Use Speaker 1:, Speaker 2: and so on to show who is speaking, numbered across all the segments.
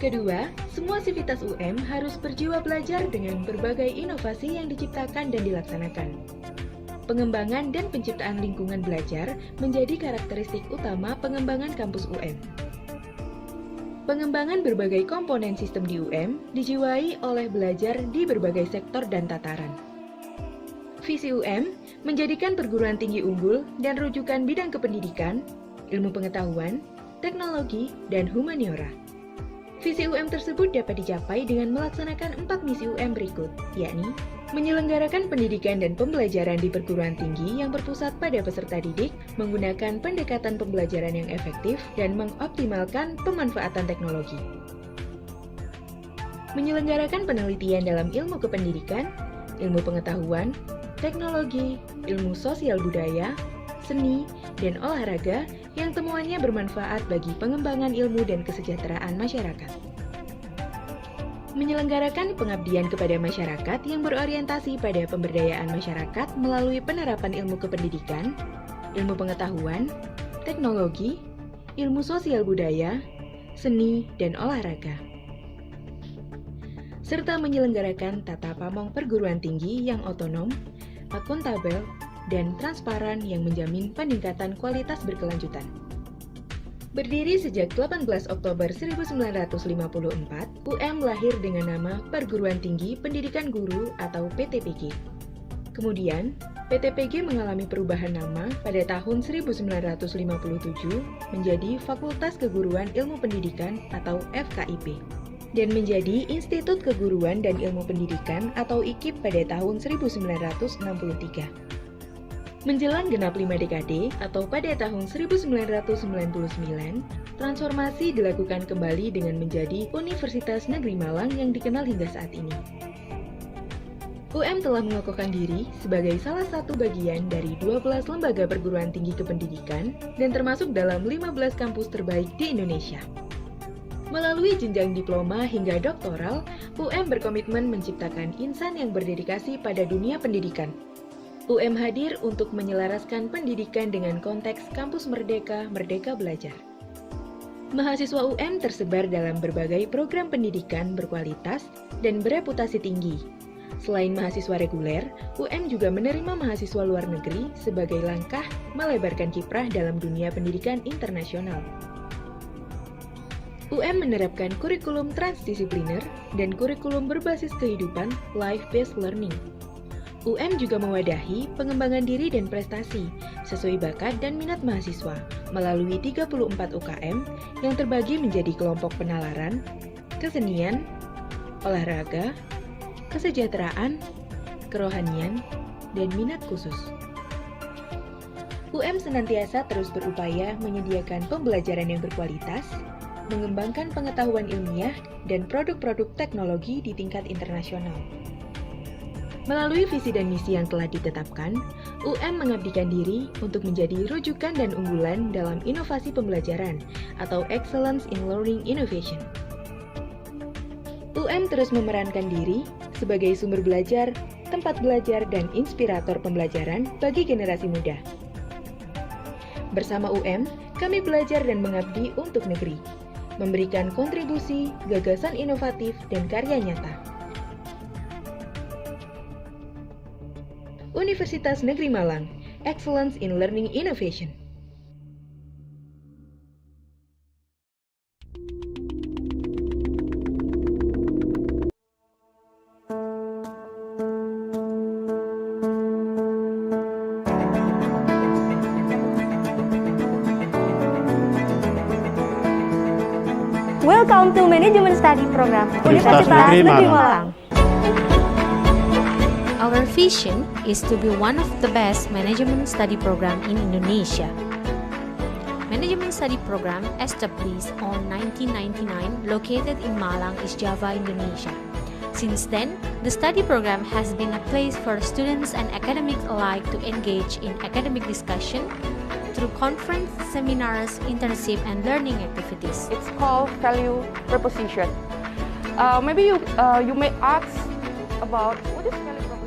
Speaker 1: Kedua, semua sivitas UM harus berjiwa belajar dengan berbagai inovasi yang diciptakan dan dilaksanakan. Pengembangan dan penciptaan lingkungan belajar menjadi karakteristik utama pengembangan kampus UM. Pengembangan berbagai komponen sistem di UM dijiwai oleh belajar di berbagai sektor dan tataran. Visi UM menjadikan perguruan tinggi unggul dan rujukan bidang kependidikan, ilmu pengetahuan, teknologi, dan humaniora. Visi UM tersebut dapat dicapai dengan melaksanakan 4 misi UM berikut, yakni menyelenggarakan pendidikan dan pembelajaran di perguruan tinggi yang berpusat pada peserta didik, menggunakan pendekatan pembelajaran yang efektif, dan mengoptimalkan pemanfaatan teknologi. Menyelenggarakan penelitian dalam ilmu kependidikan, ilmu pengetahuan, teknologi, ilmu sosial budaya, seni, dan olahraga yang temuannya bermanfaat bagi pengembangan ilmu dan kesejahteraan masyarakat. Menyelenggarakan pengabdian kepada masyarakat yang berorientasi pada pemberdayaan masyarakat melalui penerapan ilmu kependidikan, ilmu pengetahuan, teknologi, ilmu sosial budaya, seni, dan olahraga. Serta menyelenggarakan tata pamong perguruan tinggi yang otonom, akuntabel, dan transparan yang menjamin peningkatan kualitas berkelanjutan. Berdiri sejak 18 Oktober 1954, UM lahir dengan nama Perguruan Tinggi Pendidikan Guru atau PTPG. Kemudian, PTPG mengalami perubahan nama pada tahun 1957 menjadi Fakultas Keguruan Ilmu Pendidikan atau FKIP dan menjadi Institut Keguruan dan Ilmu Pendidikan atau IKIP pada tahun 1963. Menjelang genap 5 dekade atau pada tahun 1999, transformasi dilakukan kembali dengan menjadi Universitas Negeri Malang yang dikenal hingga saat ini. UM telah mengokohkan diri sebagai salah satu bagian dari 12 lembaga perguruan tinggi kependidikan dan termasuk dalam 15 kampus terbaik di Indonesia. Melalui jenjang diploma hingga doktoral, UM berkomitmen menciptakan insan yang berdedikasi pada dunia pendidikan. UM hadir untuk menyelaraskan pendidikan dengan konteks kampus merdeka, merdeka belajar. Mahasiswa UM tersebar dalam berbagai program pendidikan berkualitas dan bereputasi tinggi. Selain mahasiswa reguler, UM juga menerima mahasiswa luar negeri sebagai langkah melebarkan kiprah dalam dunia pendidikan internasional. UM menerapkan kurikulum transdisipliner dan kurikulum berbasis kehidupan life-based learning. UM juga mewadahi pengembangan diri dan prestasi sesuai bakat dan minat mahasiswa melalui 34 UKM yang terbagi menjadi kelompok penalaran, kesenian, olahraga, kesejahteraan, kerohanian, dan minat khusus. UM senantiasa terus berupaya menyediakan pembelajaran yang berkualitas, mengembangkan pengetahuan ilmiah, dan produk-produk teknologi di tingkat internasional. Melalui visi dan misi yang telah ditetapkan, UM mengabdikan diri untuk menjadi rujukan dan unggulan dalam inovasi pembelajaran atau Excellence in Learning Innovation. UM terus memerankan diri sebagai sumber belajar, tempat belajar, dan inspirator pembelajaran bagi generasi muda. Bersama UM, kami belajar dan mengabdi untuk negeri, memberikan kontribusi, gagasan inovatif, dan karya nyata. Universitas Negeri Malang, Excellence in Learning Innovation.
Speaker 2: Welcome to Manajemen Study Program Universitas Negeri Malang.
Speaker 3: Our vision is to be one of the best management study program in Indonesia. Management study program established on 1999 located in Malang, East Java, Indonesia. Since then, the study program has been a place for students and academics alike to engage in academic discussion through conference, seminars, internship, and learning activities.
Speaker 4: It's called value proposition. Maybe you may ask about what is value proposition?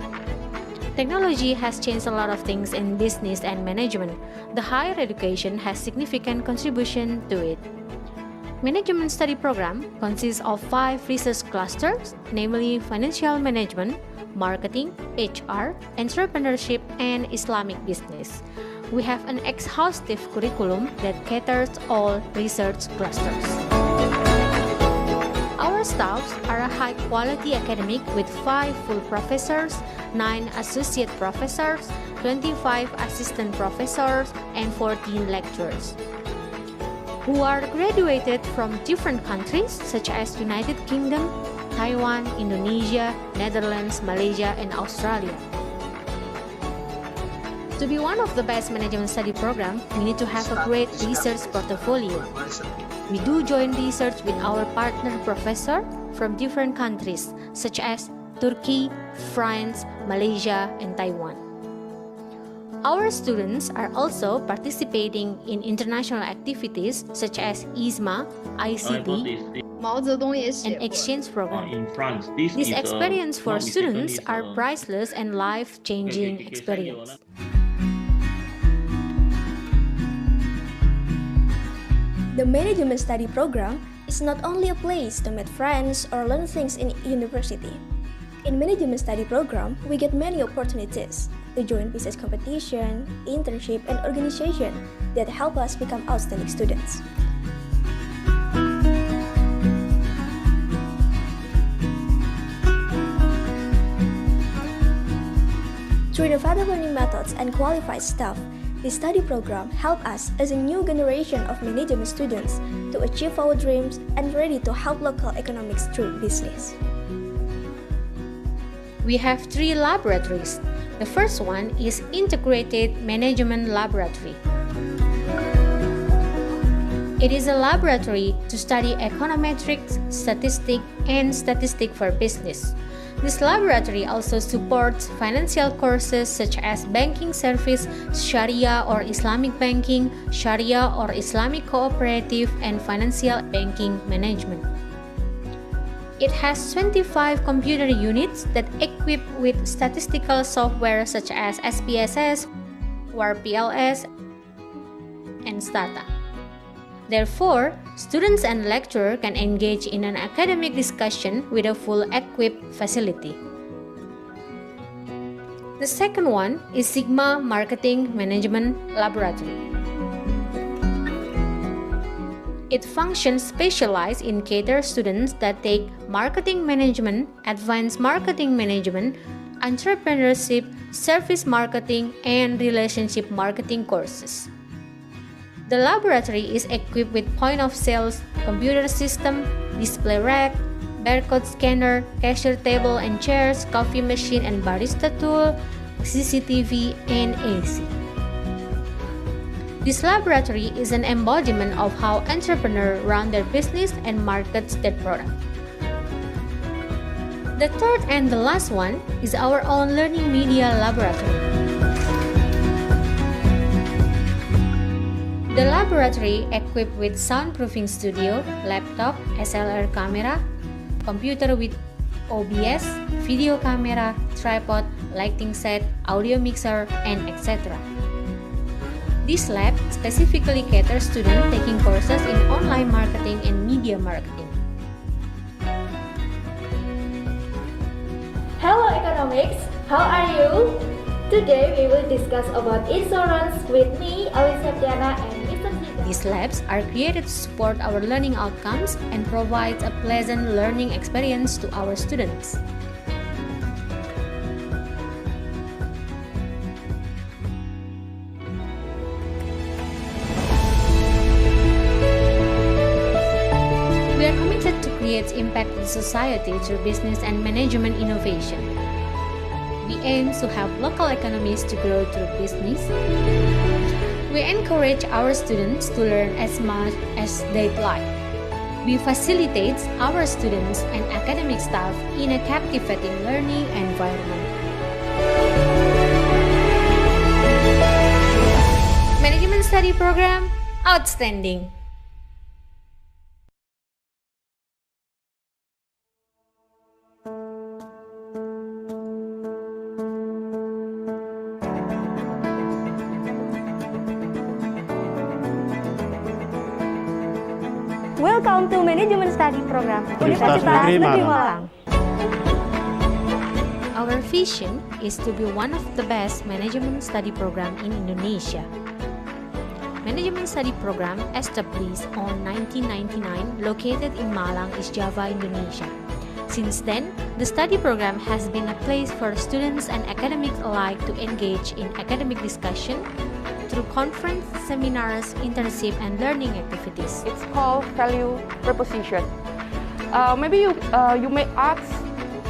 Speaker 3: Technology has changed a lot of things in business and management. The higher education has significant contribution to it. Management Study Program consists of 5 research clusters, namely Financial Management, Marketing, HR, Entrepreneurship, and Islamic Business. We have an exhaustive curriculum that caters all research clusters. Our staffs are a high-quality academic with 5 full professors, 9 associate professors, 25 assistant professors, and 14 lecturers, who are graduated from different countries such as United Kingdom, Taiwan, Indonesia, Netherlands, Malaysia, and Australia. To be one of the best management study program, we need to have a great research portfolio. We do joint research with our partner professor from different countries such as Turkey, France, Malaysia, and Taiwan. Our students are also participating in international activities such as ISMA, ICT, and exchange program.
Speaker 5: In France, this
Speaker 3: experience for students are priceless and life-changing experience.
Speaker 2: The Management Study Program is not only a place to meet friends or learn things in university. In Management Study Program, we get many opportunities to join business competition, internship, and organization that help us become outstanding students. Through innovative learning methods and qualified staff, this study program helps us as a new generation of management students to achieve our dreams and ready to help local economics through business.
Speaker 3: We have 3 laboratories. The first one is Integrated Management Laboratory. It is a laboratory to study econometrics, statistics, and statistics for business. This laboratory also supports financial courses such as banking service, Sharia or Islamic banking, Sharia or Islamic cooperative, and financial banking management. It has 25 computer units that equip with statistical software such as SPSS, WARPLS, and Stata. Therefore, students and lecturers can engage in an academic discussion with a full equipped facility. The second one is Sigma Marketing Management Laboratory. It functions specialized in cater students that take marketing management, advanced marketing management, entrepreneurship, service marketing, and relationship marketing courses. The laboratory is equipped with point-of-sale computer system, display rack, barcode scanner, cashier table and chairs, coffee machine and barista tool, CCTV, and AC. This laboratory is an embodiment of how entrepreneurs run their business and markets their product. The third and the last one is our own learning media laboratory. The laboratory equipped with soundproofing studio, laptop, SLR camera, computer with OBS, video camera, tripod, lighting set, audio mixer, and etc. This lab specifically caters students taking courses in online marketing and media marketing.
Speaker 6: Hello economics, how are you? Today we will discuss about insurance with me, Alisa Diana, and Mr. Zida.
Speaker 3: These labs are created to support our learning outcomes and provide a pleasant learning experience to our students. We are committed to create impact in society through business and management innovation. We aim to help local economies to grow through business. We encourage our students to learn as much as they'd like. We facilitate our students and academic staff in a captivating learning environment. Management Study Program, outstanding!
Speaker 2: Welcome
Speaker 5: Welcome to Manajemen Study Program
Speaker 7: Universitas Negeri Malang.
Speaker 3: Our vision is to be one of the best management study program in Indonesia. Management study program established on 1999 located in Malang, East Java, Indonesia. Since then, the study program has been a place for students and academics alike to engage in academic discussion through conference, seminars, internship, and learning activities.
Speaker 4: It's called value proposition. Maybe you may ask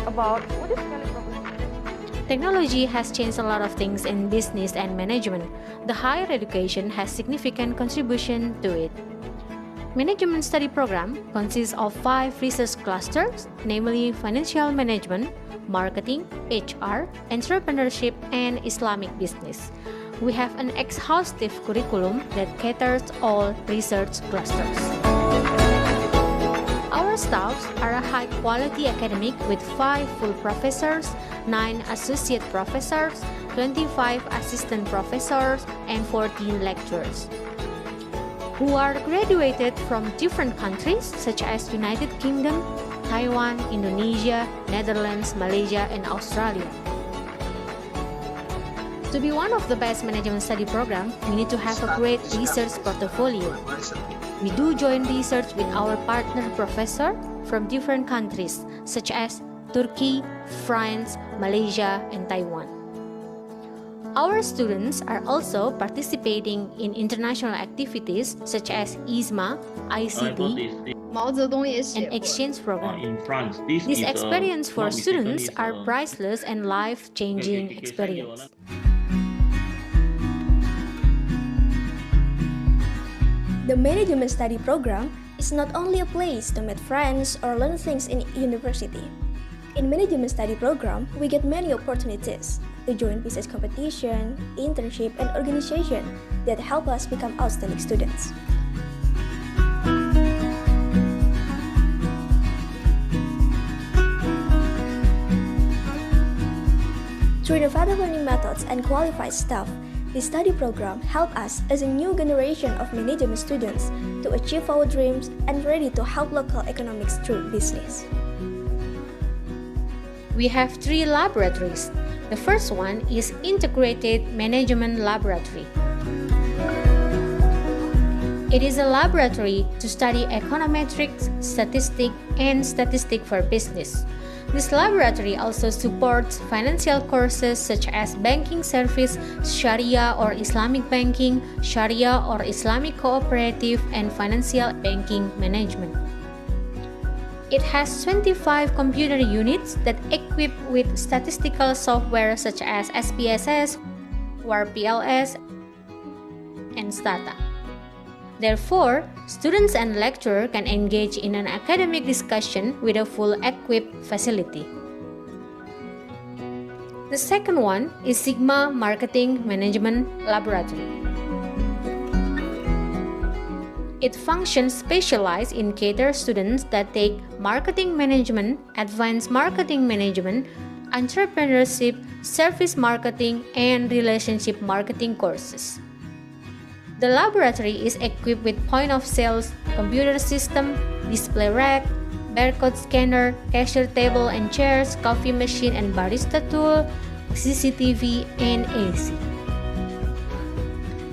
Speaker 4: about what is value proposition?
Speaker 3: Technology has changed a lot of things in business and management. The higher education has significant contribution to it. Management study program consists of 5 research clusters, namely financial management, marketing, HR, entrepreneurship, and Islamic business. We have an exhaustive curriculum that caters all research clusters. Our staffs are a high-quality academic with 5 full professors, 9 associate professors, 25 assistant professors, and 14 lecturers, who are graduated from different countries such as United Kingdom, Taiwan, Indonesia, Netherlands, Malaysia, and Australia. To be one of the best management study program, we need to have a great research portfolio. We do joint research with our partner professor from different countries such as Turkey, France, Malaysia, and Taiwan. Our students are also participating in international activities such as ISMA, ICT, and exchange program.
Speaker 7: In France,
Speaker 3: This experience for students are priceless and life-changing experience.
Speaker 2: The Management Study Program is not only a place to meet friends or learn things in university. In Management Study Program, we get many opportunities to join business competition, internship, and organization that help us become outstanding students. Through innovative learning methods and qualified staff, the study program help us as a new generation of management students to achieve our dreams and ready to help local economics through business.
Speaker 3: We have 3 laboratories. The first one is Integrated Management Laboratory. It is a laboratory to study econometrics, statistics, and statistics for business. This laboratory also supports financial courses such as banking service, Sharia or Islamic banking, Sharia or Islamic cooperative, and financial banking management. It has 25 computer units that equip with statistical software such as SPSS, WAR-PLS, and Stata. Therefore, students and lecturers can engage in an academic discussion with a full equipped facility. The second one is Sigma Marketing Management Laboratory. It functions specialized in cater students that take marketing management, advanced marketing management, entrepreneurship, service marketing, and relationship marketing courses. The laboratory is equipped with point-of-sale computer system, display rack, barcode scanner, cashier table and chairs, coffee machine and barista tool, CCTV, and AC.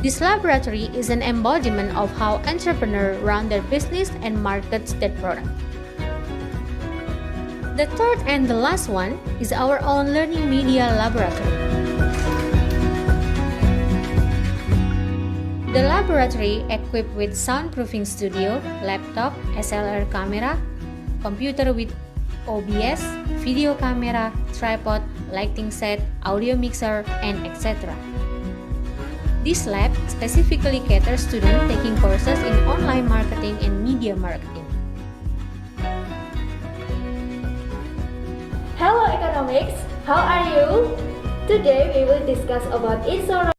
Speaker 3: This laboratory is an embodiment of how entrepreneurs run their business and markets their product. The third and the last one is our own learning media laboratory. The laboratory equipped with soundproofing studio, laptop, SLR camera, computer with OBS, video camera, tripod, lighting set, audio mixer, and etc. This lab specifically caters students taking courses in online marketing and media marketing.
Speaker 6: Hello economics, how are you? Today we will discuss about insurance.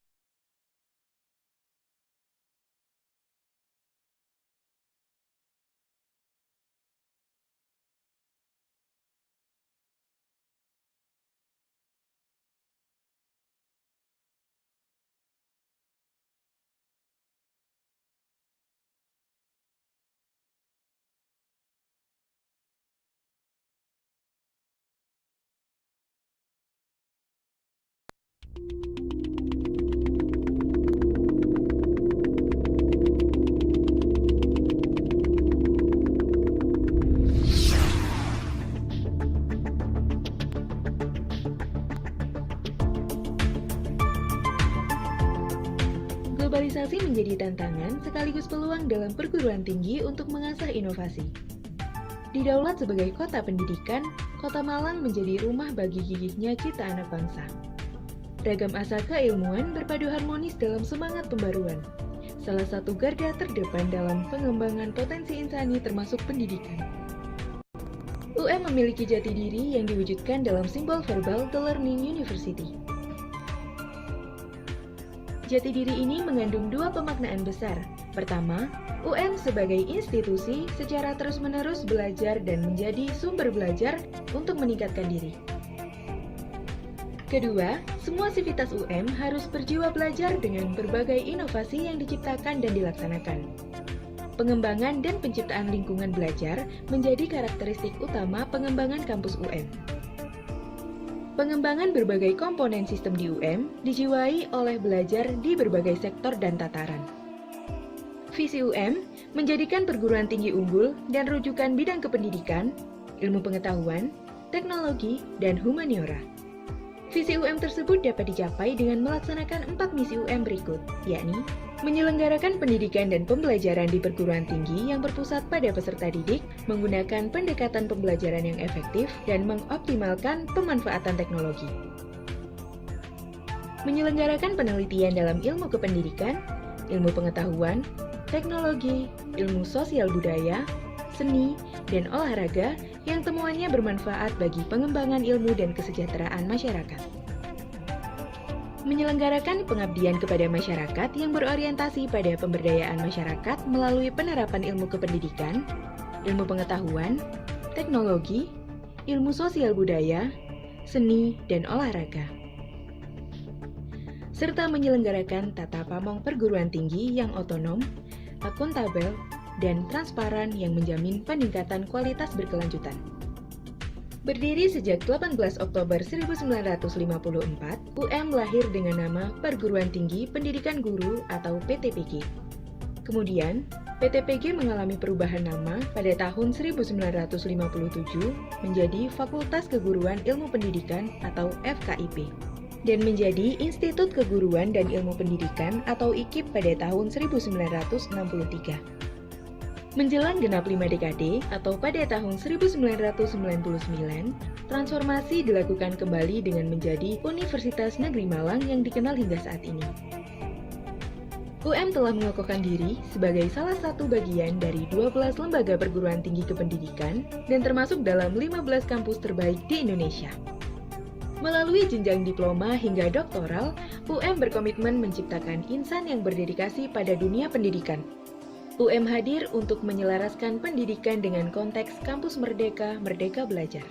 Speaker 1: Digitalisasi menjadi tantangan sekaligus peluang dalam perguruan tinggi untuk mengasah inovasi. Didaulat sebagai kota pendidikan, Kota Malang menjadi rumah bagi gigihnya cita anak bangsa. Ragam asa keilmuan berpadu harmonis dalam semangat pembaruan. Salah satu garda terdepan dalam pengembangan potensi insani termasuk pendidikan. UM memiliki jati diri yang diwujudkan dalam simbol verbal The Learning University. Jati diri ini mengandung dua pemaknaan besar. Pertama, UM sebagai institusi secara terus-menerus belajar dan menjadi sumber belajar untuk meningkatkan diri. Kedua, semua sivitas UM harus berjiwa belajar dengan berbagai inovasi yang diciptakan dan dilaksanakan. Pengembangan dan penciptaan lingkungan belajar menjadi karakteristik utama pengembangan kampus UM. Pengembangan berbagai komponen sistem di UM dijiwai oleh belajar di berbagai sektor dan tataran. Visi UM menjadikan perguruan tinggi unggul dan rujukan bidang kependidikan, ilmu pengetahuan, teknologi, dan humaniora. Visi UM tersebut dapat dicapai dengan melaksanakan 4 misi UM berikut, yakni menyelenggarakan pendidikan dan pembelajaran di perguruan tinggi yang berpusat pada peserta didik, menggunakan pendekatan pembelajaran yang efektif, dan mengoptimalkan pemanfaatan teknologi. Menyelenggarakan penelitian dalam ilmu kependidikan, ilmu pengetahuan, teknologi, ilmu sosial budaya, seni, dan olahraga yang temuannya bermanfaat bagi pengembangan ilmu dan kesejahteraan masyarakat. Menyelenggarakan pengabdian kepada masyarakat yang berorientasi pada pemberdayaan masyarakat melalui penerapan ilmu kependidikan, ilmu pengetahuan, teknologi, ilmu sosial budaya, seni, dan olahraga. Serta menyelenggarakan tata pamong perguruan tinggi yang otonom, akuntabel, dan transparan yang menjamin peningkatan kualitas berkelanjutan. Berdiri sejak 18 Oktober 1954, UM lahir dengan nama Perguruan Tinggi Pendidikan Guru atau PTPG. Kemudian, PTPG mengalami perubahan nama pada tahun 1957 menjadi Fakultas Keguruan Ilmu Pendidikan atau FKIP dan menjadi Institut Keguruan dan Ilmu Pendidikan atau IKIP pada tahun 1963. Menjelang genap 5 dekade atau pada tahun 1999, transformasi dilakukan kembali dengan menjadi Universitas Negeri Malang yang dikenal hingga saat ini. UM telah mengokohkan diri sebagai salah satu bagian dari 12 lembaga perguruan tinggi kependidikan dan termasuk dalam 15 kampus terbaik di Indonesia. Melalui jenjang diploma hingga doktoral, UM berkomitmen menciptakan insan yang berdedikasi pada dunia pendidikan. UM hadir untuk menyelaraskan pendidikan dengan konteks kampus merdeka, merdeka belajar.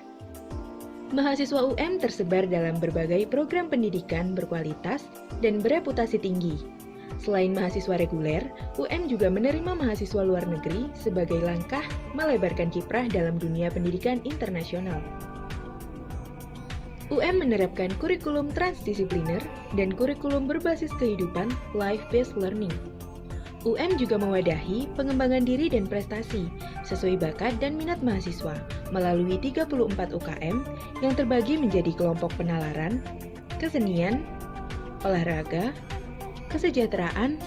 Speaker 1: Mahasiswa UM tersebar dalam berbagai program pendidikan berkualitas dan bereputasi tinggi. Selain mahasiswa reguler, UM juga menerima mahasiswa luar negeri sebagai langkah melebarkan kiprah dalam dunia pendidikan internasional. UM menerapkan kurikulum transdisipliner dan kurikulum berbasis kehidupan life-based learning. UM juga mewadahi pengembangan diri dan prestasi sesuai bakat dan minat mahasiswa melalui 34 UKM yang terbagi menjadi kelompok penalaran, kesenian, olahraga, kesejahteraan,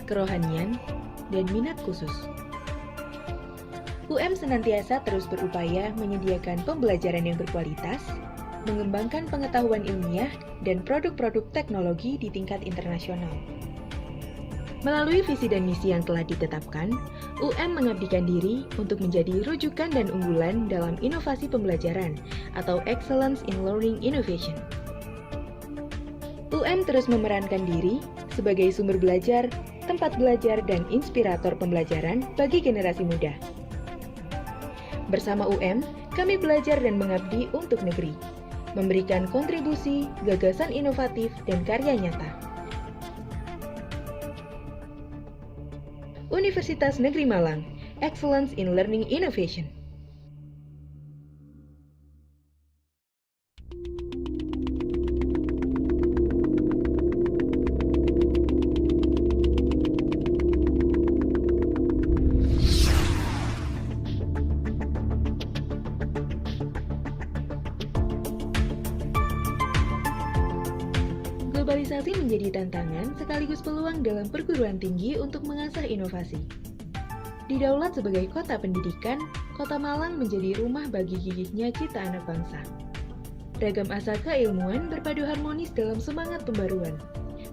Speaker 1: kerohanian, dan minat khusus. UM senantiasa terus berupaya menyediakan pembelajaran yang berkualitas, mengembangkan pengetahuan ilmiah, dan produk-produk teknologi di tingkat internasional. Melalui visi dan misi yang telah ditetapkan, UM mengabdikan diri untuk menjadi rujukan dan unggulan dalam inovasi pembelajaran atau Excellence in Learning Innovation. UM terus memerankan diri sebagai sumber belajar, tempat belajar, dan inspirator pembelajaran bagi generasi muda. Bersama UM, kami belajar dan mengabdi untuk negeri, memberikan kontribusi, gagasan inovatif, dan karya nyata. Universitas Negeri Malang, Excellence in Learning Innovation. Globalisasi menjadi tantangan sekaligus peluang dalam perguruan tinggi untuk mengasah inovasi. Didaulat sebagai kota pendidikan, Kota Malang menjadi rumah bagi gigihnya cita anak bangsa. Ragam asa keilmuan berpadu harmonis dalam semangat pembaruan.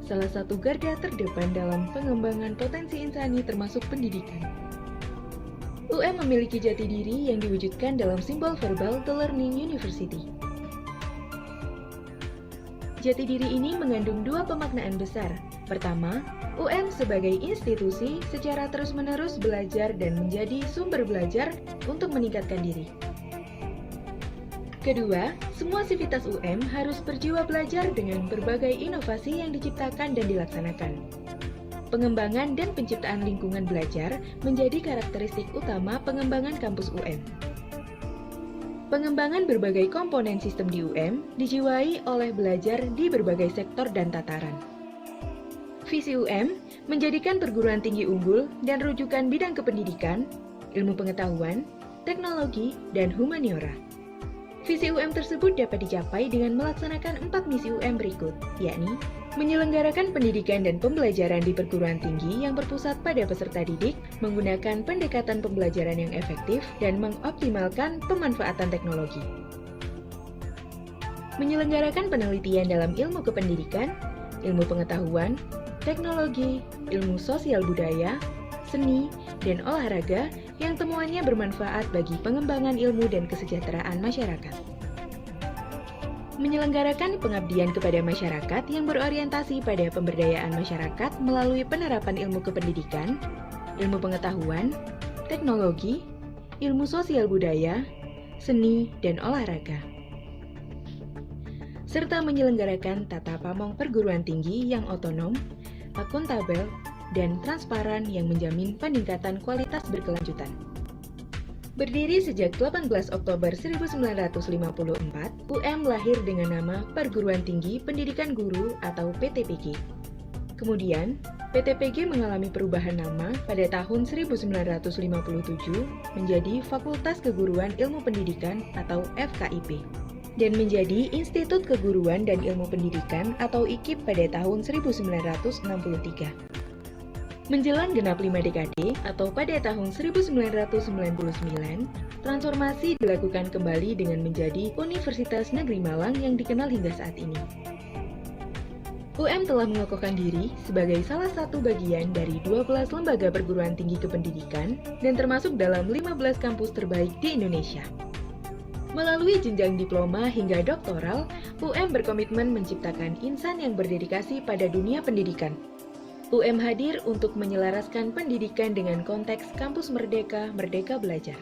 Speaker 1: Salah satu garda terdepan dalam pengembangan potensi insani termasuk pendidikan. UM memiliki jati diri yang diwujudkan dalam simbol verbal The Learning University. Jati diri ini mengandung dua pemaknaan besar. Pertama, UM sebagai institusi secara terus-menerus belajar dan menjadi sumber belajar untuk meningkatkan diri. Kedua, semua sivitas UM harus berjiwa belajar dengan berbagai inovasi yang diciptakan dan dilaksanakan. Pengembangan dan penciptaan lingkungan belajar menjadi karakteristik utama pengembangan kampus UM. Pengembangan berbagai komponen sistem di UM dijiwai oleh belajar di berbagai sektor dan tataran. Visi UM menjadikan perguruan tinggi unggul dan rujukan bidang kependidikan, ilmu pengetahuan, teknologi, dan humaniora. Visi UM tersebut dapat dicapai dengan melaksanakan 4 misi UM berikut, yakni menyelenggarakan pendidikan dan pembelajaran di perguruan tinggi yang berpusat pada peserta didik, menggunakan pendekatan pembelajaran yang efektif, dan mengoptimalkan pemanfaatan teknologi. Menyelenggarakan penelitian dalam ilmu kependidikan, ilmu pengetahuan, teknologi, ilmu sosial budaya, seni, dan olahraga yang temuannya bermanfaat bagi pengembangan ilmu dan kesejahteraan masyarakat. Menyelenggarakan pengabdian kepada masyarakat yang berorientasi pada pemberdayaan masyarakat melalui penerapan ilmu kependidikan, ilmu pengetahuan, teknologi, ilmu sosial budaya, seni, dan olahraga. Serta menyelenggarakan tata pamong perguruan tinggi yang otonom, akuntabel, dan transparan yang menjamin peningkatan kualitas berkelanjutan. Berdiri sejak 18 Oktober 1954, UM lahir dengan nama Perguruan Tinggi Pendidikan Guru atau PTPG. Kemudian, PTPG mengalami perubahan nama pada tahun 1957 menjadi Fakultas Keguruan Ilmu Pendidikan atau FKIP dan menjadi Institut Keguruan dan Ilmu Pendidikan atau IKIP pada tahun 1963. Menjelang genap 5 dekade atau pada tahun 1999, transformasi dilakukan kembali dengan menjadi Universitas Negeri Malang yang dikenal hingga saat ini. UM telah mengokohkan diri sebagai salah satu bagian dari 12 lembaga perguruan tinggi kependidikan dan termasuk dalam 15 kampus terbaik di Indonesia. Melalui jenjang diploma hingga doktoral, UM berkomitmen menciptakan insan yang berdedikasi pada dunia pendidikan. UM hadir untuk menyelaraskan pendidikan dengan konteks kampus merdeka, merdeka belajar.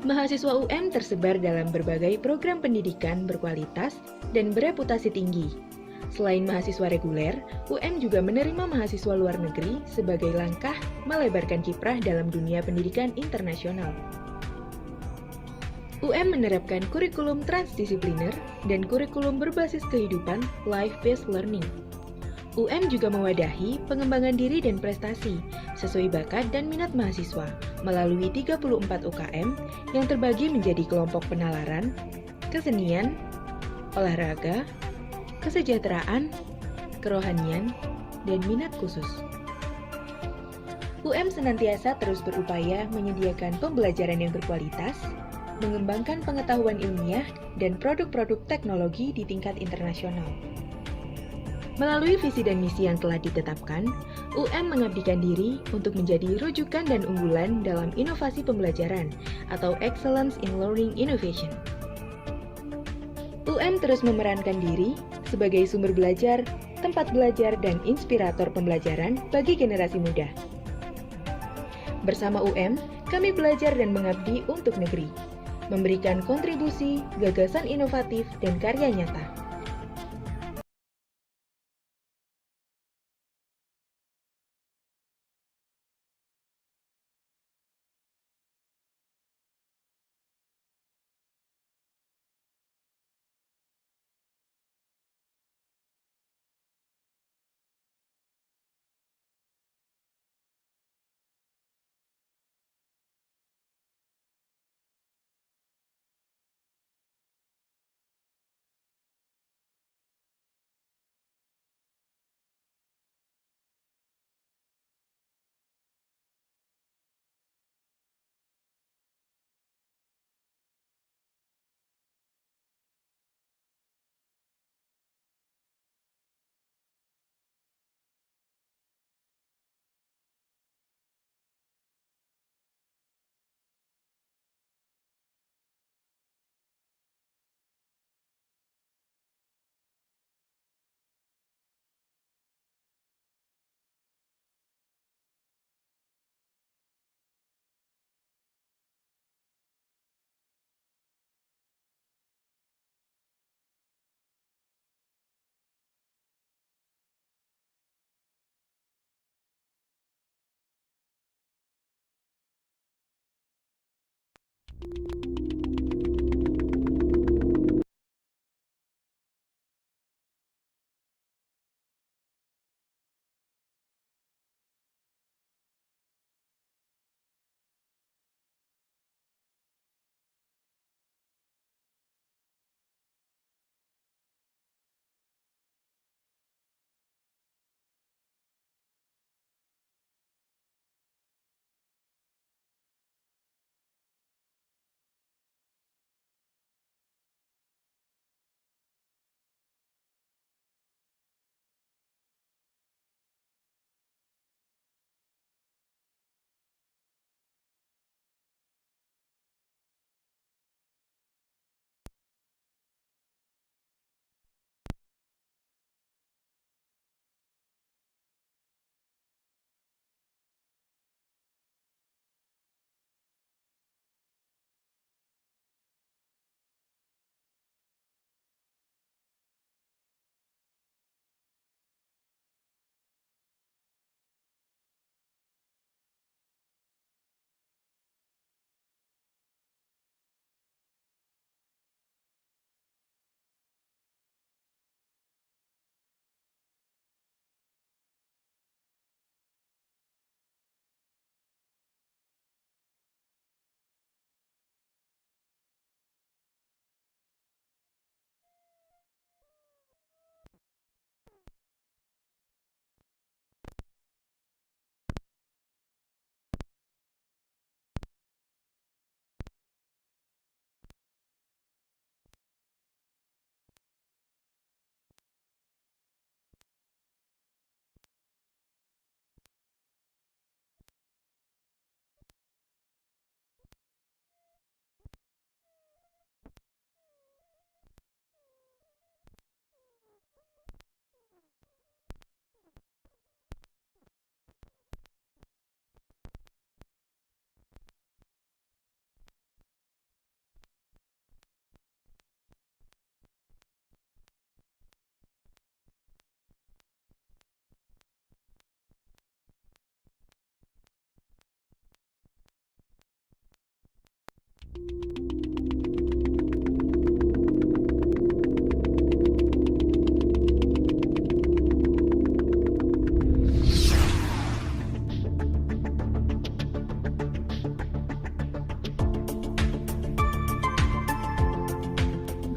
Speaker 1: Mahasiswa UM tersebar dalam berbagai program pendidikan berkualitas dan bereputasi tinggi. Selain mahasiswa reguler, UM juga menerima mahasiswa luar negeri sebagai langkah melebarkan kiprah dalam dunia pendidikan internasional. UM menerapkan kurikulum transdisipliner dan kurikulum berbasis kehidupan life-based learning. UM juga mewadahi pengembangan diri dan prestasi sesuai bakat dan minat mahasiswa melalui 34 UKM yang terbagi menjadi kelompok penalaran, kesenian, olahraga, kesejahteraan, kerohanian, dan minat khusus. UM senantiasa terus berupaya menyediakan pembelajaran yang berkualitas, mengembangkan pengetahuan ilmiah, dan produk-produk teknologi di tingkat internasional. Melalui visi dan misi yang telah ditetapkan, UM mengabdikan diri untuk menjadi rujukan dan unggulan dalam inovasi pembelajaran atau Excellence in Learning Innovation. UM terus memerankan diri sebagai sumber belajar, tempat belajar, dan inspirator pembelajaran bagi generasi muda. Bersama UM, kami belajar dan mengabdi untuk negeri, memberikan kontribusi, gagasan inovatif, dan karya nyata.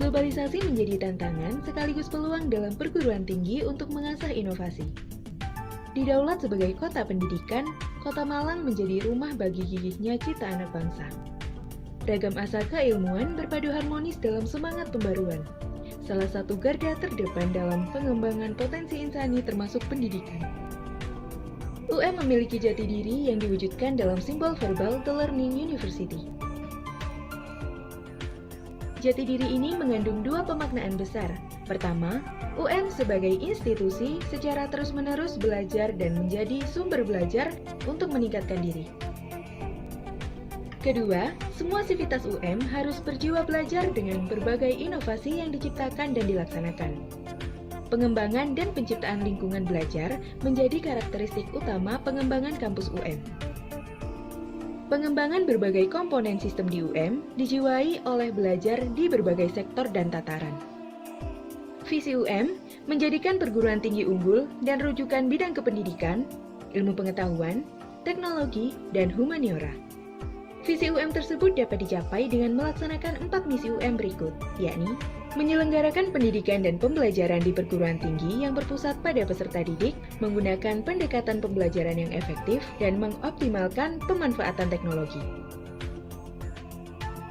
Speaker 1: Globalisasi menjadi tantangan sekaligus peluang dalam perguruan tinggi untuk mengasah inovasi. Didaulat sebagai kota pendidikan, Kota Malang menjadi rumah bagi gigihnya cita anak bangsa. Ragam asa keilmuan berpadu harmonis dalam semangat pembaruan. Salah satu garda terdepan dalam pengembangan potensi insani termasuk pendidikan. UM memiliki jati diri yang diwujudkan dalam simbol verbal The Learning University. Jati diri ini mengandung dua pemaknaan besar. Pertama, UM sebagai institusi secara terus-menerus belajar dan menjadi sumber belajar untuk meningkatkan diri. Kedua, semua sivitas UM harus berjiwa belajar dengan berbagai inovasi yang diciptakan dan dilaksanakan. Pengembangan dan penciptaan lingkungan belajar menjadi karakteristik utama pengembangan kampus UM. Pengembangan berbagai komponen sistem di UM dijiwai oleh belajar di berbagai sektor dan tataran. Visi UM menjadikan perguruan tinggi unggul dan rujukan bidang kependidikan, ilmu pengetahuan, teknologi, dan humaniora. Visi UM tersebut dapat dicapai dengan melaksanakan 4 misi UM berikut, yakni menyelenggarakan pendidikan dan pembelajaran di perguruan tinggi yang berpusat pada peserta didik, menggunakan pendekatan pembelajaran yang efektif, dan mengoptimalkan pemanfaatan teknologi.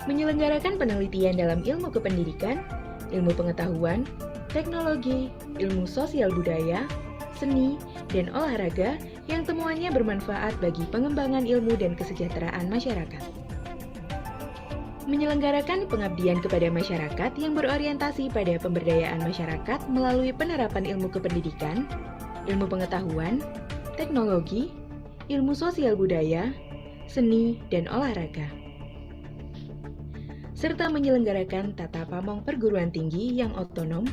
Speaker 1: Menyelenggarakan penelitian dalam ilmu kependidikan, ilmu pengetahuan, teknologi, ilmu sosial budaya, seni, dan olahraga yang temuannya bermanfaat bagi pengembangan ilmu dan kesejahteraan masyarakat. Menyelenggarakan pengabdian kepada masyarakat yang berorientasi pada pemberdayaan masyarakat melalui penerapan ilmu kependidikan, ilmu pengetahuan, teknologi, ilmu sosial budaya, seni, dan olahraga. Serta menyelenggarakan tata pamong perguruan tinggi yang otonom,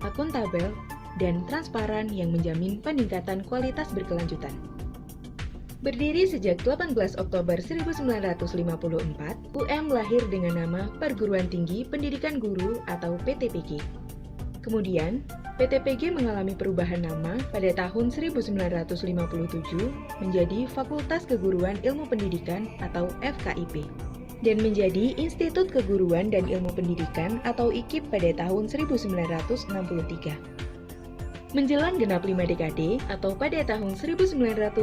Speaker 1: akuntabel, dan transparan yang menjamin peningkatan kualitas berkelanjutan. Berdiri sejak 18 Oktober 1954, UM lahir dengan nama Perguruan Tinggi Pendidikan Guru atau PTPG. Kemudian, PTPG mengalami perubahan nama pada tahun 1957 menjadi Fakultas Keguruan Ilmu Pendidikan atau FKIP dan menjadi Institut Keguruan dan Ilmu Pendidikan atau IKIP pada tahun 1963. Menjelang genap 5 dekade atau pada tahun 1999,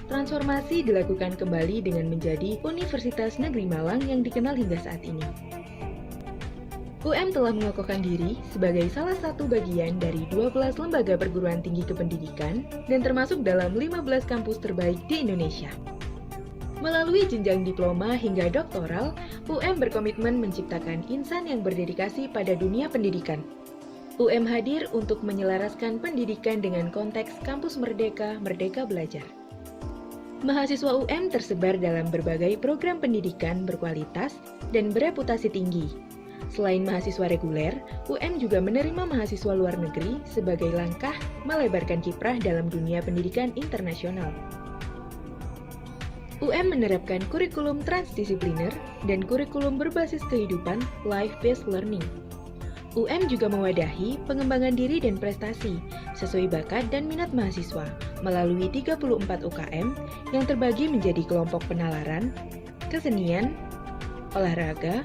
Speaker 1: transformasi dilakukan kembali dengan menjadi Universitas Negeri Malang yang dikenal hingga saat ini. UM telah mengokohkan diri sebagai salah satu bagian dari 12 lembaga perguruan tinggi kependidikan dan termasuk dalam 15 kampus terbaik di Indonesia. Melalui jenjang diploma hingga doktoral, UM berkomitmen menciptakan insan yang berdedikasi pada dunia pendidikan. UM hadir untuk menyelaraskan pendidikan dengan konteks kampus merdeka, merdeka belajar. Mahasiswa UM tersebar dalam berbagai program pendidikan berkualitas dan bereputasi tinggi. Selain mahasiswa reguler, UM juga menerima mahasiswa luar negeri sebagai langkah melebarkan kiprah dalam dunia pendidikan internasional. UM menerapkan kurikulum transdisipliner dan kurikulum berbasis kehidupan life-based learning. UM juga mewadahi pengembangan diri dan prestasi sesuai bakat dan minat mahasiswa melalui 34 UKM yang terbagi menjadi kelompok penalaran, kesenian, olahraga,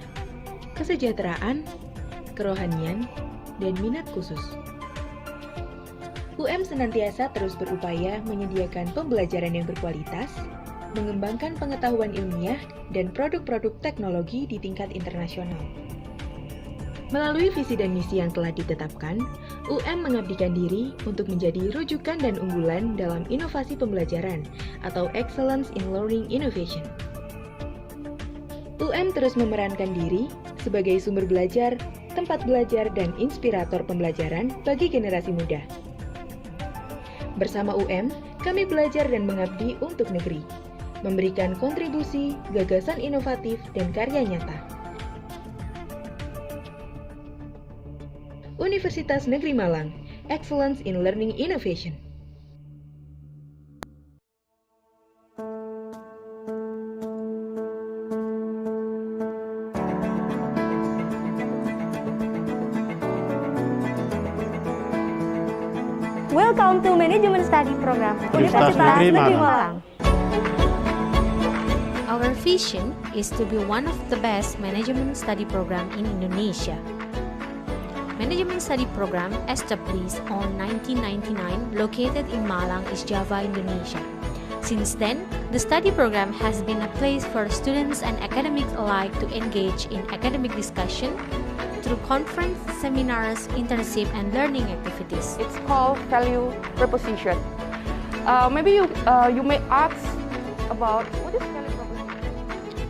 Speaker 1: kesejahteraan, kerohanian, dan minat khusus. UM senantiasa terus berupaya menyediakan pembelajaran yang berkualitas, mengembangkan pengetahuan ilmiah, dan produk-produk teknologi di tingkat internasional. Melalui visi dan misi yang telah ditetapkan, UM mengabdikan diri untuk menjadi rujukan dan unggulan dalam inovasi pembelajaran atau Excellence in Learning Innovation. UM terus memerankan diri sebagai sumber belajar, tempat belajar, dan inspirator pembelajaran bagi generasi muda. Bersama UM, kami belajar dan mengabdi untuk negeri, memberikan kontribusi, gagasan inovatif, dan karya nyata. Universitas Negeri Malang, Excellence in Learning Innovation.
Speaker 5: Welcome to Manajemen Study Program
Speaker 7: Universitas Negeri Malang.
Speaker 3: Our vision is to be one of the best management study program in Indonesia. Management study program established on 1999 located in Malang, East Java, Indonesia. Since then, the study program has been a place for students and academics alike to engage in academic discussion through conference, seminars, internship, and learning activities.
Speaker 4: It's called value proposition. Maybe you may ask about what is value proposition?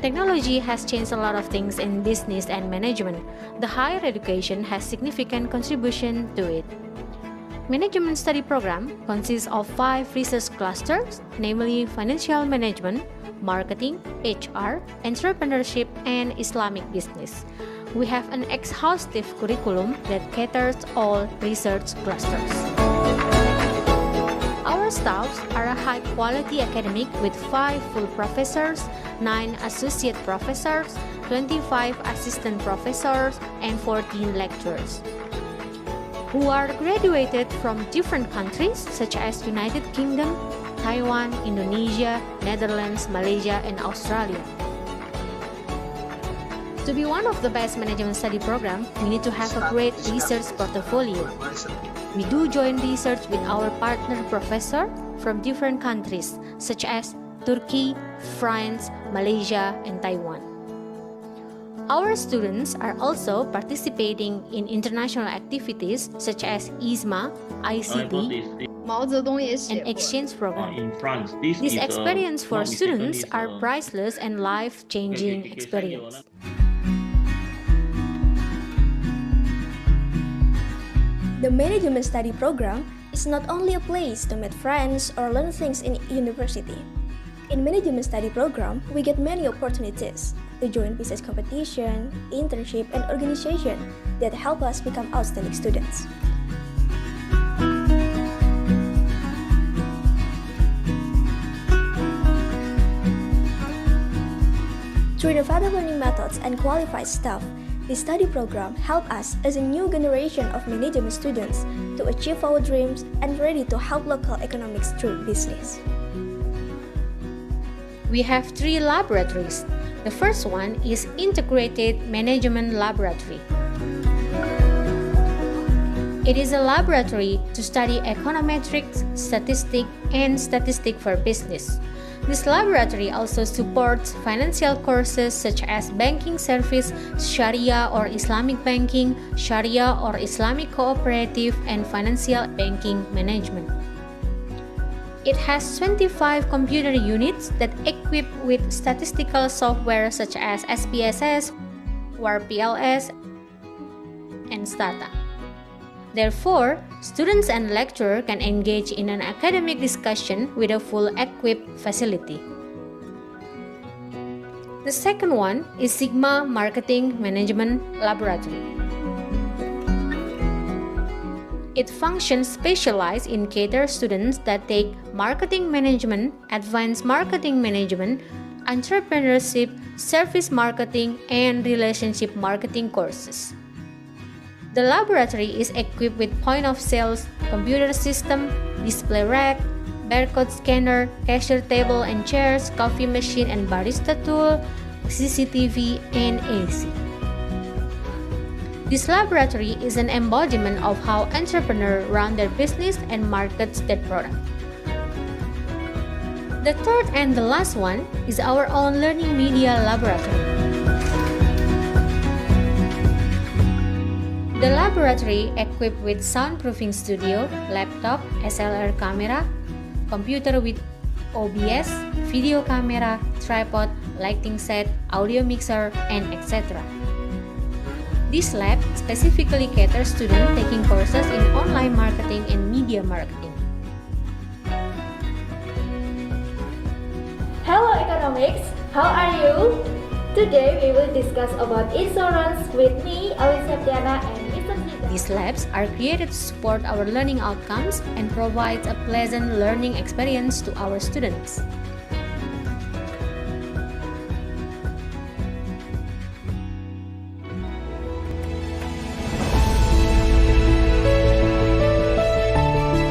Speaker 3: Technology has changed a lot of things in business and management. The higher education has significant contribution to it. Management study program consists of 5 research clusters, namely financial management, marketing, HR, entrepreneurship, and Islamic business. We have an exhaustive curriculum that caters all research clusters. Our staffs are a high-quality academic with 5 full professors, 9 associate professors, 25 assistant professors, and 14 lecturers, who are graduated from different countries such as United Kingdom, Taiwan, Indonesia, Netherlands, Malaysia, and Australia. To be one of the best management study program, we need to have a great research portfolio. We do joint research with our partner professor from different countries such as Turkey, France, Malaysia, and Taiwan. Our students are also participating in international activities such as ISMA, ICT, and exchange program.
Speaker 7: In France, this
Speaker 3: These
Speaker 7: is,
Speaker 3: experiences for
Speaker 7: not mistaken,
Speaker 3: students
Speaker 7: is,
Speaker 3: are priceless and life-changing
Speaker 7: education
Speaker 3: experience.
Speaker 2: The management study program is not only a place to meet friends or learn things in university. In management study program, we get many opportunities to join business competition, internship, and organization that help us become outstanding students. Through innovative learning methods and qualified staff, the study program help us as a new generation of management students to achieve our dreams and ready to help local economics through business.
Speaker 3: We have 3 laboratories. The first one is Integrated Management Laboratory. It is a laboratory to study econometrics, statistics, and statistics for business. This laboratory also supports financial courses such as banking service, Sharia or Islamic banking, Sharia or Islamic cooperative, and financial banking management. It has 25 computer units that equip with statistical software such as SPSS, WARPLS, and Stata. Therefore, students and lecturers can engage in an academic discussion with a full equipped facility. The second one is Sigma Marketing Management Laboratory. It functions specialized in cater students that take marketing management, advanced marketing management, entrepreneurship, service marketing, and relationship marketing courses. The laboratory is equipped with point-of-sale computer system, display rack, barcode scanner, cashier table and chairs, coffee machine and barista tool, CCTV, and AC. This laboratory is an embodiment of how entrepreneurs run their business and markets their product. The third and the last one is our own learning media laboratory. The laboratory equipped with soundproofing studio, laptop, SLR camera, computer with OBS, video camera, tripod, lighting set, audio mixer, and etc. This lab specifically caters students taking courses in online marketing and media marketing.
Speaker 6: Hello economics, how are you? Today we will discuss about insurance with me, Alicia and Mr. Zida.
Speaker 3: These labs are created to support our learning outcomes and provide a pleasant learning experience to our students.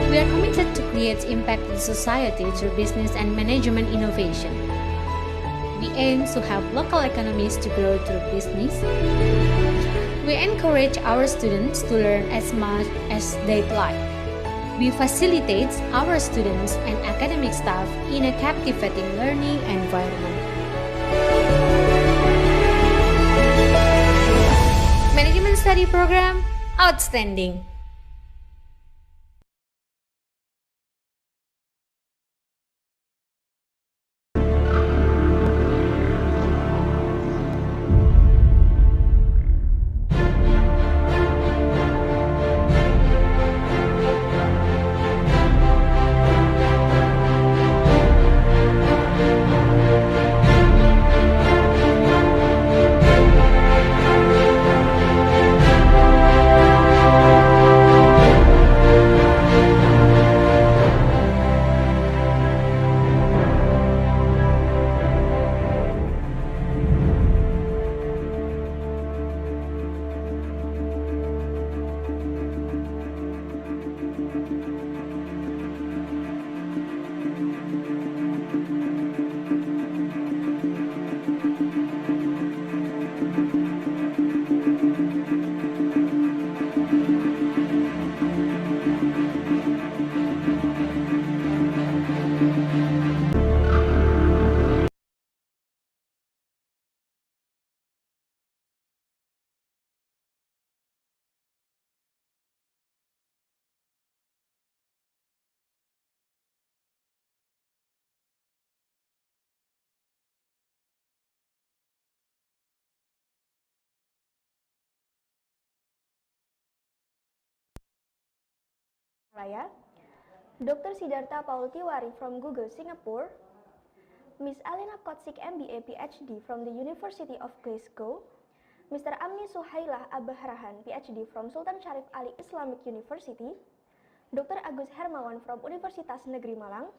Speaker 3: We are committed to create impact in society through business and management innovation. We we aim to help local economies to grow through business. We encourage our students to learn as much as they'd like. We facilitate our students and academic staff in a captivating learning environment. Management Study Program, outstanding!
Speaker 2: Raya, Dr. Siddhartha Paul Tiwari from Google Singapore, Miss Alina Kotsik MBA PhD from the University of Glasgow, Mr. Amni Suhailah Abahrahan PhD from Sultan Syarif Ali Islamic University, Dr. Agus Hermawan from Universitas Negeri Malang,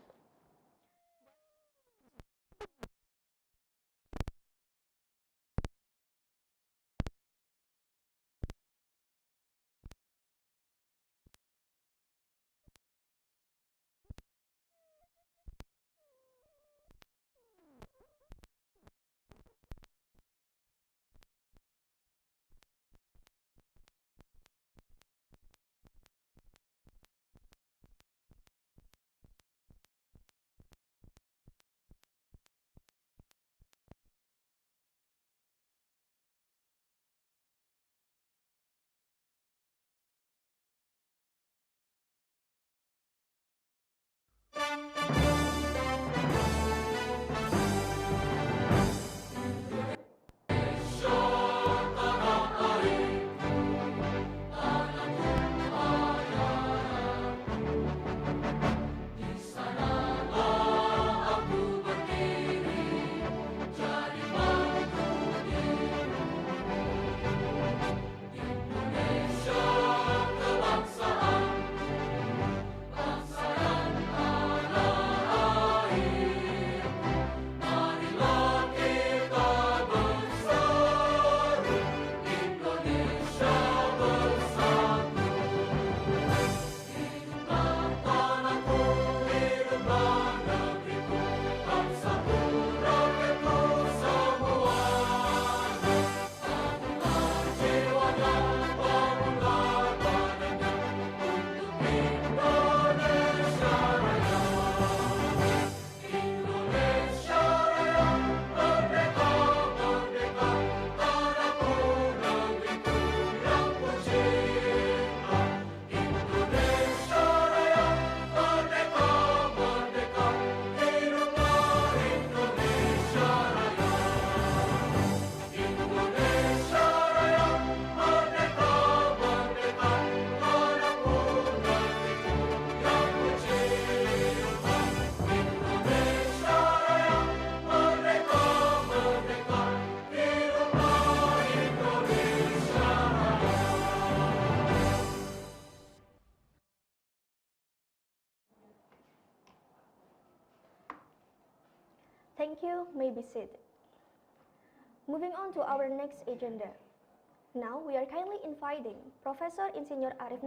Speaker 2: Thank you, may be seated. Moving on to our next agenda. Now we are kindly inviting Professor Insinyur Arif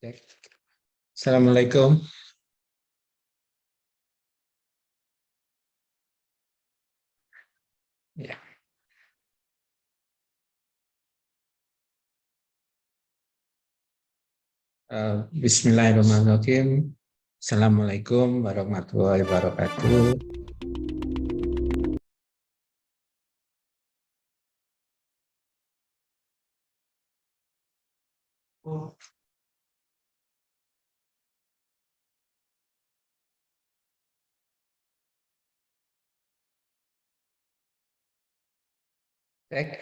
Speaker 8: Cek. Assalamualaikum. Ya. Bismillahirrahmanirrahim. Assalamualaikum warahmatullahi wabarakatuh. Cek.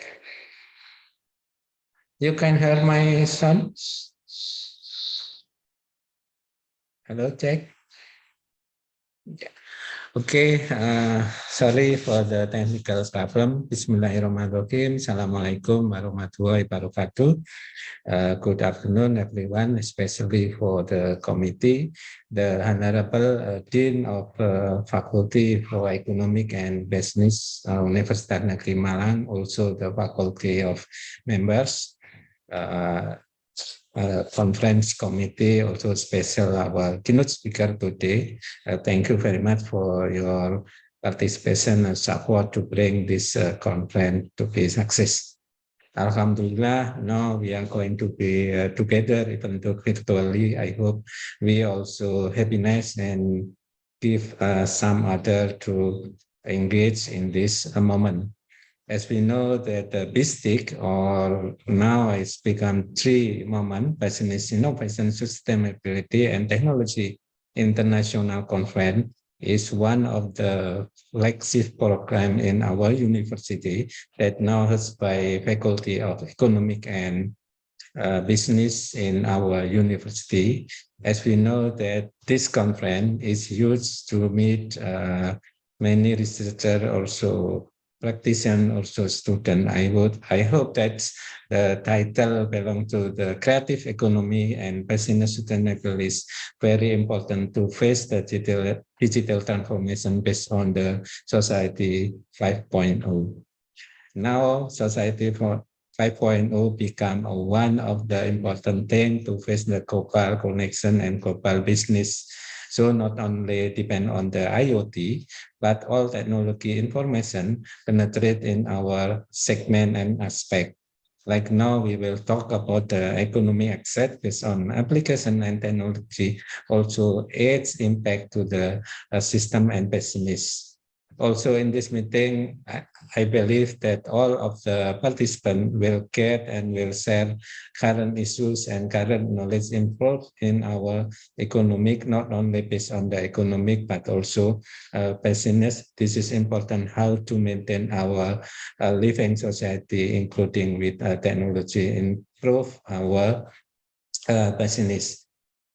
Speaker 8: You can hear my sound? Hello, cek. Okay, sorry for the technical problem. Bismillahirrahmanirrahim. Assalamualaikum warahmatullahi wabarakatuh. Good afternoon, everyone, especially for the committee, the Honorable Dean of Faculty for Economic and Business, Universitas Negeri Malang, also the faculty of members, conference committee, also special our keynote speaker today. Thank you very much for your participation and support to bring this conference to be success. Alhamdulillah, now we are going to be together, even though virtually. I hope we also happiness and give some other to engage in this moment. As we know that the Bistic, or now it's become three moment, business innovation, sustainability, and technology international conference is one of the flagship program in our university that now is by faculty of economic and business in our university. As we know that this conference is used to meet many researchers, also practitioner, also student. I hope that the title belong to the creative economy and business sustainability is very important to face the digital transformation based on the society 5.0. Now society 5.0 become one of the important things to face the global connection and global business. So not only depend on the IoT, but all technology information penetrate in our segment and aspect. Like now we will talk about the economy access based on application and technology, also its impact to the system and business. Also in this meeting, I believe that all of the participants will get and will share current issues and current knowledge involved in our economic, not only based on the economic, but also business. This is important how to maintain our living society, including with technology, improve our business.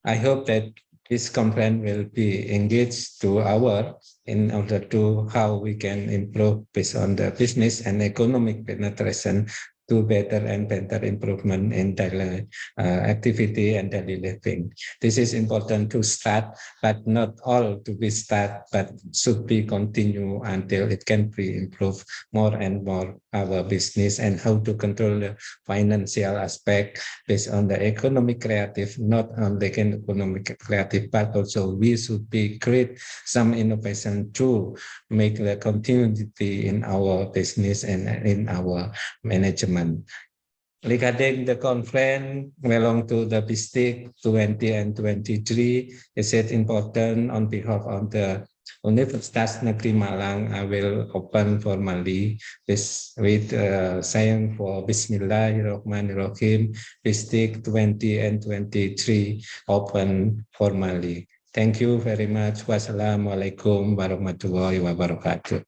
Speaker 8: I hope that this conference will be engaged to our in order to how we can improve based on the business and economic penetration to better and better improvement in daily activity and daily living. This is important to start, but not all to be start, but should be continue until it can be improved more and more our business and how to control the financial aspect based on the economic creative, not only economic creative, but also we should be create some innovation to make the continuity in our business and in our management. Regarding the conference belong to the Bistic 20 and 23, is it important on behalf of the Universitas Negeri Malang, I will open formally with saying for Bismillahirrahmanirrahim, Bistic 20 and 23 open formally. Thank you very much. Wassalamualaikum warahmatullahi wabarakatuh.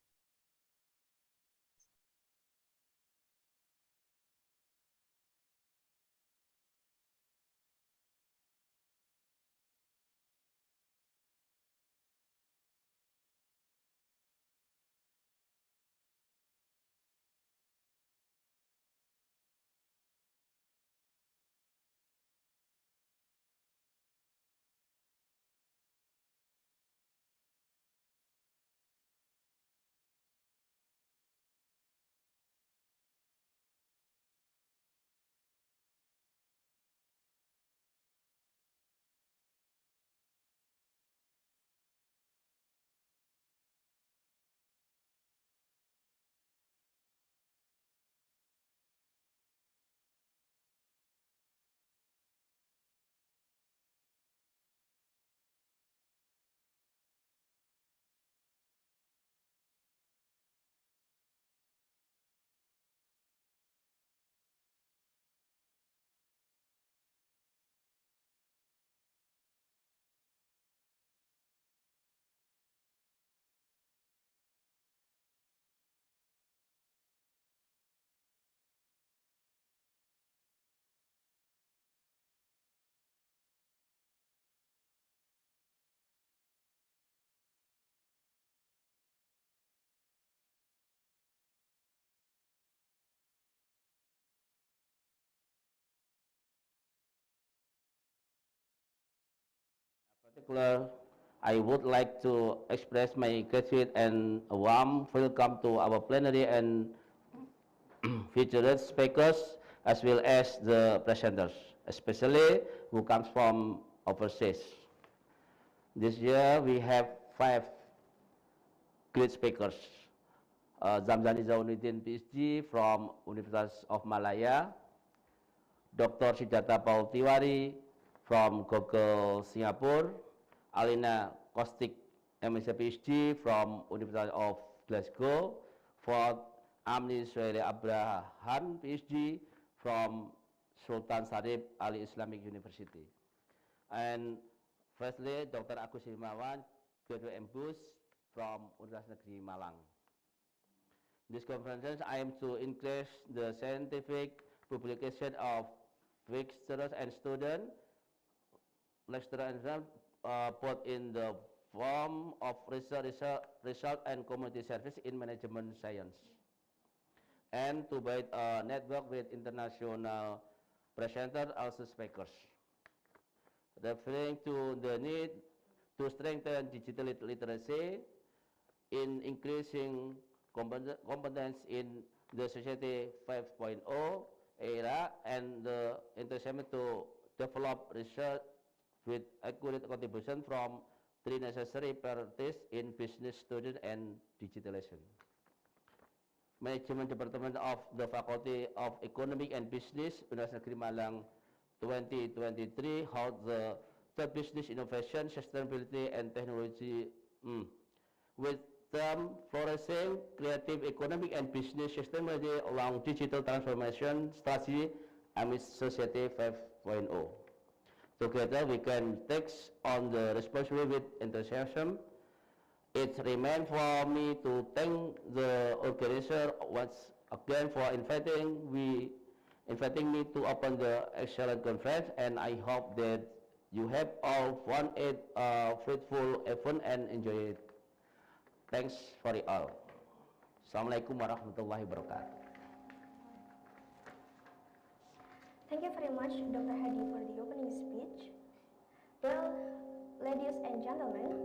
Speaker 9: particular, I would like to express my gratitude and a warm welcome to our plenary and featured speakers as well as the presenters, especially who comes from overseas. This year we have 5 great speakers. Zamzani Zaunuddin PhD from Universitas of Malaya, Dr. Sujata Paul Tiwari from Google Singapore, Alina Kostik MSc PhD from University of Glasgow, fourth Amni Suhaili Abrahan PhD from Sultan Syarif Ali Islamic University. And firstly, Dr. Agus Himawan, graduate MPhus from Universitas Negeri Malang. This conference I am to increase the scientific publication of lecturers and students, both in the form of research and community service in management science, and to build a network with international presenters, also speakers, referring to the need to strengthen digital literacy in increasing competence in the Society 5.0 era and the intention to develop research with accurate contribution from 3 necessary parties in business, student, and digitalization. Management Department of the Faculty of Economic and Business, Universitas Negeri Malang 2023 held the third Business Innovation, Sustainability, and Technology with term Flourishing, Creative Economic and Business Sustainability along Digital Transformation Strategy amidst Society 5.0. Together we can take on the responsibility with enthusiasm. It remains for me to thank the organizer once again for inviting me to open the excellent conference, and I hope that you have all found it a fruitful event and enjoy it. Thanks for it all. Assalamualaikum warahmatullahi wabarakatuh.
Speaker 2: Thank you very much, Dr. Hadi, for the opening speech. Well, ladies and gentlemen,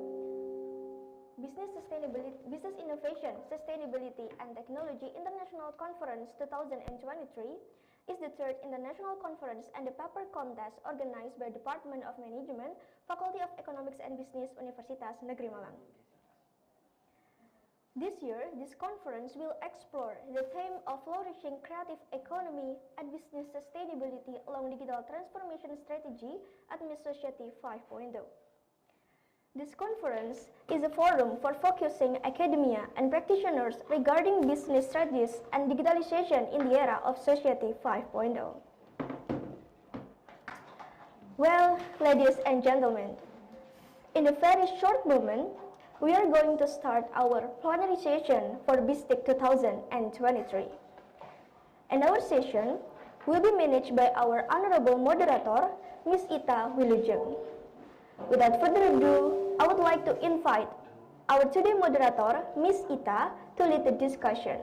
Speaker 2: Business Innovation, Sustainability and Technology International Conference 2023 is the third international conference and the paper contest organized by Department of Management, Faculty of Economics and Business, Universitas Negeri Malang. This year, this conference will explore the theme of flourishing creative economy and business sustainability along digital transformation strategy amidst Society 5.0. This conference is a forum for focusing academia and practitioners regarding business strategies and digitalization in the era of Society 5.0. Well, ladies and gentlemen, in a very short moment, we are going to start our plenary session for Bistic 2023. And our session will be managed by our honorable moderator, Ms. Ita Wilujeng. Without further ado, I would like to invite our today moderator, Ms. Ita, to lead the discussion.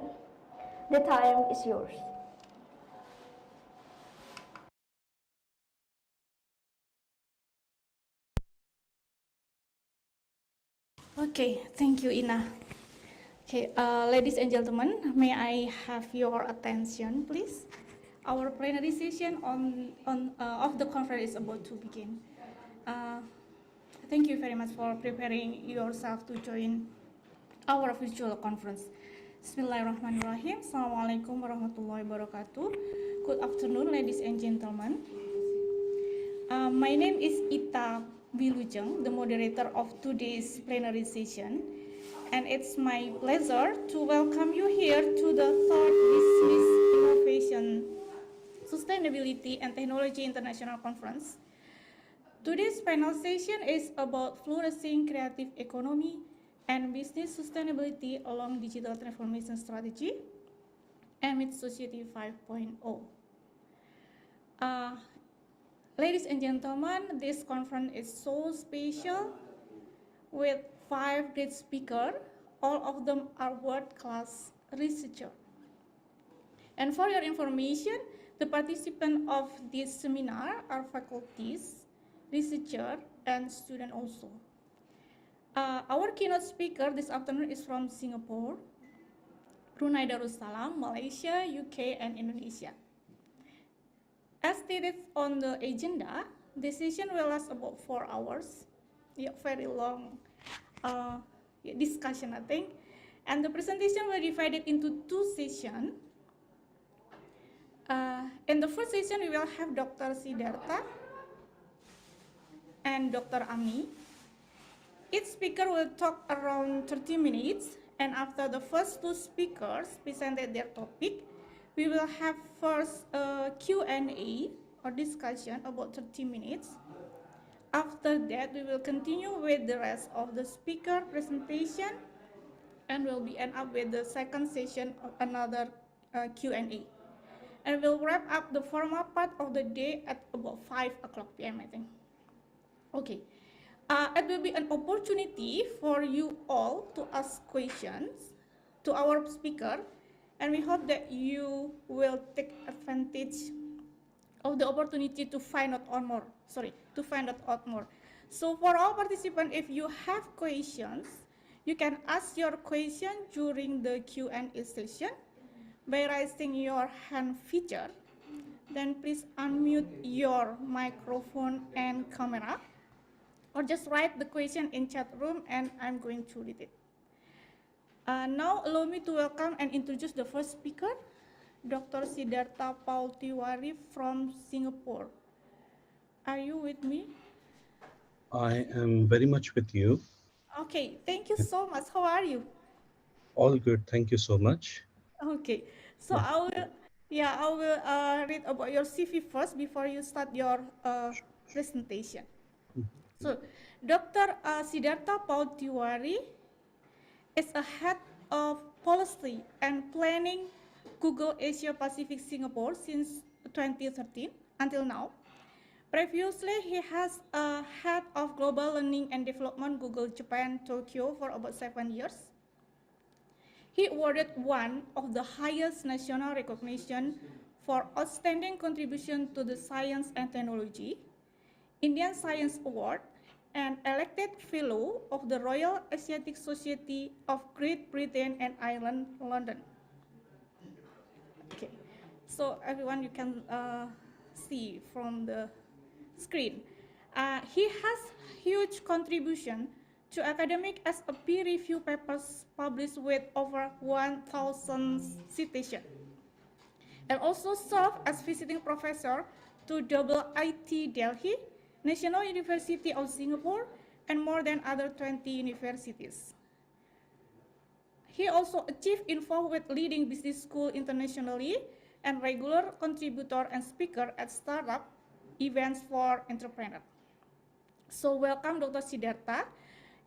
Speaker 2: The time is yours.
Speaker 10: Okay, thank you, Ina. Okay, ladies and gentlemen, may I have your attention, please? Our plenary session of the conference is about to begin. Thank you very much for preparing yourself to join our virtual conference. Bismillahirrahmanirrahim. Assalamualaikum warahmatullahi wabarakatuh. Good afternoon, ladies and gentlemen. My name is Ita Wilujeng, the moderator of today's plenary session, and it's my pleasure to welcome you here to the third Business Innovation, Sustainability and Technology International Conference. Today's panel session is about flourishing creative economy and business sustainability along digital transformation strategy amidst Society 5.0. Ladies and gentlemen, this conference is so special with 5 great speakers. All of them are world-class researchers. And for your information, the participants of this seminar are faculties, researchers, and student also. Our keynote speaker this afternoon is from Singapore, Brunei Darussalam, Malaysia, UK, and Indonesia. As stated on the agenda, the session will last about 4 hours. Yeah, very long discussion, I think. And the presentation will be divided into 2 sessions. In the first session, we will have Dr. Siddhartha and Dr. Ami. Each speaker will talk around 30 minutes, and after the first 2 speakers presented their topic, we will have first a Q&A or discussion about 30 minutes. After that, we will continue with the rest of the speaker presentation, and we'll be end up with the second session of another Q&A. And we'll wrap up the formal part of the day at about 5 o'clock p.m., I think. Okay. It will be an opportunity for you all to ask questions to our speaker, and we hope that you will take advantage of the opportunity to find out more. So for all participants, if you have questions, you can ask your question during the Q&A session by raising your hand feature. Then please unmute your microphone and camera, or just write the question in chat room and I'm going to read it. Now allow me to welcome and introduce the first speaker, Dr. Siddhartha Paul Tiwari from Singapore. Are you with me?
Speaker 7: I am very much with you.
Speaker 10: Okay, thank you so much. How are you?
Speaker 7: All good, thank you so much.
Speaker 10: Okay, so I will read about your CV first before you start your presentation. So, Dr. Siddhartha Paul Tiwari is a head of policy and planning Google Asia Pacific Singapore since 2013 until now. Previously, he has a head of global learning and development Google Japan Tokyo for about 7 years. He awarded one of the highest national recognition for outstanding contribution to the science and technology, Indian Science Award, and elected Fellow of the Royal Asiatic Society of Great Britain and Ireland, London. Okay, so everyone, you can see from the screen. He has huge contribution to academic as a peer review papers published with over 1,000 citations, and also served as visiting professor to IIT Delhi, National University of Singapore, and more than other 20 universities. He also achieved involved with leading business school internationally and regular contributor and speaker at startup events for entrepreneurs. So welcome, Dr. Siddhartha.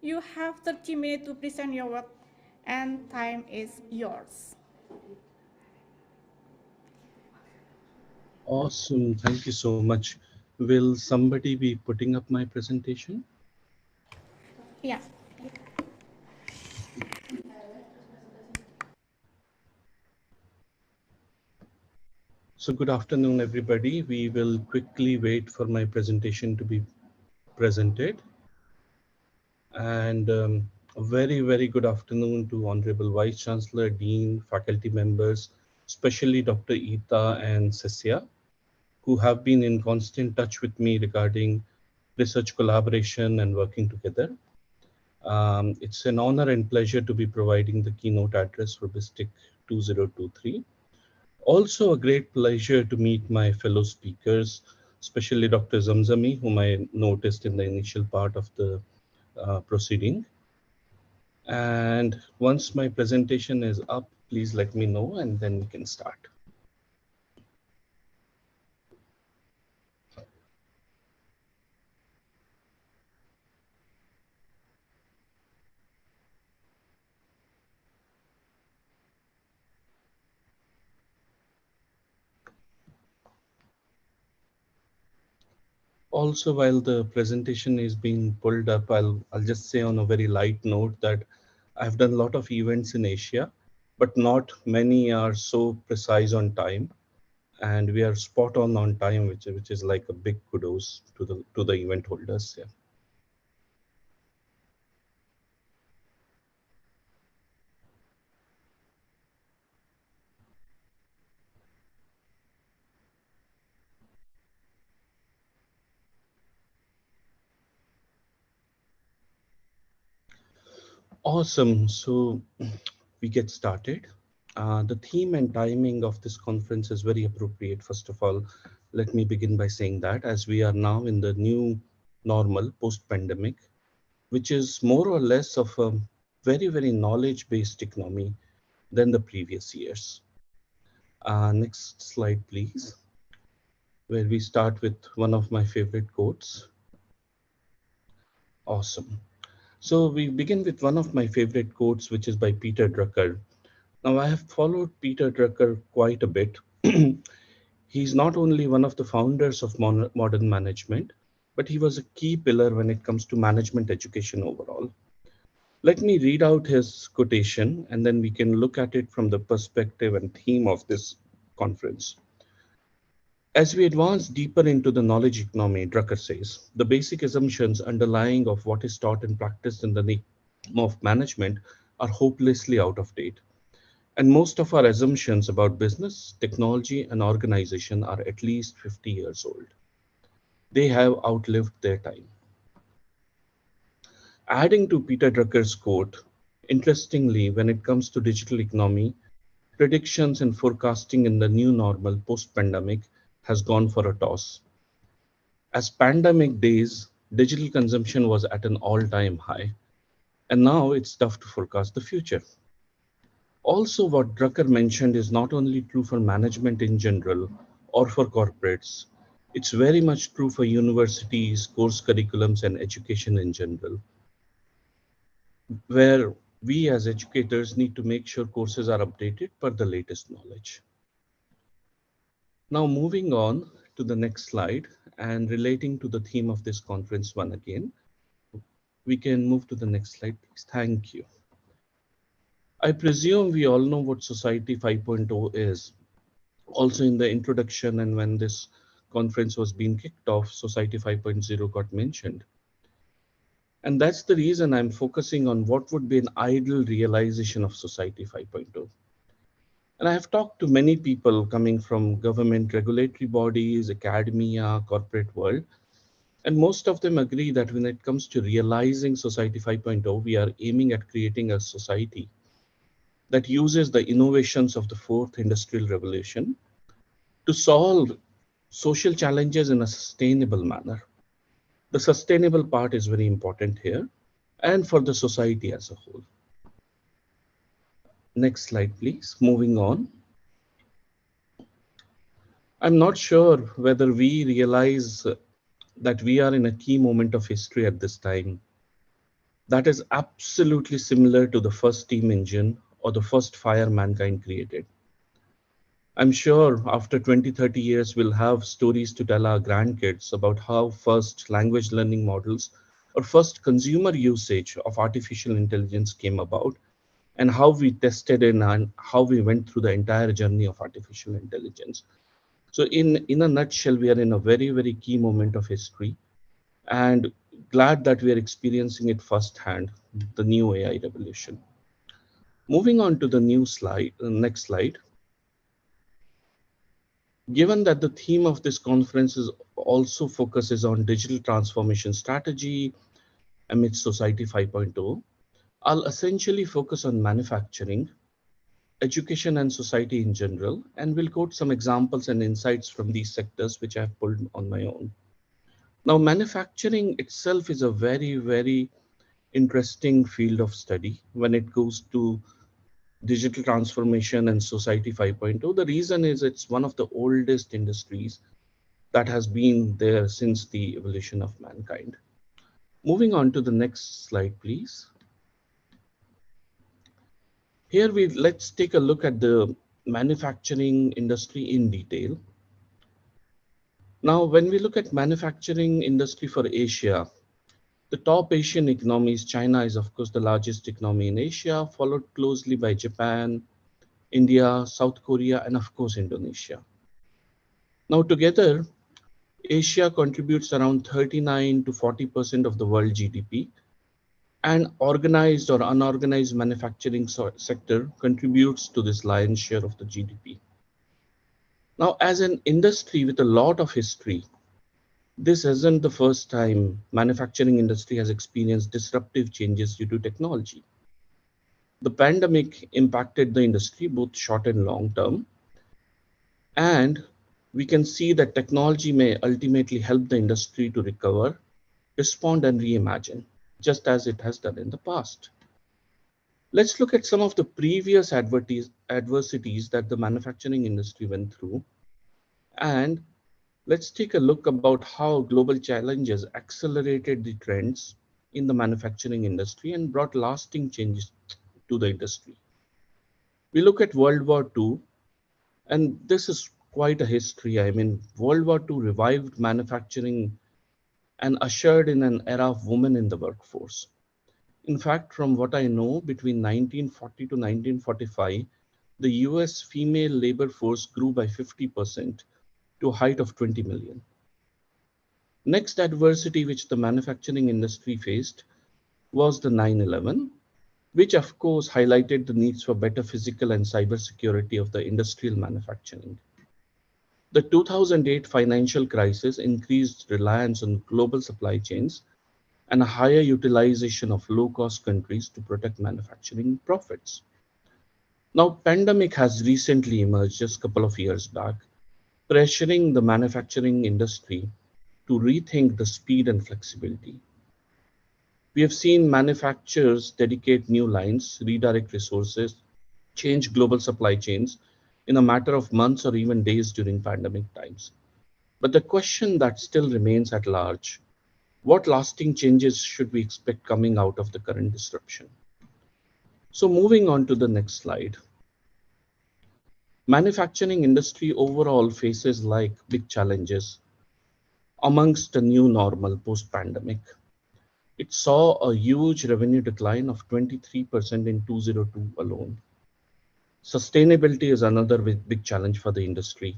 Speaker 10: You have 30 minutes to present your work, and time is yours.
Speaker 7: Awesome, thank you so much. Will somebody be putting up my presentation?
Speaker 10: Yeah.
Speaker 7: So good afternoon, everybody. We will quickly wait for my presentation to be presented. And a very, very good afternoon to Honorable Vice Chancellor, Dean, faculty members, especially Dr. Ita and Sesya, who have been in constant touch with me regarding research collaboration and working together. It's an honor and pleasure to be providing the keynote address for Bistic 2023. Also a great pleasure to meet my fellow speakers, especially Dr. Zamzami, whom I noticed in the initial part of the proceeding. And once my presentation is up, please let me know and then we can start. Also, while the presentation is being pulled up, I'll just say on a very light note that I've done a lot of events in Asia, but not many are so precise on time, and we are spot on time, which is like a big kudos to the event holders. Yeah. Awesome. So we get started. The theme and timing of this conference is very appropriate. First of all, let me begin by saying that as we are now in the new normal post-pandemic, which is more or less of a very, very knowledge-based economy than the previous years. Next slide, please, where we start with one of my favorite quotes. Awesome. So we begin with one of my favorite quotes, which is by Peter Drucker. Now, I have followed Peter Drucker quite a bit. He's not only one of the founders of modern management, but he was a key pillar when it comes to management education overall. Let me read out his quotation, and then we can look at it from the perspective and theme of this conference. As we advance deeper into the knowledge economy, Drucker says, the basic assumptions underlying of what is taught and practiced in the name of management are hopelessly out of date. And most of our assumptions about business, technology, and organization are at least 50 years old. They have outlived their time. Adding to Peter Drucker's quote, interestingly, when it comes to digital economy, predictions and forecasting in the new normal post-pandemic has gone for a toss. As pandemic days, digital consumption was at an all-time high, and now it's tough to forecast the future. Also, what Drucker mentioned is not only true for management in general or for corporates, it's very much true for universities, course curriculums, and education in general, where we as educators need to make sure courses are updated per the latest knowledge. Now, moving on to the next slide and relating to the theme of this conference one again, we can move to the next slide, please. Thank you. I presume we all know what Society 5.0 is. Also in the introduction and when this conference was being kicked off, Society 5.0 got mentioned. And that's the reason I'm focusing on what would be an ideal realization of Society 5.0. And I have talked to many people coming from government regulatory bodies, academia, corporate world, and most of them agree that when it comes to realizing Society 5.0, we are aiming at creating a society that uses the innovations of the fourth industrial revolution to solve social challenges in a sustainable manner. The sustainable part is very important here and for the society as a whole. Next slide, please. Moving on. I'm not sure whether we realize that we are in a key moment of history at this time that is absolutely similar to the first steam engine or the first fire mankind created. I'm sure after 20, 30 years, we'll have stories to tell our grandkids about how first language learning models or first consumer usage of artificial intelligence came about and how we tested it and how we went through the entire journey of artificial intelligence. So in a nutshell, we are in a very, very key moment of history and glad that we are experiencing it firsthand, the new AI revolution. Moving on to the new slide, next slide. Given that the theme of this conference is also focuses on digital transformation strategy amidst Society 5.0, I'll essentially focus on manufacturing, education and society in general, and will quote some examples and insights from these sectors which I've pulled on my own. Now, manufacturing itself is a very, very interesting field of study when it goes to digital transformation and Society 5.0. The reason is it's one of the oldest industries that has been there since the evolution of mankind. Moving on to the next slide, please. Here let's take a look at the manufacturing industry in detail. Now, when we look at manufacturing industry for Asia, the top Asian economies, China is of course the largest economy in Asia, followed closely by Japan, India, South Korea, and of course Indonesia. Now together, Asia contributes around 39 to 40% of the world GDP, and organized or unorganized manufacturing sector contributes to this lion's share of the GDP. Now, as an industry with a lot of history, this isn't the first time manufacturing industry has experienced disruptive changes due to technology. The pandemic impacted the industry both short and long term, and we can see that technology may ultimately help the industry to recover, respond, and reimagine, just as it has done in the past. Let's look at some of the previous adversities that the manufacturing industry went through, and let's take a look about how global challenges accelerated the trends in the manufacturing industry and brought lasting changes to the industry. We look at World War II, and this is quite a history. I mean, World War II revived manufacturing and ushered in an era of women in the workforce. In fact, from what I know, between 1940 to 1945, the US female labor force grew by 50% to a height of 20 million. Next adversity which the manufacturing industry faced was the 9/11, which of course highlighted the needs for better physical and cyber security of the industrial manufacturing. The 2008 financial crisis increased reliance on global supply chains and a higher utilization of low-cost countries to protect manufacturing profits. Now, pandemic has recently emerged just a couple of years back, pressuring the manufacturing industry to rethink the speed and flexibility. We have seen manufacturers dedicate new lines, redirect resources, change global supply chains in a matter of months or even days during pandemic times. But the question that still remains at large, what lasting changes should we expect coming out of the current disruption? So moving on to the next slide. Manufacturing industry overall faces like big challenges amongst the new normal post-pandemic. It saw a huge revenue decline of 23% in 2002 alone. Sustainability is another big challenge for the industry.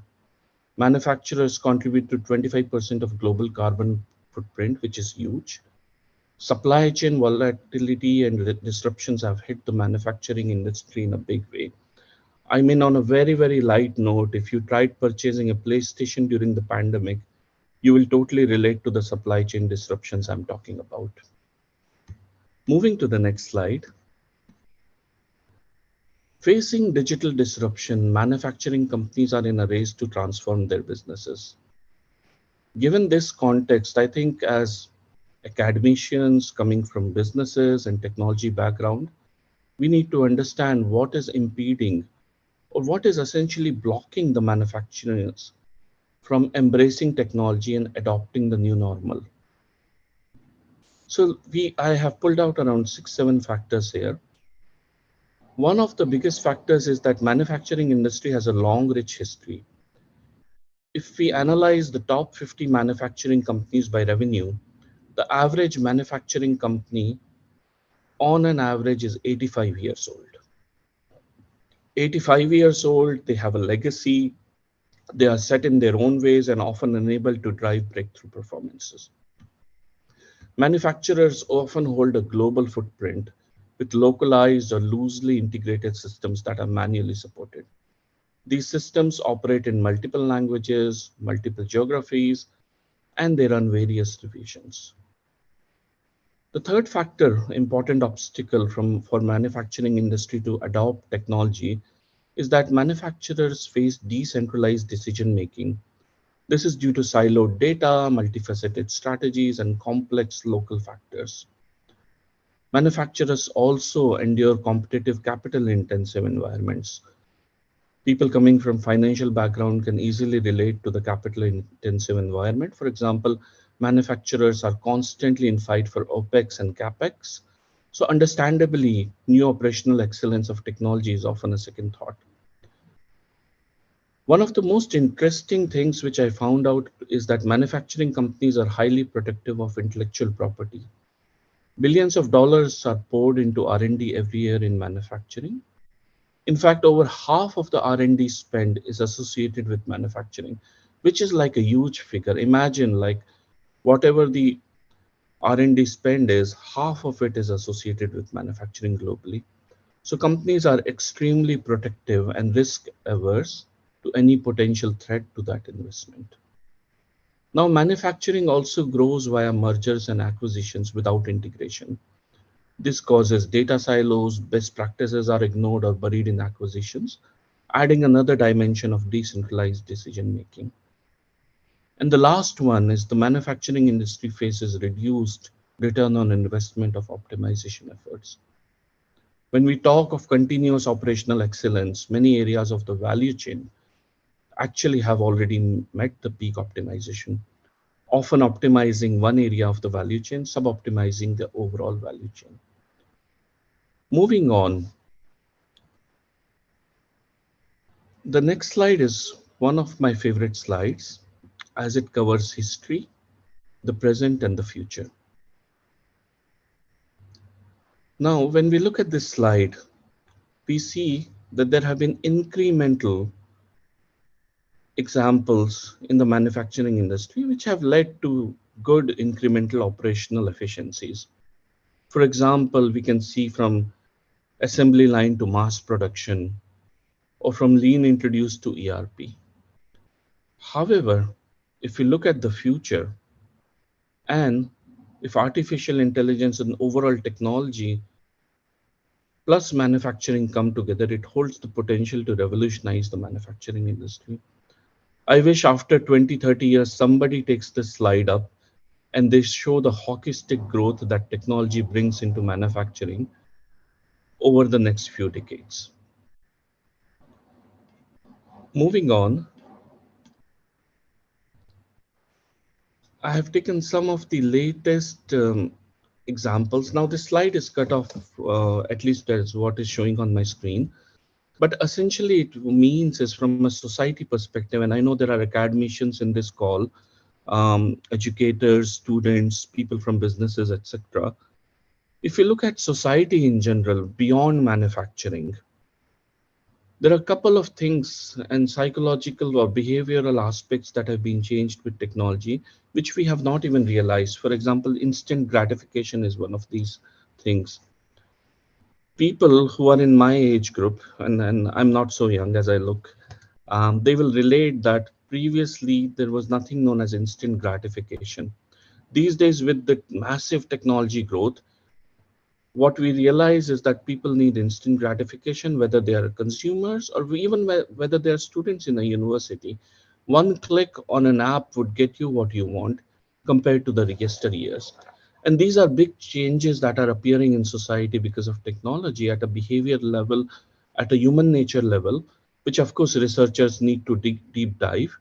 Speaker 7: Manufacturers contribute to 25% of global carbon footprint, which is huge. Supply chain volatility and disruptions have hit the manufacturing industry in a big way. I mean, on a very, very light note, if you tried purchasing a PlayStation during the pandemic, you will totally relate to the supply chain disruptions I'm talking about. Moving to the next slide. Facing digital disruption, manufacturing companies are in a race to transform their businesses. Given this context, I think as academicians coming from businesses and technology background, we need to understand what is impeding or what is essentially blocking the manufacturers from embracing technology and adopting the new normal. So I have pulled out around 6-7 factors here. One of the biggest factors is that manufacturing industry has a long, rich history. If we analyze the top 50 manufacturing companies by revenue, the average manufacturing company on an average is 85 years old. 85 years old, they have a legacy, they are set in their own ways and often unable to drive breakthrough performances. Manufacturers often hold a global footprint with localized or loosely integrated systems that are manually supported. These systems operate in multiple languages, multiple geographies, and they run various divisions. The third factor, important obstacle for manufacturing industry to adopt technology is that manufacturers face decentralized decision making. This is due to siloed data, multifaceted strategies, and complex local factors. Manufacturers also endure competitive capital-intensive environments. People coming from financial background can easily relate to the capital-intensive environment. For example, manufacturers are constantly in fight for OPEX and CAPEX. So understandably, new operational excellence of technology is often a second thought. One of the most interesting things which I found out is that manufacturing companies are highly protective of intellectual property. Billions of dollars are poured into R&D every year in manufacturing. In fact, over half of the R&D spend is associated with manufacturing, which is like a huge figure. Imagine like whatever the R&D spend is, half of it is associated with manufacturing globally. So companies are extremely protective and risk averse to any potential threat to that investment. Now, manufacturing also grows via mergers and acquisitions without integration. This causes data silos, best practices are ignored or buried in acquisitions, adding another dimension of decentralized decision making. And the last one is the manufacturing industry faces reduced return on investment of optimization efforts. When we talk of continuous operational excellence, many areas of the value chain actually have already met the peak optimization, often optimizing one area of the value chain, sub-optimizing the overall value chain. Moving on, the next slide is one of my favorite slides as it covers history, the present, and the future. Now, when we look at this slide, we see that there have been incremental examples in the manufacturing industry which have led to good incremental operational efficiencies. For example, we can see from assembly line to mass production or from lean introduced to ERP. However, if we look at the future and if artificial intelligence and overall technology plus manufacturing come together, it holds the potential to revolutionize the manufacturing industry. I wish after 20, 30 years, somebody takes this slide up and they show the hockey stick growth that technology brings into manufacturing over the next few decades. Moving on, I have taken some of the latest examples. Now, this slide is cut off, at least as what is showing on my screen. But essentially, it means is from a society perspective, and I know there are academicians in this call, educators, students, people from businesses, etc. If you look at society in general, beyond manufacturing, there are a couple of things and psychological or behavioral aspects that have been changed with technology, which we have not even realized. For example, instant gratification is one of these things. People who are in my age group, and I'm not so young as I look, they will relate that previously there was nothing known as instant gratification. These days, with the massive technology growth, what we realize is that people need instant gratification, whether they are consumers or even whether they are students in a university. One click on an app would get you what you want compared to the yesteryears. And these are big changes that are appearing in society because of technology at a behavior level, at a human nature level, which of course researchers need to deep dive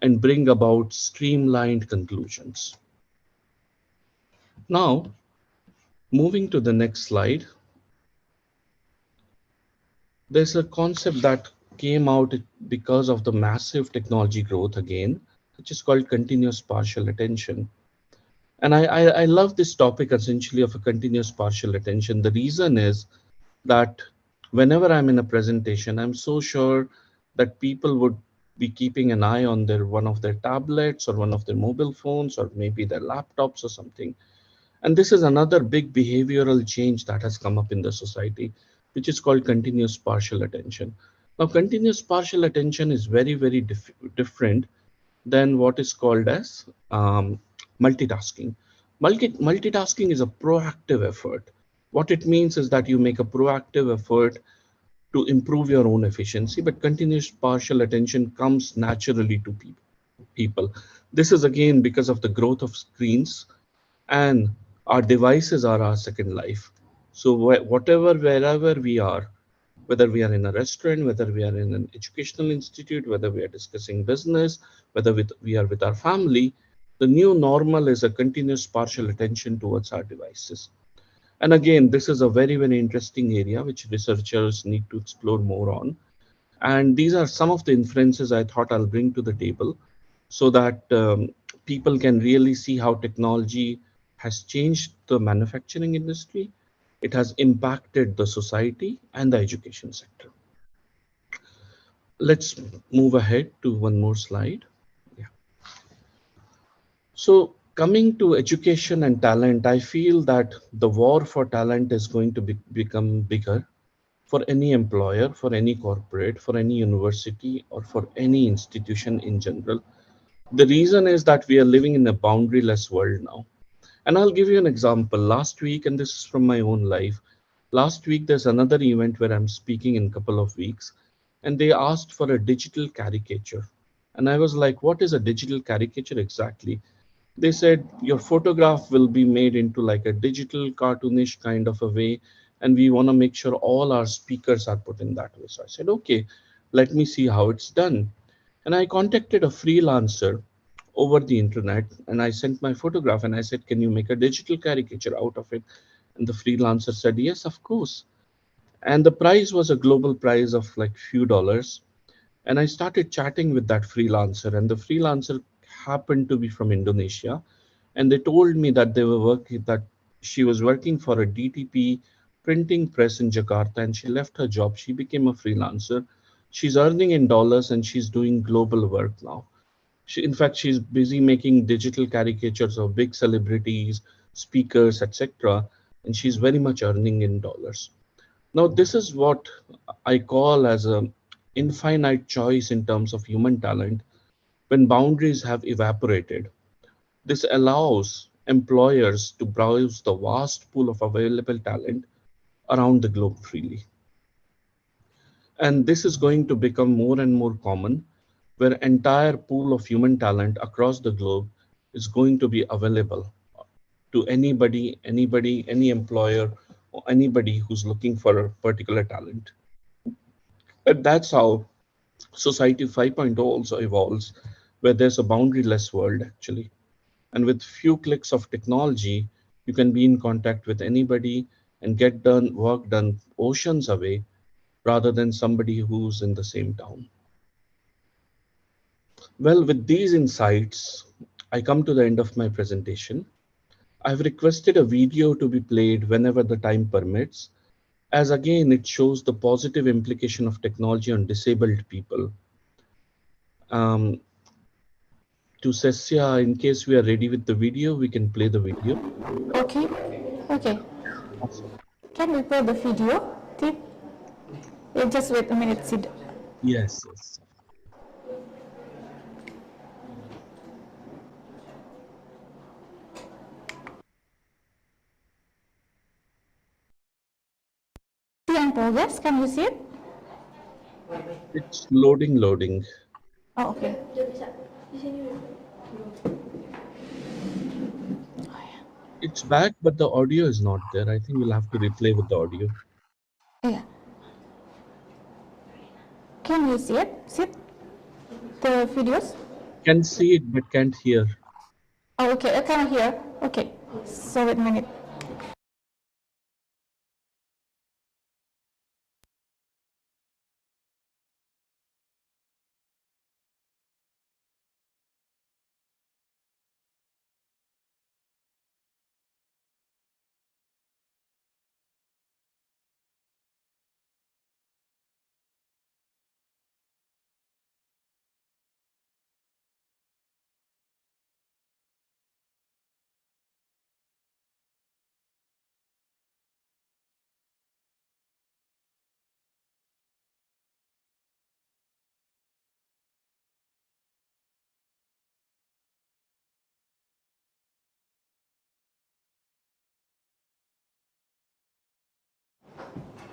Speaker 7: and bring about streamlined conclusions. Now, moving to the next slide, there's a concept that came out because of the massive technology growth again, which is called continuous partial attention. And I love this topic essentially of a continuous partial attention. The reason is that whenever I'm in a presentation, I'm so sure that people would be keeping an eye on one of their tablets or one of their mobile phones or maybe their laptops or something. And this is another big behavioral change that has come up in the society, which is called continuous partial attention. Now, continuous partial attention is very, very different than what is called as multitasking. Multitasking is a proactive effort. What it means is that you make a proactive effort to improve your own efficiency, but continuous partial attention comes naturally to people. This is again because of the growth of screens, and our devices are our second life. So wherever we are, whether we are in a restaurant, whether we are in an educational institute, whether we are discussing business, whether we are with our family, the new normal is a continuous partial attention towards our devices. And again, this is a very, very interesting area which researchers need to explore more on. And these are some of the inferences I thought I'll bring to the table so that people can really see how technology has changed the manufacturing industry. It has impacted the society and the education sector. Let's move ahead to one more slide. Yeah. So coming to education and talent, I feel that the war for talent is going to become bigger for any employer, for any corporate, for any university, or for any institution in general. The reason is that we are living in a boundaryless world now. And I'll give you an example. Last week, and this is from my own life, last week there's another event where I'm speaking in a couple of weeks, and they asked for a digital caricature. And I was like, what is a digital caricature exactly? They said your photograph will be made into like a digital cartoonish kind of a way, and we want to make sure all our speakers are put in that way. So I said, okay, let me see how it's done. And I contacted a freelancer over the internet, and I sent my photograph and I said, can you make a digital caricature out of it? And the freelancer said, yes, of course. And the price was a global price of like few dollars. And I started chatting with that freelancer, and the freelancer happened to be from Indonesia. And they told me that that she was working for a DTP printing press in Jakarta, and she left her job. She became a freelancer. She's earning in dollars and she's doing global work now. In fact, she's busy making digital caricatures of big celebrities, speakers, etc. And she's very much earning in dollars. Now, this is what I call as a infinite choice in terms of human talent when boundaries have evaporated. This allows employers to browse the vast pool of available talent around the globe freely. And this is going to become more and more common, where entire pool of human talent across the globe is going to be available to anybody, any employer, or anybody who's looking for a particular talent. And that's how Society 5.0 also evolves, where there's a boundaryless world actually. And with few clicks of technology, you can be in contact with anybody and get done work done oceans away rather than somebody who's in the same town. Well, with these insights, I come to the end of my presentation. I've requested a video to be played whenever the time permits, as again it shows the positive implication of technology on disabled people. Um, to Sessia, in case we are ready with the video, we can play the video.
Speaker 10: Okay, okay.
Speaker 7: Awesome.
Speaker 10: Can we play the video? Tip? Yeah, just wait a minute, Sid.
Speaker 7: Yes, yes.
Speaker 10: See in progress, can you see it?
Speaker 7: It's loading.
Speaker 10: Oh, okay.
Speaker 7: It's back, but the audio is not there. I think we'll have to replay with the audio.
Speaker 10: Yeah. Can you see it? See the videos?
Speaker 7: Can see it, but can't hear.
Speaker 10: Oh, okay. I can hear. Okay. So wait a minute.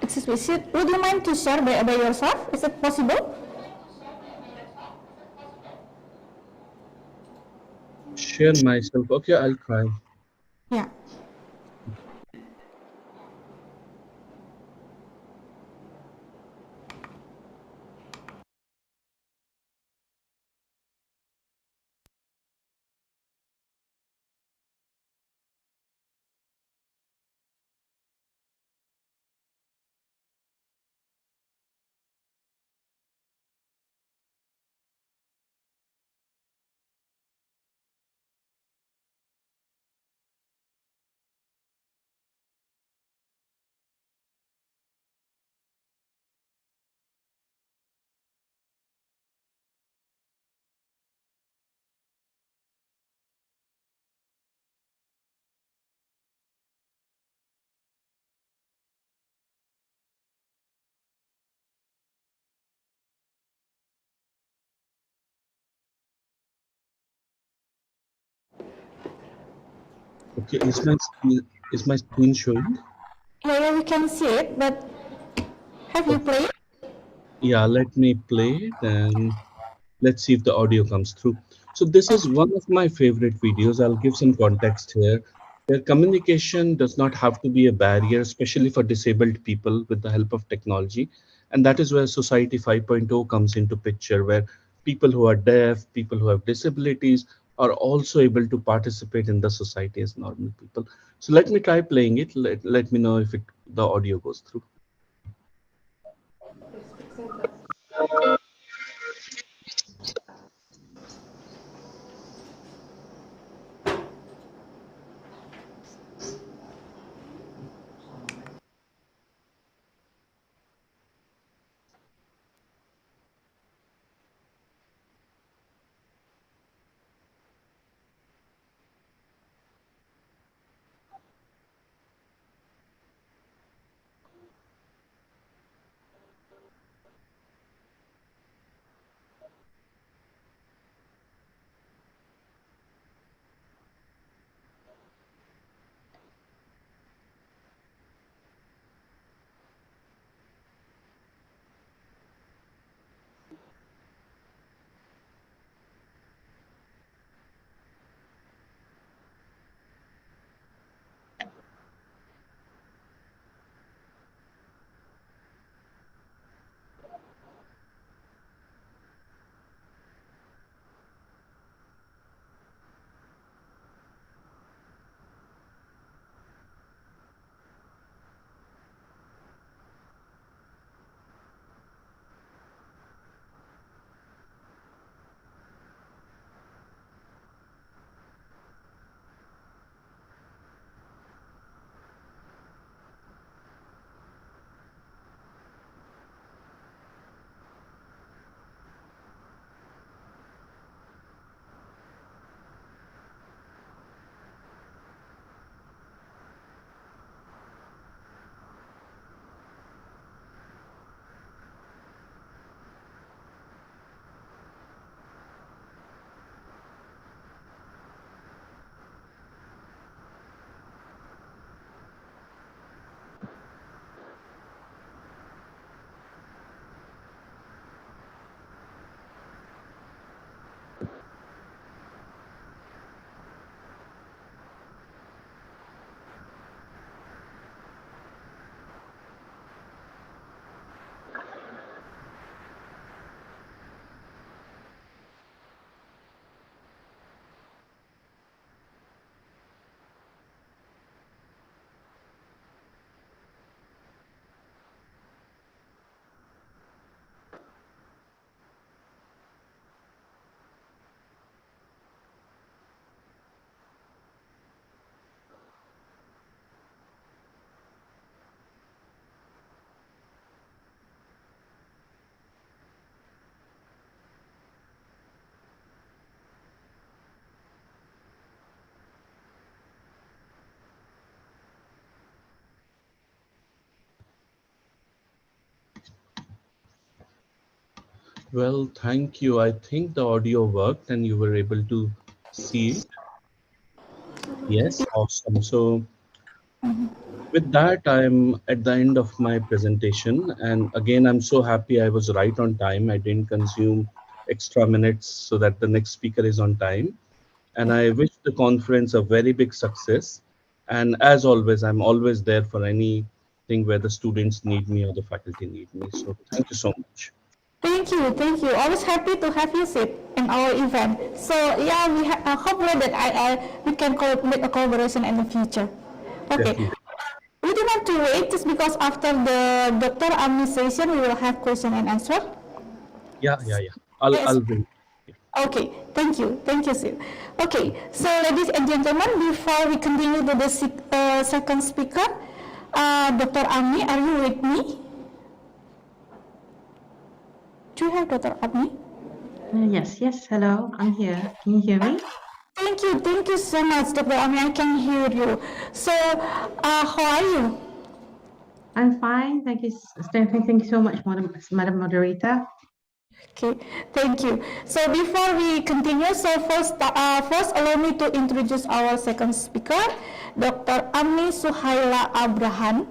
Speaker 10: Excuse me, Sid, would you mind to share by yourself? Is it possible?
Speaker 7: Share myself. Okay, I'll try.
Speaker 10: Yeah.
Speaker 7: Okay, is my screen showing?
Speaker 10: Yeah, we can see it, but have you
Speaker 7: Okay.
Speaker 10: played?
Speaker 7: Yeah, let me play it and let's see if the audio comes through. So this is one of my favorite videos. I'll give some context here. Where communication does not have to be a barrier, especially for disabled people with the help of technology. And that is where Society 5.0 comes into picture, where people who are deaf, people who have disabilities are also able to participate in the society as normal people. So let me try playing it. Let me know if the audio goes through. Well, thank you. I think the audio worked and you were able to see it. Yes, awesome. So with that, I'm at the end of my presentation. And again, I'm so happy I was right on time. I didn't consume extra minutes so that the next speaker is on time. And I wish the conference a very big success. And as always, I'm always there for anything where the students need me or the faculty need me. So thank you so much.
Speaker 10: Thank you, thank you. Always happy to have you sit in our event. So yeah, we hopefully that we can make a collaboration in the future. Okay.
Speaker 7: Definitely.
Speaker 10: We do not to wait just because after the Dr. Ami session we will have question and answer.
Speaker 7: Yeah.
Speaker 10: Yes.
Speaker 7: I'll bring.
Speaker 10: Okay, thank you, Sid. Okay, so ladies and gentlemen, before we continue to the second speaker, Dr. Ami, are you with me? Do you have Dr. Ami?
Speaker 11: Yes, hello, I'm here. Can you hear me?
Speaker 10: Thank you so much, Dr. Ami. I can hear you. So, how are you?
Speaker 11: I'm fine, thank you. Thank you so much, Madam Moderator.
Speaker 10: Okay, thank you. So before we continue, so first allow me to introduce our second speaker, Dr. Ami Suhaila Abrahan.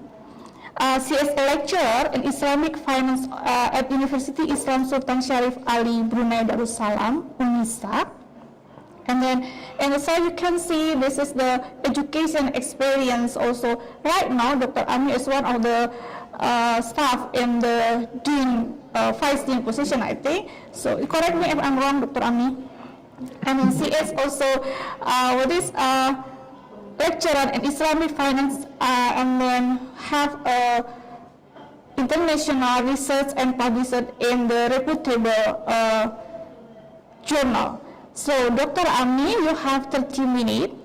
Speaker 10: She is a lecturer in Islamic Finance at University Islam Sultan Syarif Ali Brunei Darussalam, UNISA. And so you can see this is the education experience also. Right now, Dr. Ami is one of the staff in the dean, vice dean position, I think. So correct me if I'm wrong, Dr. Ami. And then she is also this lecturer in Islamic finance, and then have a international research and published in the reputable journal. So Dr. Ami, you have 30 minutes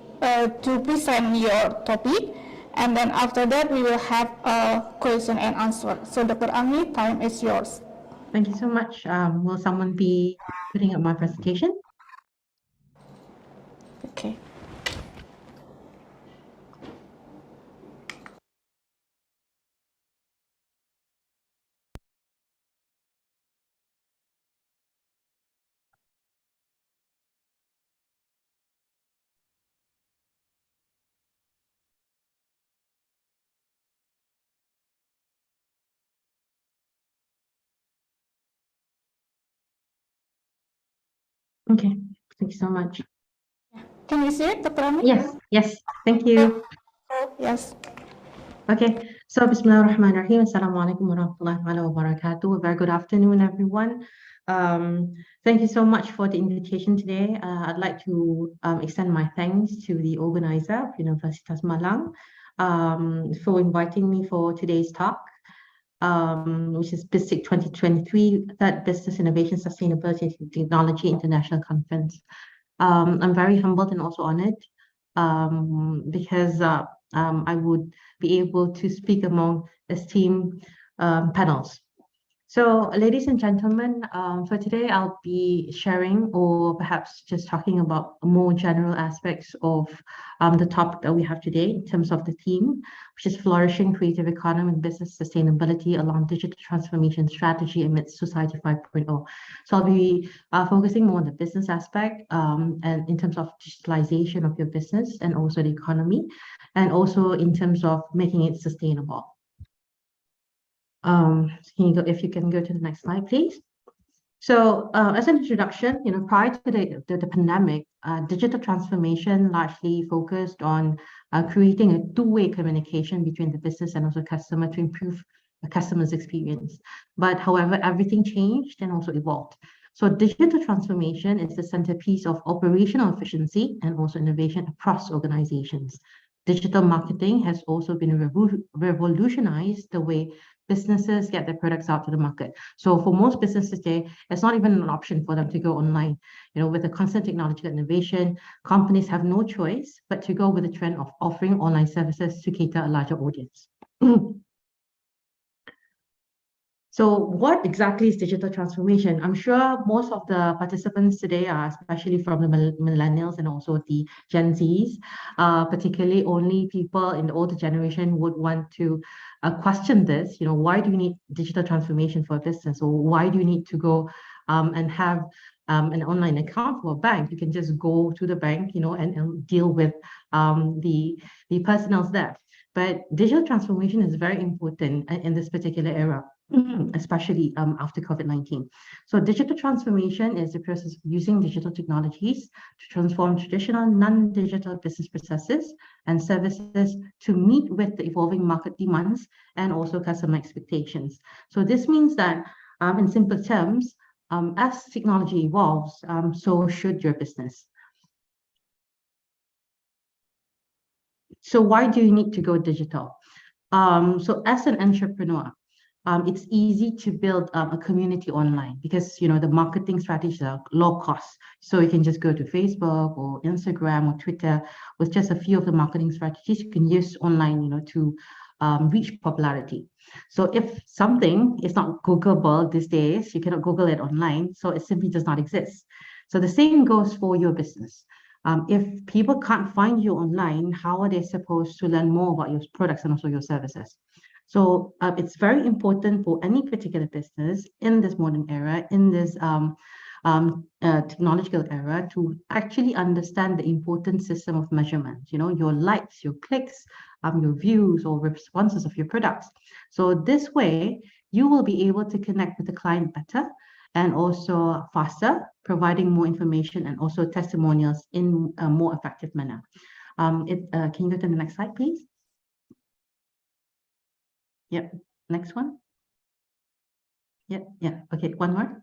Speaker 10: to present your topic, and then after that we will have a question and answer. So Dr. Ami, time is yours.
Speaker 11: Thank you so much. Will someone be putting up my presentation?
Speaker 10: Okay.
Speaker 11: Okay, thank you so much.
Speaker 10: Can you see it, Dr. Ami?
Speaker 11: Yes, thank you.
Speaker 10: Yes.
Speaker 11: Okay, so Bismillahirrahmanirrahim. Assalamualaikum warahmatullahi wabarakatuh. A very good afternoon, everyone. Thank you so much for the invitation today. I'd like to extend my thanks to the organizer, Universitas Malang, for inviting me for today's talk, which is Bistic 2023, Third Business Innovation, Sustainability and Technology International Conference. I'm very humbled and also honored because I would be able to speak among esteemed panels. So, ladies and gentlemen, for today I'll be sharing or perhaps just talking about more general aspects of the topic that we have today in terms of the theme, which is flourishing creative economy and business sustainability along digital transformation strategy amidst Society 5.0. So I'll be focusing more on the business aspect and in terms of digitalization of your business and also the economy, and also in terms of making it sustainable. If you can go to the next slide, please. So as an introduction, prior to the pandemic, digital transformation largely focused on creating a two-way communication between the business and also customer to improve the customer's experience. But however, everything changed and also evolved. So digital transformation is the centerpiece of operational efficiency and also innovation across organizations. Digital marketing has also been revolutionized the way businesses get their products out to the market. So for most businesses today, it's not even an option for them to go online. With the constant technological innovation, companies have no choice but to go with the trend of offering online services to cater a larger audience. So what exactly is digital transformation? I'm sure most of the participants today are especially from the millennials and also the Gen Zs, particularly only people in the older generation would want to question this. Why do you need digital transformation for a business? Or why do you need to go and have an online account for a bank? You can just go to the bank, and deal with the personnel there. But digital transformation is very important in this particular era, especially after COVID-19. So digital transformation is the process of using digital technologies to transform traditional non-digital business processes and services to meet with the evolving market demands and also customer expectations. So this means that, in simple terms, as technology evolves, so should your business. So why do you need to go digital? So as an entrepreneur, it's easy to build a community online because the marketing strategies are low cost. So you can just go to Facebook or Instagram or Twitter with just a few of the marketing strategies you can use online, to reach popularity. So if something is not Googleable these days, you cannot Google it online, so it simply does not exist. So the same goes for your business. If people can't find you online, how are they supposed to learn more about your products and also your services? So it's very important for any particular business in this modern era, in this technological era, to actually understand the important system of measurement, your likes, your clicks, your views or responses of your products. So this way, you will be able to connect with the client better and also faster, providing more information and also testimonials in a more effective manner. Can you go to the next slide, please? Yep, next one. Yeah, okay, one more.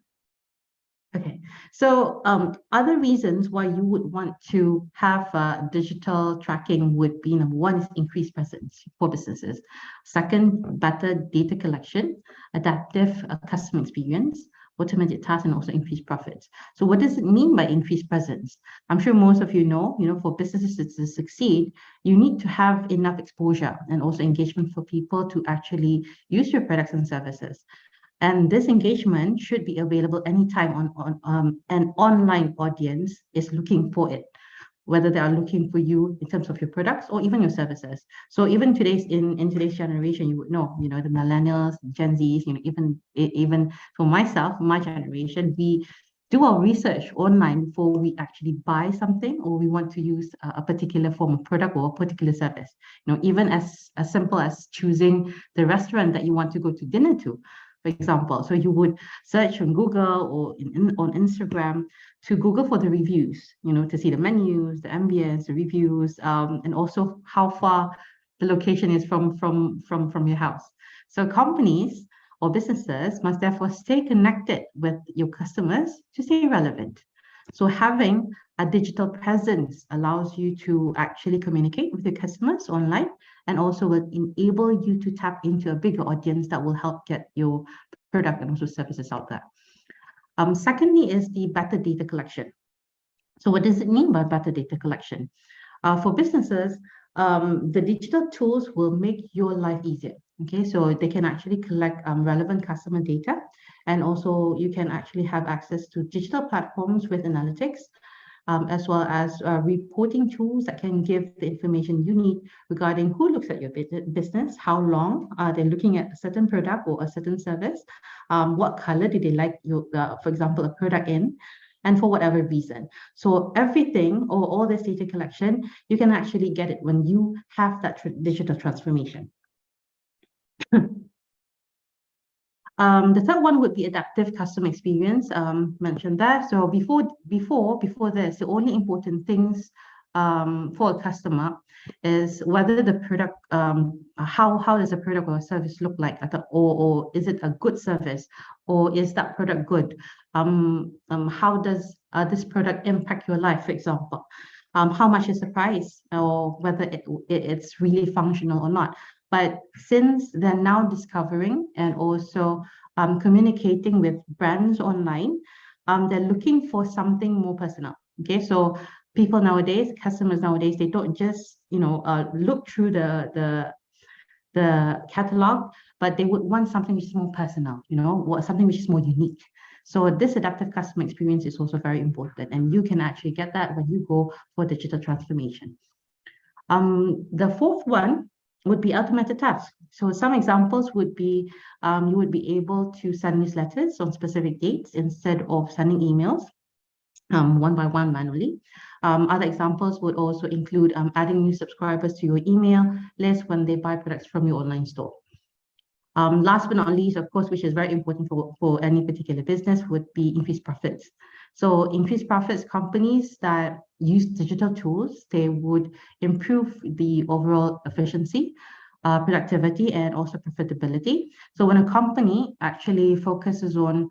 Speaker 11: Okay, so other reasons why you would want to have digital tracking would be, number one is increased presence for businesses. Second, better data collection, adaptive customer experience, automated tasks, and also increased profits. So what does it mean by increased presence? I'm sure most of you know, for businesses to succeed, you need to have enough exposure and also engagement for people to actually use your products and services. And this engagement should be available anytime on an online audience is looking for it, whether they are looking for you in terms of your products or even your services. So even in today's generation, you would know, the millennials, Gen Zs, even for myself, my generation, we do our research online before we actually buy something or we want to use a particular form of product or a particular service. Even as simple as choosing the restaurant that you want to go to dinner to, for example. So you would search on Google or on Instagram to Google for the reviews, to see the menus, the ambience, the reviews, and also how far the location is from your house. So companies or businesses must therefore stay connected with your customers to stay relevant. So having a digital presence allows you to actually communicate with your customers online and also will enable you to tap into a bigger audience that will help get your product and also services out there. Secondly is the better data collection. So what does it mean by better data collection? For businesses, the digital tools will make your life easier. Okay, so they can actually collect relevant customer data, and also you can actually have access to digital platforms with analytics, as well as reporting tools that can give the information you need regarding who looks at your business, how long are they looking at a certain product or a certain service, what color do they like, for example, a product in, and for whatever reason. So everything or all this data collection, you can actually get it when you have that digital transformation. The third one would be adaptive customer experience, mentioned there. So before this, the only important things for a customer is whether the product, how does a product or a service look like, or is it a good service, or is that product good? How does this product impact your life, for example? How much is the price, or whether it's really functional or not. But since they're now discovering and also communicating with brands online, they're looking for something more personal. Okay, so people nowadays, customers nowadays, they don't just look through the catalog, but they would want something which is more personal, something which is more unique. So this adaptive customer experience is also very important, and you can actually get that when you go for digital transformation. The fourth one would be automated tasks. So some examples would be you would be able to send newsletters on specific dates instead of sending emails one by one manually. Other examples would also include adding new subscribers to your email list when they buy products from your online store. Last but not least, of course, which is very important for any particular business, would be increased profits. So increased profits, companies that use digital tools, they would improve the overall efficiency, productivity, and also profitability. So when a company actually focuses on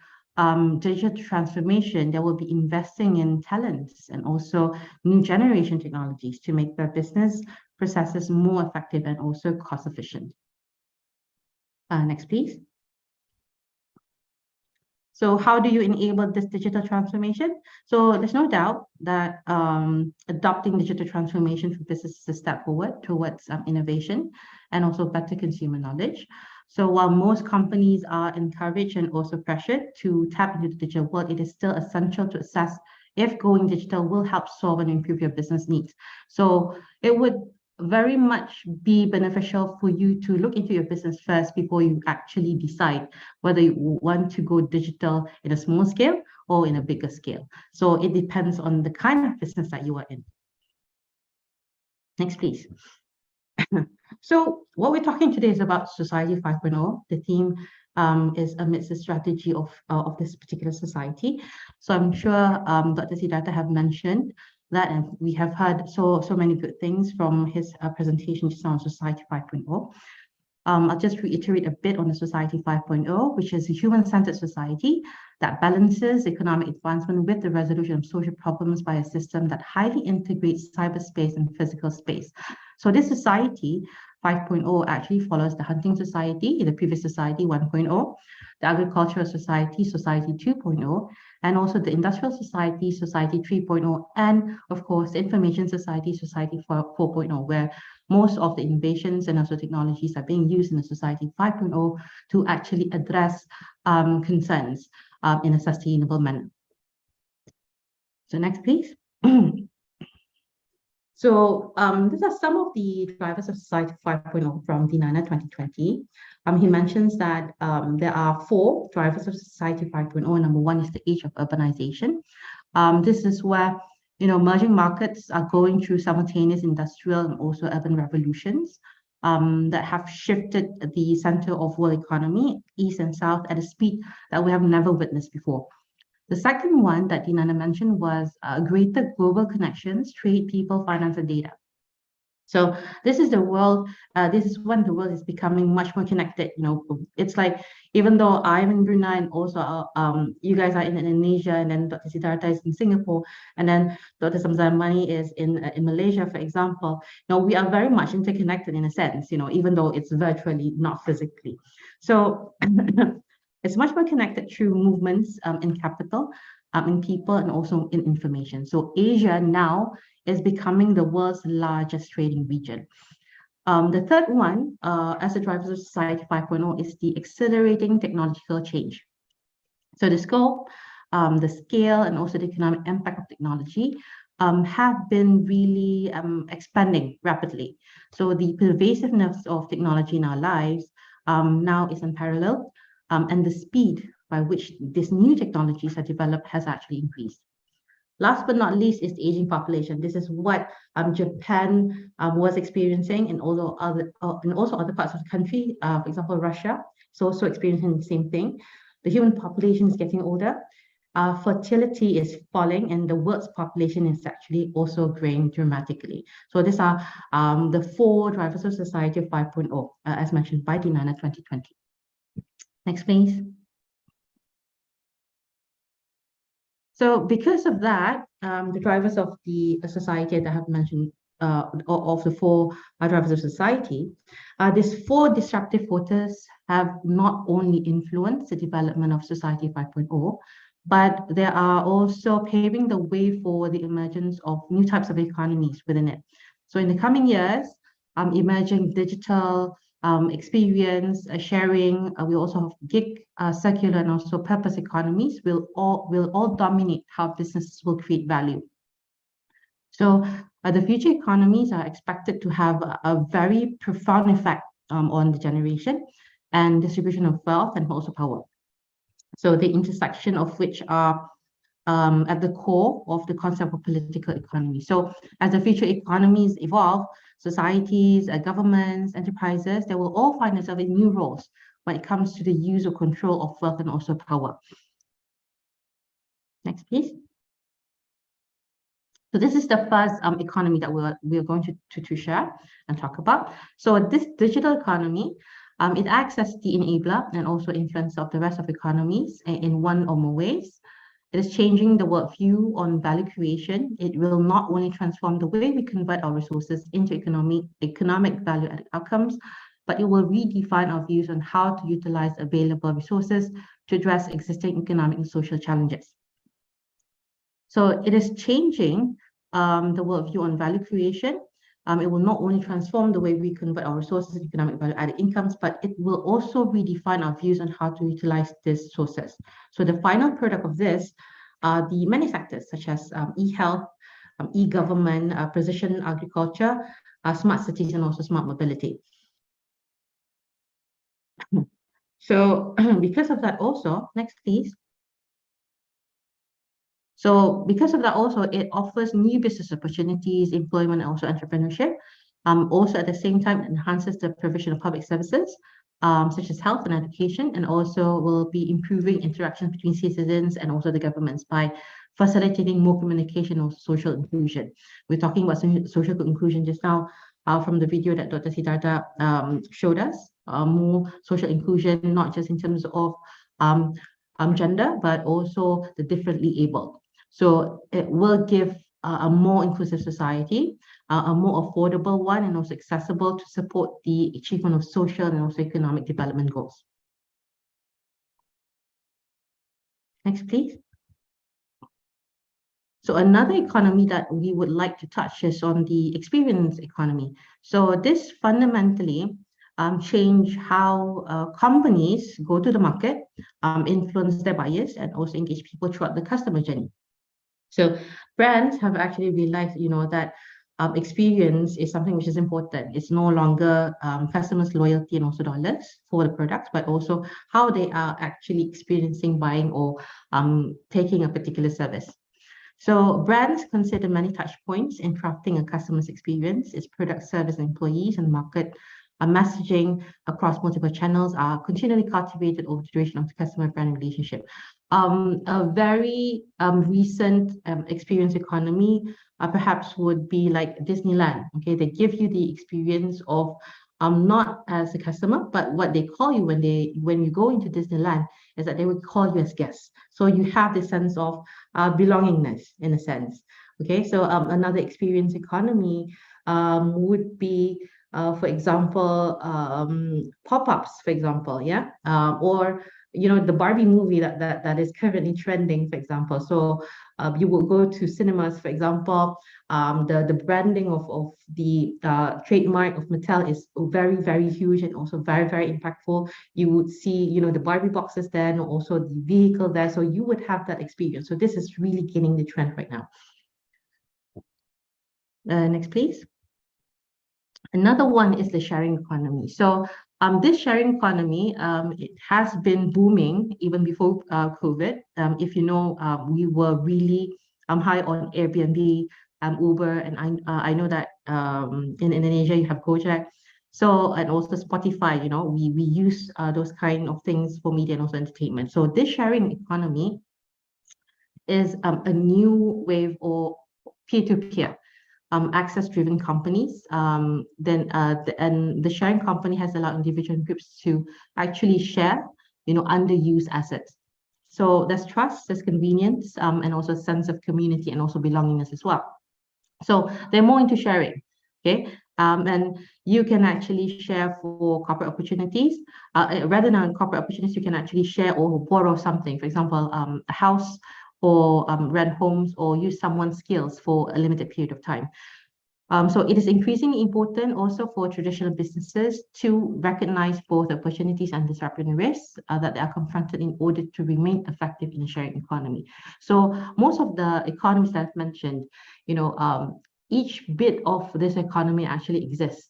Speaker 11: digital transformation, they will be investing in talents and also new generation technologies to make their business processes more effective and also cost efficient. Next, please. So how do you enable this digital transformation? So there's no doubt that adopting digital transformation for business is a step forward towards innovation and also better consumer knowledge. So while most companies are encouraged and also pressured to tap into the digital world, it is still essential to assess if going digital will help solve and improve your business needs. So it would very much be beneficial for you to look into your business first before you actually decide whether you want to go digital in a small scale or in a bigger scale. So it depends on the kind of business that you are in. Next, please. So what we're talking today is about Society 5.0. The theme is amidst the strategy of this particular society. So I'm sure Dr. Siddhartha have mentioned that, and we have heard so many good things from his presentation just on Society 5.0. I'll just reiterate a bit on the Society 5.0, which is a human-centered society that balances economic advancement with the resolution of social problems by a system that highly integrates cyberspace and physical space. So this Society 5.0 actually follows the hunting society, the previous Society 1.0, the agricultural society, Society 2.0, and also the industrial society, Society 3.0, and of course, the information society, Society 4.0, where most of the innovations and also technologies are being used in the Society 5.0 to actually address concerns in a sustainable manner. So next, please. So these are some of the drivers of Society 5.0 from Dinana 2020. He mentions that there are 4 drivers of Society 5.0. Number 1 is the age of urbanization. This is where emerging markets are going through simultaneous industrial and also urban revolutions that have shifted the center of world economy, east and south, at a speed that we have never witnessed before. The second one that Dinana mentioned was greater global connections, trade, people, finance, and data. So this is the world, this is when the world is becoming much more connected. It's like, even though I'm in Brunei and also you guys are in Indonesia, and then Dr. Siddhartha is in Singapore, and then Dr. Samzamani is in Malaysia, for example, we are very much interconnected in a sense, even though it's virtually, not physically. So it's much more connected through movements in capital, in people, and also in information. So Asia now is becoming the world's largest trading region. The third one, as a driver of Society 5.0, is the accelerating technological change. So the scope, the scale, and also the economic impact of technology have been really expanding rapidly. So the pervasiveness of technology in our lives now is unparalleled, and the speed by which these new technologies are developed has actually increased. Last but not least is the aging population. This is what Japan was experiencing, and also other parts of the country. For example, Russia is also experiencing the same thing. The human population is getting older. Fertility is falling, and the world's population is actually also growing dramatically. So these are the 4 drivers of Society 5.0, as mentioned by Dinana 2020. Next, please. So because of that, the drivers of the society that I have mentioned, of the 4 drivers of society, these 4 disruptive forces have not only influenced the development of Society 5.0, but they are also paving the way for the emergence of new types of economies within it. So in the coming years, emerging digital experience sharing, we also have gig, circular, and also purpose economies will all dominate how businesses will create value. So the future economies are expected to have a very profound effect on the generation and distribution of wealth and also power. So the intersection of which are at the core of the concept of political economy. So as the future economies evolve, societies, governments, enterprises, they will all find themselves in new roles when it comes to the use or control of wealth and also power. Next, please. So this is the first economy that we're going to share and talk about. So this digital economy, it acts as the enabler and also influence of the rest of economies in one or more ways. It is changing the worldview on value creation. It will not only transform the way we convert our resources into economic value-added outcomes, but it will redefine our views on how to utilize available resources to address existing economic and social challenges. So it is changing the worldview on value creation. It will not only transform the way we convert our resources into economic value-added incomes, but it will also redefine our views on how to utilize these sources. So the final product of this are the many factors such as e-health, e-government, precision agriculture, smart cities and also smart mobility. So because of that also, next please. So because of that also, it offers new business opportunities, employment, and also entrepreneurship. Also at the same time, enhances the provision of public services, such as health and education, and also will be improving interactions between citizens and also the governments by facilitating more communication or social inclusion. We're talking about social inclusion just now from the video that Dr. Siddhartha showed us, more social inclusion, not just in terms of gender, but also the differently abled. So it will give a more inclusive society, a more affordable one, and also accessible to support the achievement of social and also economic development goals. Next, please. So another economy that we would like to touch is on the experience economy. So this fundamentally change how companies go to the market, influence their buyers, and also engage people throughout the customer journey. So brands have actually realized, that experience is something which is important. It's no longer customers' loyalty and also dollars for the products, but also how they are actually experiencing buying or taking a particular service. So brands consider many touch points in crafting a customer's experience. Its product, service, employees, and market messaging across multiple channels are continually cultivated over the duration of the customer-brand relationship. A very recent experience economy perhaps would be like Disneyland. Okay, they give you the experience of not as a customer, but what they call you when you go into Disneyland is that they would call you as guests. So you have this sense of belongingness in a sense. Okay, so another experience economy would be, for example, pop-ups, for example, yeah, or the Barbie movie that is currently trending, for example. So you will go to cinemas, for example. The branding of the trademark of Mattel is very, very huge and also very, very impactful. You would see, the Barbie boxes there and also the vehicle there. So you would have that experience. So this is really gaining the trend right now. Next, please. Another one is the sharing economy. So this sharing economy, it has been booming even before COVID. If you know, we were really high on Airbnb, Uber, and I know that in Indonesia you have Gojek. So, and also Spotify, we use those kind of things for media and also entertainment. So this sharing economy is a new wave or peer-to-peer. Access-driven companies, and the sharing company has allowed individual groups to actually share, underused assets. So there's trust, there's convenience, and also a sense of community and also belongingness as well. So they're more into sharing, okay? And you can actually share for corporate opportunities. Rather than corporate opportunities, you can actually share or borrow something. For example, a house, or rent homes, or use someone's skills for a limited period of time. So it is increasingly important also for traditional businesses to recognize both opportunities and disruptive risks that they are confronted in order to remain effective in the sharing economy. So most of the economies that I've mentioned, each bit of this economy actually exists.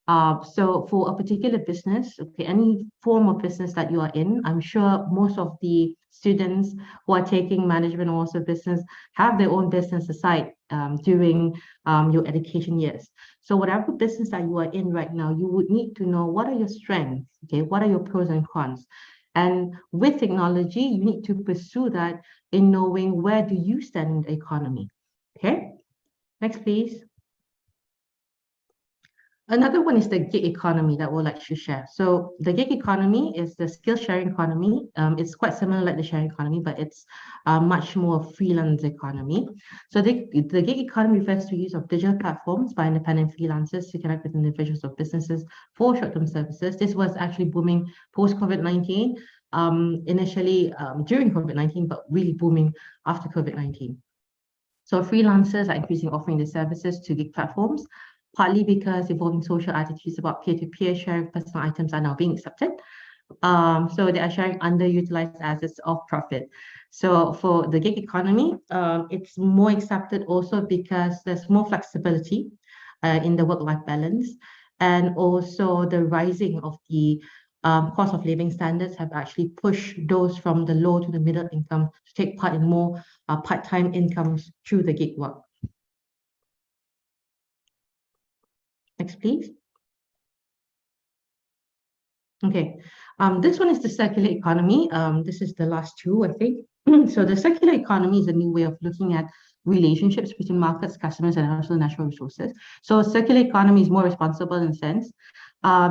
Speaker 11: So for a particular business, okay, any form of business that you are in, I'm sure most of the students who are taking management or also business have their own business aside during your education years. So whatever business that you are in right now, you would need to know what are your strengths, okay, what are your pros and cons. And with technology, you need to pursue that in knowing where do you stand in the economy, okay? Next, please. Another one is the gig economy that we'll like to share. So the gig economy is the skill sharing economy. It's quite similar like the sharing economy, but it's much more freelance economy. So the gig economy refers to use of digital platforms by independent freelancers to connect with individuals or businesses for short-term services. This was actually booming post-COVID-19, initially during COVID-19, but really booming after COVID-19. So freelancers are increasingly offering their services to gig platforms, partly because evolving social attitudes about peer-to-peer sharing of personal items are now being accepted. So they are sharing underutilized assets of profit. So for the gig economy, it's more accepted also because there's more flexibility. in the work-life balance, and also the rising of the cost of living standards have actually pushed those from the low to the middle income to take part in more part-time incomes through the gig work. Next, please. Okay, this one is the circular economy. This is the last two, I think. So the circular economy is a new way of looking at relationships between markets, customers, and also natural resources. So circular economy is more responsible in a sense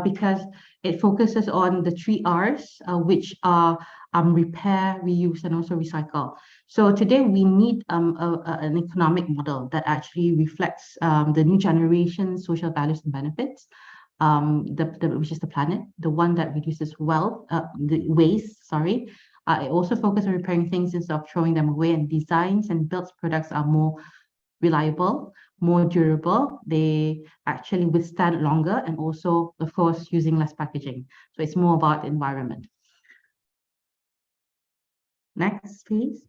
Speaker 11: because it focuses on the 3 R's, which are repair, reuse, and also recycle. So today we need an economic model that actually reflects the new generation social values and benefits. Which is the planet, the one that reduces the waste, sorry. It also focuses on repairing things instead of throwing them away, and designs and built products are more reliable, more durable. They actually withstand longer, and also, of course, using less packaging. So it's more about the environment. Next, please.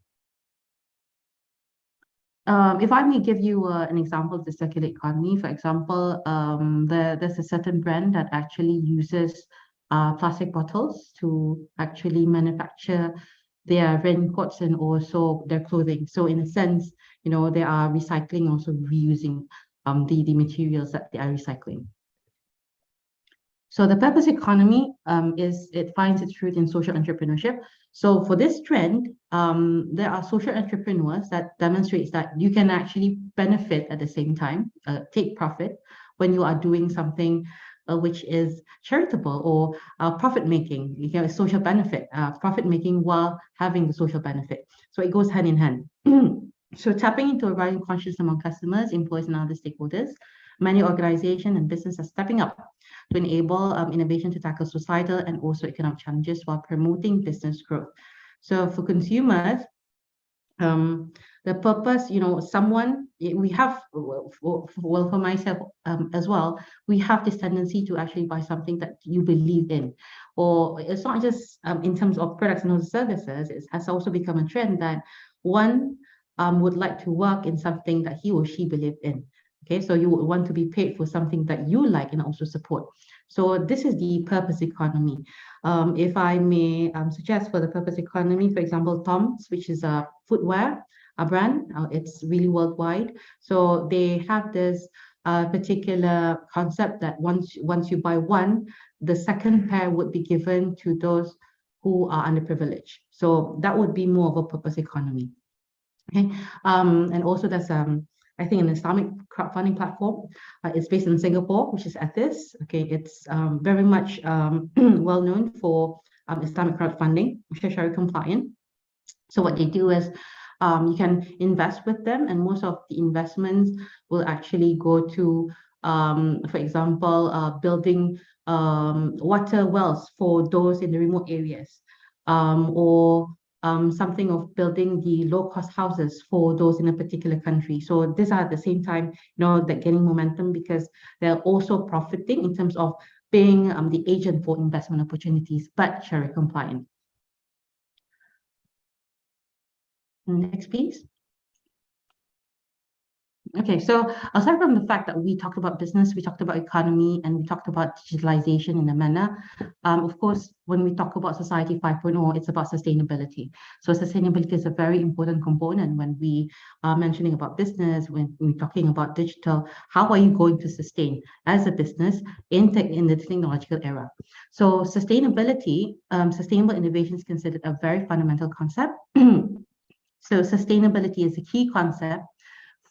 Speaker 11: If I may give you an example of the circular economy, for example, there's a certain brand that actually uses plastic bottles to actually manufacture their raincoats and also their clothing. So in a sense, you know, they are recycling, also reusing the materials that they are recycling. So the purpose economy it finds its root in social entrepreneurship. So for this trend, there are social entrepreneurs that demonstrates that you can actually benefit at the same time, take profit when you are doing something which is charitable or profit-making. You get a social benefit, profit-making while having the social benefit. So it goes hand in hand. So tapping into a rising consciousness among customers, employees, and other stakeholders, many organizations and businesses are stepping up to enable innovation to tackle societal and also economic challenges while promoting business growth. So for consumers, the purpose, you know, we have, well, for myself as well, we have this tendency to actually buy something that you believe in. Or it's not just in terms of products and services, it has also become a trend that one would like to work in something that he or she believes in. Okay, so you want to be paid for something that you like and also support. So this is the purpose economy. If I may suggest for the purpose economy, for example, Tom's, which is a footwear, a brand, it's really worldwide. So they have this particular concept that once you buy one, the second pair would be given to those who are underprivileged. So that would be more of a purpose economy. Okay, and also there's I think an Islamic crowdfunding platform. It's based in Singapore, which is Ethis. Okay, it's very much well known for Islamic crowdfunding, which is Sharia compliant. So what they do is you can invest with them, and most of the investments will actually go to, for example, building water wells for those in the remote areas, or something of building the low-cost houses for those in a particular country. So these are at the same time, you know, they're getting momentum because they're also profiting in terms of being the agent for investment opportunities, but Sharia compliant. Next, please. Okay, so aside from the fact that we talked about business, we talked about economy, and we talked about digitalization in a manner, of course, when we talk about Society 5.0, it's about sustainability. So sustainability is a very important component when we are mentioning about business, when we're talking about digital. How are you going to sustain as a business in the technological era? So sustainability, sustainable innovation is considered a very fundamental concept. So sustainability is a key concept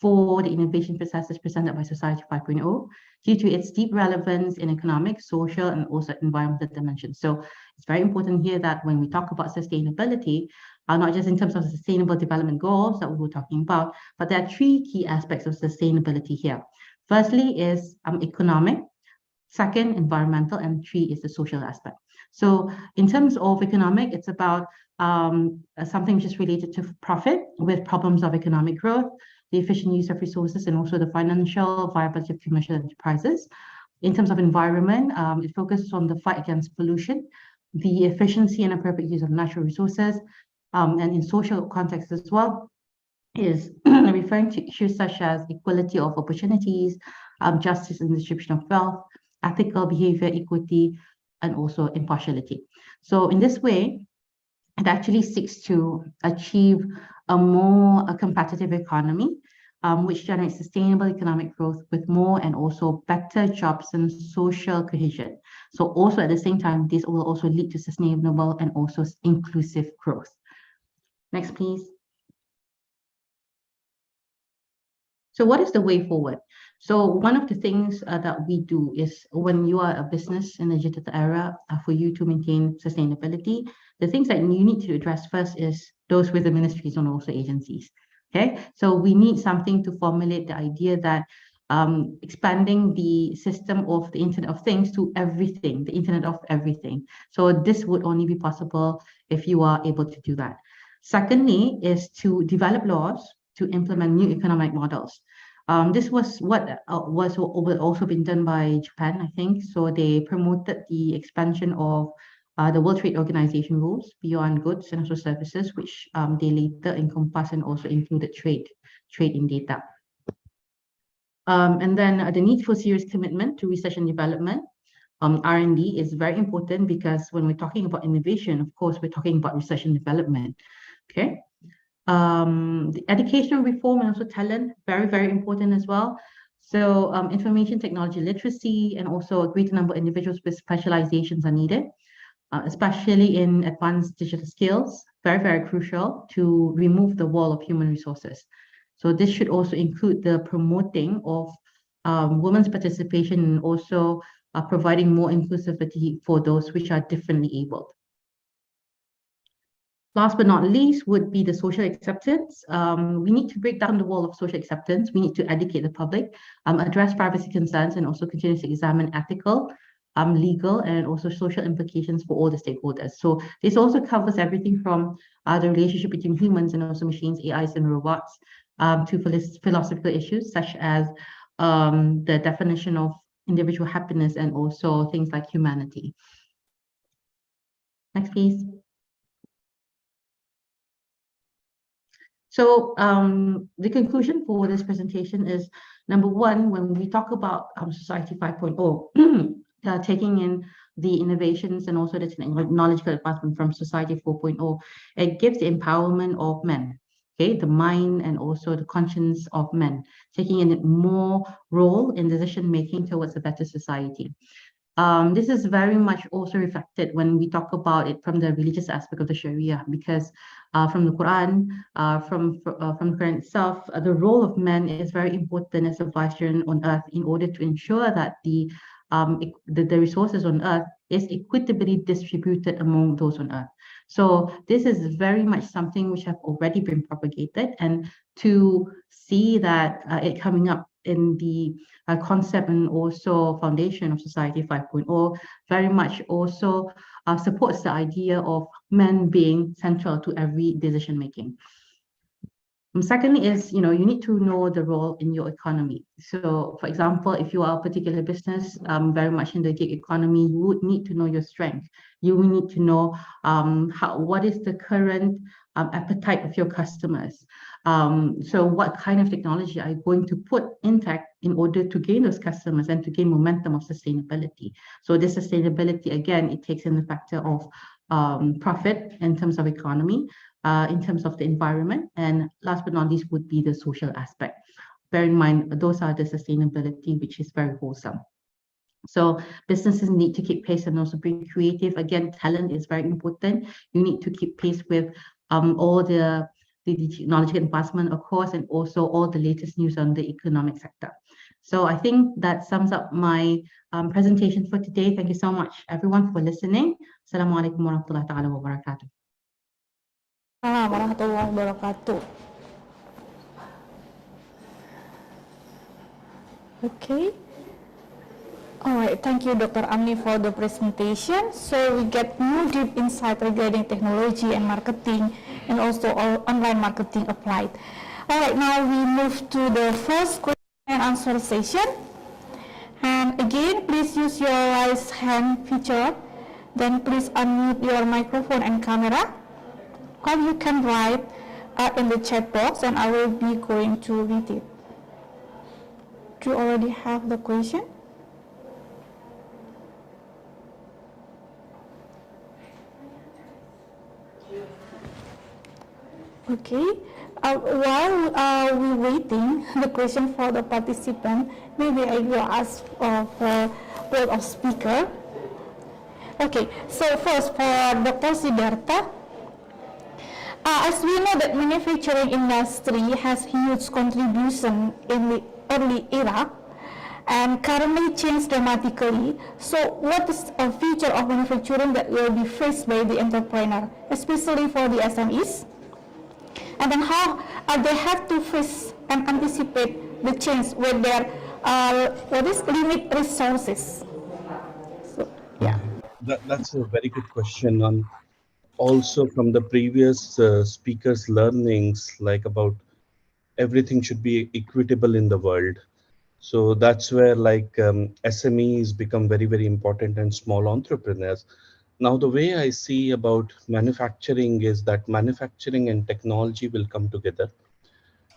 Speaker 11: for the innovation processes presented by Society 5.0 due to its deep relevance in economic, social, and also environmental dimensions. So it's very important here that when we talk about sustainability, not just in terms of the sustainable development goals that we were talking about, but there are 3 key aspects of sustainability here. Firstly is economic, second, environmental, and 3 is the social aspect. So in terms of economic, it's about something which is related to profit with problems of economic growth, the efficient use of resources, and also the financial viability of commercial enterprises. In terms of environment, it focuses on the fight against pollution, the efficiency and appropriate use of natural resources, and in social context as well, is referring to issues such as equality of opportunities, justice and distribution of wealth, ethical behavior, equity, and also impartiality. So in this way, it actually seeks to achieve a more competitive economy, which generates sustainable economic growth with more and also better jobs and social cohesion. So also at the same time, this will also lead to sustainable and also inclusive growth. Next, please. So what is the way forward? So one of the things that we do is when you are a business in the digital era, for you to maintain sustainability, the things that you need to address first is those with the ministries and also agencies. Okay, so we need something to formulate the idea that expanding the system of the Internet of Things to everything, the Internet of everything. So this would only be possible if you are able to do that. Secondly, is to develop laws to implement new economic models. This was what was also been done by Japan, I think. So they promoted the expansion of the World Trade Organization rules beyond goods and also services, which they later encompassed and also included trade in data. And then the need for serious commitment to research and development. R&D is very important because when we're talking about innovation, of course, we're talking about research and development. Okay. The educational reform and also talent, very, very important as well. So information technology literacy and also a greater number of individuals with specializations are needed, especially in advanced digital skills, very, very crucial to remove the wall of human resources. So this should also include the promoting of women's participation and also providing more inclusivity for those which are differently abled. Last but not least would be the social acceptance. We need to break down the wall of social acceptance. We need to educate the public, address privacy concerns, and also continue to examine ethical, legal, and also social implications for all the stakeholders. So this also covers everything from the relationship between humans and also machines, AIs, and robots, to philosophical issues such as the definition of individual happiness and also things like humanity. Next, please. So the conclusion for this presentation is, number one, when we talk about Society 5.0, taking in the innovations and also the technological advancement from Society 4.0, it gives the empowerment of men, okay, the mind and also the conscience of men, taking in more role in decision-making towards a better society. This is very much also reflected when we talk about it from the religious aspect of the Sharia, because from the Quran, from the Quran itself, the role of men is very important as a vicegerent on earth in order to ensure that the resources on earth is equitably distributed among those on earth. So this is very much something which have already been propagated, and to see that it coming up in the concept and also foundation of Society 5.0 very much also supports the idea of men being central to every decision making. Secondly is, you need to know the role in your economy. So for example, if you are a particular business very much in the gig economy, you would need to know your strength. You will need to know what is the current appetite of your customers. So what kind of technology are you going to put intact in order to gain those customers and to gain momentum of sustainability? So this sustainability, again, it takes in the factor of profit in terms of economy, in terms of the environment, and last but not least would be the social aspect. Bear in mind, those are the sustainability, which is very wholesome. So businesses need to keep pace and also be creative. Again, talent is very important. You need to keep pace with all the technological advancement, of course, and also all the latest news on the economic sector. So I think that sums up my presentation for today. Thank you so much, everyone, for listening. Assalamualaikum warahmatullahi wabarakatuh.
Speaker 10: Warahmatullahi wabarakatuh. Okay. All right, thank you, Dr. Amni, for the presentation. So we get more deep insight regarding technology and marketing, and also online marketing applied. All right, now we move to the first question and answer session. And again, please use your raise hand feature. Then please unmute your microphone and camera. Or you can write in the chat box, and I will be going to read it. Do you already have the question? Okay. While we're waiting the question for the participant, maybe I will ask for both of speaker. Okay. So first for Dr. Siddhartha, as we know that manufacturing industry has huge contribution in the early era and currently changed dramatically. So what is a future of manufacturing that will be faced by the entrepreneur, especially for the SMEs? And then how they have to face and anticipate the change with their limit resources. So, yeah.
Speaker 7: That's a very good question. Also from the previous speakers' learnings, like about everything should be equitable in the world. So that's where like SMEs become very, very important and small entrepreneurs. Now, the way I see about manufacturing is that manufacturing and technology will come together.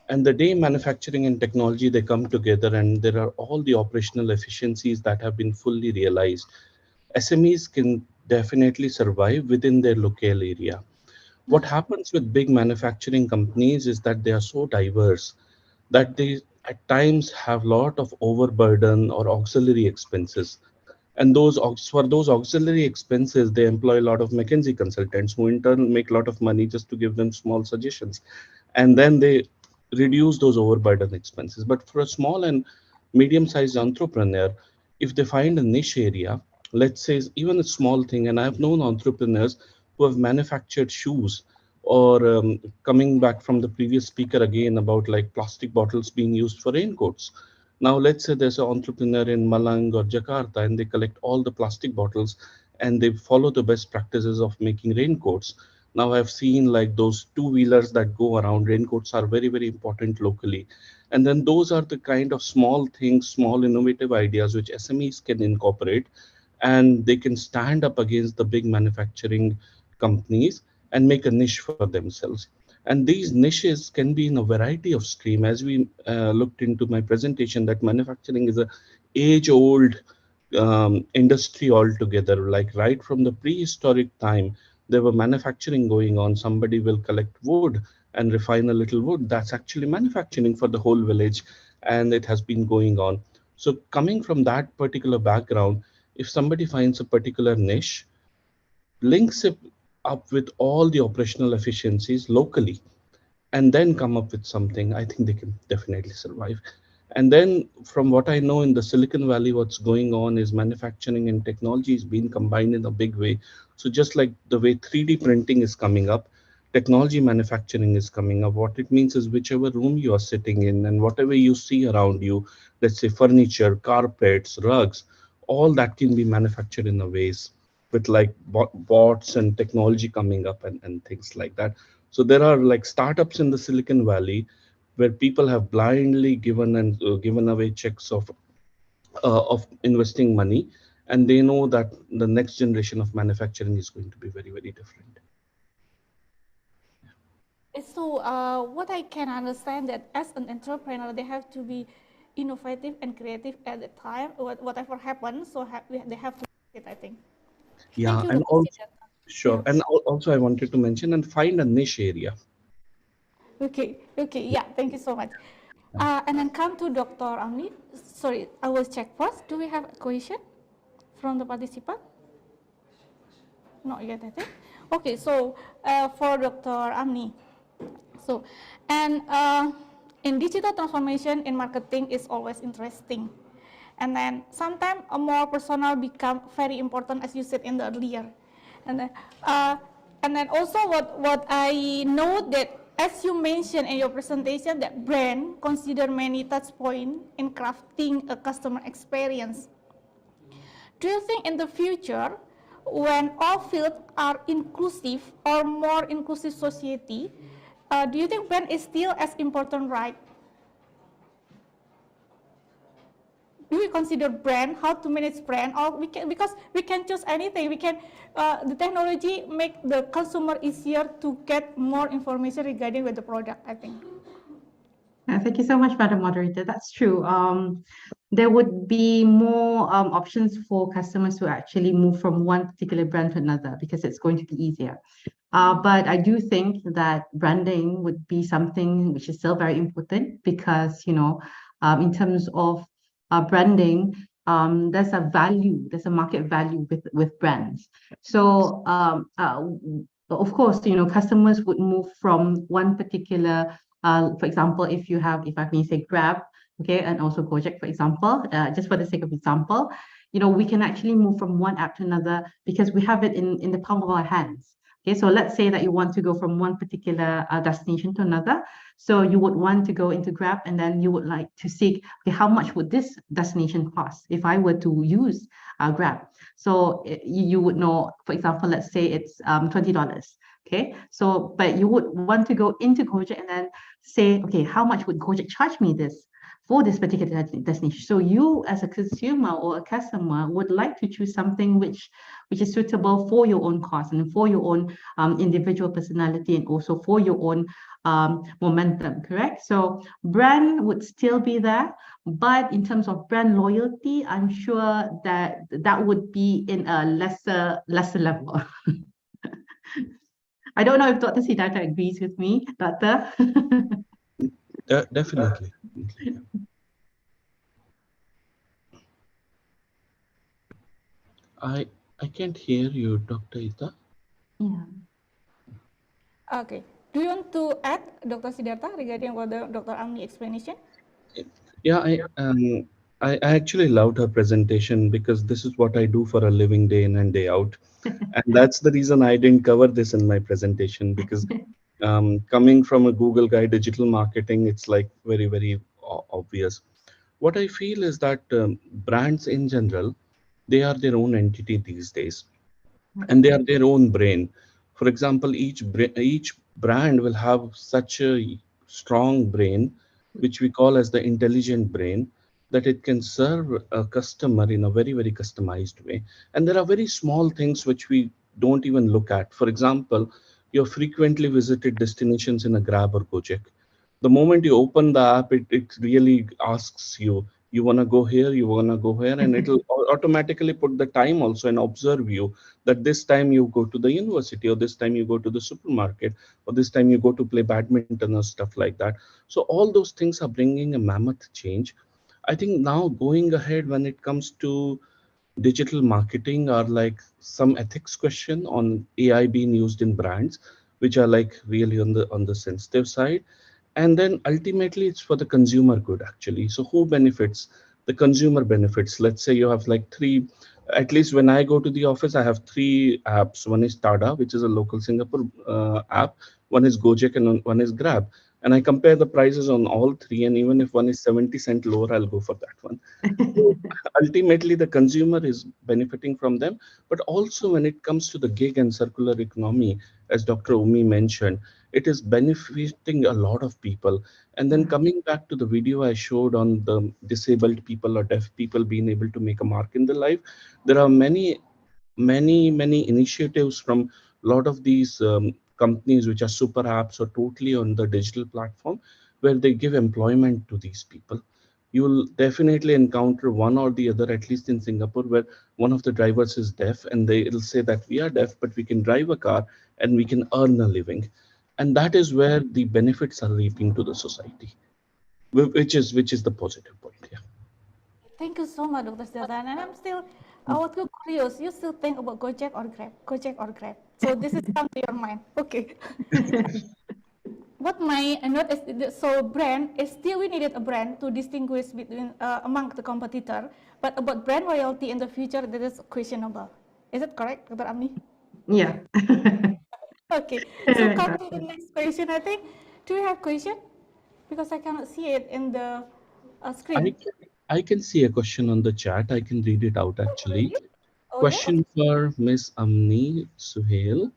Speaker 7: And the day manufacturing and technology, they come together and there are all the operational efficiencies that have been fully realized, SMEs can definitely survive within their local area. What happens with big manufacturing companies is that they are so diverse that they at times have a lot of overburden or auxiliary expenses. And for those auxiliary expenses, they employ a lot of McKinsey consultants who in turn make a lot of money just to give them small suggestions. And then they reduce those overburden expenses. But for a small and medium-sized entrepreneur, if they find a niche area, let's say even a small thing, and I've known entrepreneurs who have manufactured shoes, or coming back from the previous speaker again about like plastic bottles being used for raincoats. Now, let's say there's an entrepreneur in Malang or Jakarta and they collect all the plastic bottles and they follow the best practices of making raincoats. Now, I've seen like those two-wheelers that go around, raincoats are very, very important locally. And then those are the kind of small things, small innovative ideas which SMEs can incorporate, and they can stand up against the big manufacturing companies and make a niche for themselves. And these niches can be in a variety of stream. As we looked into my presentation, that manufacturing is a age-old industry altogether. Like right from the prehistoric time, there were manufacturing going on. Somebody will collect wood and refine a little wood. That's actually manufacturing for the whole village, and it has been going on. So coming from that particular background, if somebody finds a particular niche, links it up with all the operational efficiencies locally, and then come up with something, I think they can definitely survive. And then from what I know in the Silicon Valley, what's going on is manufacturing and technology is being combined in a big way. So just like the way 3D printing is coming up, technology manufacturing is coming up. What it means is whichever room you are sitting in and whatever you see around you, let's say furniture, carpets, rugs, all that can be manufactured in a ways with like bots and technology coming up and things like that. So there are like startups in the Silicon Valley where people have blindly given away checks of investing money, and they know that the next generation of manufacturing is going to be very, very different.
Speaker 10: So what I can understand that as an entrepreneur, they have to be innovative and creative at the time. Whatever happens, so they have to do it, I think.
Speaker 7: Yeah,
Speaker 10: Thank you,
Speaker 7: and
Speaker 10: Dr.
Speaker 7: also
Speaker 10: Siddhartha.
Speaker 7: sure, and also I wanted to mention and find a niche area.
Speaker 10: Okay, yeah, thank you so much. And then come to Dr. Amni. Sorry, I will check first. Do we have a question from the participant? Not yet, I think. Okay, so for Dr. Amni. So, and in digital transformation in marketing is always interesting. And then sometimes a more personal become very important, as you said in the earlier. And then also what I know that as you mentioned in your presentation that brand consider many touch points in crafting a customer experience. Do you think in the future, when all fields are inclusive or more inclusive society, do you think brand is still as important, right? Do we consider brand, how to manage brand, or because we can choose anything, we can, the technology make the consumer easier to get more information regarding with the product, I think.
Speaker 11: Thank you so much, Madam Moderator. That's true. There would be more options for customers to actually move from one particular brand to another because it's going to be easier. But I do think that branding would be something which is still very important because, in terms of branding, there's a market value with brands. So, of course, customers would move from one particular, for example, if I may say Grab, okay, and also Gojek, for example, just for the sake of example, we can actually move from one app to another because we have it in the palm of our hands. Okay, so let's say that you want to go from one particular destination to another. So you would want to go into Grab and then you would like to seek, okay, how much would this destination cost if I were to use Grab? So you would know, for example, let's say it's $20. Okay, so but you would want to go into Gojek and then say, okay, how much would Gojek charge me this for this particular destination? So you as a consumer or a customer would like to choose something which is suitable for your own cost and for your own individual personality and also for your own momentum, correct? So brand would still be there, but in terms of brand loyalty, I'm sure that would be in a lesser level. I don't know if Dr. Siddhartha agrees with me, Doctor.
Speaker 7: Definitely. I can't hear you, Dr. Ita.
Speaker 11: Yeah.
Speaker 10: Okay. Do you want to add, Dr. Siddhartha, regarding what Dr. Amni explanation?
Speaker 7: Yeah, I actually loved her presentation because this is what I do for a living day in and day out. And that's the reason I didn't cover this in my presentation because coming from a Google guy, digital marketing, it's like very, very obvious. What I feel is that brands in general, they are their own entity these days and they are their own brain. For example, each brand will have such a strong brain, which we call as the intelligent brain, that it can serve a customer in a very, very customized way. And there are very small things which we don't even look at. For example, your frequently visited destinations in a Grab or Gojek. The moment you open the app, it really asks you want to go here, you want to go here, and it'll automatically put the time also and observe you that this time you go to the university, or this time you go to the supermarket, or this time you go to play badminton or stuff like that. So all those things are bringing a mammoth change. I think now going ahead when it comes to digital marketing are like some ethics question on AI being used in brands, which are like really on the sensitive side. And then ultimately it's for the consumer good actually. So who benefits? The consumer benefits. Let's say you have like three, at least when I go to the office, I have three apps. One is Tada, which is a local Singapore app. One is Gojek and one is Grab. And I compare the prices on all three, and even if one is 70 cents lower, I'll go for that one. So ultimately, the consumer is benefiting from them. But also, when it comes to the gig and circular economy, as Dr. Umi mentioned, it is benefiting a lot of people. And then coming back to the video I showed on the disabled people or deaf people being able to make a mark in their life, there are many initiatives from a lot of these companies which are super apps or totally on the digital platform where they give employment to these people. You will definitely encounter one or the other, at least in Singapore, where one of the drivers is deaf and they'll say that we are deaf, but we can drive a car and we can earn a living. And that is where the benefits are reaping to the society, which is the positive point. Yeah.
Speaker 10: Thank you so much, Dr. Siddhartha. And I was so curious. You still think about Gojek or Grab? Gojek or Grab? So this is come to your mind. Okay. What my note is, so brand is still we needed a brand to distinguish between among the competitor, but about brand loyalty in the future that is questionable. Is it correct, Dr. Amni?
Speaker 11: Yeah.
Speaker 10: Okay. So come to the next question. I think, do you have question? Because I cannot see it in the screen.
Speaker 7: I can see a question on the chat. I can read it out actually.
Speaker 10: Oh yeah.
Speaker 7: Question for Ms. Amni Suhail.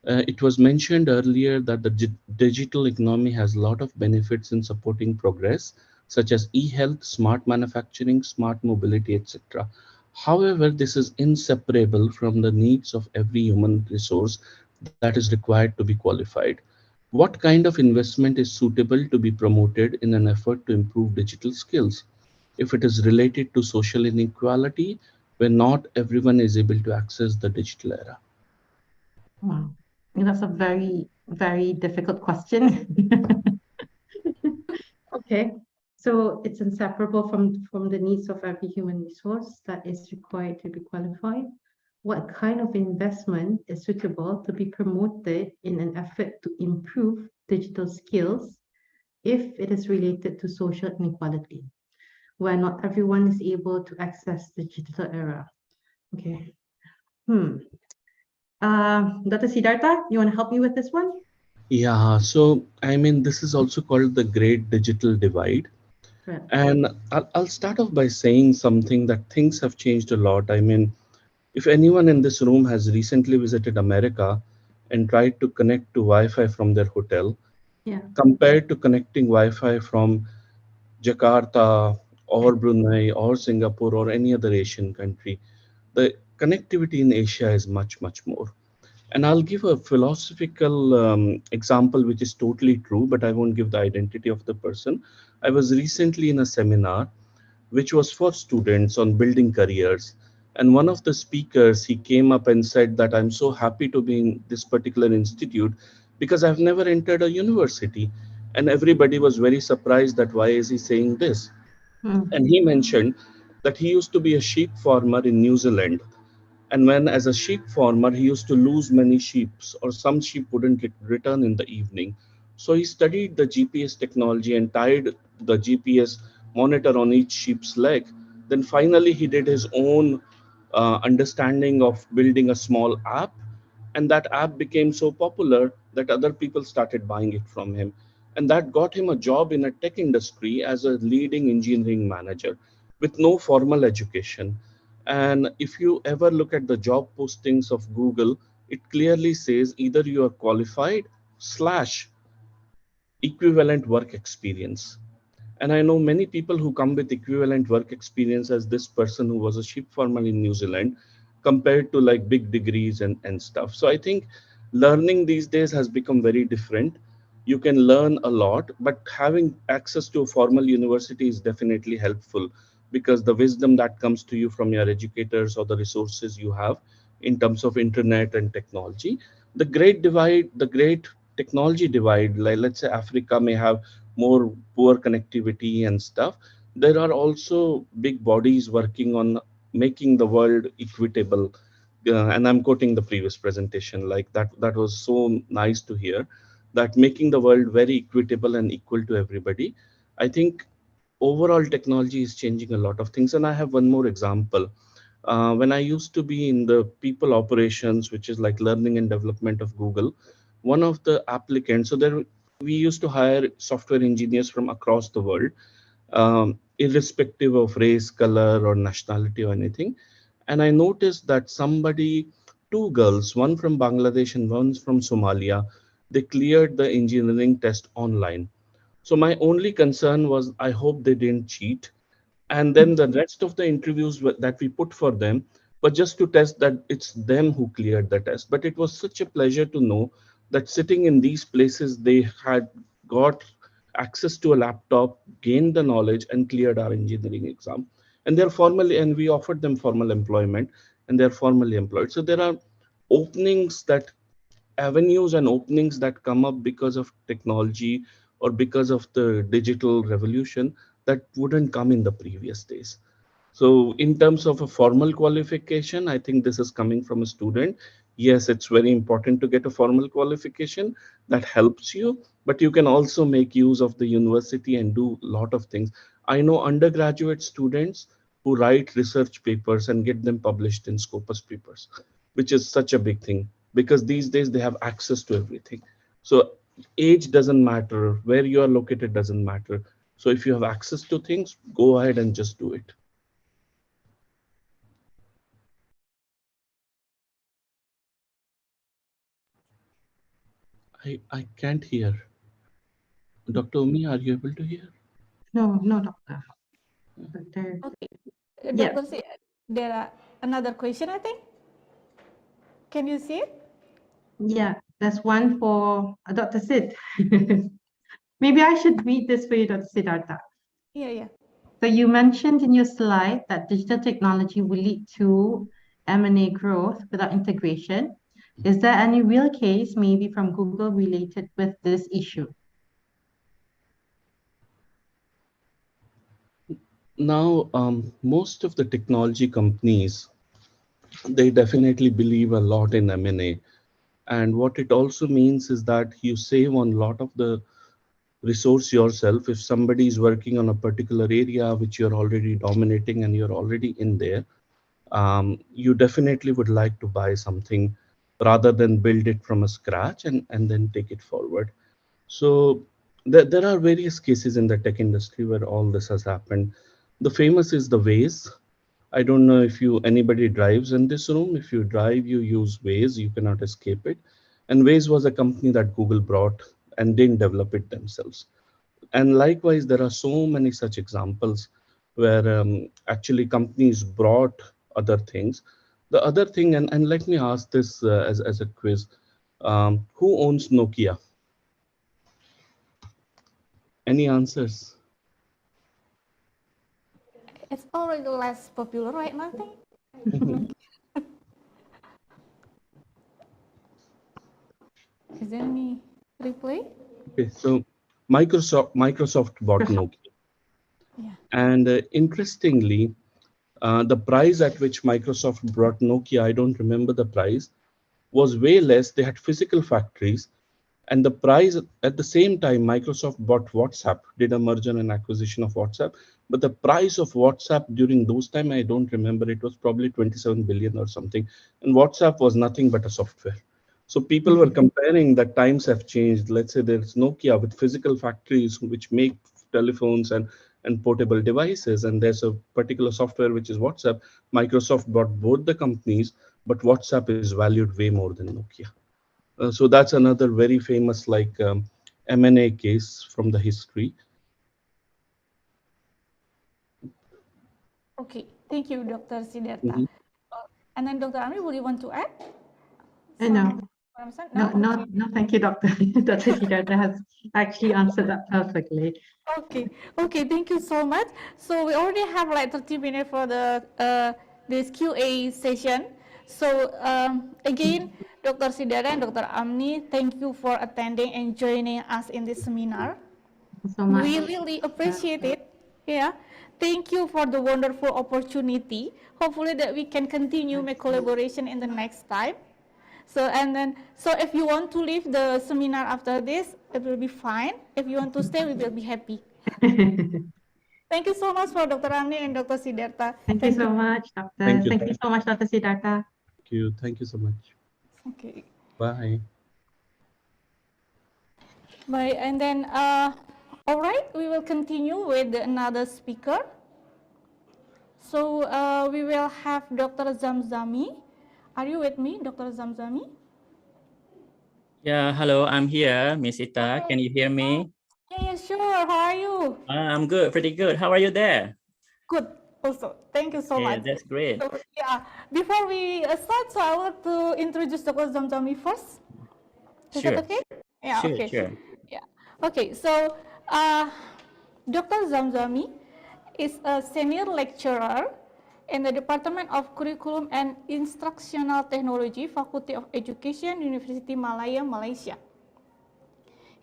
Speaker 7: It was mentioned earlier that the digital economy has a lot of benefits in supporting progress, such as e-health, smart manufacturing, smart mobility, etc. However, this is inseparable from the needs of every human resource that is required to be qualified. What kind of investment is suitable to be promoted in an effort to improve digital skills? If it is related to social inequality, where not everyone is able to access the digital era.
Speaker 11: Wow. That's a very, very difficult question. Okay. So it's inseparable from the needs of every human resource that is required to be qualified. What kind of investment is suitable to be promoted in an effort to improve digital skills if it is related to social inequality, where not everyone is able to access the digital era? Okay. Dr. Siddhartha, you want to help me with this one?
Speaker 7: Yeah, so I mean, this is also called the Great Digital Divide.
Speaker 11: Right.
Speaker 7: And I'll start off by saying something that things have changed a lot. I mean, if anyone in this room has recently visited America and tried to connect to Wi-Fi from their hotel,
Speaker 11: Yeah.
Speaker 7: compared to connecting Wi-Fi from Jakarta or Brunei or Singapore or any other Asian country, the connectivity in Asia is much, much more. And I'll give a philosophical example, which is totally true, but I won't give the identity of the person. I was recently in a seminar which was for students on building careers. And one of the speakers, he came up and said that I'm so happy to be in this particular institute because I've never entered a university. And everybody was very surprised that why is he saying this? And he mentioned that he used to be a sheep farmer in New Zealand, and when, as a sheep farmer, he used to lose many sheep, or some sheep wouldn't return in the evening. So he studied the GPS technology and tied the GPS monitor on each sheep's leg. Then finally, he did his own understanding of building a small app, and that app became so popular that other people started buying it from him, and that got him a job in a tech industry as a leading engineering manager with no formal education. And if you ever look at the job postings of Google, it clearly says either you are qualified slash equivalent work experience. And I know many people who come with equivalent work experience as this person who was a sheep farmer in New Zealand compared to like big degrees and stuff. So I think learning these days has become very different. You can learn a lot, but having access to a formal university is definitely helpful because the wisdom that comes to you from your educators or the resources you have in terms of internet and technology. The great divide, the great technology divide, like let's say Africa may have more poor connectivity and stuff. There are also big bodies working on making the world equitable. And I'm quoting the previous presentation, like that was so nice to hear that making the world very equitable and equal to everybody. I think overall technology is changing a lot of things. And I have one more example. When I used to be in the people operations, which is like learning and development of Google, one of the applicants, so there we used to hire software engineers from across the world, irrespective of race, color, or nationality or anything. And I noticed that two girls, one from Bangladesh and one from Somalia, they cleared the engineering test online. So my only concern was I hope they didn't cheat, and then the rest of the interviews that we put for them were just to test that it's them who cleared the test. But it was such a pleasure to know that sitting in these places they had got access to a laptop, gained the knowledge, and cleared our engineering exam. And they're formally, and we offered them formal employment, and they're formally employed. So there are openings that avenues and openings that come up because of technology or because of the digital revolution that wouldn't come in the previous days. So in terms of a formal qualification, I think this is coming from a student. Yes, it's very important to get a formal qualification that helps you, but you can also make use of the university and do a lot of things. I know undergraduate students who write research papers and get them published in Scopus papers, which is such a big thing because these days they have access to everything. So age doesn't matter, where you are located doesn't matter. So if you have access to things, go ahead and just do it. I can't hear. Dr. Umi, are you able to hear?
Speaker 11: No, no, doctor. Doctor.
Speaker 10: Okay,
Speaker 11: Yeah.
Speaker 10: Dr. Si, there are another question, I think. Can you see it?
Speaker 11: Yeah. There's one for Dr. Sid. Maybe I should read this for you, Dr. Siddhartha.
Speaker 10: Yeah.
Speaker 11: So you mentioned in your slide that digital technology will lead to M&A growth without integration. Is there any real case, maybe from Google, related with this issue?
Speaker 7: Now, most of the technology companies, they definitely believe a lot in M&A. And what it also means is that you save on a lot of the resource yourself. If somebody is working on a particular area which you're already dominating and you're already in there, you definitely would like to buy something rather than build it from a scratch and then take it forward. So there are various cases in the tech industry where all this has happened. The famous is the Waze. I don't know if anybody drives in this room. If you drive, you use Waze, you cannot escape it. And Waze was a company that Google brought and didn't develop it themselves. And likewise, there are so many such examples where actually companies brought other things. The other thing, and let me ask this as a quiz, who owns Nokia? Any answers?
Speaker 10: It's already less popular right now, I think. Is there any replay?
Speaker 7: Okay, so Microsoft bought Nokia.
Speaker 10: Yeah.
Speaker 7: And interestingly, the price at which Microsoft brought Nokia, I don't remember the price, was way less. They had physical factories. And the price at the same time, Microsoft bought WhatsApp, did a merger and acquisition of WhatsApp. But the price of WhatsApp during those time, I don't remember, it was probably 27 billion or something. And WhatsApp was nothing but a software. So people were comparing that times have changed. Let's say there's Nokia with physical factories which make telephones and portable devices. And there's a particular software, which is WhatsApp. Microsoft bought both the companies, but WhatsApp is valued way more than Nokia. So that's another very famous M&A case from the history.
Speaker 10: Okay, thank you, Dr. Siddhartha. And then Dr. Amri, would you want to add?
Speaker 11: No,
Speaker 10: Okay.
Speaker 11: no, thank you, Dr. Dr. Siddhartha has actually answered that perfectly.
Speaker 10: Okay, thank you so much. So we already have like 30 minutes for the this QA session. So again, Dr. Siddhartha and Dr. Amni, thank you for attending and joining us in this seminar.
Speaker 11: So much.
Speaker 10: We really appreciate it. Yeah. Thank you for the wonderful opportunity. Hopefully that we can continue my collaboration in the next time. So if you want to leave the seminar after this, it will be fine. If you want to stay, we will be happy. Thank you so much for Dr. Ramni and Dr. Siddhartha.
Speaker 11: Thank you so much, Doctor. Thank you so much, Dr. Siddhartha.
Speaker 7: Thank you so much.
Speaker 10: Okay.
Speaker 7: Bye.
Speaker 10: Bye. And then, all right, we will continue with another speaker. So we will have Dr. Zamzami. Are you with me, Dr. Zamzami?
Speaker 12: Yeah, hello, I'm here, Miss Ita. Can you hear me?
Speaker 10: Yeah, sure. How are you?
Speaker 12: I'm good, pretty good. How are you there?
Speaker 10: Good. Also, thank you so much.
Speaker 12: That's great.
Speaker 10: So, yeah, before we start, so I want to introduce Dr. Zamzami first. Is that okay? Yeah,
Speaker 12: Sure,
Speaker 10: okay.
Speaker 12: sure.
Speaker 10: Yeah. Okay, so Dr. Zamzami is a senior lecturer in the Department of Curriculum and Instructional Technology, Faculty of Education, University Malaya, Malaysia.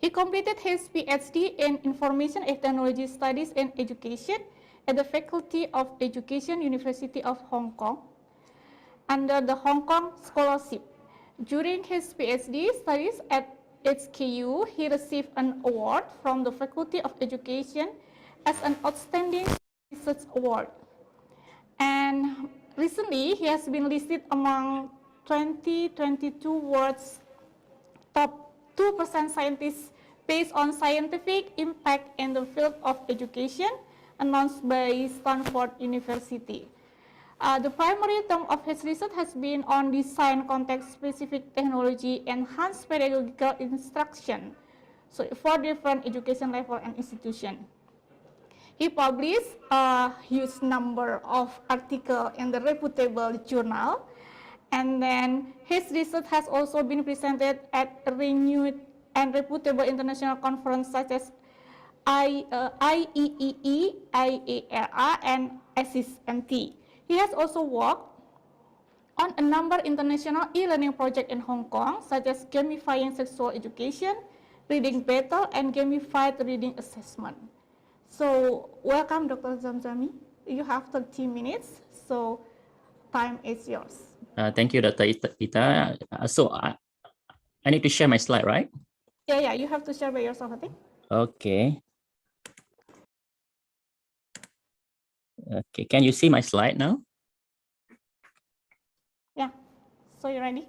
Speaker 10: He completed his PhD in Information and Technology Studies and Education at the Faculty of Education, University of Hong Kong, under the Hong Kong Scholarship. During his PhD studies at HKU, he received an award from the Faculty of Education as an Outstanding Research Award. And recently, he has been listed among 2022 world's top 2% scientists based on scientific impact in the field of education, announced by Stanford University. The primary theme of his research has been on design context-specific technology, enhanced pedagogical instruction, so for different education level and institution. He published a huge number of articles in the reputable journal, And then his research has also been presented at renewed and reputable international conferences such as IEEE, IARA, and ASIS-MT. He has also worked on a number of international e-learning projects in Hong Kong, such as gamifying sexual education, reading battle, and gamified reading assessment. So welcome, Dr. Zamzami. You have 30 minutes, so time is yours.
Speaker 12: Thank you, Dr. Ita. I need to share my slide, right?
Speaker 10: Yeah, you have to share by yourself, I think.
Speaker 12: Okay. Okay, can you see my slide now?
Speaker 10: Yeah, so you ready?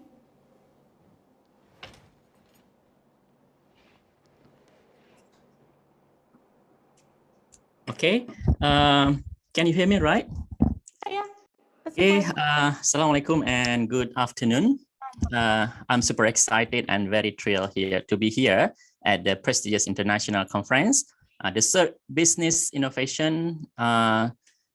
Speaker 12: Okay, can you hear me right?
Speaker 10: Yeah.
Speaker 12: Okay, Assalamualaikum and good afternoon. I'm super excited and very thrilled here to be here at the prestigious international conference, the third Business Innovation,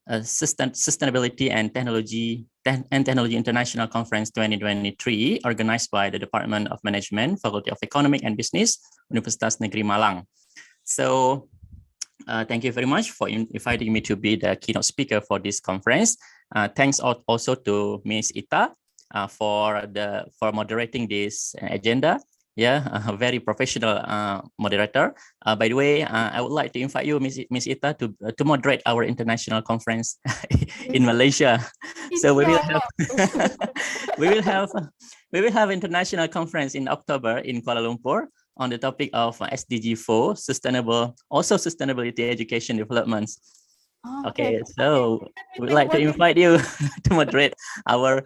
Speaker 12: Sustainability and Technology International Conference 2023, organized by the Department of Management, Faculty of Economic and Business, Universitas Negeri Malang. So thank you very much for inviting me to be the keynote speaker for this conference. Thanks also to Ms. Ita for moderating this agenda. Yeah, a very professional moderator. By the way, I would like to invite you, Ms. Ita, to moderate our international conference in Malaysia. So we will have international conference in October in Kuala Lumpur on the topic of SDG 4, sustainability education developments. Okay, so we'd like to invite you to moderate our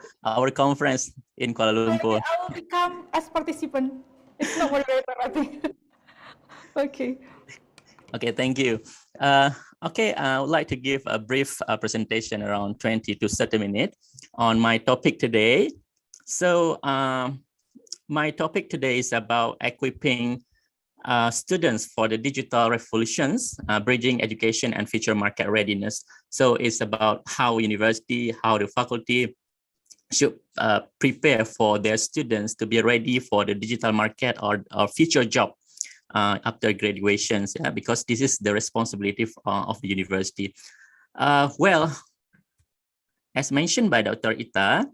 Speaker 12: conference in Kuala Lumpur.
Speaker 10: I will become as participant. It's not moderator, I think. Okay.
Speaker 12: Okay, thank you. Okay, I would like to give a brief presentation around 20 to 30 minutes on my topic today. So my topic today is about equipping students for the digital revolutions, bridging education and future market readiness. So it's about how university, how the faculty should prepare for their students to be ready for the digital market or future job after graduations, because this is the responsibility of the university. Well, as mentioned by Dr. Ita,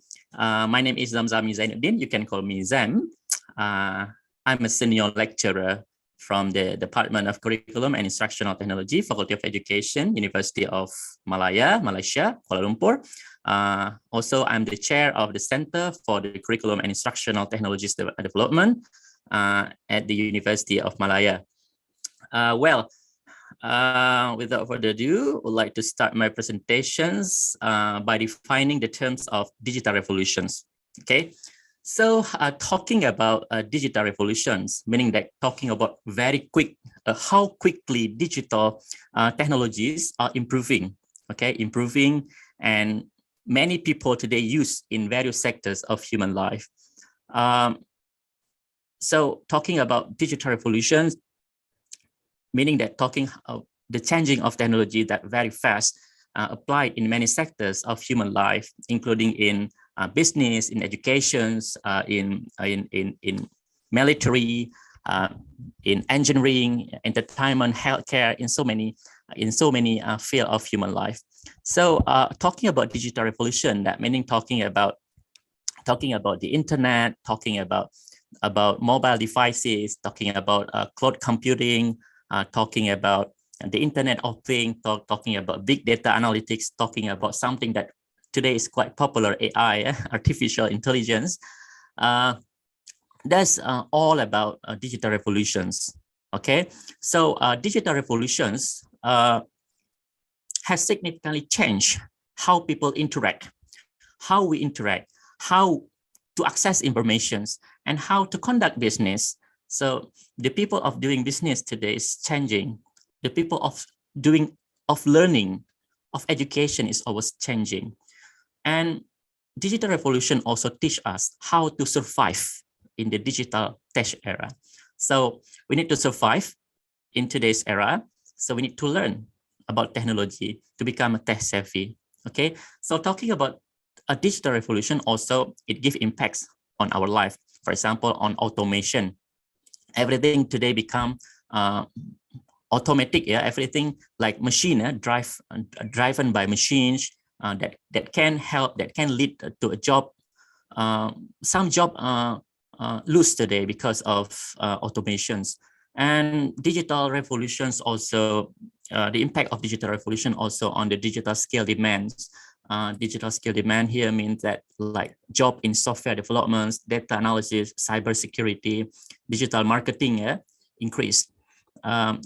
Speaker 12: my name is Zamzami Zainuddin. You can call me Zam. I'm a senior lecturer from the Department of Curriculum and Instructional Technology, Faculty of Education, University of Malaya, Malaysia, Kuala Lumpur. Also, I'm the chair of the Center for the Curriculum and Instructional Technologies Development at the University of Malaya. Without further ado, I would like to start my presentations by defining the terms of digital revolutions. Okay, so talking about digital revolutions, meaning that talking about very quick, how quickly digital technologies are improving. Okay, improving, and many people today use in various sectors of human life. So talking about digital revolutions, meaning that talking of the changing of technology that very fast applied in many sectors of human life, including in business, in educations, in military, in engineering, entertainment, healthcare, in so many fields of human life. So talking about digital revolution, that meaning talking about the internet, talking about mobile devices, talking about cloud computing, talking about the Internet of Things, talking about big data analytics, talking about something that today is quite popular, AI, artificial intelligence. That's all about digital revolutions. Okay, so digital revolutions has significantly changed how people interact, how we interact, how to access informations, and how to conduct business. So the people of doing business today is changing. The people of learning, of education is always changing. And digital revolution also teach us how to survive in the digital tech era. So we need to survive in today's era. So we need to learn about technology to become a tech savvy. Okay, so talking about a digital revolution also, it gives impacts on our life. For example, on automation. Everything today become automatic, yeah, everything like machine, driven by machines, that can help, that can lead to a job. Some job lose today because of automations. And digital revolutions also, the impact of digital revolution also on the digital skill demands. Digital skill demand here means that like job in software developments, data analysis, cybersecurity, digital marketing, increase.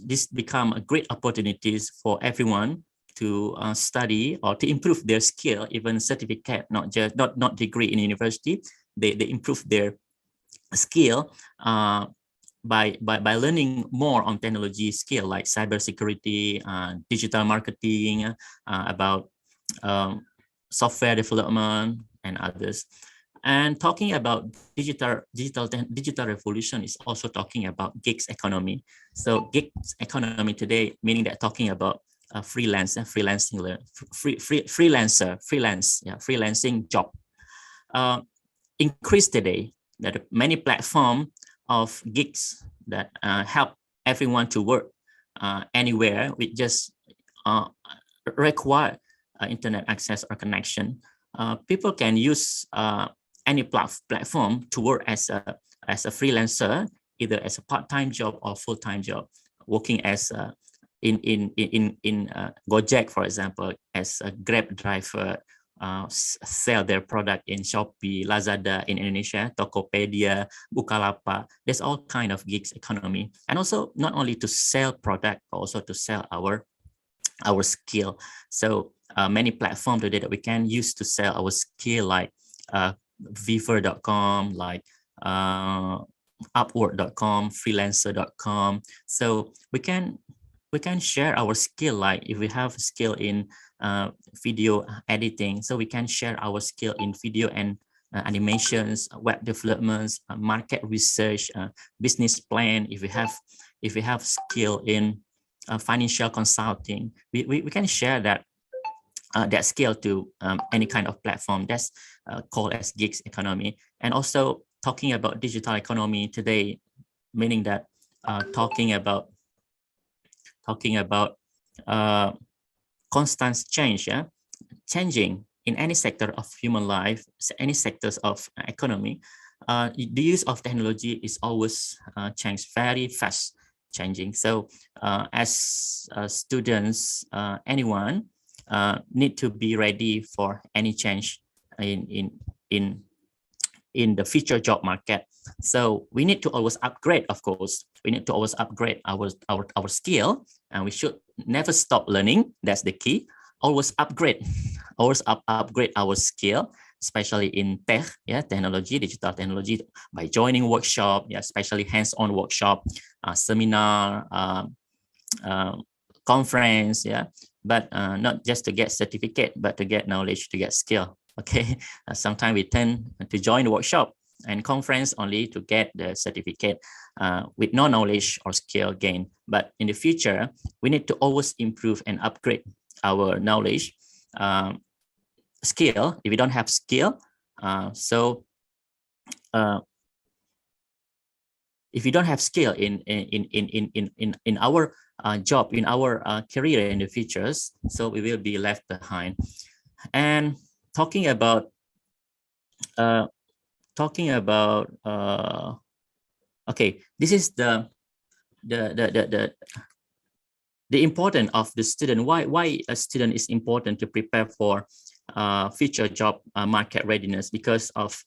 Speaker 12: This become a great opportunities for everyone to study or to improve their skill, even certificate, not degree in university. They improve their skill by learning more on technology skill like cybersecurity, digital marketing, about software development and others. And talking about digital revolution is also talking about gigs economy. So gigs economy today, meaning that talking about freelancing job, increase today. That many platforms of gigs that help everyone to work anywhere with just require internet access or connection. People can use any platform to work as a freelancer, either as a part-time job or full-time job, working as in Gojek, for example, as a Grab driver, sell their product in Shopee, Lazada in Indonesia, Tokopedia, Bukalapak. There's all kind of gigs economy, and also not only to sell product, but also to sell our skill. So many platforms today that we can use to sell our skill, like Viver.com, like Upwork.com, Freelancer.com. So we can share our skill. Like if we have skill in video editing, so we can share our skill in video and animations, web developments, market research, business plan. If we have skill in financial consulting, we can share that skill to any kind of platform. That's called as gigs economy. And also talking about digital economy today, meaning that talking about constant change, changing in any sector of human life, any sectors of economy. The use of technology is always changed very fast, changing. So as students, anyone need to be ready for any change in the future job market. So we need to always upgrade. Of course, we need to always upgrade our skill, and we should never stop learning. That's the key. Always upgrade, upgrade our skill, especially in technology, digital technology, by joining workshop, especially hands-on workshop, seminar, conference, but not just to get certificate, but to get knowledge, to get skill. Okay, sometimes we tend to join the workshop and conference only to get the certificate with no knowledge or skill gain. But in the future, we need to always improve and upgrade our knowledge, skill. If we don't have skill, if you don't have skill in our job, in our career in the futures, so we will be left behind. And talking about okay, this is the importance of the student. Why a student is important to prepare for future job market readiness? Because of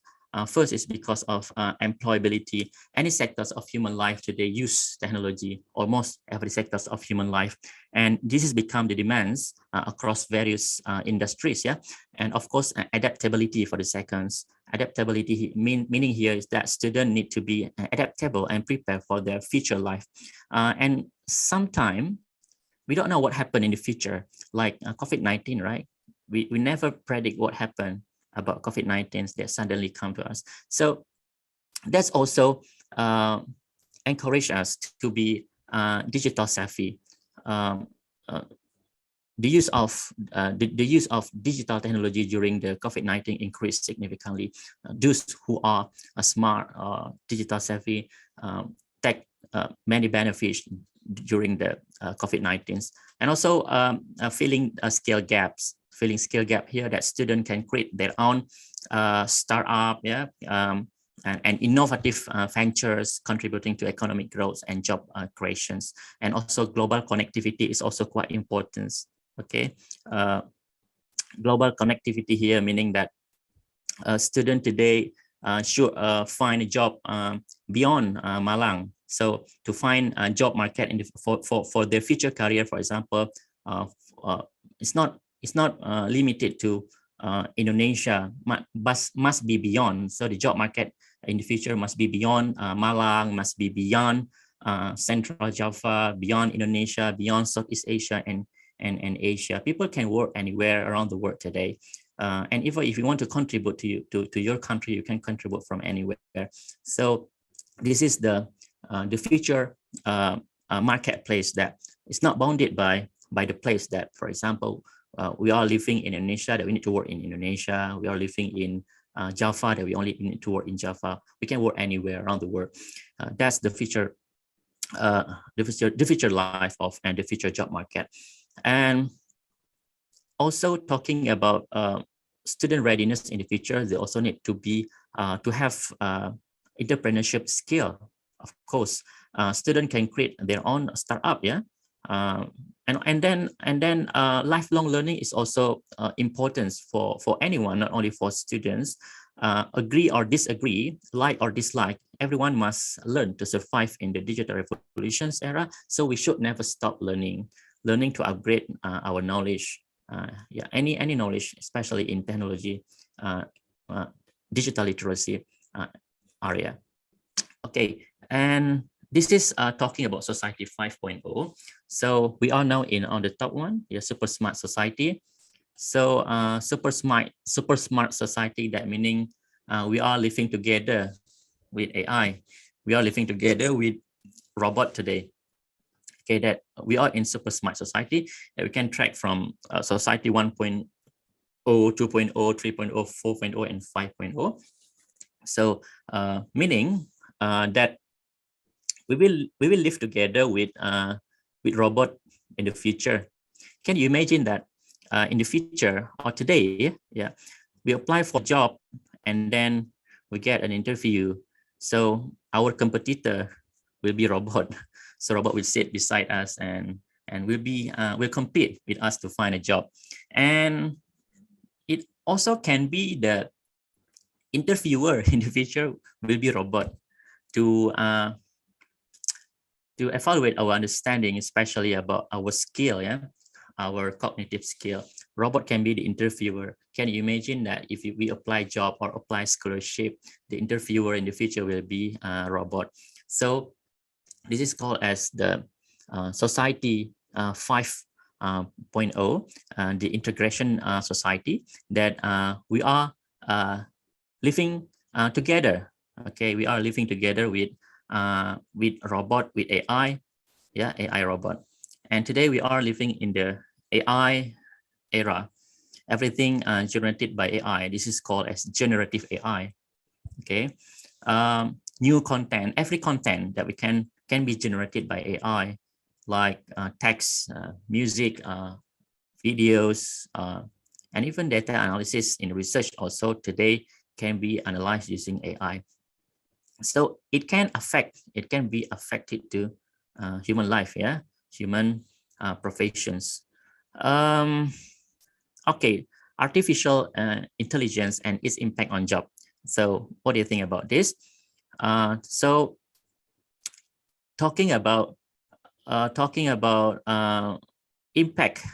Speaker 12: first is because of employability. Any sectors of human life today use technology, almost every sectors of human life, and this has become the demands across various industries. And of course, adaptability for the seconds. Adaptability meaning here is that students need to be adaptable and prepare for their future life. And sometimes we don't know what happened in the future, like COVID-19, right? We never predict what happened about COVID-19 that suddenly come to us. So that's also encourage us to be digital savvy. the use of digital technology during the COVID-19 increased significantly. Those who are smart, digital savvy, take many benefits during the COVID-19, and also filling skill gaps. Filling skill gap here that students can create their own startup, and innovative ventures contributing to economic growth and job creations. And also global connectivity is also quite important. Okay, global connectivity here meaning that students today should find a job beyond Malang. So to find a job market in for their future career, for example, it's not limited to Indonesia, but must be beyond. So the job market in the future must be beyond Malang, must be beyond Central Java, beyond Indonesia, beyond Southeast Asia and Asia. People can work anywhere around the world today. And if you want to contribute to your country, you can contribute from anywhere. So this is the future marketplace that is not bounded by the place that, for example, we are living in Indonesia, that we need to work in Indonesia. We are living in Java, that we only need to work in Java. We can work anywhere around the world. That's the future life of and the future job market. And also talking about student readiness in the future, they also need to be to have entrepreneurship skill. Of course, students can create their own startup, and then lifelong learning is also important for anyone, not only for students. Agree or disagree, like or dislike, everyone must learn to survive in the digital revolutions era. So we should never stop learning to upgrade our knowledge. Any knowledge, especially in technology, digital literacy area. Okay, and this is talking about society 5.0. So we are now on the top one, super smart society. So super smart society, that meaning we are living together with AI. We are living together with robot today. Okay, that we are in super smart society that we can track from society 1.0, 2.0, 3.0, 4.0, and 5.0. So meaning that we will live together with robot in the future. Can you imagine that in the future or today, we apply for a job and then we get an interview. So our competitor will be robot. So robot will sit beside us and will compete with us to find a job. And it also can be the interviewer in the future will be robot to evaluate our understanding, especially about our skill, our cognitive skill. Robot can be the interviewer. Can you imagine that if we apply job or apply scholarship, the interviewer in the future will be a robot? So this is called as the society 5.0, the integration society, that we are living together. Okay, we are living together with robot, with AI, AI robot. And today we are living in the AI era. Everything generated by AI. This is called as generative AI. Okay, new content, every content that we can be generated by AI, like text, music, videos, and even data analysis in research also today can be analyzed using AI. So it can be affected to human life, human professions. Okay, artificial intelligence and its impact on job. So what do you think about this? So talking about impact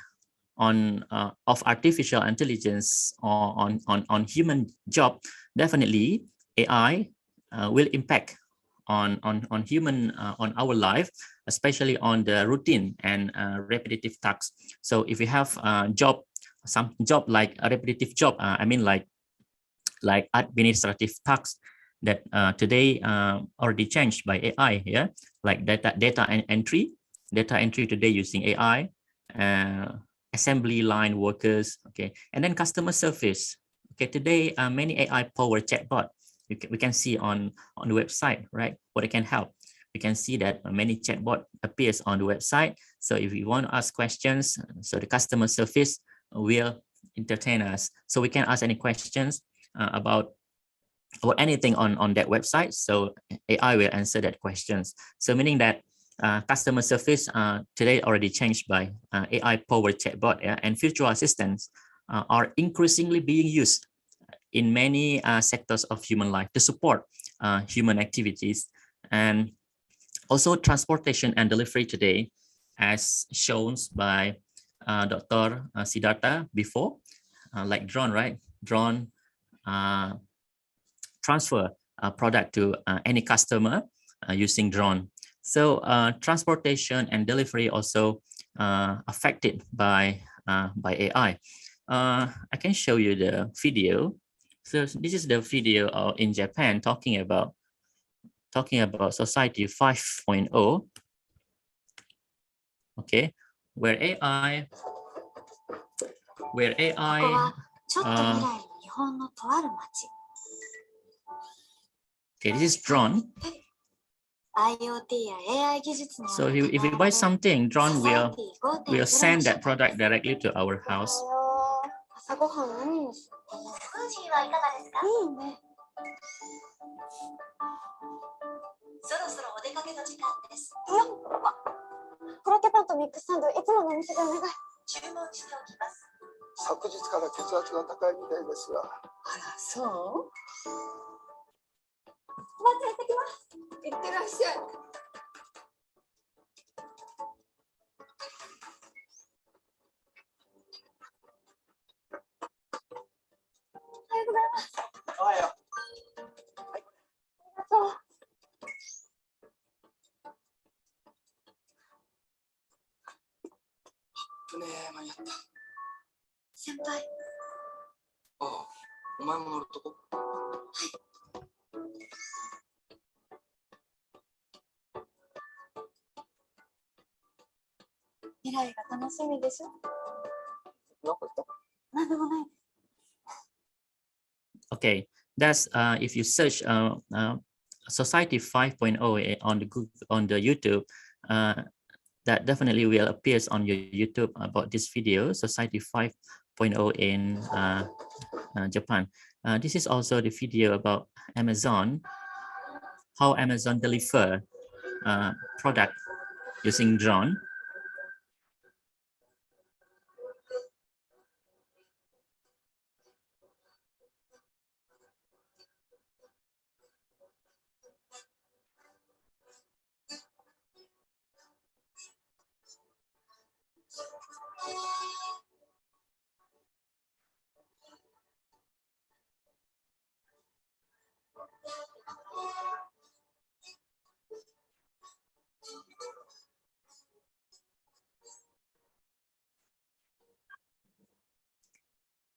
Speaker 12: of artificial intelligence on human job, definitely AI will impact on human on our life, especially on the routine and repetitive tasks. So if you have some job like a repetitive job, I mean like administrative tasks that today already changed by AI, like data entry today using AI, assembly line workers, okay, and then customer service. Okay, today many AI-powered chatbot we can see on the website, right? What it can help. We can see that many chatbot appears on the website. So if we want to ask questions, so the customer service will entertain us. So we can ask any questions about anything on that website. So AI will answer that questions. So meaning that customer service today already changed by AI-powered chatbot, yeah? And virtual assistants are increasingly being used in many sectors of human life to support human activities. And also transportation and delivery today, as shown by Dr. Siddhartha before, like drone, right? Drone transfer product to any customer using drone. So transportation and delivery also affected by AI. I can show you the video. So this is the video in Japan talking about society 5.0. Okay, where AI okay, this is drone. So if we buy something, drone will send that product directly to our house. Okay, that's if you search Society 5.0 on the YouTube, that definitely will appears on your YouTube about this video, Society 5.0 in Japan. This is also the video about Amazon, how Amazon deliver product using drone.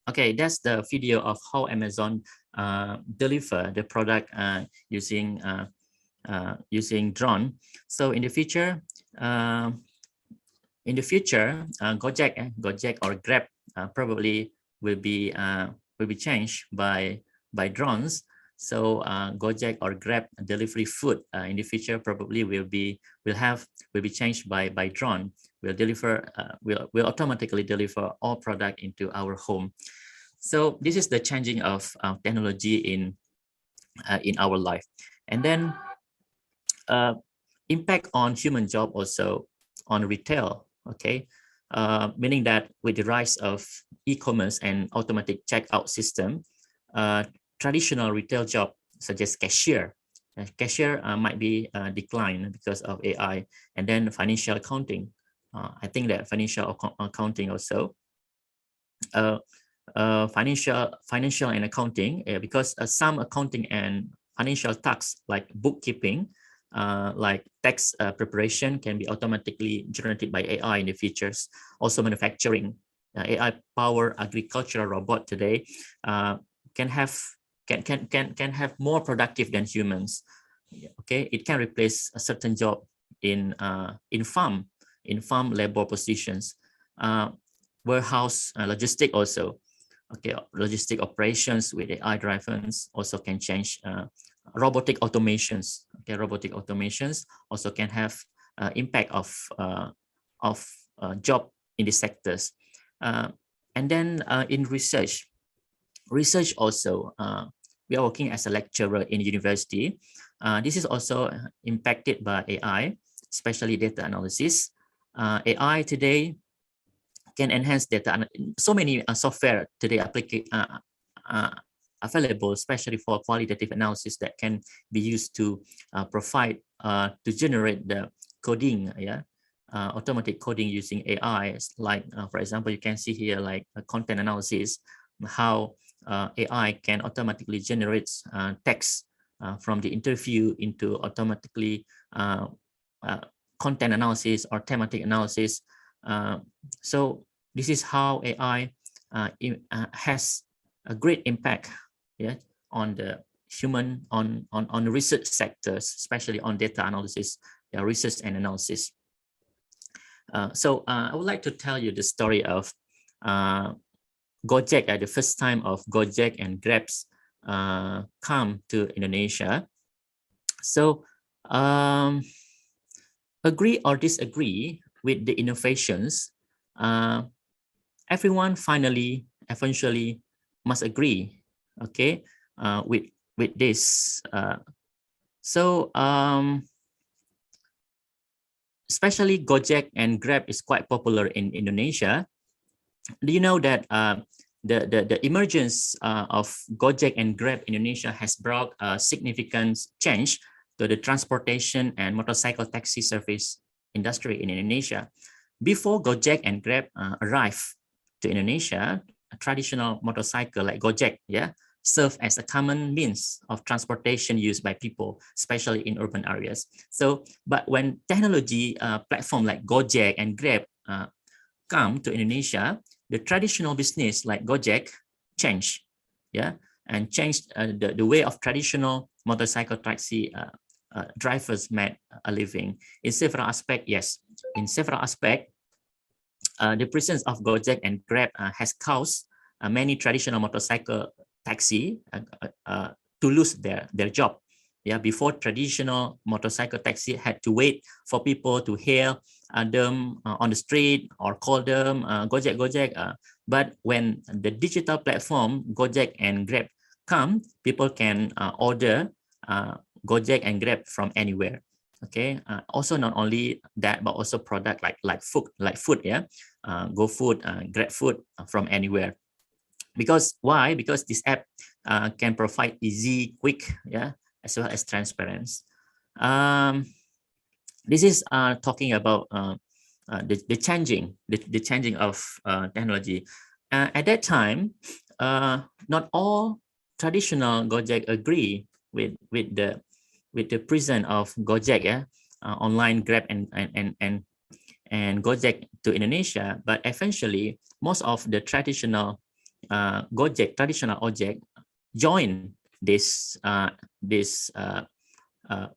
Speaker 12: Okay, that's the video of how Amazon deliver the product using drone. So in the future, Gojek or Grab probably will be changed by drones. So Gojek or Grab delivery food in the future probably will be changed by drone. Will deliver will automatically deliver all product into our home. So this is the changing of technology in our life. And then impact on human job also on retail. Okay, meaning that with the rise of e-commerce and automatic checkout system, traditional retail job such as cashier might be declined because of AI. And then financial accounting. I think that financial accounting also. Financial and accounting, because some accounting and financial tasks like bookkeeping, like tax preparation can be automatically generated by AI in the futures. Also manufacturing, AI-powered agricultural robot today can have more productive than humans. Okay, it can replace a certain job in farm labor positions. warehouse logistic also. Okay, logistic operations with AI drivers also can change. Robotic automations. Okay, robotic automations also can have impact of job in the sectors. And then in research also, we are working as a lecturer in university. This is also impacted by AI, especially data analysis. AI today can enhance data. So many software today available, especially for qualitative analysis, that can be used to provide to generate the coding, automatic coding using AI. Like for example, you can see here like content analysis, how AI can automatically generate text from the interview into automatically content analysis or thematic analysis. So this is how AI has a great impact, on the human, on the research sectors, especially on data analysis, research and analysis. So I would like to tell you the story of Gojek. At the first time of Gojek and Grab's come to Indonesia. So agree or disagree with the innovations, everyone eventually must agree, okay, with this. So especially Gojek and Grab is quite popular in Indonesia. Do you know that the emergence of Gojek and Grab in Indonesia has brought a significant change to the transportation and motorcycle taxi service industry in Indonesia? Before Gojek and Grab arrived to Indonesia, a traditional motorcycle like Gojek, served as a common means of transportation used by people, especially in urban areas. So, but when technology platform like Gojek and Grab come to Indonesia, the traditional business like Gojek changed, and changed the way of traditional motorcycle taxi drivers made a living. In several aspects, yes. In several aspects, the presence of Gojek and Grab has caused many traditional motorcycle taxi to lose their job. Before, traditional motorcycle taxi had to wait for people to hail them on the street or call them Gojek. But when the digital platform Gojek and Grab come, people can order Gojek and Grab from anywhere. Okay. Also, not only that, but also product like food, GoFood, Grab food from anywhere. Because why? Because this app can provide easy, quick, as well as transparency. This is talking about the changing of technology. At that time, not all traditional Gojek agree with the presence of Gojek, online Grab and Gojek to Indonesia, but eventually most of the traditional traditional ojek joined this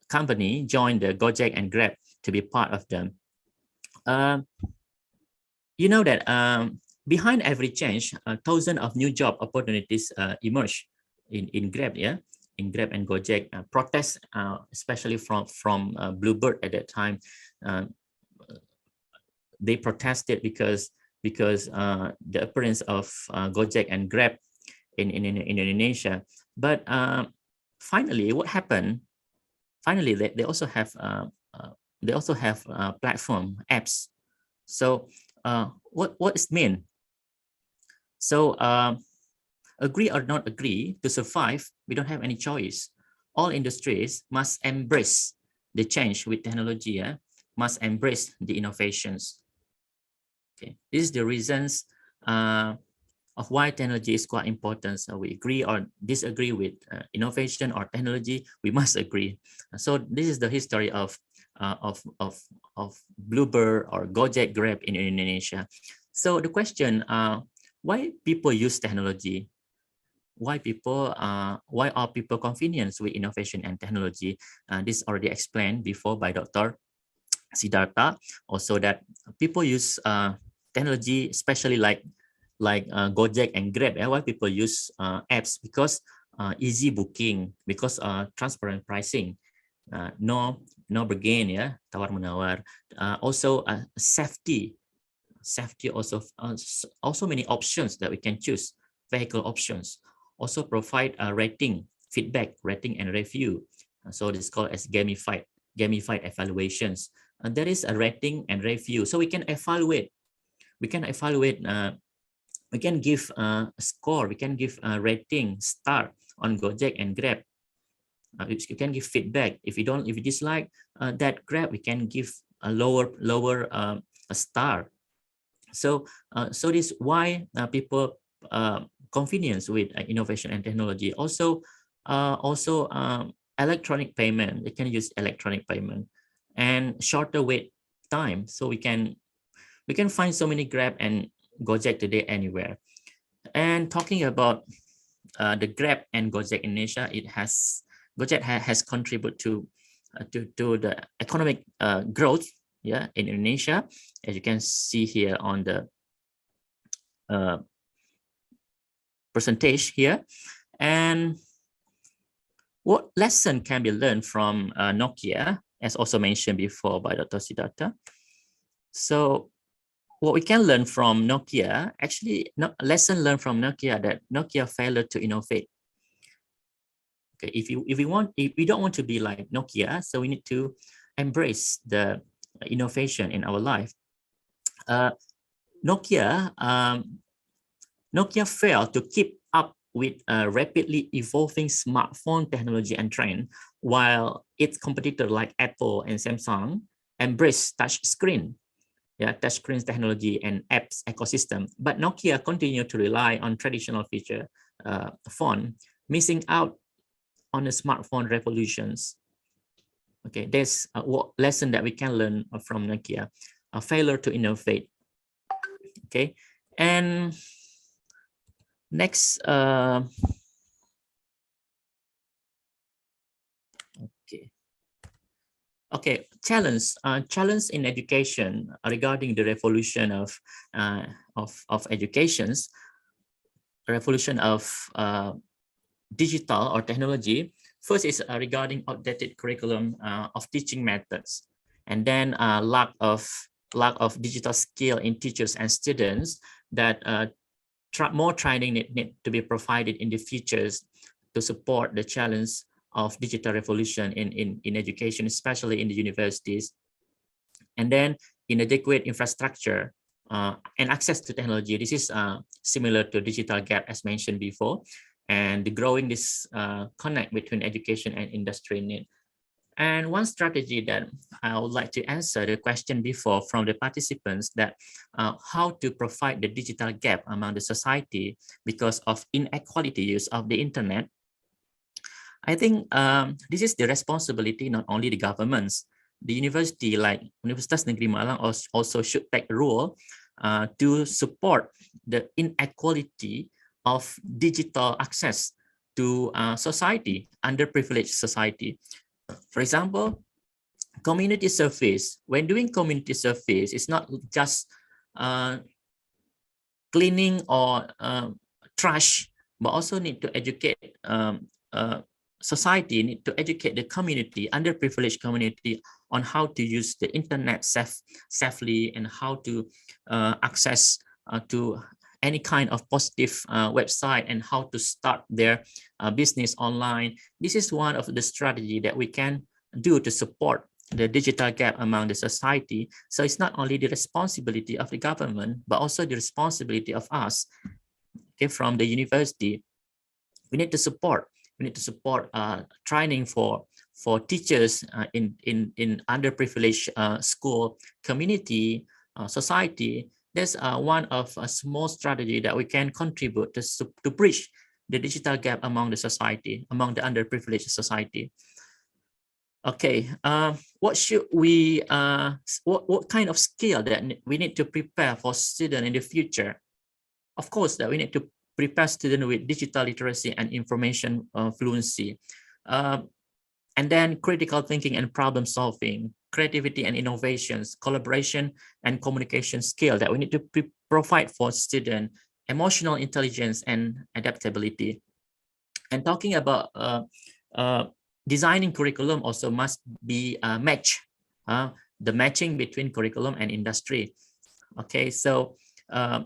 Speaker 12: company, joined the Gojek and Grab to be part of them. You know that behind every change, thousands of new job opportunities emerge in Grab, in Grab and Gojek. Protests, especially from Bluebird at that time, they protested because the appearance of Gojek and Grab in Indonesia. But finally, what happened? Finally, they also have platform apps. So what is mean? So agree or not agree, to survive, we don't have any choice. All industries must embrace the change with technology, must embrace the innovations. Okay, this is the reasons of why technology is quite important. So we agree or disagree with innovation or technology, we must agree. So this is the history of Bluebird or Gojek, Grab in Indonesia. So the question, why people use technology? Why are people convenient with innovation and technology? This already explained before by Dr. Siddhartha. Also that people use technology, especially like Gojek and Grab. Why people use apps? Because easy booking, because transparent pricing, no bargain, yeah, tawar menawar. Also safety also many options that we can choose, vehicle options. Also provide rating, feedback, rating and review. So this is called as gamified evaluations. And there is a rating and review, so we can evaluate. We can give a score, we can give a rating, star on Gojek and Grab. You can give feedback. If you dislike that Grab, we can give a lower a star. So this is why people convenience with innovation and technology. Also electronic payment. They can use electronic payment and shorter wait time. So we can find so many Grab and Gojek today anywhere. And talking about the Grab and Gojek in Indonesia, Gojek has contributed to the economic growth, yeah, in Indonesia, as you can see here on the percentage here. And what lesson can be learned from Nokia, as also mentioned before by Dr. Siddhartha? So what we can learn from Nokia, actually, lesson learned from Nokia, that Nokia failed to innovate. Okay, if we don't want to be like Nokia, so we need to embrace the innovation in our life. Nokia failed to keep up with rapidly evolving smartphone technology and trend, while its competitors like Apple and Samsung embraced touchscreen technology and apps ecosystem. But Nokia continued to rely on traditional feature phone, missing out on the smartphone revolutions. Okay, there's what lesson that we can learn from Nokia: a failure to innovate. Okay, and next, challenge in education regarding the revolution of educations, revolution of digital or technology. First is regarding outdated curriculum of teaching methods, and then lack of digital skill in teachers and students, that more training need to be provided in the futures to support the challenge of digital revolution in education, especially in the universities. And then inadequate infrastructure and access to technology. This is similar to digital gap as mentioned before, and the growing connect between education and industry need. And one strategy that I would like to answer the question before from the participants, that how to provide the digital gap among the society because of inequality use of the internet. I think this is the responsibility not only the governments, the university like Universitas Negeri Malang also should take a role to support the inequality of digital access to society, underprivileged society. For example, community service. When doing community service, it's not just cleaning or trash, but also need to educate society, need to educate the community, underprivileged community, on how to use the internet safely and how to access to any kind of positive website and how to start their business online. This is one of the strategy that we can do to support the digital gap among the society. So it's not only the responsibility of the government, but also the responsibility of us, okay, from the university. We need to support. We need to support training for teachers in underprivileged school, community, society. There's one of a small strategy that we can contribute to bridge the digital gap among the society, among the underprivileged society. Okay, what should we, what kind of skill that we need to prepare for students in the future? Of course, that we need to prepare students with digital literacy and information fluency. And then critical thinking and problem solving, creativity and innovations, collaboration and communication skill that we need to provide for students, emotional intelligence and adaptability. And talking about designing curriculum also must be matched, the matching between curriculum and industry. Okay, so I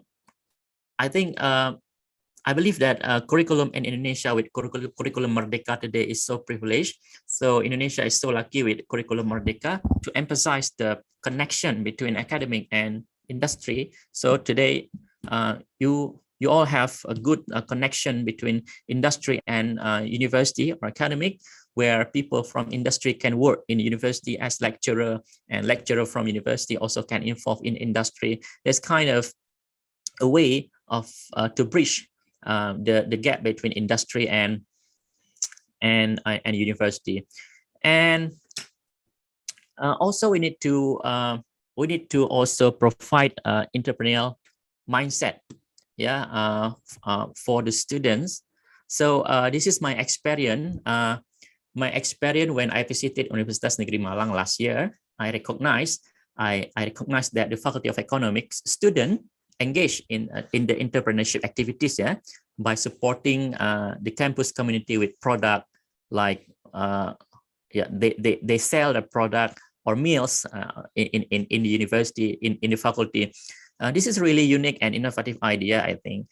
Speaker 12: believe that curriculum in Indonesia with curriculum Merdeka today is so privileged. So Indonesia is so lucky with curriculum Merdeka to emphasize the connection between academic and industry. So today, you all have a good connection between industry and university or academic, where people from industry can work in university as lecturer, and lecturer from university also can involve in industry. There's kind of a way of to bridge the gap between industry and university. And also we need to also provide entrepreneurial mindset, for the students. So this is my experience. My experience when I visited Universitas Negeri Malang last year, I recognized that the Faculty of Economics student engage in the entrepreneurship activities, by supporting the campus community with product like they sell the product or meals in the university, in the faculty. This is really unique and innovative idea, I think.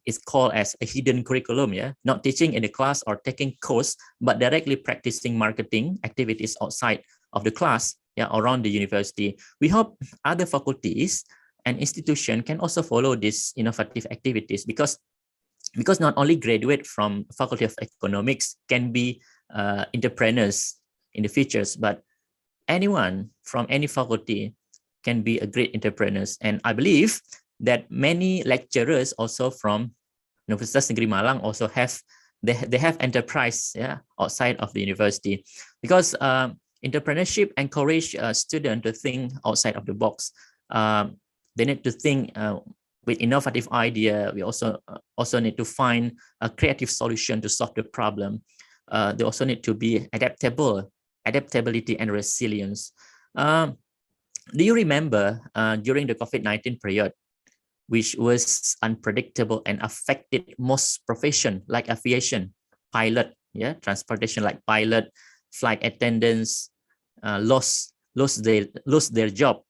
Speaker 12: It's called as a hidden curriculum, not teaching in the class or taking course, but directly practicing marketing activities outside of the class, around the university. We hope other faculties and institution can also follow these innovative activities, because not only graduate from Faculty of Economics can be entrepreneurs in the futures, but anyone from any faculty can be a great entrepreneurs. And I believe that many lecturers also from Universitas Negeri Malang also have enterprise outside of the university, because entrepreneurship encourage students to think outside of the box. They need to think with innovative idea. We also need to find a creative solution to solve the problem. They also need to be adaptability and resilience. Do you remember during the COVID-19 period, which was unpredictable and affected most profession like aviation, pilot, transportation like pilot, flight attendants lost their job.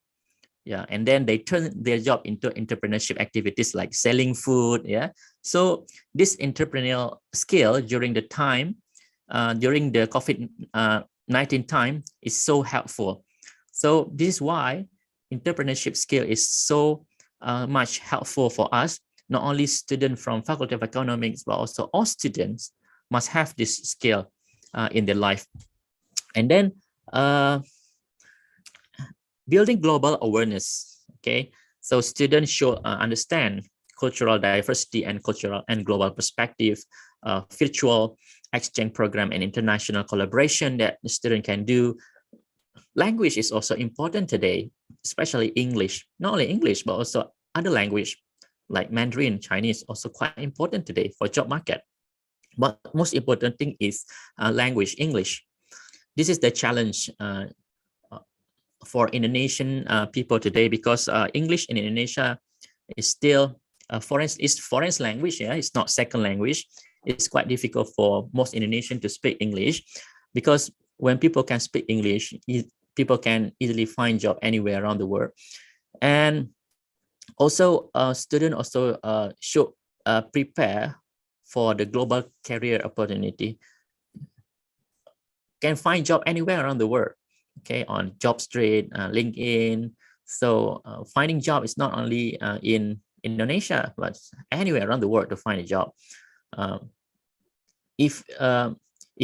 Speaker 12: And then they turn their job into entrepreneurship activities like selling food. So this entrepreneurial skill during the time, during the COVID-19 time, is so helpful. So this is why entrepreneurship skill is so much helpful for us. Not only students from Faculty of Economics, but also all students must have this skill in their life. And then building global awareness. Okay, so students should understand cultural diversity and cultural and global perspective, virtual exchange program and international collaboration that the student can do. Language is also important today, especially English. Not only English, but also other language like Mandarin, Chinese, also quite important today for job market. But most important thing is language, English. This is the challenge for Indonesian people today, because English in Indonesia is still foreign language. It's not second language. It's quite difficult for most Indonesians to speak English, because when people can speak English, people can easily find job anywhere around the world. And also students also should prepare for the global career opportunity. Can find job anywhere around the world, okay, on JobStreet, LinkedIn. So finding job is not only in Indonesia, but anywhere around the world to find a job. If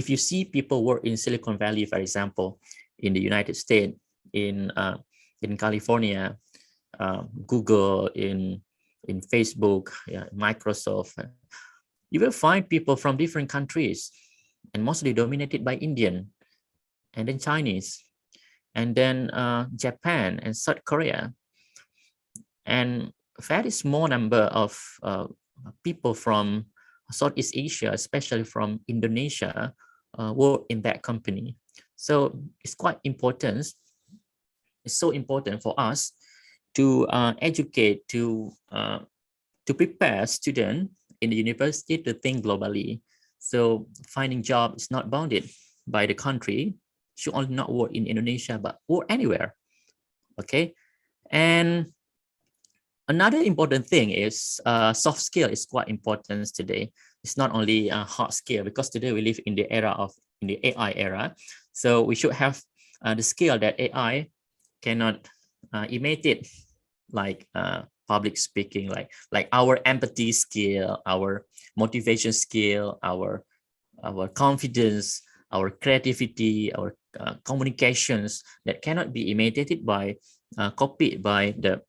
Speaker 12: you see people work in Silicon Valley, for example, in the United States, in California, Google, in Facebook, Microsoft, you will find people from different countries, and mostly dominated by Indian, and then Chinese, and then Japan and South Korea, and a very small number of people from Southeast Asia, especially from Indonesia, work in that company. So it's quite important it's so important for us to educate, to prepare students in the university to think globally. So finding job is not bounded by the country, should only not work in Indonesia, but work anywhere. Okay. And another important thing is soft skill is quite important today. It's not only a hard skill, because today we live in the AI era. So we should have the skill that AI cannot imitate, like public speaking, like our empathy skill, our motivation skill, our confidence, our creativity, our communications, that cannot be imitated by copied by the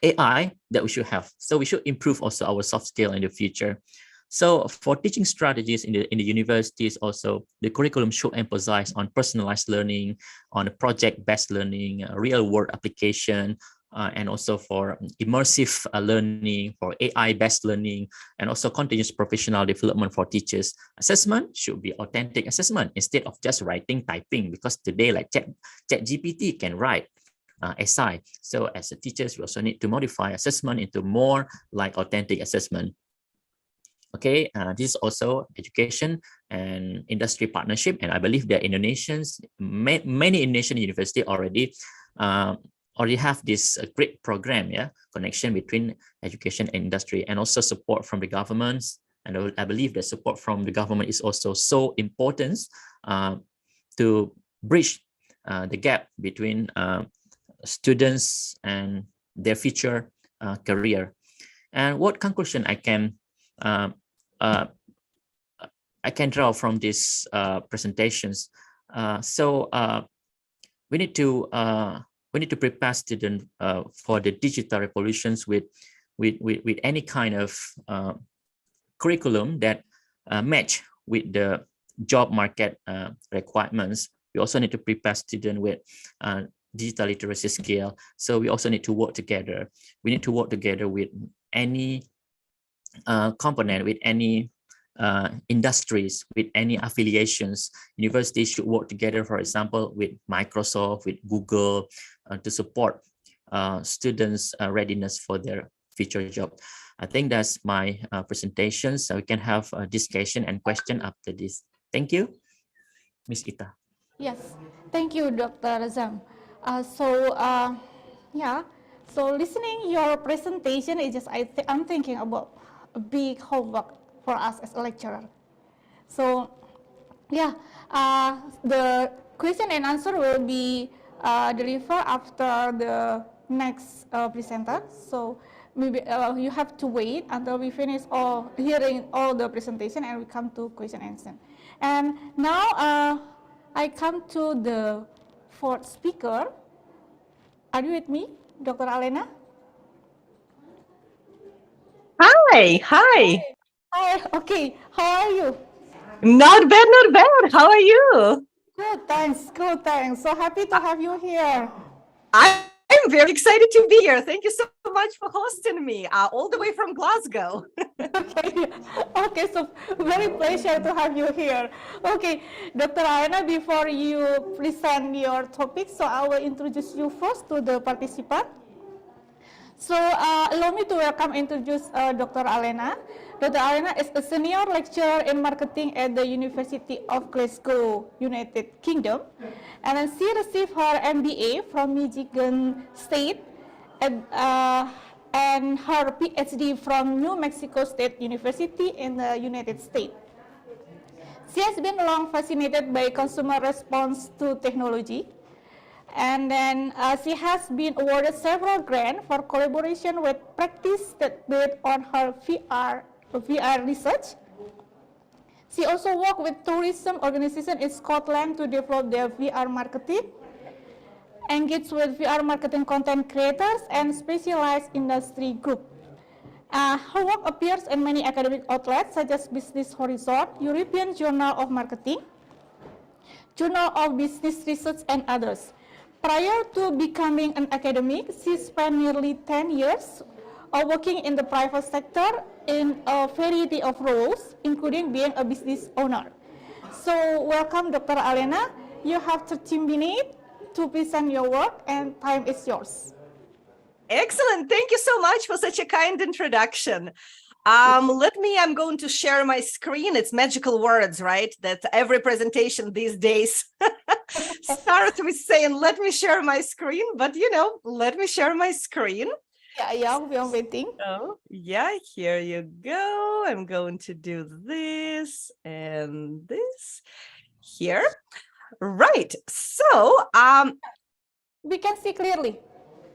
Speaker 12: AI that we should have. So we should improve also our soft skill in the future. So for teaching strategies in the universities, also the curriculum should emphasize on personalized learning, on project-based learning, real-world application, and also for immersive learning, for AI-based learning, and also continuous professional development for teachers. Assessment should be authentic assessment instead of just writing, typing, because today like ChatGPT can write essay. So as a teachers, we also need to modify assessment into more like authentic assessment. Okay, this is also education and industry partnership, and I believe that many Indonesian universities already have this great program, connection between education and industry, and also support from the governments. And I believe that support from the government is also so important to bridge the gap between students and their future career. And what conclusion I can draw from these presentations? So we need to prepare students for the digital revolutions with any kind of curriculum that match with the job market requirements. We also need to prepare students with digital literacy skill. So we also need to work together. We need to work together with any component, with any industries, with any affiliations. Universities should work together, for example, with Microsoft, with Google, to support students' readiness for their future job. I think that's my presentation. So we can have a discussion and question after this. Thank you, Ms. Ita.
Speaker 10: Yes, thank you, Dr. Zam. So listening your presentation is just I'm thinking about a big homework for us as a lecturer. So the question and answer will be delivered after the next presenter. So maybe you have to wait until we finish hearing all the presentation and we come to question and answer. And now I come to the fourth speaker. Are you with me, Dr. Alena?
Speaker 13: Hi.
Speaker 10: Okay. How are you?
Speaker 13: Not bad. How are you?
Speaker 10: Good, thanks. So happy to have you here.
Speaker 13: I'm very excited to be here. Thank you so much for hosting me, all the way from Glasgow.
Speaker 10: Okay, so very pleasure to have you here. Okay, Dr. Alena, before you present your topic, so I will introduce you first to the participant. So allow me to introduce Dr. Alena. Dr. Alena is a senior lecturer in marketing at the University of Glasgow, United Kingdom. And then she received her MBA from Michigan State and her PhD from New Mexico State University in the United States. She has been long fascinated by consumer response to technology. And then she has been awarded several grants for collaboration with practice that based on her VR research. She also worked with tourism organizations in Scotland to develop their VR marketing, engaged with VR marketing content creators, and specialized industry group. Her work appears in many academic outlets such as Business Horizon, European Journal of Marketing, Journal of Business Research, and others. Prior to becoming an academic, she spent nearly 10 years working in the private sector in a variety of roles, including being a business owner. So welcome, Dr. Alena. You have 30 minutes to present your work, and time is yours.
Speaker 13: Excellent. Thank you so much for such a kind introduction. I'm going to share my screen. It's magical words, right? That every presentation these days starts with saying, let me share my screen, but let me share my screen.
Speaker 10: Yeah, we are waiting.
Speaker 13: Oh, yeah, here you go. I'm going to do this and this here. Right. So,
Speaker 10: we can see clearly.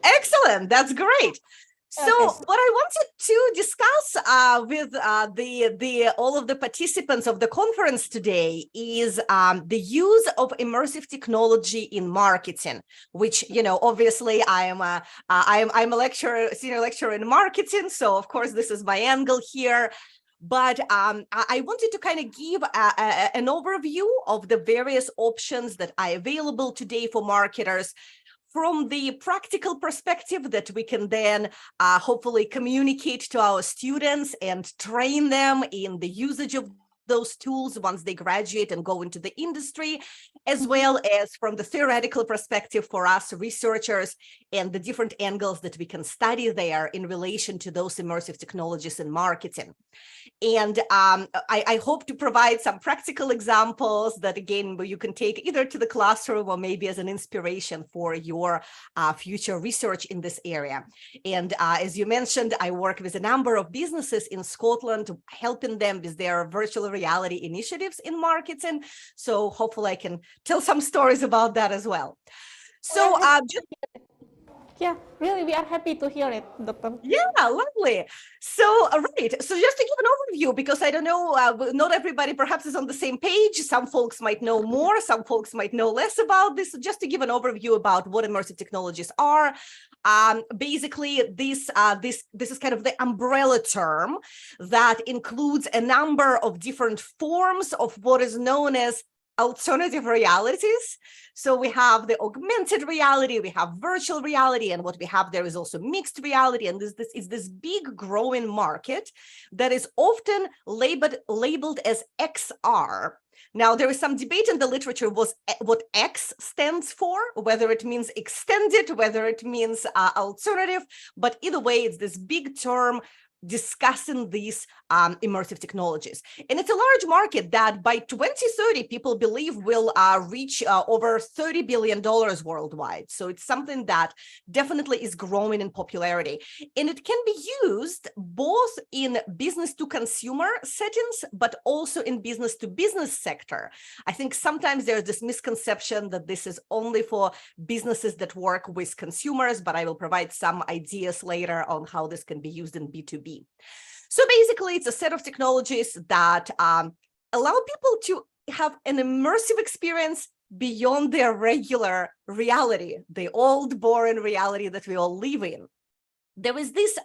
Speaker 13: Excellent. That's great. So
Speaker 10: Okay.
Speaker 13: what I wanted to discuss with all of the participants of the conference today is the use of immersive technology in marketing, which obviously I'm a senior lecturer in marketing, so of course this is my angle here. But I wanted to kind of give an overview of the various options that are available today for marketers, from the practical perspective that we can then hopefully communicate to our students and train them in the usage of those tools once they graduate and go into the industry, as well as from the theoretical perspective for us researchers and the different angles that we can study there in relation to those immersive technologies in marketing. And I hope to provide some practical examples that, again, you can take either to the classroom or maybe as an inspiration for your future research in this area. And as you mentioned, I work with a number of businesses in Scotland, helping them with their virtual reality initiatives in marketing. So hopefully I can tell some stories about that as well. So
Speaker 10: yeah, really, we are happy to hear it, Doctor.
Speaker 13: Yeah, lovely. So, right. So just to give an overview, because I don't know, not everybody perhaps is on the same page. Some folks might know more, some folks might know less about this. So just to give an overview about what immersive technologies are. Basically, this is kind of the umbrella term that includes a number of different forms of what is known as alternative realities. So we have the augmented reality, we have virtual reality, and what we have there is also mixed reality. And this is this big growing market that is often labeled as XR. Now, there is some debate in the literature what X stands for, whether it means extended, whether it means alternative, but either way, it's this big term discussing these immersive technologies. And it's a large market that by 2030, people believe will reach over $30 billion worldwide. So it's something that definitely is growing in popularity. And it can be used both in business to consumer settings, but also in business to business sector. I think sometimes there's this misconception that this is only for businesses that work with consumers, but I will provide some ideas later on how this can be used in B2B. So basically, it's a set of technologies that allow people to have an immersive experience beyond their regular reality, the old boring reality that we all live in. There is this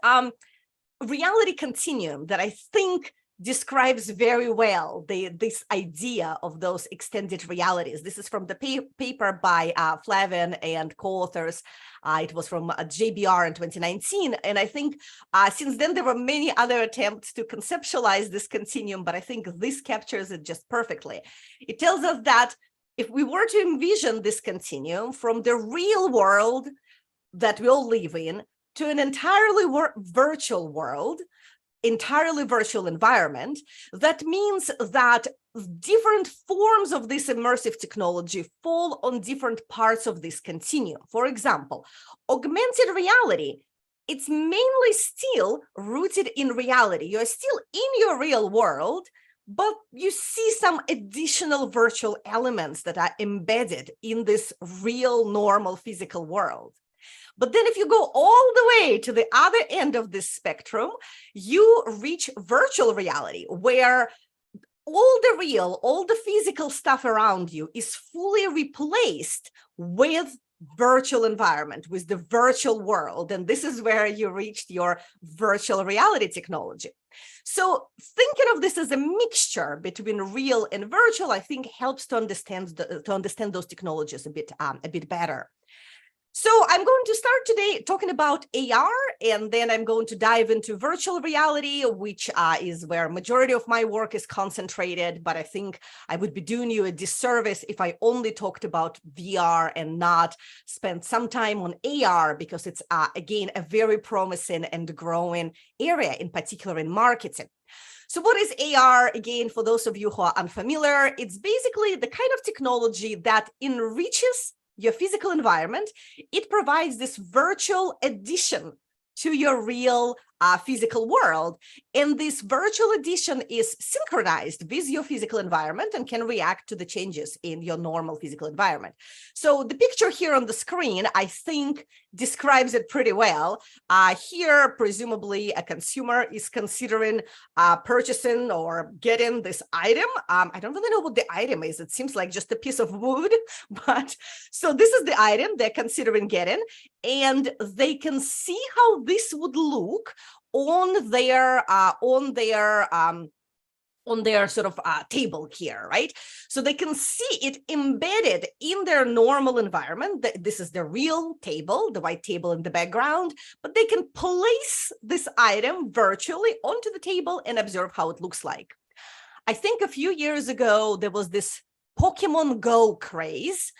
Speaker 13: reality continuum that I think describes very well this idea of those extended realities. This is from the paper by Flavin and co-authors. It was from JBR in 2019. And I think since then, there were many other attempts to conceptualize this continuum, but I think this captures it just perfectly. It tells us that if we were to envision this continuum from the real world that we all live in to an entirely virtual world, entirely virtual environment, that means that different forms of this immersive technology fall on different parts of this continuum. For example, augmented reality, it's mainly still rooted in reality. You're still in your real world, but you see some additional virtual elements that are embedded in this real, normal physical world. But then if you go all the way to the other end of this spectrum, you reach virtual reality, where all the physical stuff around you is fully replaced with virtual environment, with the virtual world. And this is where you reached your virtual reality technology. So thinking of this as a mixture between real and virtual, I think helps to understand those technologies a bit better. So I'm going to start today talking about AR, and then I'm going to dive into virtual reality, which is where majority of my work is concentrated. But I think I would be doing you a disservice if I only talked about VR and not spent some time on AR, because it's, again, a very promising and growing area, in particular in marketing. So what is AR? Again, for those of you who are unfamiliar, it's basically the kind of technology that enriches your physical environment. It provides this virtual addition to your real physical world. And this virtual addition is synchronized with your physical environment and can react to the changes in your normal physical environment. So the picture here on the screen, I think, describes it pretty well. Here, presumably, a consumer is considering purchasing or getting this item. I don't really know what the item is. It seems like just a piece of wood, but so this is the item they're considering getting, and they can see how this would look on their sort of table here, right? So they can see it embedded in their normal environment. This is the real table, the white table in the background, but they can place this item virtually onto the table and observe how it looks like. I think a few years ago, there was this Pokemon Go craze.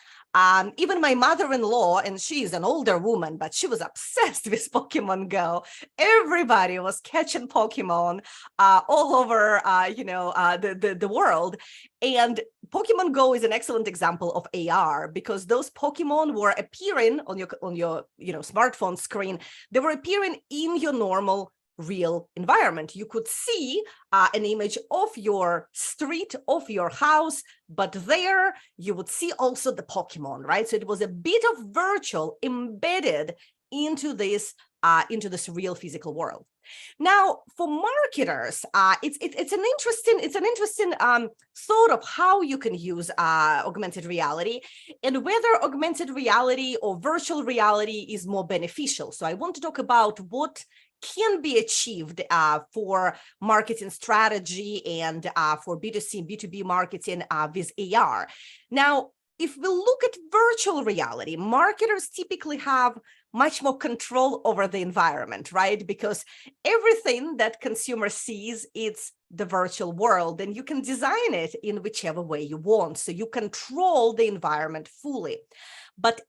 Speaker 13: Even my mother-in-law, and she's an older woman, but she was obsessed with Pokemon Go. Everybody was catching Pokemon all over, the world. And Pokemon Go is an excellent example of AR, because those Pokemon were appearing on your smartphone screen. They were appearing in your normal real environment. You could see an image of your street, of your house, but there you would see also the Pokemon, right? So it was a bit of virtual embedded into this real physical world. Now, for marketers, it's an interesting thought of how you can use augmented reality and whether augmented reality or virtual reality is more beneficial. So I want to talk about what can be achieved for marketing strategy and for B2C and B2B marketing with AR. Now, if we look at virtual reality, marketers typically have much more control over the environment, right? Because everything that consumer sees, it's the virtual world, and you can design it in whichever way you want. So you control the environment fully. But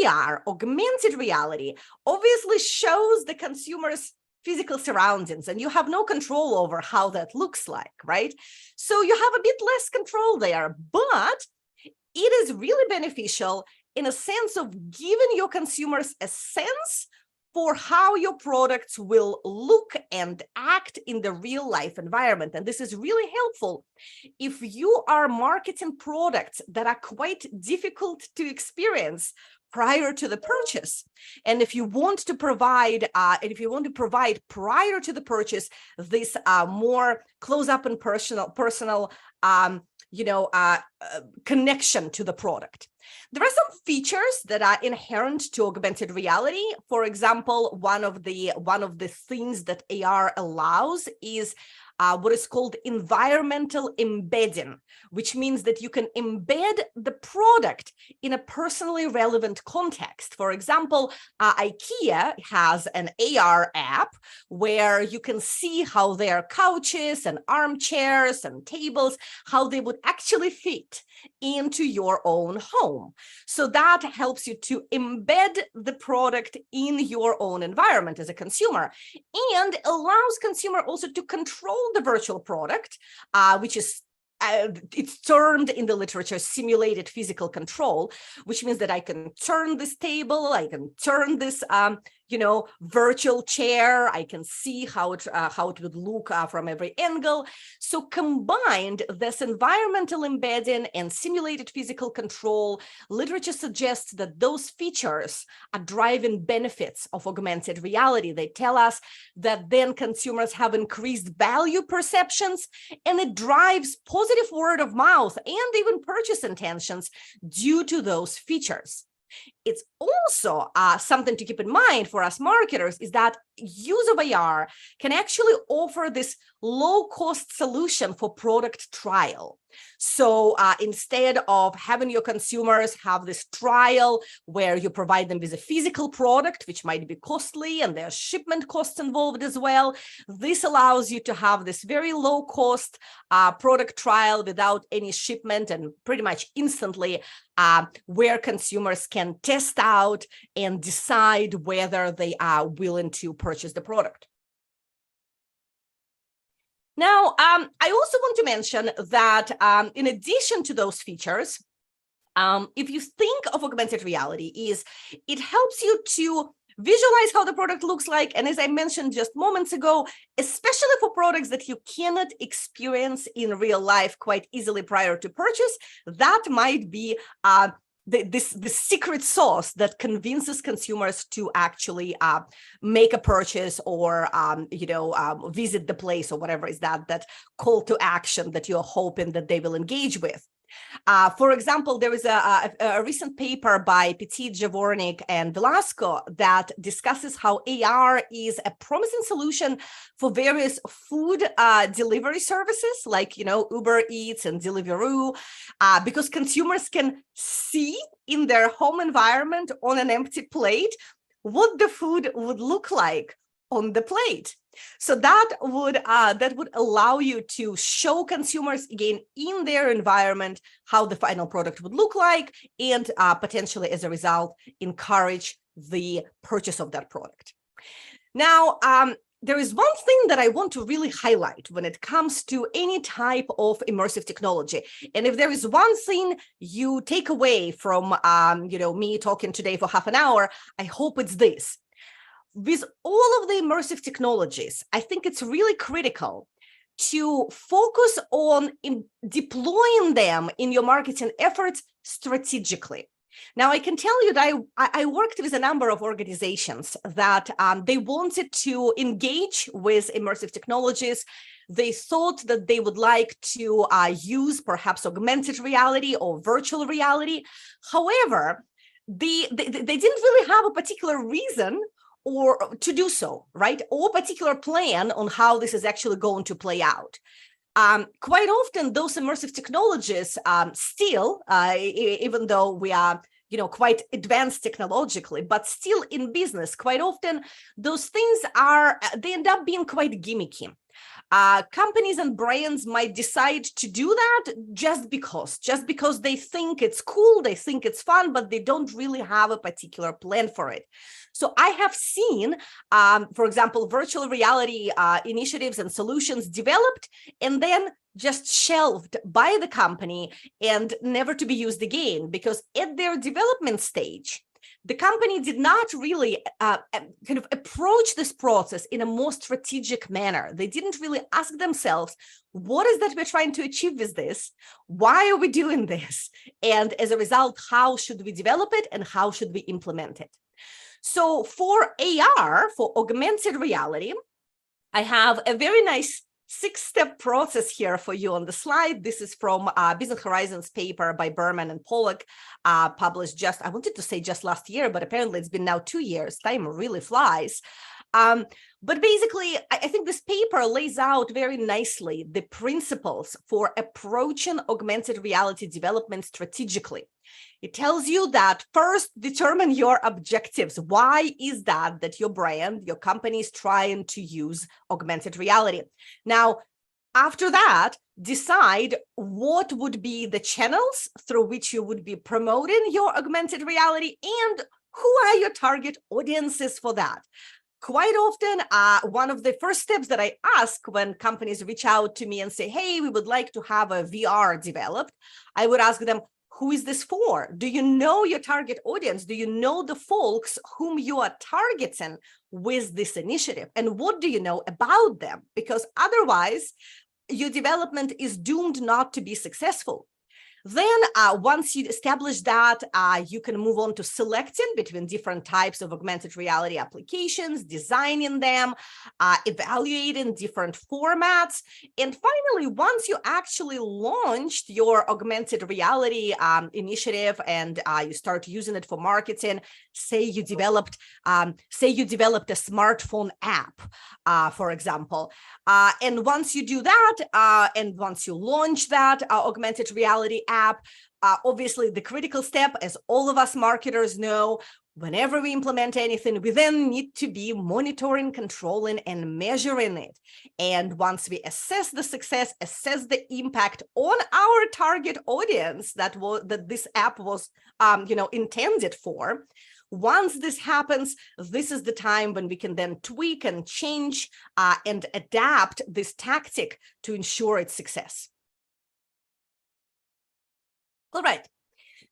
Speaker 13: AR, augmented reality, obviously shows the consumer's physical surroundings, and you have no control over how that looks like, right? So you have a bit less control there, but it is really beneficial in a sense of giving your consumers a sense for how your products will look and act in the real life environment. And this is really helpful if you are marketing products that are quite difficult to experience prior to the purchase. And if you want to provide, prior to the purchase, this more close-up and personal connection to the product. There are some features that are inherent to augmented reality. For example, one of the things that AR allows is what is called environmental embedding, which means that you can embed the product in a personally relevant context. For example, IKEA has an AR app where you can see how their couches and armchairs and tables, how they would actually fit into your own home. So that helps you to embed the product in your own environment as a consumer, and allows consumer also to control the virtual product, which is it's termed in the literature simulated physical control, which means that I can turn this table, I can turn this virtual chair, I can see how it would look from every angle. So combined, this environmental embedding and simulated physical control, literature suggests that those features are driving benefits of augmented reality. They tell us that then consumers have increased value perceptions, and it drives positive word of mouth and even purchase intentions due to those features. It's also something to keep in mind for us marketers is that use of AR can actually offer this low-cost solution for product trial. So instead of having your consumers have this trial where you provide them with a physical product, which might be costly and there's shipment costs involved as well, this allows you to have this very low-cost product trial without any shipment and pretty much instantly where consumers can test out and decide whether they are willing to purchase the product. Now, I also want to mention that in addition to those features, if you think of augmented reality, it helps you to visualize how the product looks like. And as I mentioned just moments ago, especially for products that you cannot experience in real life quite easily prior to purchase, that might be the secret sauce that convinces consumers to actually make a purchase or visit the place or whatever is that call to action that you're hoping that they will engage with. For example, there is a recent paper by Petit, Javornik, and Velasco that discusses how AR is a promising solution for various food delivery services like, Uber Eats and Deliveroo, because consumers can see in their home environment on an empty plate what the food would look like on the plate. So that would allow you to show consumers again in their environment how the final product would look like, and potentially as a result encourage the purchase of that product. Now, there is one thing that I want to really highlight when it comes to any type of immersive technology. And if there is one thing you take away from me talking today for half an hour, I hope it's this. With all of the immersive technologies, I think it's really critical to focus on deploying them in your marketing efforts strategically. Now, I can tell you that I worked with a number of organizations that they wanted to engage with immersive technologies. They thought that they would like to use perhaps augmented reality or virtual reality. However, they didn't really have a particular reason or to do so, right? Or particular plan on how this is actually going to play out. Quite often, those immersive technologies still, even though we are, quite advanced technologically, but still in business, quite often those things they end up being quite gimmicky. Companies and brands might decide to do that just because they think it's cool, they think it's fun, but they don't really have a particular plan for it. So I have seen, for example, virtual reality initiatives and solutions developed and then just shelved by the company and never to be used again, because at their development stage, the company did not really kind of approach this process in a more strategic manner. They didn't really ask themselves, what is that we're trying to achieve with this? Why are we doing this? And as a result, how should we develop it and how should we implement it? So for AR, for augmented reality, I have a very nice 6-step process here for you on the slide. This is from Business Horizons paper by Berman and Pollock, published I wanted to say just last year, but apparently it's been now 2 years. Time really flies. But basically, I think this paper lays out very nicely the principles for approaching augmented reality development strategically. It tells you that first, determine your objectives. Why is that your brand, your company is trying to use augmented reality? Now, after that, decide what would be the channels through which you would be promoting your augmented reality and who are your target audiences for that. Quite often, one of the first steps that I ask when companies reach out to me and say, hey, we would like to have a VR developed, I would ask them, who is this for? Do you know your target audience? Do you know the folks whom you are targeting with this initiative? And what do you know about them? Because otherwise, your development is doomed not to be successful. Then once you establish that, you can move on to selecting between different types of augmented reality applications, designing them, evaluating different formats. And finally, once you actually launched your augmented reality initiative and you start using it for marketing, say you developed a smartphone app, for example. And once you do that, and once you launch that augmented reality app, obviously the critical step, as all of us marketers know, whenever we implement anything, we then need to be monitoring, controlling, and measuring it. And once we assess the success, assess the impact on our target audience that this app was, intended for. Once this happens, this is the time when we can then tweak and change and adapt this tactic to ensure its success. All right.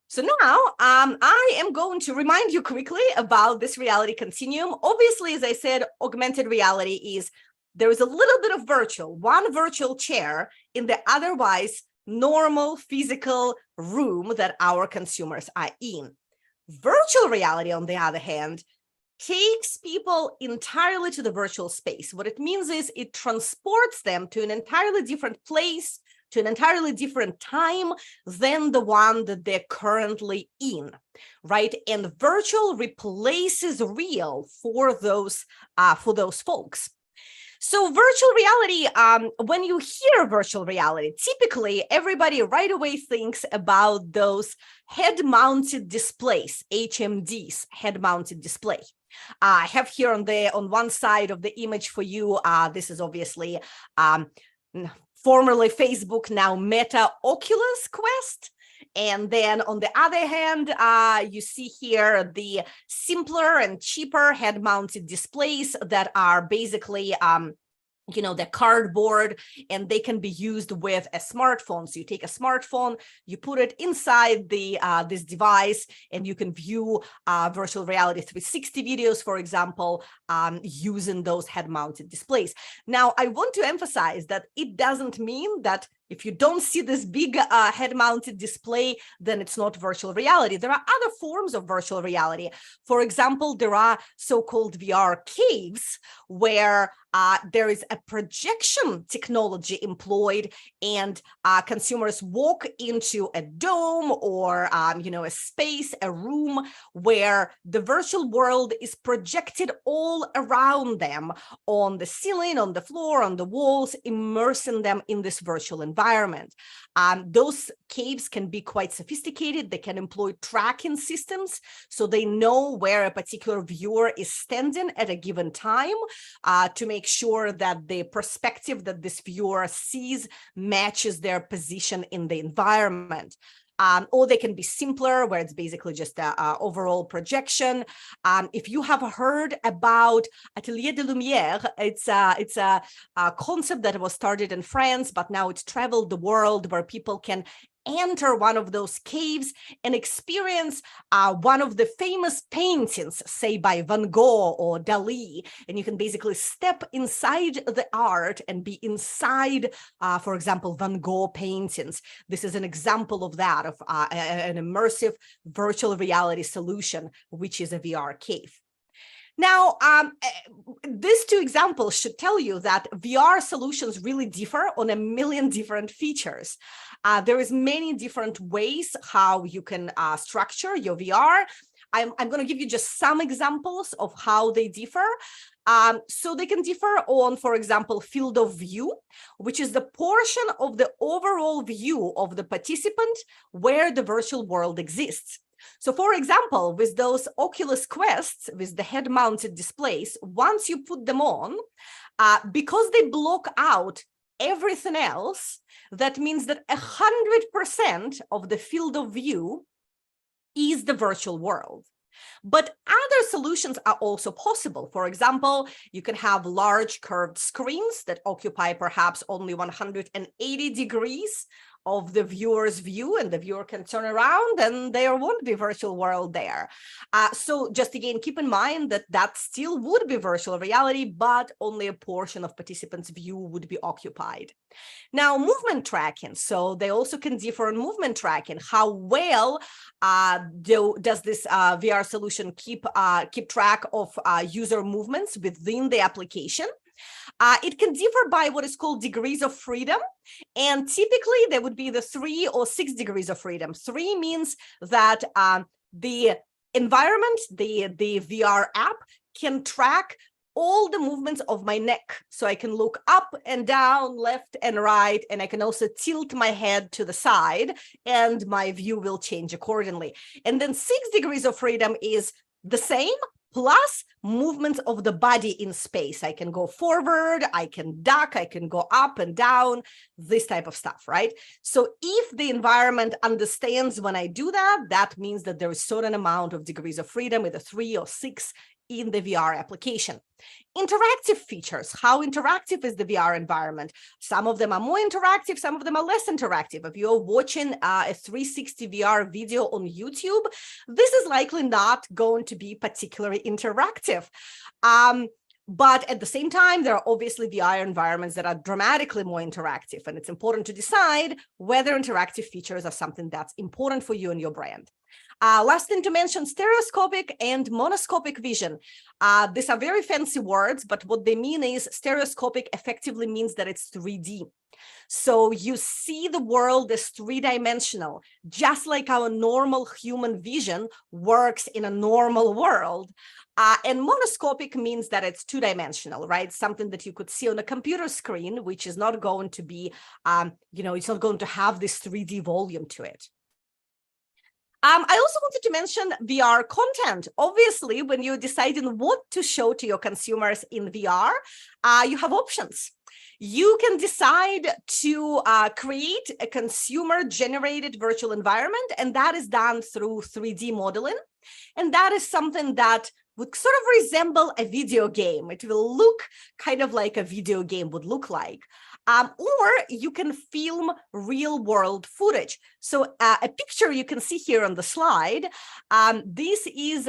Speaker 13: So now I am going to remind you quickly about this reality continuum. Obviously, as I said, augmented reality is there is a little bit of virtual, one virtual chair in the otherwise normal physical room that our consumers are in. Virtual reality, on the other hand, takes people entirely to the virtual space. What it means is it transports them to an entirely different place, to an entirely different time than the one that they're currently in, right? And virtual replaces real for those folks. So virtual reality, when you hear virtual reality, typically everybody right away thinks about those head-mounted displays, HMDs, head-mounted display. I have here on one side of the image for you, this is obviously formerly Facebook, now Meta Oculus Quest. And then on the other hand, you see here the simpler and cheaper head-mounted displays that are basically they're cardboard and they can be used with a smartphone. So you take a smartphone, you put it inside this device, and you can view virtual reality 360 videos, for example, using those head-mounted displays. Now, I want to emphasize that it doesn't mean that if you don't see this big head-mounted display, then it's not virtual reality. There are other forms of virtual reality. For example, there are so-called VR caves where there is a projection technology employed, and consumers walk into a dome or a space, a room where the virtual world is projected all around them, on the ceiling, on the floor, on the walls, immersing them in this virtual environment. Those caves can be quite sophisticated. They can employ tracking systems, so they know where a particular viewer is standing at a given time to make sure that the perspective that this viewer sees matches their position in the environment. Or they can be simpler, where it's basically just an overall projection. If you have heard about Atelier de Lumière, it's a concept that was started in France, but now it's traveled the world, where people can enter one of those caves and experience one of the famous paintings, say by Van Gogh or Dali, and you can basically step inside the art and be inside, for example, Van Gogh paintings. This is an example of that, of an immersive virtual reality solution, which is a VR cave. Now, these two examples should tell you that VR solutions really differ on a million different features. There is many different ways how you can structure your VR. I'm going to give you just some examples of how they differ. So they can differ on, for example, field of view, which is the portion of the overall view of the participant where the virtual world exists. So, for example, with those Oculus Quests, with the head-mounted displays, once you put them on, because they block out everything else, that means that 100% of the field of view is the virtual world. But other solutions are also possible. For example, you can have large curved screens that occupy perhaps only 180 degrees of the viewer's view, and the viewer can turn around and there won't be virtual world there. So just again, keep in mind that that still would be virtual reality, but only a portion of participants' view would be occupied. Now, movement tracking. So they also can differ in movement tracking. How well does this VR solution keep track of user movements within the application? It can differ by what is called degrees of freedom. And typically, there would be the 3 or 6 degrees of freedom. 3 means that the environment, the VR app, can track all the movements of my neck. So I can look up and down, left and right, and I can also tilt my head to the side, and my view will change accordingly. And then 6 degrees of freedom is the same, plus movements of the body in space. I can go forward, I can duck, I can go up and down, this type of stuff, right? So if the environment understands when I do that, that means that there is a certain amount of degrees of freedom, either 3 or 6, in the VR application. Interactive features. How interactive is the VR environment? Some of them are more interactive, some of them are less interactive. If you're watching a 360 VR video on YouTube, this is likely not going to be particularly interactive. But at the same time, there are obviously VR environments that are dramatically more interactive, and it's important to decide whether interactive features are something that's important for you and your brand. Last thing to mention, stereoscopic and monoscopic vision. These are very fancy words, but what they mean is stereoscopic effectively means that it's 3D. So you see the world as 3-dimensional, just like our normal human vision works in a normal world. And monoscopic means that it's 2-dimensional, right? Something that you could see on a computer screen, which is not going to be, it's not going to have this 3D volume to it. I also wanted to mention VR content. Obviously, when you're deciding what to show to your consumers in VR, you have options. You can decide to create a consumer-generated virtual environment, and that is done through 3D modeling. And that is something that would sort of resemble a video game. It will look kind of like a video game would look like. Or you can film real world footage. So a picture you can see here on the slide, this is,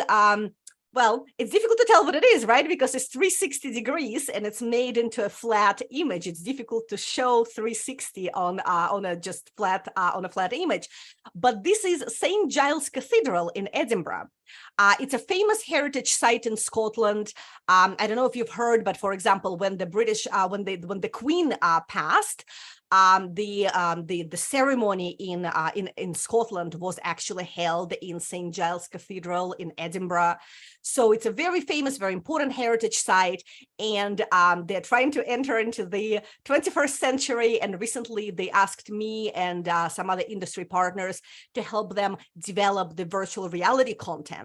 Speaker 13: well, it's difficult to tell what it is, right? Because it's 360 degrees and it's made into a flat image. It's difficult to show 360 on a flat image. But this is St. Giles Cathedral in Edinburgh. It's a famous heritage site in Scotland. I don't know if you've heard, but for example, when the British, when the Queen passed, the ceremony in Scotland was actually held in St. Giles Cathedral in Edinburgh. So it's a very famous, very important heritage site, and they're trying to enter into the 21st century. And recently they asked me and some other industry partners to help them develop the virtual reality content.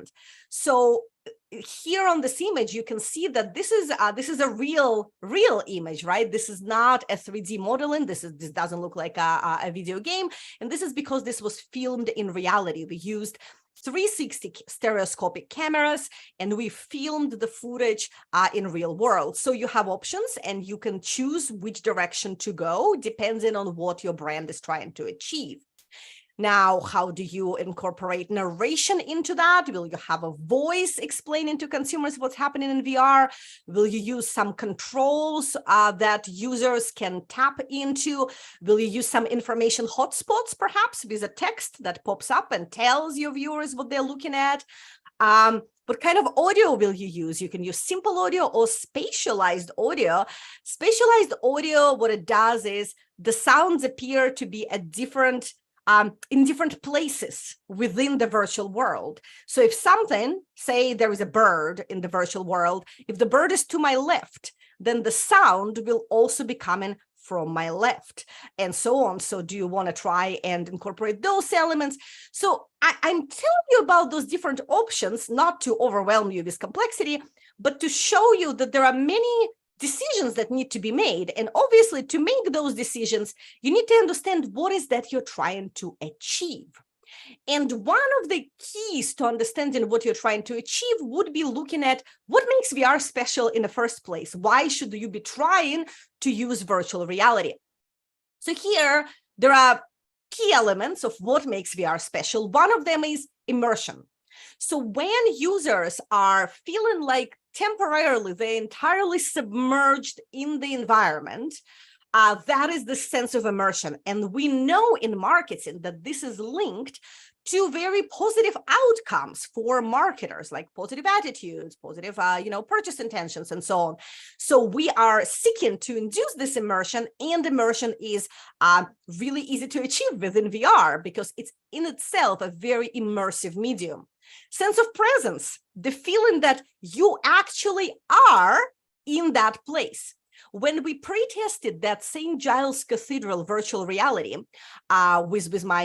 Speaker 13: So here on this image, you can see that this is a real image, right? This is not a 3D modeling. This doesn't look like a video game, and this is because this was filmed in reality. We used 360 stereoscopic cameras, and we filmed the footage in real world. So you have options, and you can choose which direction to go depending on what your brand is trying to achieve. Now, how do you incorporate narration into that? Will you have a voice explaining to consumers what's happening in VR? Will you use some controls that users can tap into? Will you use some information hotspots, perhaps, with a text that pops up and tells your viewers what they're looking at? What kind of audio will you use? You can use simple audio or spatialized audio. Spatialized audio, what it does is the sounds appear to be at different in different places within the virtual world. So if something, say there is a bird in the virtual world, if the bird is to my left, then the sound will also be coming from my left, and so on. So do you want to try and incorporate those elements? So I'm telling you about those different options, not to overwhelm you with complexity, but to show you that there are many decisions that need to be made. And obviously, to make those decisions, you need to understand what is that you're trying to achieve. And one of the keys to understanding what you're trying to achieve would be looking at what makes VR special in the first place. Why should you be trying to use virtual reality? So here, there are key elements of what makes VR special. One of them is immersion. So when users are feeling like temporarily they're entirely submerged in the environment, that is the sense of immersion. And we know in marketing that this is linked to very positive outcomes for marketers, like positive attitudes, positive, purchase intentions, and so on. So we are seeking to induce this immersion, and immersion is really easy to achieve within VR because it's in itself a very immersive medium. Sense of presence, the feeling that you actually are in that place. When we pre-tested that St. Giles Cathedral virtual reality with my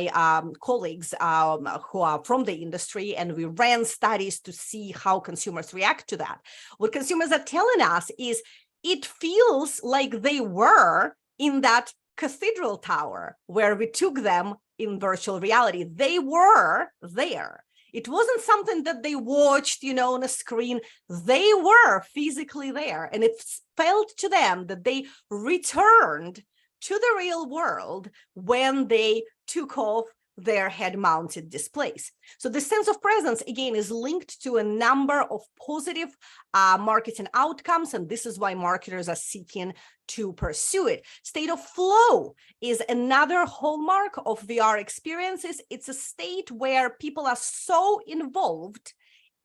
Speaker 13: colleagues who are from the industry, and we ran studies to see how consumers react to that, what consumers are telling us is it feels like they were in that cathedral tower where we took them in virtual reality. They were there. It wasn't something that they watched, on a screen. They were physically there, and it felt to them that they returned to the real world when they took off their head-mounted displays. So the sense of presence, again, is linked to a number of positive marketing outcomes, and this is why marketers are seeking to pursue it. State of flow is another hallmark of VR experiences. It's a state where people are so involved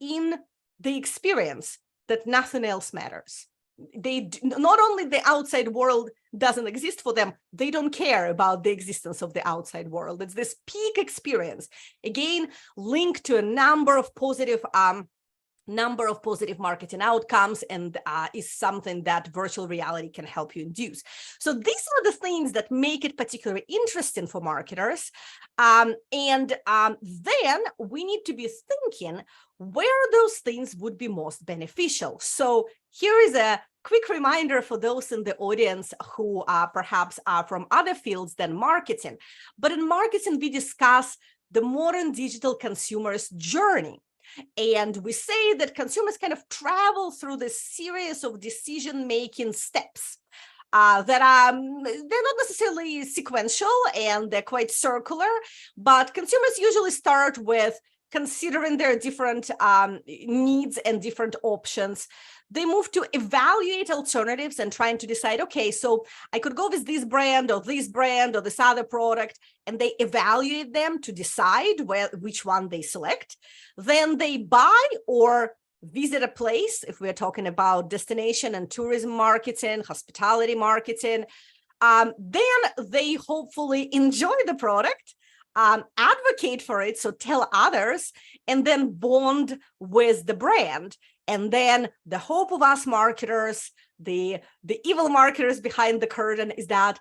Speaker 13: in the experience that nothing else matters. They not only the outside world doesn't exist for them, they don't care about the existence of the outside world. It's this peak experience, again, linked to a number of positive marketing outcomes, and is something that virtual reality can help you induce. So these are the things that make it particularly interesting for marketers. Then we need to be thinking where those things would be most beneficial. So here is a quick reminder for those in the audience who perhaps are from other fields than marketing. But in marketing, we discuss the modern digital consumer's journey. And we say that consumers kind of travel through this series of decision-making steps that are, they're not necessarily sequential, and they're quite circular, but consumers usually start with considering their different needs and different options. They move to evaluate alternatives and trying to decide, okay, so I could go with this brand or this other product, and they evaluate them to decide which one they select. Then they buy or visit a place, if we're talking about destination and tourism marketing, hospitality marketing. Then they hopefully enjoy the product, advocate for it, so tell others, and then bond with the brand. And then the hope of us marketers, the evil marketers behind the curtain, is that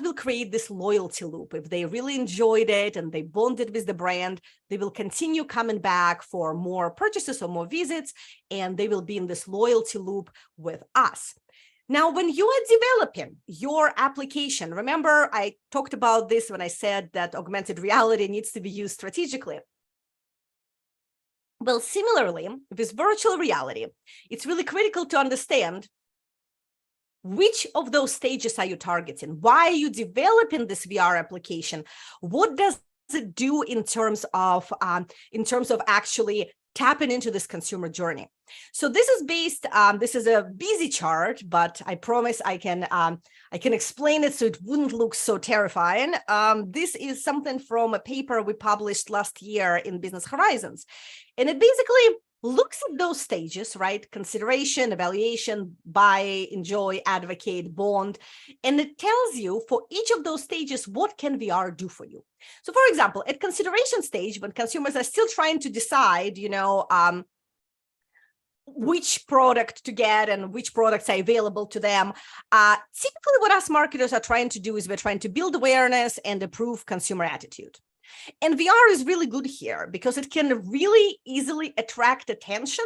Speaker 13: will create this loyalty loop. If they really enjoyed it and they bonded with the brand, they will continue coming back for more purchases or more visits, and they will be in this loyalty loop with us. Now, when you are developing your application, remember I talked about this when I said that augmented reality needs to be used strategically. Well, similarly, with virtual reality, it's really critical to understand which of those stages are you targeting? Why are you developing this VR application? What does it do in terms of actually tapping into this consumer journey? So this is based, this is a busy chart, but I promise I can explain it so it wouldn't look so terrifying. This is something from a paper we published last year in Business Horizons. And it basically looks at those stages, right? Consideration, evaluation, buy, enjoy, advocate, bond. And it tells you for each of those stages, what can VR do for you? So for example, at consideration stage, when consumers are still trying to decide, which product to get and which products are available to them, typically what us marketers are trying to do is we're trying to build awareness and improve consumer attitude. And VR is really good here because it can really easily attract attention.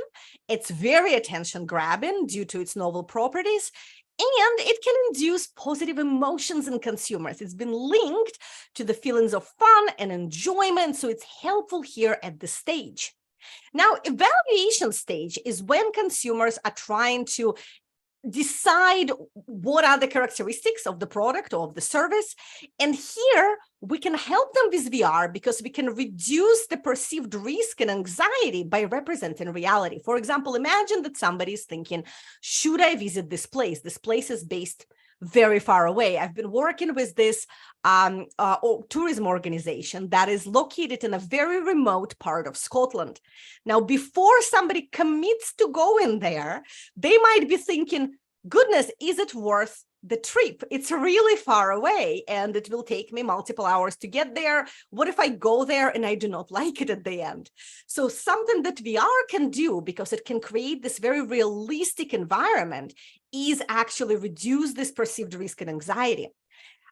Speaker 13: It's very attention grabbing due to its novel properties, and it can induce positive emotions in consumers. It's been linked to the feelings of fun and enjoyment, so it's helpful here at this stage. Now, evaluation stage is when consumers are trying to decide what are the characteristics of the product or of the service. And here we can help them with VR because we can reduce the perceived risk and anxiety by representing reality. For example, imagine that somebody is thinking, should I visit this place? This place is based very far away. I've been working with this tourism organization that is located in a very remote part of Scotland. Now, before somebody commits to going there, they might be thinking, goodness, is it worth the trip? It's really far away and it will take me multiple hours to get there. What if I go there and I do not like it at the end? So something that VR can do, because it can create this very realistic environment, is actually reduce this perceived risk and anxiety.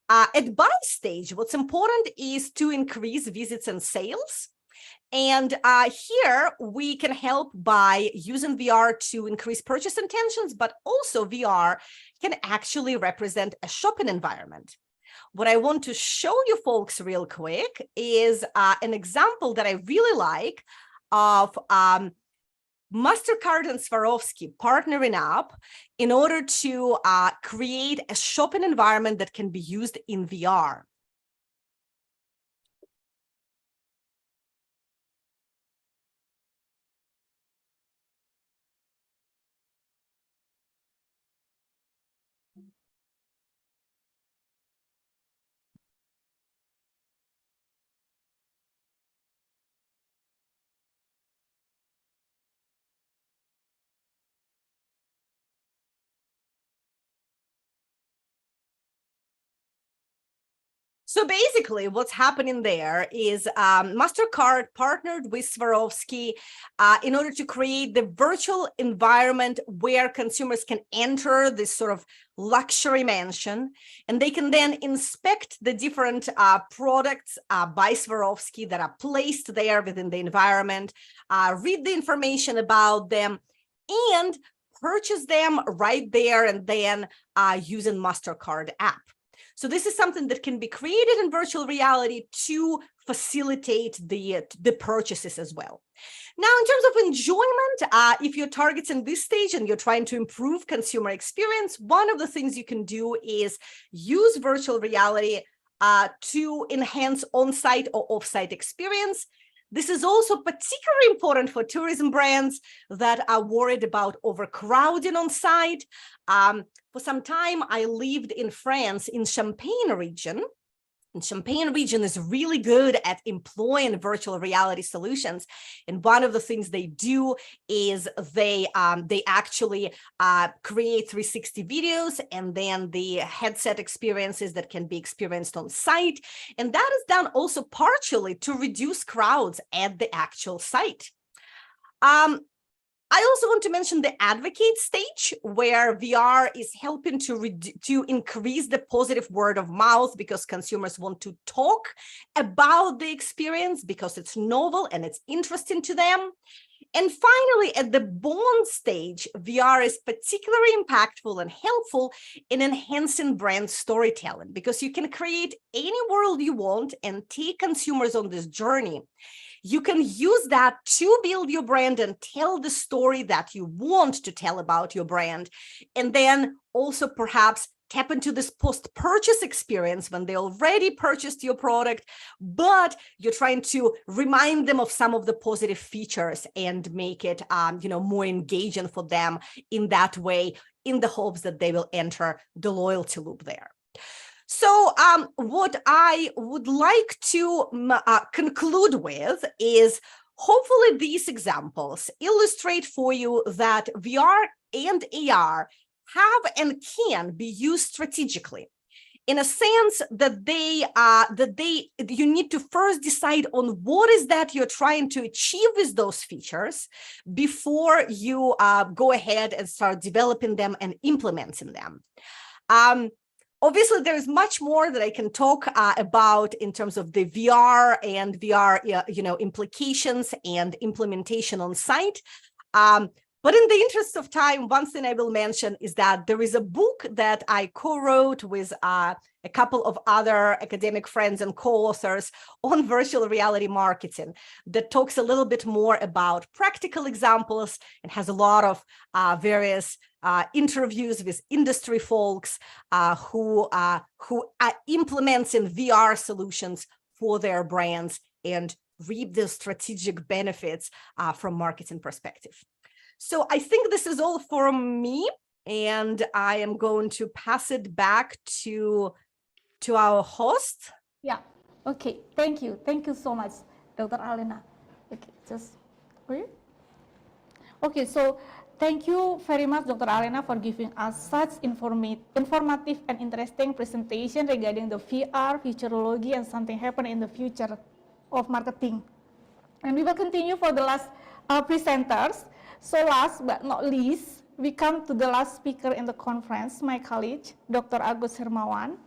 Speaker 13: At buy stage, what's important is to increase visits and sales. And here we can help by using VR to increase purchase intentions, but also VR can actually represent a shopping environment. What I want to show you folks real quick is an example that I really like of MasterCard and Swarovski partnering up in order to create a shopping environment that can be used in VR. So basically what's happening there is MasterCard partnered with Swarovski in order to create the virtual environment where consumers can enter this sort of luxury mansion, and they can then inspect the different products by Swarovski that are placed there within the environment, read the information about them, and purchase them right there and then using MasterCard app. So this is something that can be created in virtual reality to facilitate the purchases as well. Now, in terms of enjoyment, if you're targeting this stage and you're trying to improve consumer experience, one of the things you can do is use virtual reality to enhance on-site or off-site experience. This is also particularly important for tourism brands that are worried about overcrowding on site. For some time, I lived in France in Champagne region. And Champagne region is really good at employing virtual reality solutions. And one of the things they do is they actually create 360 videos and then the headset experiences that can be experienced on site. And that is done also partially to reduce crowds at the actual site. I also want to mention the advocate stage, where VR is helping to increase the positive word of mouth, because consumers want to talk about the experience because it's novel and it's interesting to them. And finally, at the bond stage, VR is particularly impactful and helpful in enhancing brand storytelling, because you can create any world you want and take consumers on this journey. You can use that to build your brand and tell the story that you want to tell about your brand. And then also perhaps tap into this post-purchase experience when they already purchased your product, but you're trying to remind them of some of the positive features and make it more engaging for them in that way, in the hopes that they will enter the loyalty loop there. So what I would like to conclude with is, hopefully these examples illustrate for you that VR and AR have and can be used strategically, in a sense that you need to first decide on what is that you're trying to achieve with those features before you go ahead and start developing them and implementing them. Obviously, there is much more that I can talk about in terms of the VR and VR, implications and implementation on site. But in the interest of time, one thing I will mention is that there is a book that I co-wrote with a couple of other academic friends and co-authors on virtual reality marketing that talks a little bit more about practical examples and has a lot of various interviews with industry folks who are implementing VR solutions for their brands and reap the strategic benefits from marketing perspective. So I think this is all from me, and I am going to pass it back to our host.
Speaker 10: Yeah, okay, thank you so much, Dr. Alena. Okay, just for you. Okay, so thank you very much, Dr. Alena, for giving us such informative and interesting presentation regarding the VR, futurology, and something happen in the future of marketing. And we will continue for the last presenters. So last but not least, we come to the last speaker in the conference, my colleague, Dr. Agus Hermawan.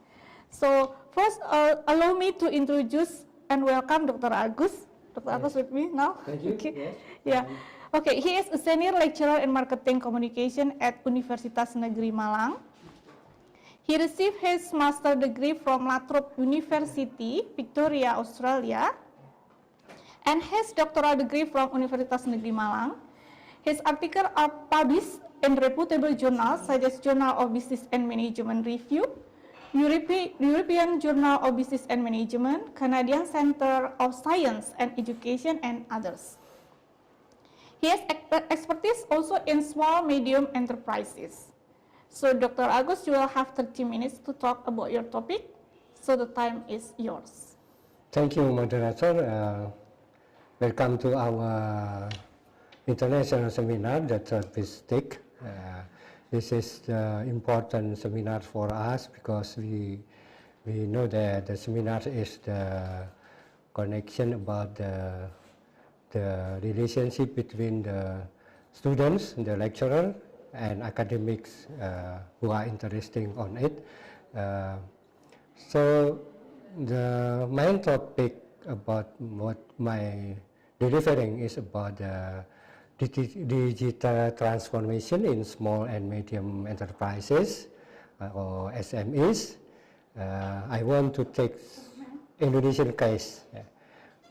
Speaker 10: So first, allow me to introduce and welcome Dr. Agus. Dr. Agus with me now?
Speaker 14: Thank you.
Speaker 10: Okay.
Speaker 14: Yes.
Speaker 10: Yeah. Okay, he is a senior lecturer in marketing communication at Universitas Negeri Malang. He received his master's degree from Latrobe University, Victoria, Australia, and his doctoral degree from Universitas Negeri Malang. His articles are published in reputable journals such as Journal of Business and Management Review, European Journal of Business and Management, Canadian Center of Science and Education, and others. He has expertise also in small, medium enterprises. So Dr. Agus, you will have 30 minutes to talk about your topic. So the time is yours.
Speaker 14: Thank you, moderator. Welcome to our international seminar, the third Bistic. This is the important seminar for us because we know that the seminar is the connection about the relationship between the students, the lecturer, and academics who are interested on it. So the main topic about what my delivering is about the digital transformation in small and medium enterprises or SMEs. I want to take Indonesian case.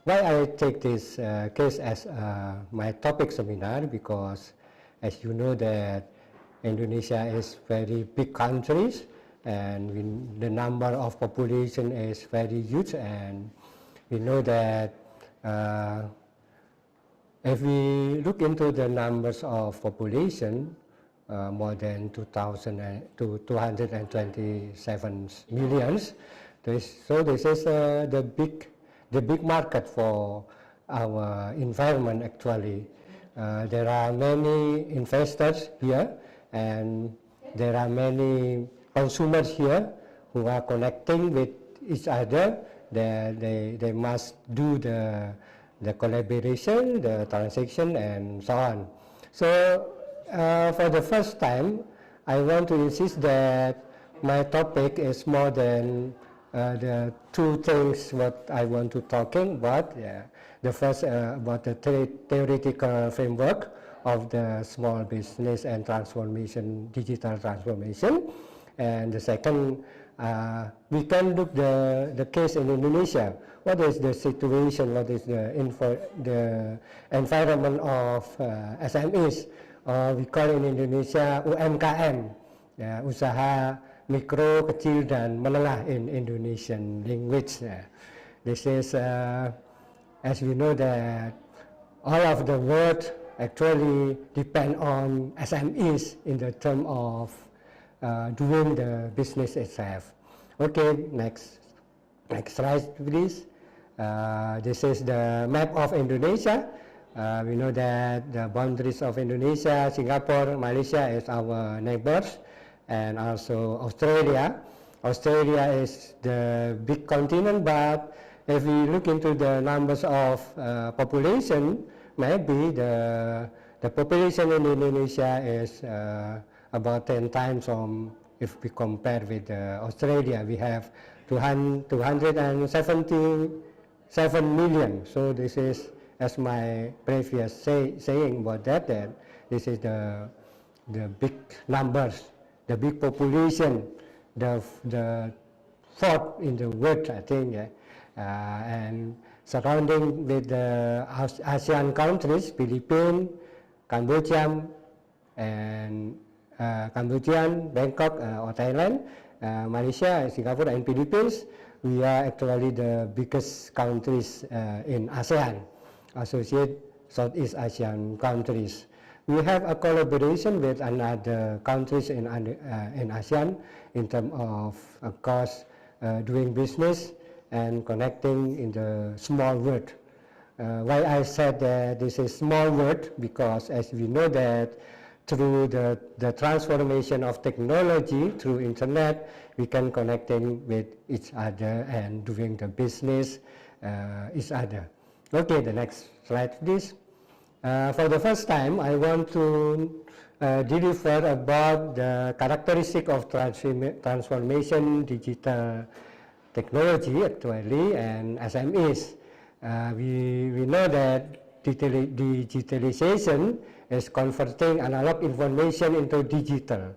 Speaker 14: Why I take this case as my topic seminar, because as you know that Indonesia is very big country and the number of population is very huge, and we know that if we look into the numbers of population, more than 227 millions. So this is the big market for our environment actually. There are many investors here, and there are many consumers here who are connecting with each other. They must do the collaboration, the transaction, and so on. So for the first time, I want to insist that my topic is more than the two things what I want to talking about. The first about the theoretical framework of the small business and transformation, digital transformation, and the second we can look the case in Indonesia. What is the situation? What is the environment of SMEs? We call in Indonesia UMKM, usaha mikro, kecil, dan menengah in Indonesian language. This is, as we know that all of the world actually depend on SMEs in the term of doing the business itself. Okay, next slide please. This is the map of Indonesia. We know that the boundaries of Indonesia, Singapore, Malaysia is our neighbors, and also Australia. Australia is the big continent, but if we look into the numbers of population, maybe the population in Indonesia is about 10 times if we compare with Australia. We have 277 million. So this is as my previous saying about that this is the big numbers, the big population, the fourth in the world, I think, and surrounding with the ASEAN countries, Philippines, Cambodia, and Cambodian, Bangkok or Thailand, Malaysia, Singapore, and Philippines. We are actually the biggest countries in ASEAN, associate Southeast Asian countries. We have a collaboration with another countries in ASEAN in terms of course, doing business and connecting in the small world. Why I said that this is small world, because as we know that through the transformation of technology through internet, we can connecting with each other and doing the business each other. Okay, the next slide please. For the first time, I want to deliver about the characteristic of transformation digital technology actually and SMEs. We know that digitalization is converting analog information into digital.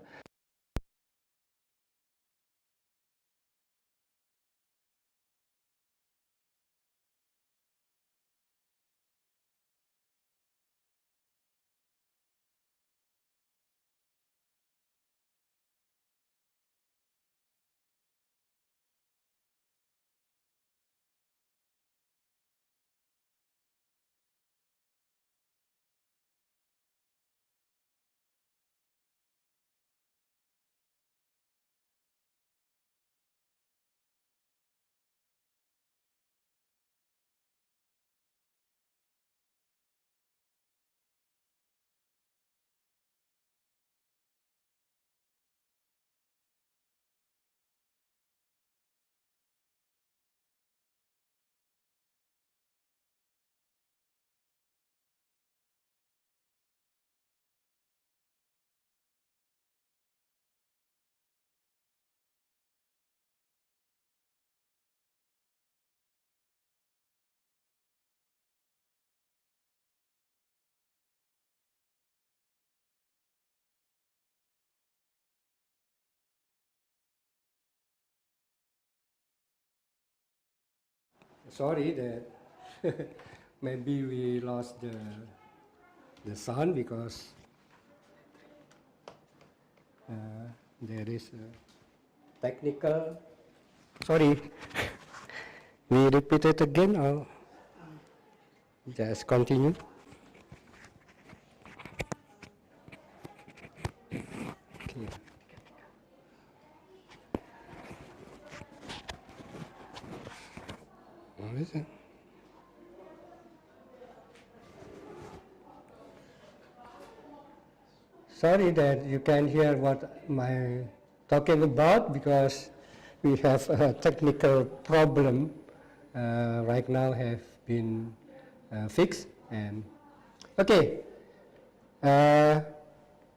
Speaker 14: Sorry that maybe we lost the sound because there is a technical. Sorry, we repeat it again or just continue? Okay. What is it? Sorry that you can hear what I'm talking about because we have a technical problem right now have been fixed. And okay,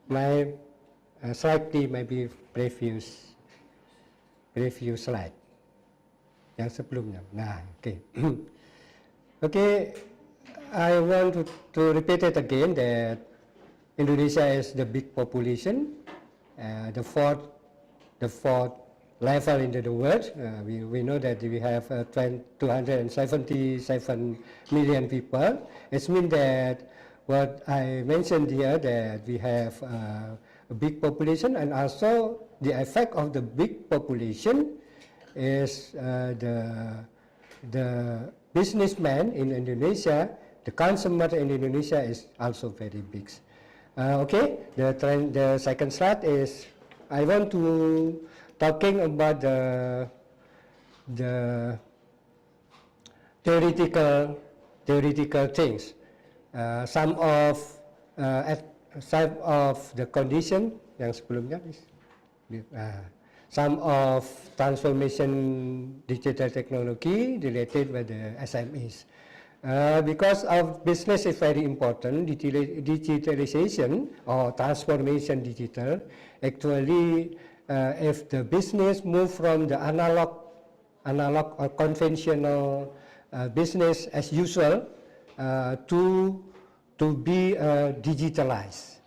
Speaker 14: my slightly maybe previous slide yang sebelumnya. Nah, okay. Okay, I want to repeat it again that Indonesia is the big population, the fourth level in the world. We know that we have 277 million people. It means that what I mentioned here, that we have a big population, and also the effect of the big population is the businessman in Indonesia, the consumer in Indonesia is also very big. Okay, the second slide is I want to talking about the theoretical things. Some of the condition yang sebelumnya some of transformation digital technology related with the SMEs. Because of business is very important, digitalization or transformation digital, actually if the business move from the analog or conventional business as usual, to be digitalized.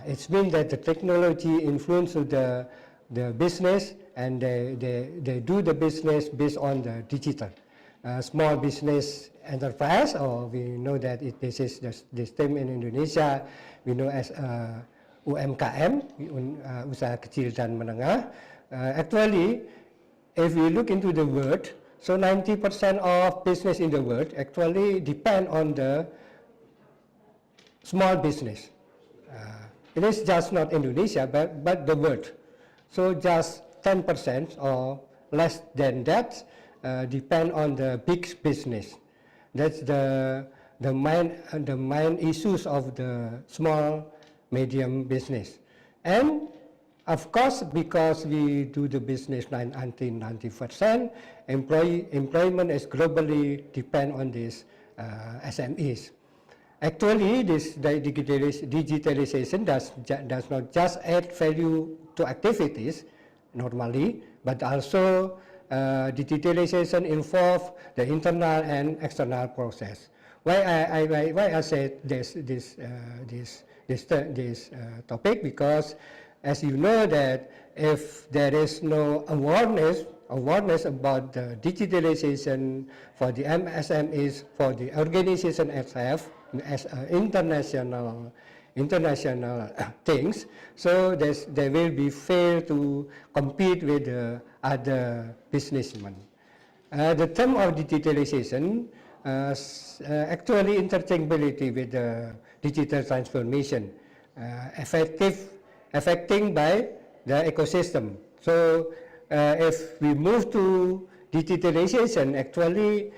Speaker 14: It means that the technology influences the business, and they do the business based on the digital. Small business enterprise, or we know that this is this term in Indonesia, we know as UMKM, usaha kecil dan menengah. Actually, if we look into the world, so 90% of business in the world actually depend on the small business. It is just not Indonesia, but the world. So just 10% or less than that depend on the big business. That's the main issues of the small medium business. And of course, because we do the business until 90%, employment is globally depend on these SMEs. Actually, this digitalization does not just add value to activities normally, but also digitalization involves the internal and external process. Why I said this topic? Because as you know that if there is no awareness about the digitalization for the MSMEs, for the organization itself, as international things, so they will be fail to compete with the other businessmen. The term of digitalization actually interchangeability with the digital transformation, affecting by the ecosystem. So if we move to digitalization, actually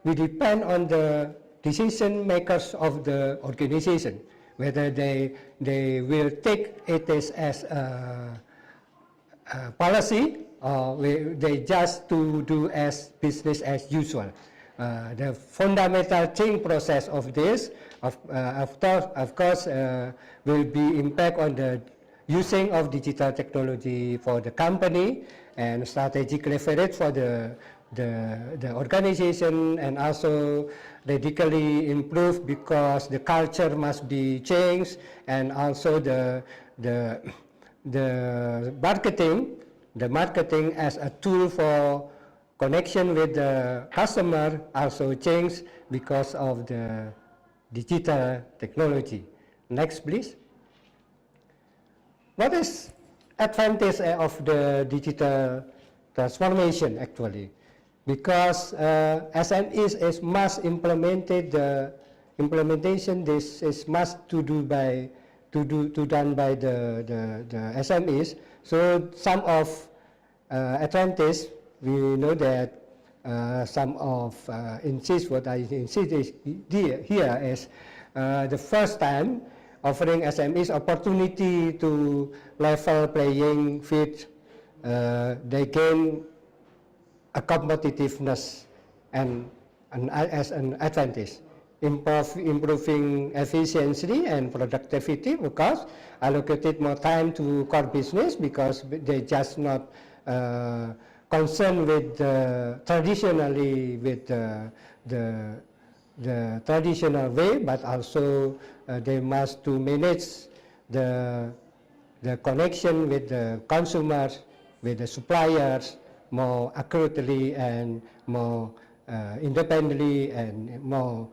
Speaker 14: we depend on the decision makers of the organization, whether they will take it as a policy, or they just to do as business as usual. The fundamental change process of this, of course, will be impact on the using of digital technology for the company and strategic leverage for the organization, and also radically improve because the culture must be changed, and also the marketing as a tool for connection with the customer also changed because of the digital technology. Next, please. What is advantage of the digital transformation actually? Because SMEs is must implemented the implementation. This is must done by the SMEs. So some of advantage, we know that some of what I insist is here is the first time offering SMEs opportunity to level playing field. They gain a competitiveness and as an advantage, improving efficiency and productivity, because allocated more time to core business, because they just not concerned with traditionally with the traditional way, but also they must to manage the connection with the consumers, with the suppliers more accurately and more independently and more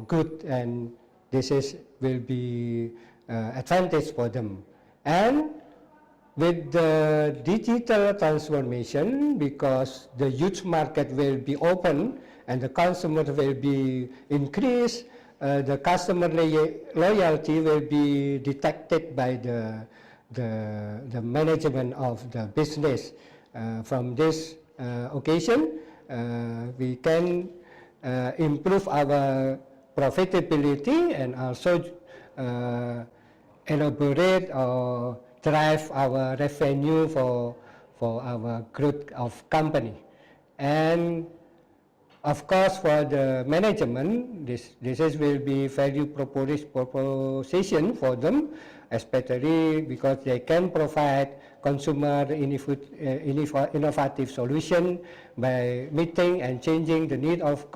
Speaker 14: good, and this will be advantage for them. And with the digital transformation, because the youth market will be open and the consumer will be increased, the customer loyalty will be detected by the management of the business. From this occasion, we can improve our profitability and also elaborate or drive our revenue for our growth of company. And Of course, for the management, this will be value proposition for them, especially because they can provide consumer innovative solution by meeting and changing the need of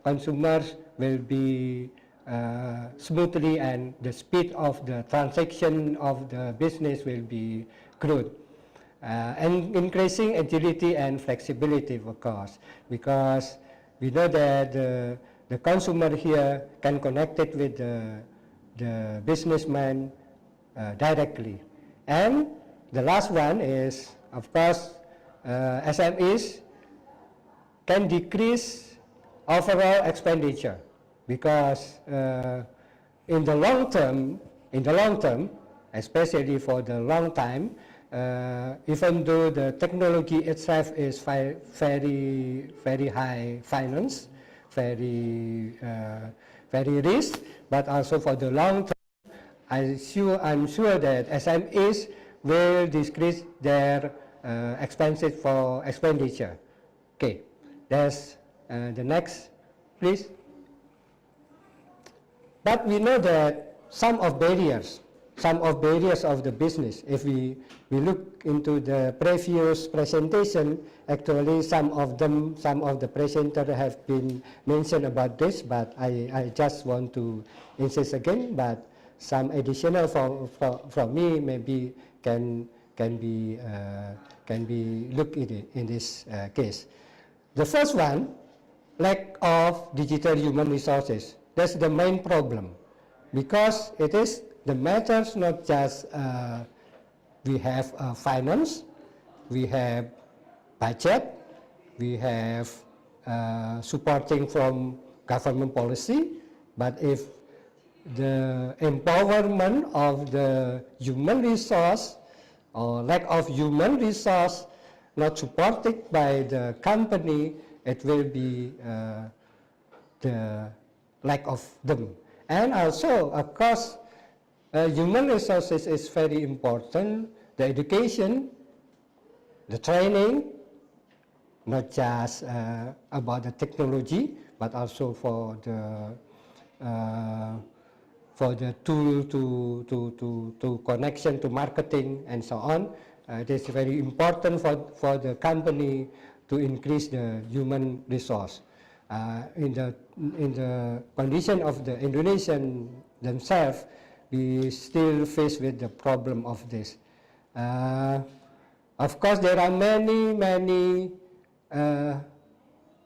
Speaker 14: consumers will be smoothly, and the speed of the transaction of the business will be good. And increasing agility and flexibility, of course, because we know that the consumer here can connect it with the businessman directly. And the last one is, of course, SMEs can decrease overall expenditure, because in the long term, especially for the long time, even though the technology itself is very high finance, very risk, but also for the long term, I'm sure that SMEs will decrease their expenditure. Okay, that's the next, please. But we know that some of barriers of the business, if we look into the previous presentation, actually some of the presenters have been mentioned about this, but I just want to insist again, but some additional from me maybe can be looked in this case. The first one, lack of digital human resources. That's the main problem, because it is the matters not just we have finance, we have budget, we have supporting from government policy, but if the empowerment of the human resource or lack of human resource not supported by the company, it will be the lack of them. And also, of course, human resources is very important. The education, the training, not just about the technology, but also for the tool to connection to marketing and so on. It is very important for the company to increase the human resource. In the condition of the Indonesian themselves, we still face with the problem of this. Of course, there are many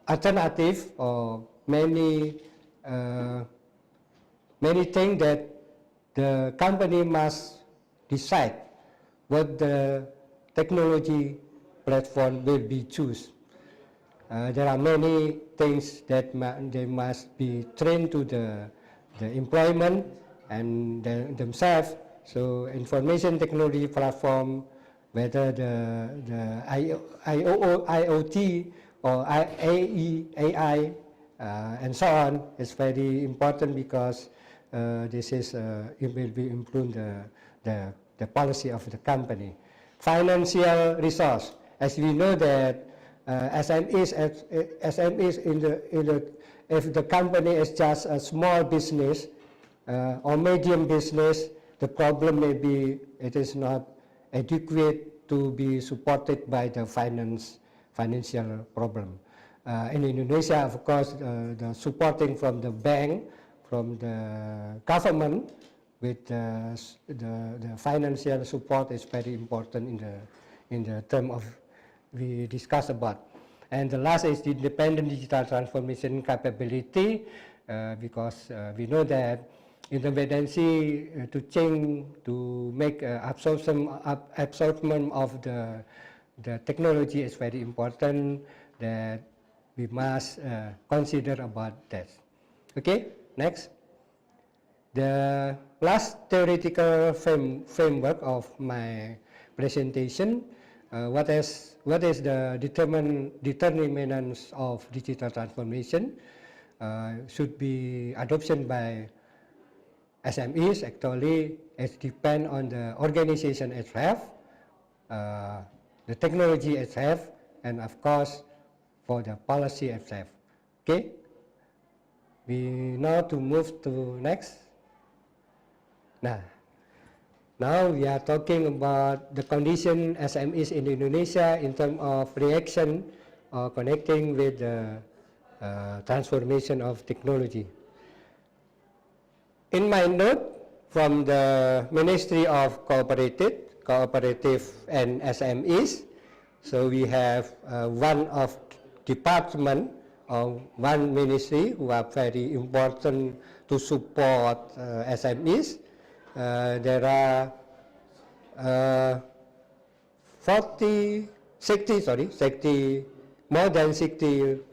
Speaker 14: alternatives or many things that the company must decide what the technology platform will be choose. There are many things that they must be trained to the employment and themselves. So information technology platform, whether the IoT or AI and so on, is very important, because this is it will be improve the policy of the company. Financial resource, as we know that SMEs if the company is just a small business or medium business, the problem may be it is not adequate to be supported by the financial problem. In Indonesia, of course, the supporting from the bank, from the government, with the financial support is very important in the term of we discuss about. And the last is the independent digital transformation capability, because we know that independency to change, to make absorption of the technology is very important, that we must consider about that. Okay, next. The last theoretical framework of my presentation, what is the determinants of digital transformation, should be adoption by SMEs. Actually, it depends on the organization itself, the technology itself, and of course for the policy itself. Okay, we now to move to next. Now we are talking about the condition SMEs in Indonesia in terms of reaction or connecting with the transformation of technology. In my note from the Ministry of Cooperative and SMEs, so we have one of department or one ministry who are very important to support SMEs. There are more than 64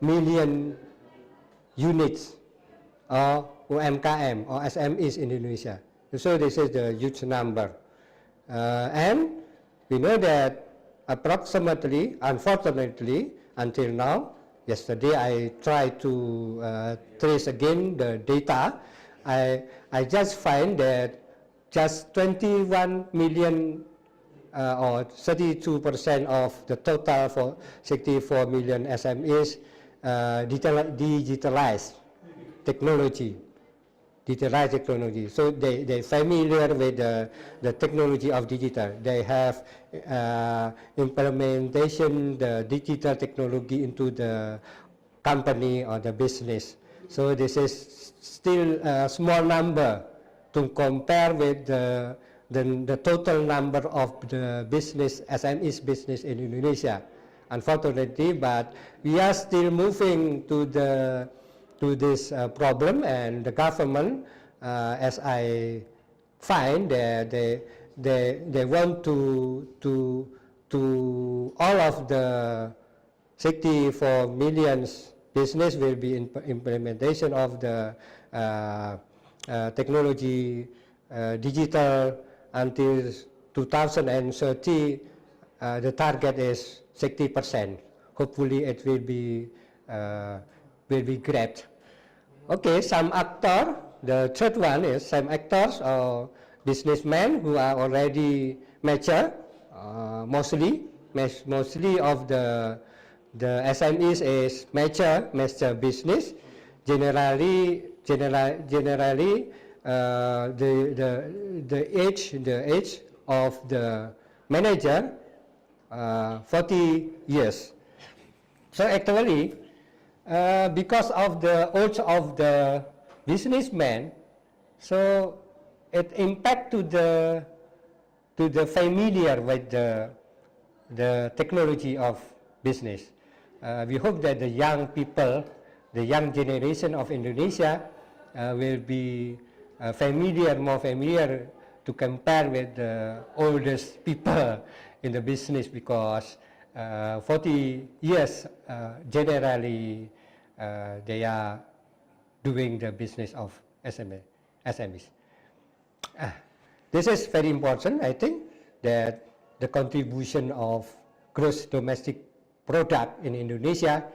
Speaker 14: million units or UMKM or SMEs in Indonesia. So this is the huge number. And we know that approximately, unfortunately, until now, yesterday I tried to trace again the data. I just find that just 21 million or 32% of the total for 64 million SMEs digitalized technology. So they're familiar with the technology of digital. They have implementation the digital technology into the company or the business. So this is still a small number to compare with the total number of the business, SMEs business in Indonesia, unfortunately. But we are still moving to this problem, and the government, as I find, they want to all of the 64 million business will be in implementation of the technology digital until 2030. The target is 60%. Hopefully it will be grabbed. Okay, some actor, the third one is some actors or businessmen who are already mature, mostly of the SMEs is mature business. Generally, the age of the manager 40 years. So actually, because of the age of the businessman, so it impact to the familiar with the technology of business. We hope that the young people, the young generation of Indonesia will be more familiar to compare with the oldest people in the business, because 40 years generally they are doing the business of SMEs. This is very important, I think, that the contribution of gross domestic product in Indonesia,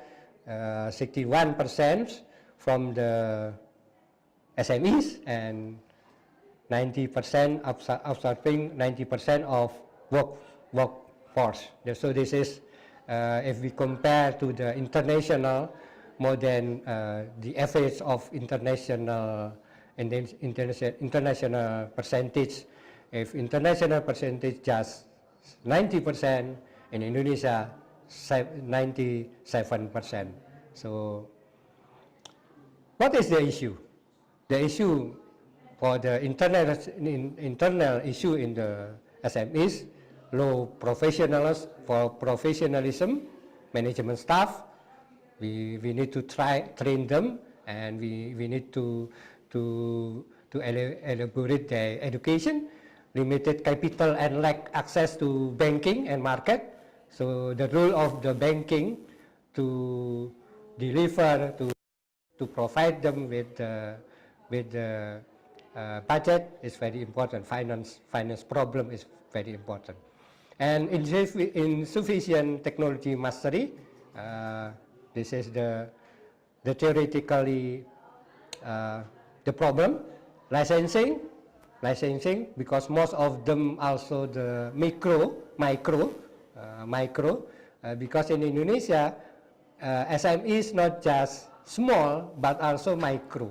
Speaker 14: 61% from the SMEs and 90% absorbing 90% of workforce. So this is, if we compare to the international, more than the average of international percentage. If international percentage just 90%, in Indonesia 97%. So what is the issue? The issue for the internal issue in the SMEs, low professionalism, management staff. We need to train them, and we need to elaborate their education. Limited capital and lack access to banking and market. So the role of the banking to deliver, to provide them with the budget is very important. Finance problem is very important. And insufficient technology mastery. This is the theoretically the problem. Licensing, because most of them also the micro, because in Indonesia SMEs not just small but also micro.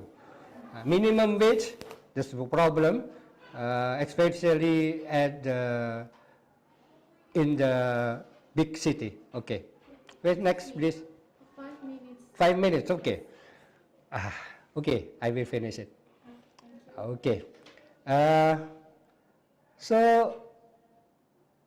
Speaker 14: Minimum wage, this is a problem, especially in the big city. Okay. Wait, next, please.
Speaker 10: 5 minutes.
Speaker 14: 5 minutes. Okay. Okay, I will finish it. Okay. So,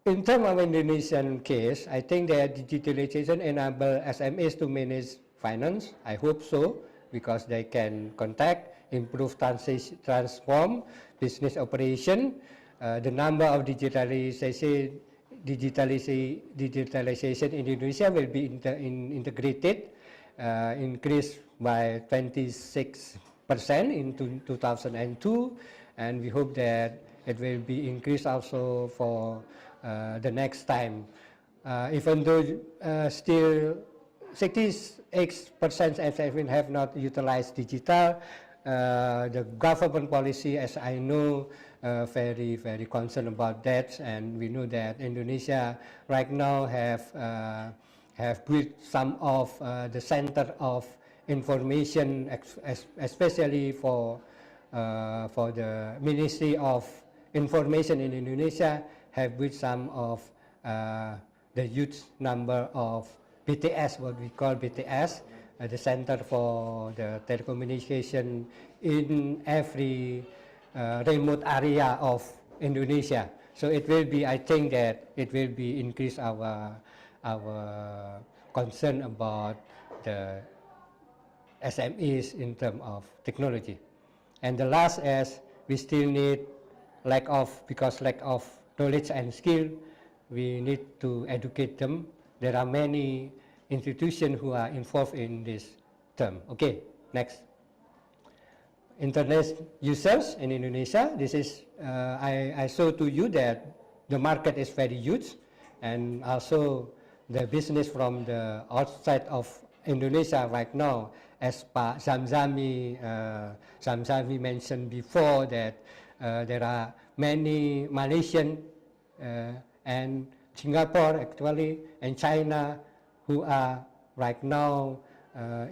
Speaker 14: in terms of Indonesian case, I think that digitalization enable SMEs to manage finance. I hope so, because they can contact, improve, transform business operation. The number of digitalization in Indonesia will be integrated, increased by 26% in 2002, and we hope that it will be increased also for the next time. Even though still 68% have not utilized digital, the government policy, as I know, very concerned about that, and we know that Indonesia right now have built some of the center of information, especially for the Ministry of Information in Indonesia, have built some of the huge number of BTS, what we call BTS, the Center for the Telecommunication in every remote area of Indonesia. So it will be, I think that it will be increase our concern about the SMEs in terms of technology. And the last is we still need because lack of knowledge and skill, we need to educate them. There are many institutions who are involved in this term. Okay, next. Internet users in Indonesia, this is, I show to you that the market is very huge, and also the business from the outside of Indonesia right now, as Pak Zamzami mentioned before, that there are many Malaysian and Singapore actually and China who are right now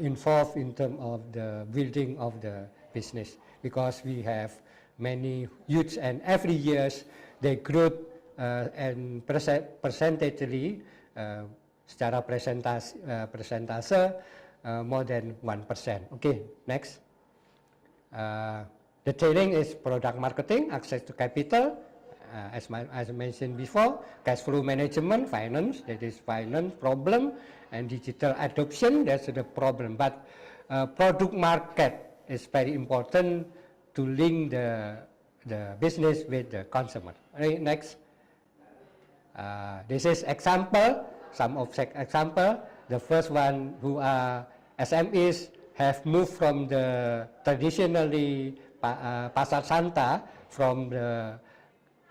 Speaker 14: involved in terms of the building of the business, because we have many youths, and every year they grow and percentage secara persentase more than 1%. Okay, next. The training is product marketing, access to capital, as I mentioned before, cash flow management, finance, that is finance problem, and digital adoption, that's the problem. But product market is very important to link the business with the consumer. Right, next. This is example, some of example. The first one, who are SMEs, have moved from the traditionally pasar santa, from the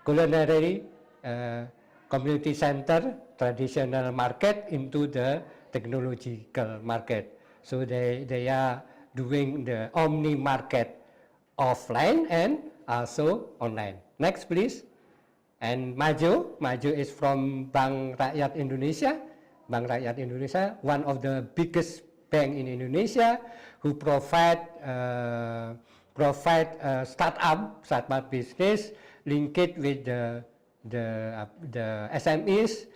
Speaker 14: culinary community center traditional market into the technological market. So they are doing the omni market offline and also online. Next, please. And Maju is from Bank Rakyat Indonesia. Bank Rakyat Indonesia, one of the biggest bank in Indonesia, who provide startup business, link it with the SMEs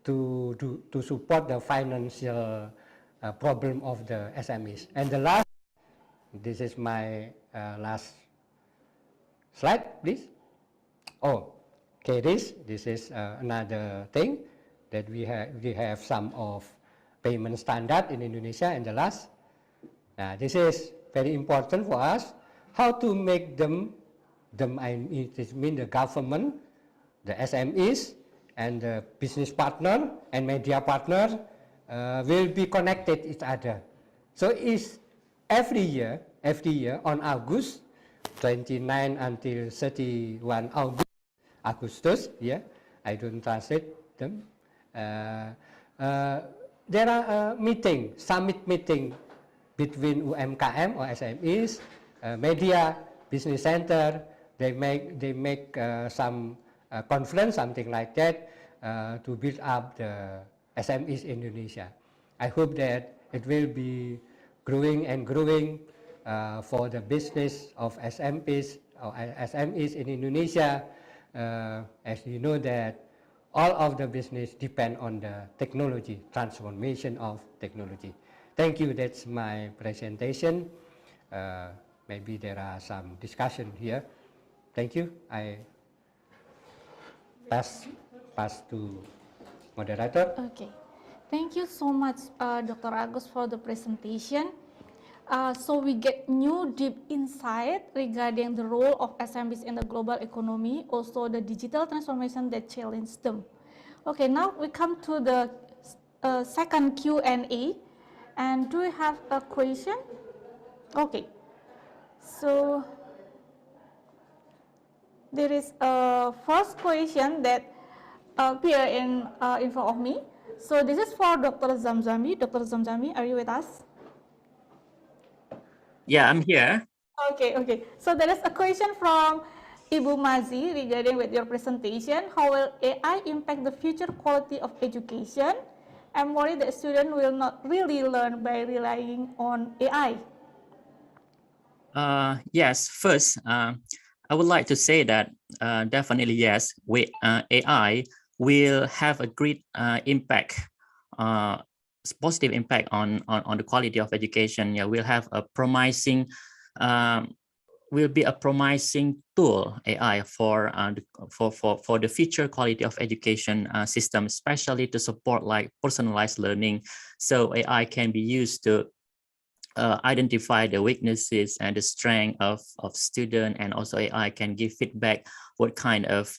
Speaker 14: to support the financial problem of the SMEs. And the last, this is my last slide, please. Oh, okay, this is another thing that we have some of payment standard in Indonesia. And the last, this is very important for us, how to make them it means the government, the SMEs, and the business partner and media partner will be connected each other. So it's every year on August 29 until 31 Agustus, yeah, I don't translate them. There are summit meeting between UMKM or SMEs, media, business center. They make some conference, something like that, to build up the SMEs in Indonesia. I hope that it will be growing and growing for the business of SMEs or SMEs in Indonesia. As you know that all of the business depend on the technology, transformation of technology. Thank you, that's my presentation. Maybe there are some discussion here. Thank you. I pass to moderator.
Speaker 10: Okay. Thank you so much, Dr. Agus, for the presentation. So we get new deep insight regarding the role of SMEs in the global economy, also the digital transformation that challenged them. Okay, now we come to the second Q&A. And do we have a question? Okay. So there is a first question that appear in front of me. So this is for Dr. Zamzami. Dr. Zamzami, are you with us?
Speaker 12: Yeah, I'm here.
Speaker 10: Okay. So there is a question from Ibu Mazi regarding with your presentation. How will AI impact the future quality of education? I'm worried that students will not really learn by relying on AI.
Speaker 12: Yes, first, I would like to say that definitely yes, AI will have a great impact, positive impact on the quality of education. Yeah, will have a promising, will be a promising tool, AI, for the future quality of education system, especially to support like personalized learning. So AI can be used to identify the weaknesses and the strength of student, and also AI can give feedback what kind of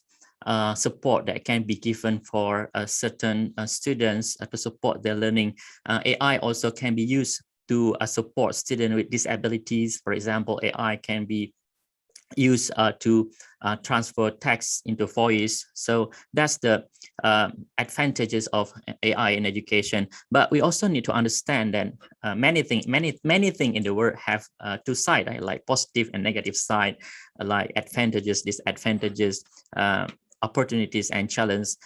Speaker 12: support that can be given for certain students to support their learning. AI also can be used to support students with disabilities. For example, AI can be used to transfer text into voice. So that's the advantages of AI in education. But we also need to understand that many things in the world have two sides, right? Like positive and negative side, like advantages, disadvantages, opportunities, and challenges.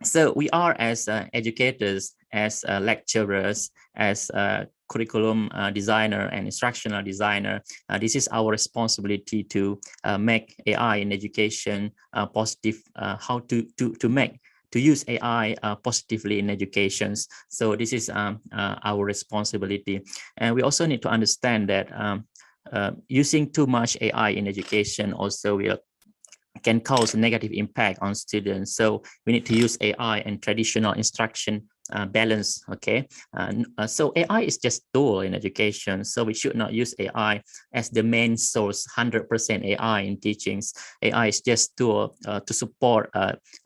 Speaker 12: So we are, as educators, as lecturers, as curriculum designer and instructional designer, this is our responsibility to make AI in education positive, how to use AI positively in educations. So this is our responsibility. And we also need to understand that using too much AI in education also can cause a negative impact on students. So we need to use AI and traditional instruction balance. Okay, so AI is just tool in education, so we should not use AI as the main source, 100% AI in teachings. AI is just tool to support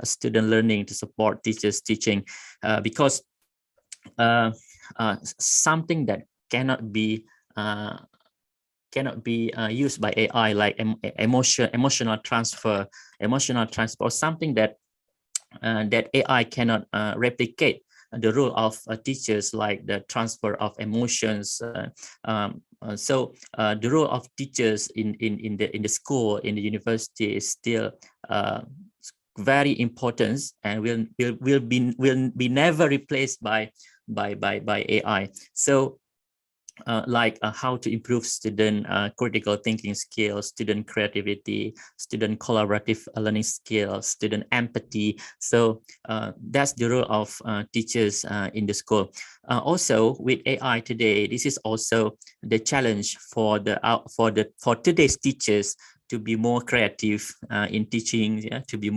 Speaker 12: student learning, to support teachers teaching, because something that cannot be used by AI, like emotional transfer, or something that that AI cannot replicate. The role of teachers, like the transfer of emotions. So the role of teachers in the school, in the university, is still very important, and will be never replaced by AI. So like how to improve student critical thinking skills, student creativity, student collaborative learning skills, student empathy. So that's the role of teachers in the school. Also, with AI today, this is also the challenge for today's teachers to be more creative in teaching, to be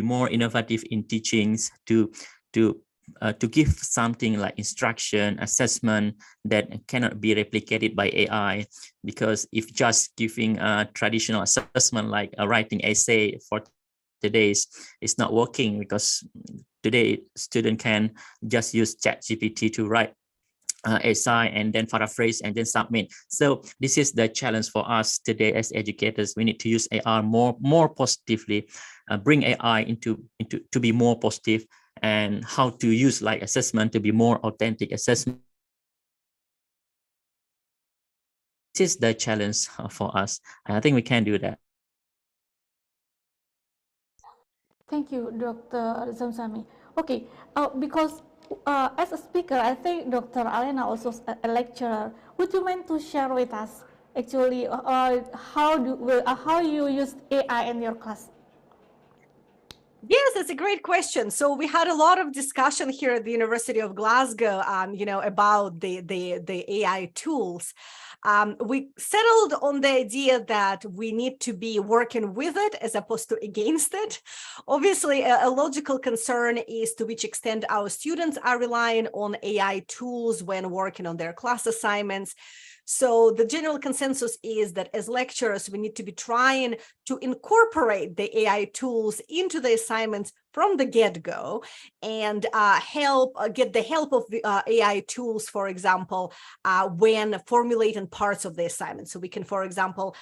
Speaker 12: more innovative in teachings, to give something like instruction, assessment that cannot be replicated by AI. Because if just giving a traditional assessment like a writing essay for today's, it's not working, because today student can just use ChatGPT to write essay and then paraphrase and then submit. So this is the challenge for us today as educators. We need to use AI more positively, bring AI into to be more positive, and how to use like assessment to be more authentic assessment. This is the challenge for us, and I think we can do that.
Speaker 10: Thank you, Dr. Zamzami. Okay, because as a speaker, I think Dr. Alena also is a lecturer. Would you mind to share with us actually how you use AI in your class?
Speaker 13: Yes, that's a great question. So we had a lot of discussion here at the University of Glasgow, about the AI tools. We settled on the idea that we need to be working with it as opposed to against it. Obviously, a logical concern is to which extent our students are relying on AI tools when working on their class assignments. So the general consensus is that as lecturers, we need to be trying to incorporate the AI tools into the assignments from the get-go and get the help of the AI tools, for example, when formulating parts of the assignment. So we can, for example,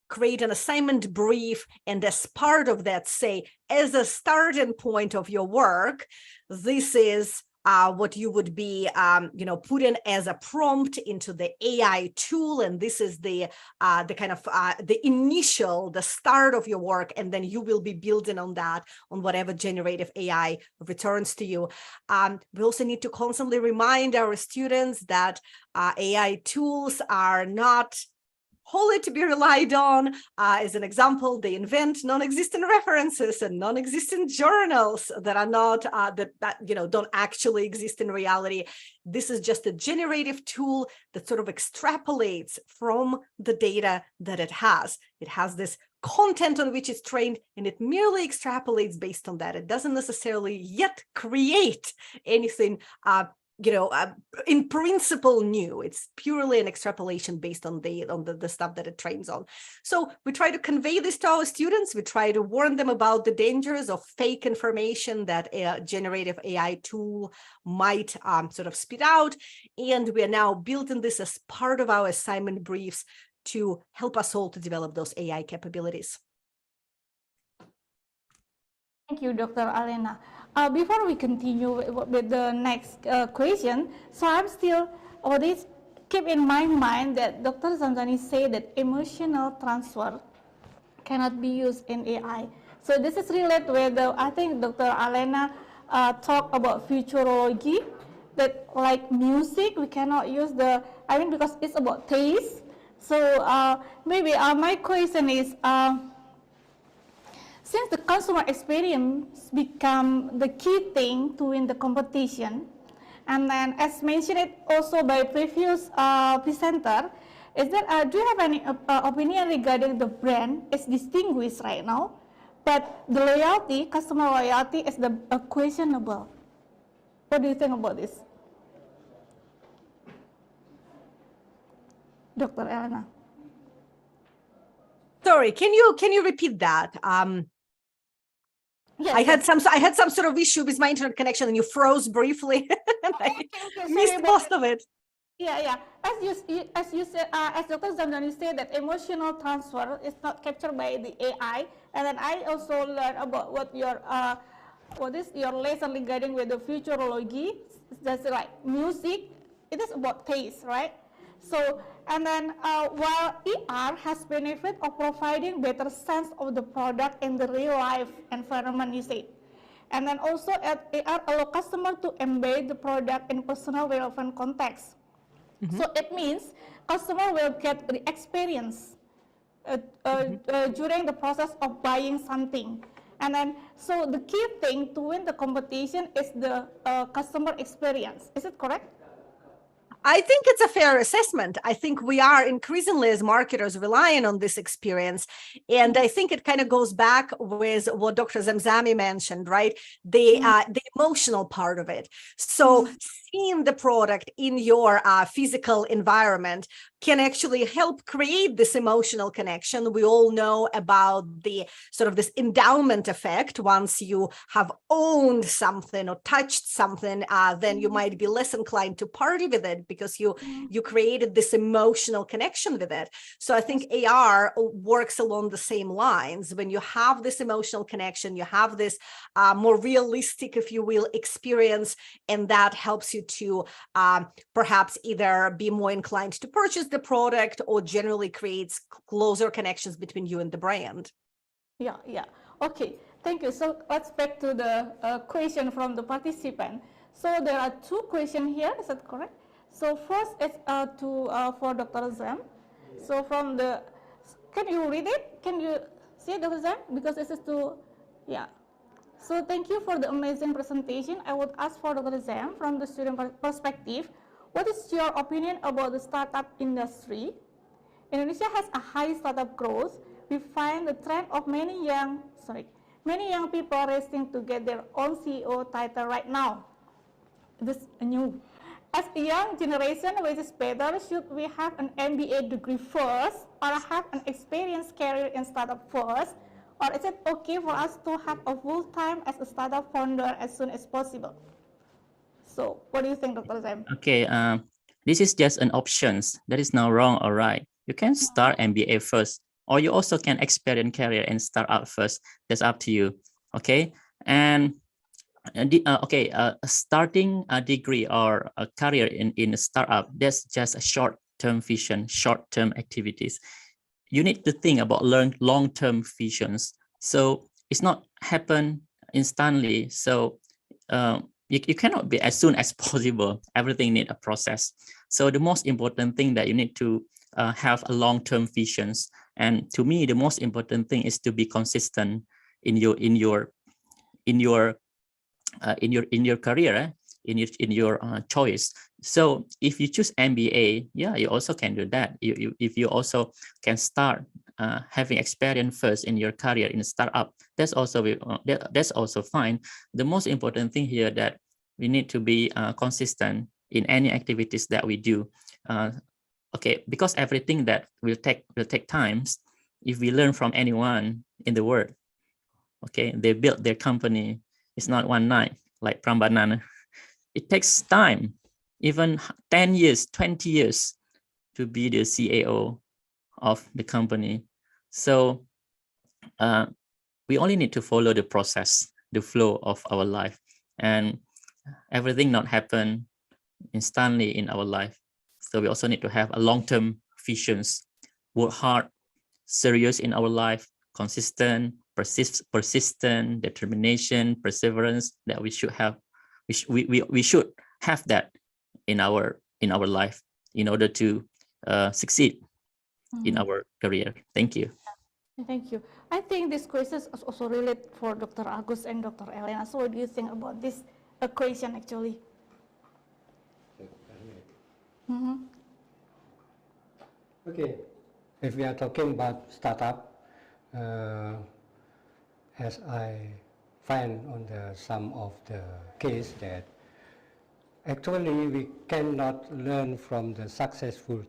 Speaker 13: create an assignment brief, and as part of that, say, as a starting point of your work, this is what you would be, putting as a prompt into the AI tool, and this is the kind of the start of your work, and then you will be building on that, on whatever generative AI returns to you. We also need to constantly remind our students that AI tools are not wholly to be relied on. As an example, they invent non-existent references and non-existent journals that are not don't actually exist in reality. This is just a generative tool that sort of extrapolates from the data that it has. It has this content on which it's trained, and it merely extrapolates based on that. It doesn't necessarily yet create anything in principle new. It's purely an extrapolation based on the stuff that it trains on. So we try to convey this to our students. We try to warn them about the dangers of fake information that a generative AI tool might sort of spit out. And we are now building this as part of our assignment briefs to help us all to develop those AI capabilities.
Speaker 10: Thank you, Dr. Alena. Before we continue with the next question, so I'm still always keep in my mind that Dr. Zamzani said that emotional transfer cannot be used in AI. So this is related with I think Dr. Alena talked about futurology, that like music, we cannot use because it's about taste. So maybe my question is, since the consumer experience become the key thing to win the competition, and then as mentioned also by previous presenter, is that do you have any opinion regarding the brand is distinguished right now, but the loyalty, customer loyalty is questionable? What do you think about this, Dr. Elena?
Speaker 13: Sorry, can you repeat that? Yes, I had some sort of issue with my internet connection, and you froze briefly. And I missed most of it.
Speaker 10: Yeah. As you said, as Dr. Zamzani said, that emotional transfer is not captured by the AI, and then I also learned about what is your lesson regarding with the futurology. That's like music. It is about taste, right? So, and then while ER has benefit of providing better sense of the product in the real life environment, you say, and then also ER allow customer to embed the product in personal relevant context. Mm-hmm. So it means customer will get the experience during the process of buying something. And then, so the key thing to win the competition is the customer experience. Is it correct?
Speaker 13: I think it's a fair assessment. I think we are increasingly as marketers relying on this experience. And I think it kind of goes back with what Dr. Zamzami mentioned, right? The emotional part of it. So seeing the product in your physical environment can actually help create this emotional connection. We all know about the sort of this endowment effect. Once you have owned something or touched something, then you might be less inclined to party with it because you created this emotional connection with it. So I think AR works along the same lines. When you have this emotional connection, you have this more realistic, if you will, experience, and that helps you to perhaps either be more inclined to purchase the product or generally creates closer connections between you and the brand.
Speaker 10: Yeah. Okay, thank you. So let's back to the question from the participant. So there are two questions here, is that correct? So first is for Dr. Zam. So from the, can you read it? Can you see it, Dr. Zam? Because this is yeah. So thank you for the amazing presentation. I would ask for Dr. Zam, from the student perspective, what is your opinion about the startup industry? Indonesia has a high startup growth. We find the trend of many young people racing to get their own CEO title right now. This is new. As a young generation, which is better, should we have an MBA degree first, or have an experienced career in startup first, or is it okay for us to have a full time as a startup founder as soon as possible? So, what do you think, Dr. Zam?
Speaker 12: Okay, this is just an options. That is not wrong or right. You can start MBA first, or you also can experience career and start out first. That's up to you. Okay, and starting a degree or a career in a startup, that's just a short-term vision, short-term activities. You need to think about long-term visions. So it's not happen instantly. So you cannot be as soon as possible. Everything need a process. So the most important thing that you need to have a long-term visions. And to me, the most important thing is to be consistent in your career, in your choice. So if you choose MBA, yeah, you also can do that. If you also can start having experience first in your career in a startup, that's also fine. The most important thing here that we need to be consistent in any activities that we do. Okay, because everything that will take times. If we learn from anyone in the world, okay, they built their company. It's not one night like Prambanan. It takes time, even 10 years, 20 years to be the CEO of the company. So we only need to follow the process, the flow of our life, and everything not happen instantly in our life. So we also need to have a long-term visions, work hard, serious in our life, consistent, persistent, determination, perseverance that we should have. We should have that in our life in order to succeed in our career. Thank you.
Speaker 10: Thank you. I think this question is also related for Dr. Agus and Dr. Elena. So what do you think about this question actually?
Speaker 14: Okay, if we are talking about startup, as I find on some of the case that actually we cannot learn from the successful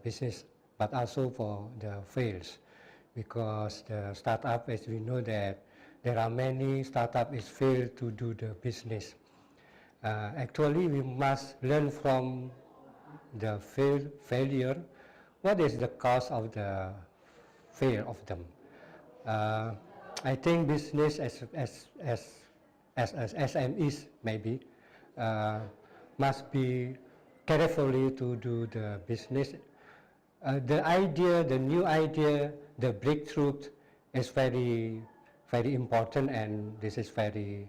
Speaker 14: business, but also for the fails, because the startup, as we know that there are many startups is fail to do the business. Actually, we must learn from the failure. What is the cause of the fail of them? I think business as SMEs maybe must be carefully to do the business. The new idea, the breakthrough is very important, and this is very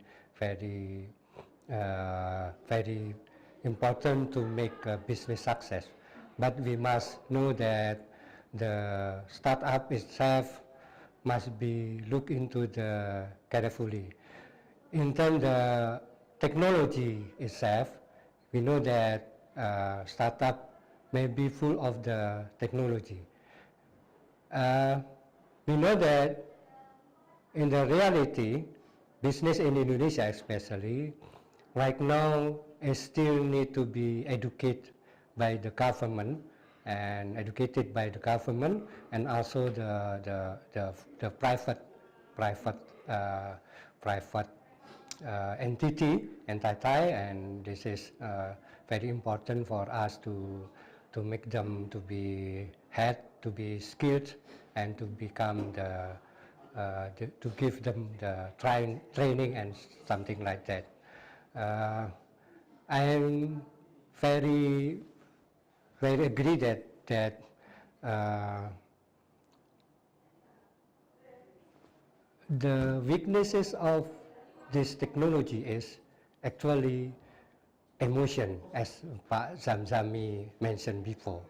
Speaker 14: important to make a business success. But we must know that the startup itself must be looked into the carefully. In terms of technology itself, we know that startup may be full of the technology. We know that in the reality, business in Indonesia especially, right now is still need to be educated by the government, and also the private entity, and this is very important for us to make them to be skilled, and to become to give them the training and something like that. I am very agree that the weaknesses of this technology is actually emotion, as Pak Zamzami mentioned before.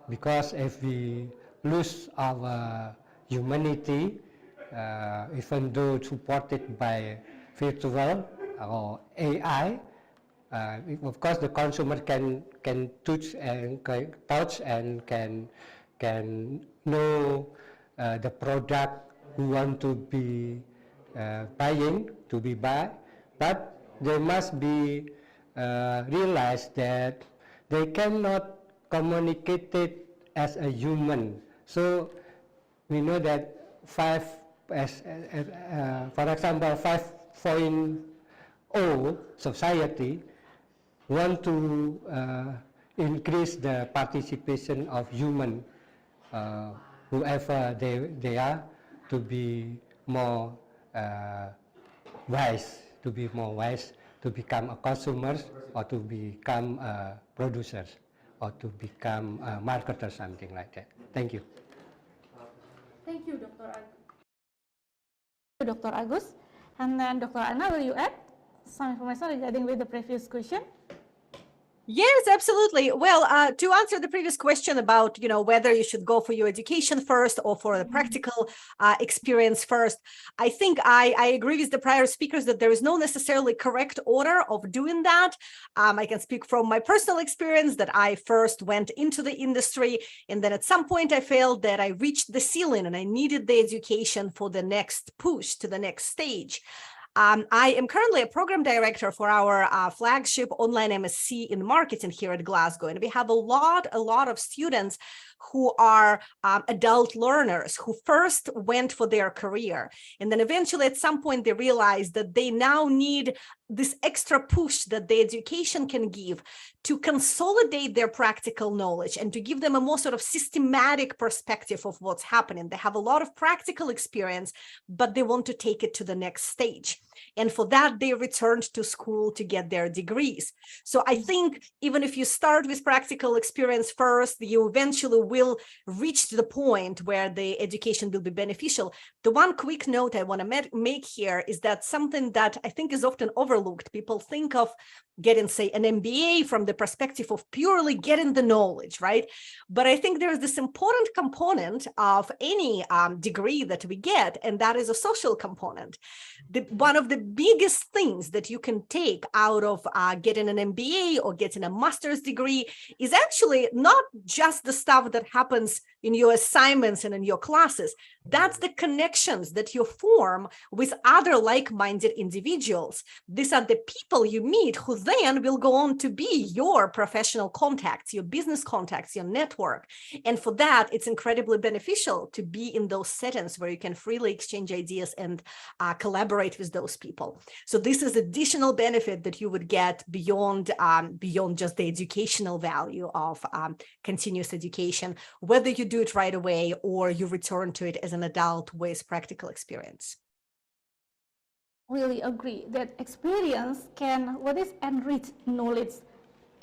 Speaker 14: Because if we lose our humanity, even though supported by virtual or AI, of course the consumer can touch and can know the product who want to be buying, to be buy, but they must be realized that they cannot communicate it as a human. So we know that for example, 5.0 society want to increase the participation of human, whoever they are, to be more wise, to become a consumers, or to become producers, or to become marketers, something like that. Thank you.
Speaker 10: Thank you, Dr. Agus. And then Dr. Anna, will you add some information regarding with the previous question?
Speaker 13: Yes, absolutely. Well, to answer the previous question about, whether you should go for your education first or for the practical experience first, I think I agree with the prior speakers that there is no necessarily correct order of doing that. I can speak from my personal experience that I first went into the industry, and then at some point I felt that I reached the ceiling and I needed the education for the next push to the next stage. I am currently a program director for our flagship online MSc in marketing here at Glasgow, and we have a lot of students who are adult learners who first went for their career, and then eventually at some point they realized that they now need this extra push that the education can give to consolidate their practical knowledge and to give them a more sort of systematic perspective of what's happening. They have a lot of practical experience, but they want to take it to the next stage. And for that, they returned to school to get their degrees. So I think even if you start with practical experience first, you eventually will reach to the point where the education will be beneficial. The one quick note I want to make here is that something that I think is often overlooked. People think of getting, say, an MBA from the perspective of purely getting the knowledge, right? But I think there's this important component of any degree that we get, and that is a social component. One of the biggest things that you can take out of getting an MBA or getting a master's degree is actually not just the stuff that happens in your assignments and in your classes. That's the connections that you form with other like-minded individuals. These are the people you meet who then will go on to be your professional contacts, your business contacts, your network. And for that, it's incredibly beneficial to be in those settings where you can freely exchange ideas and collaborate with those people. So this is additional benefit that you would get beyond just the educational value of continuous education, whether you do it right away or you return to it as an adult with practical experience.
Speaker 10: Really agree that experience can enrich knowledge,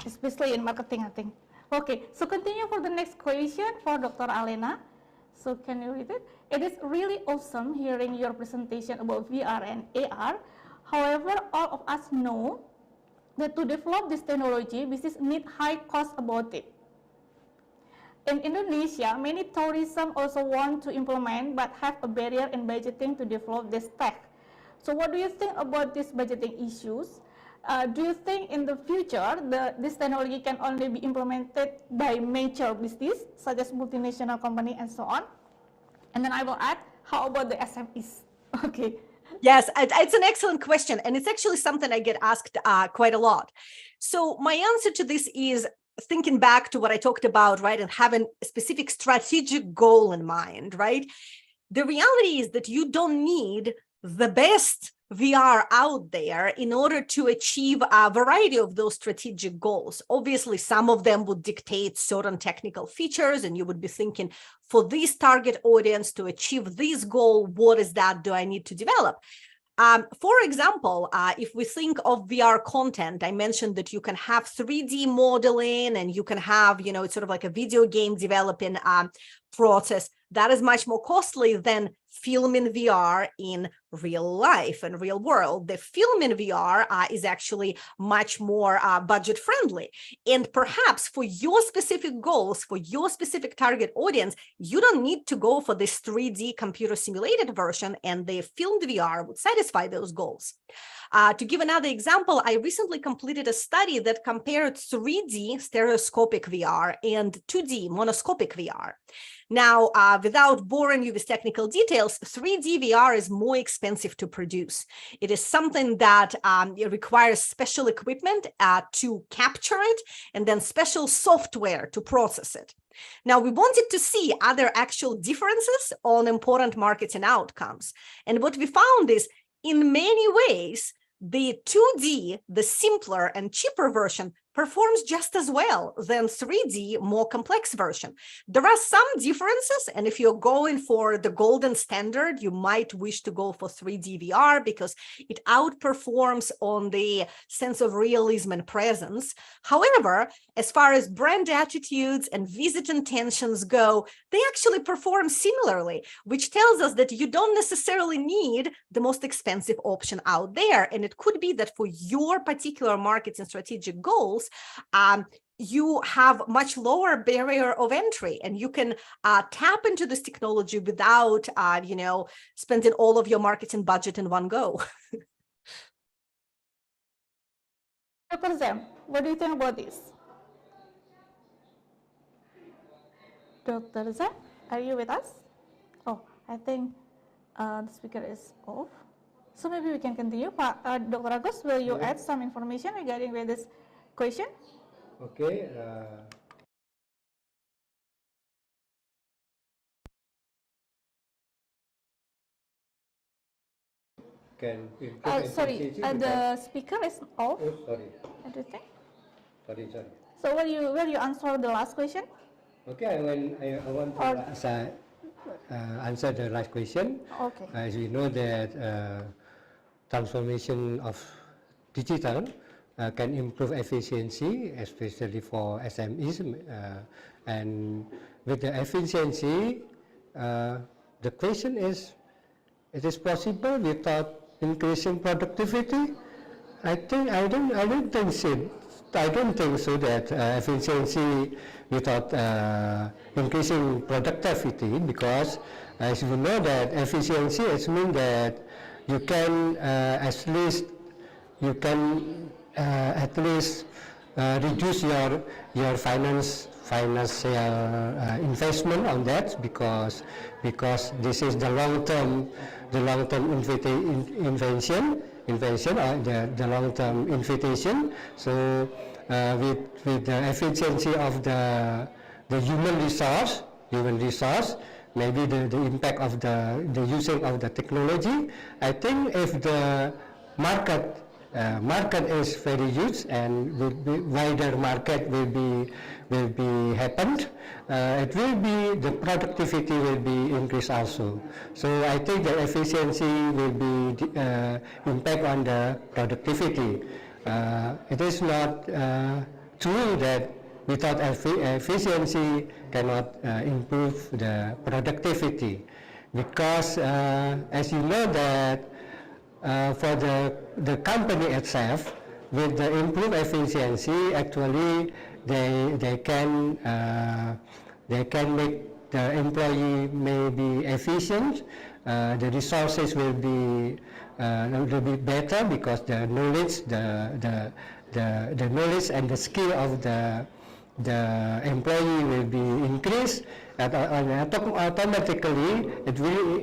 Speaker 10: especially in marketing, I think. Okay, so continue for the next question for Dr. Alena. So can you read it? It is really awesome hearing your presentation about VR and AR. However, all of us know that to develop this technology, business need high cost about it. In Indonesia, many tourism also want to implement but have a barrier in budgeting to develop this tech. So what do you think about these budgeting issues? Do you think in the future this technology can only be implemented by major business such as multinational company and so on? And then I will add, how about the SMEs? Okay.
Speaker 13: Yes, it's an excellent question. And it's actually something I get asked quite a lot. So my answer to this is thinking back to what I talked about, right? And having a specific strategic goal in mind, right? The reality is that you don't need the best VR out there in order to achieve a variety of those strategic goals. Obviously, some of them would dictate certain technical features, and you would be thinking, for this target audience to achieve this goal, what is that do I need to develop? For example, if we think of VR content, I mentioned that you can have 3D modeling and you can have, it's sort of like a video game developing process that is much more costly than filming VR in real life and real world. The film in VR is actually much more budget friendly. And perhaps for your specific goals, for your specific target audience, you don't need to go for this 3D computer simulated version, and the filmed VR would satisfy those goals. To give another example, I recently completed a study that compared 3D stereoscopic VR and 2D monoscopic VR. Now, without boring you with technical details, 3D VR is more expensive to produce. It is something that it requires special equipment to capture it, and then special software to process it. Now, we wanted to see other actual differences on important marketing outcomes. And what we found is, in many ways, the 2D, the simpler and cheaper version, performs just as well than 3D, more complex version. There are some differences, and if you're going for the golden standard, you might wish to go for 3D VR because it outperforms on the sense of realism and presence. However, as far as brand attitudes and visit intentions go, they actually perform similarly, which tells us that you don't necessarily need the most expensive option out there. And it could be that for your particular marketing strategic goals, you have much lower barrier of entry, and you can tap into this technology without, spending all of your marketing budget in one go.
Speaker 10: Dr. Zam, what do you think about this? Dr. Zam, are you with us? Oh, I think the speaker is off. So maybe we can continue. Dr. Agus, will you add some information regarding with this question?
Speaker 14: Okay.
Speaker 10: Sorry, the speaker is off.
Speaker 14: Oh, sorry.
Speaker 10: Everything.
Speaker 14: Sorry.
Speaker 10: So will you answer the last question?
Speaker 14: Okay, I want to answer the last question.
Speaker 10: Okay.
Speaker 14: As we know that transformation of digital can improve efficiency, especially for SMEs. And with the efficiency, the question is, it is possible without increasing productivity? I don't think so that efficiency without increasing productivity, because as you know that efficiency is mean that you can at least reduce your financial investment on that, because this is the long-term invention or the long-term invitation. So with the efficiency of the human resource, maybe the impact of the using of the technology, I think if the market is very huge and wider market will be happened, it will be, the productivity will be increased also. So I think the efficiency will be impact on the productivity. It is not true that without efficiency cannot improve the productivity, because as you know that for the company itself, with the improved efficiency, actually they can make the employee may be efficient. The resources will be better, because the knowledge, the knowledge and the skill of the employee will be increased, and automatically it will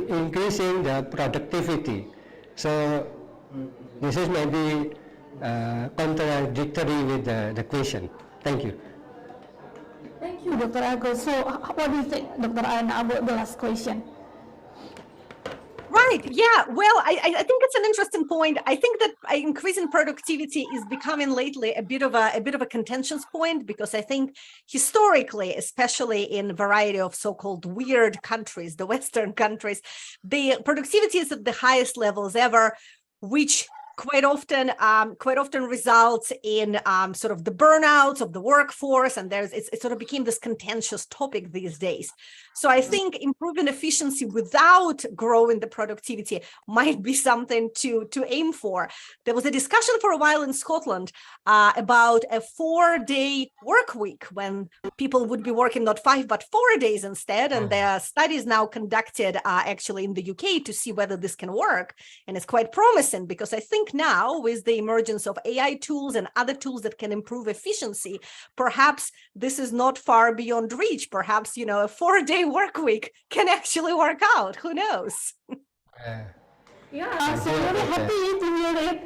Speaker 14: increasing the productivity. So this is maybe contradictory with the question. Thank you.
Speaker 10: Thank you, Dr. Agus. So what do you think, Dr. Anna, about the last question?
Speaker 13: Right. Yeah. Well, I think it's an interesting point. I think that increasing productivity is becoming lately a bit of a contentious point, because I think historically, especially in a variety of so-called weird countries, the Western countries, the productivity is at the highest levels ever, which quite often results in sort of the burnouts of the workforce, and it sort of became this contentious topic these days. So I think improving efficiency without growing the productivity might be something to aim for. There was a discussion for a while in Scotland about a 4-day work week when people would be working not 5 but 4 days instead, and there are studies now conducted actually in the UK to see whether this can work, and it's quite promising, because I think now with the emergence of AI tools and other tools that can improve efficiency, perhaps this is not far beyond reach. Perhaps, you know, a 4-day work week can actually work out. Who knows?
Speaker 10: Yeah, so really happy to hear it.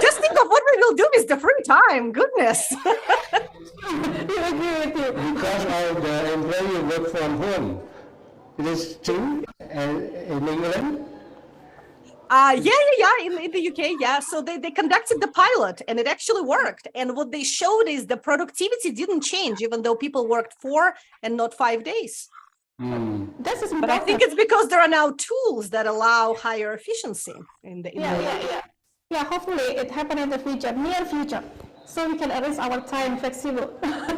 Speaker 13: Just think of what we will do with the free time. Goodness.
Speaker 10: We agree with you.
Speaker 14: Because of the employee work from home. It is true in England.
Speaker 13: In the UK, yeah. So they conducted the pilot and it actually worked. And what they showed is the productivity didn't change, even though people worked 4 and not 5 days.
Speaker 10: This is
Speaker 13: But I think it's because there are now tools that allow higher efficiency in the
Speaker 10: Yeah, hopefully it happen in the future, near future, so we can arrange our time flexible.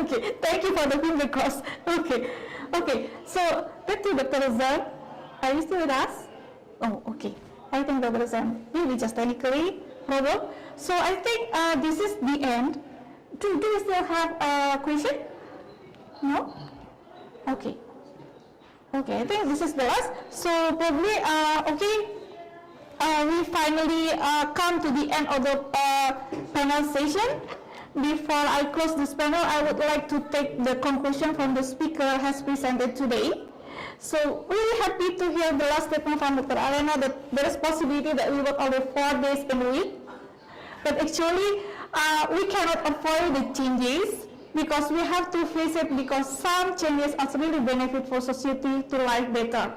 Speaker 10: Okay, thank you for the finger cross. Okay, so back to Dr. Rizal. Are you still with us? Oh, okay. I think Dr. Rizal maybe just technically problem. So I think this is the end. Do you still have a question? No? Okay, I think this is the last. So probably, we finally come to the end of the panel session. Before I close this panel, I would like to take the conclusion from the speaker has presented today. So really happy to hear the last statement from Dr. Arena that there is possibility that we work only 4 days in a week. But actually, we cannot avoid the changes because we have to face it, because some changes are really benefit for society to live better.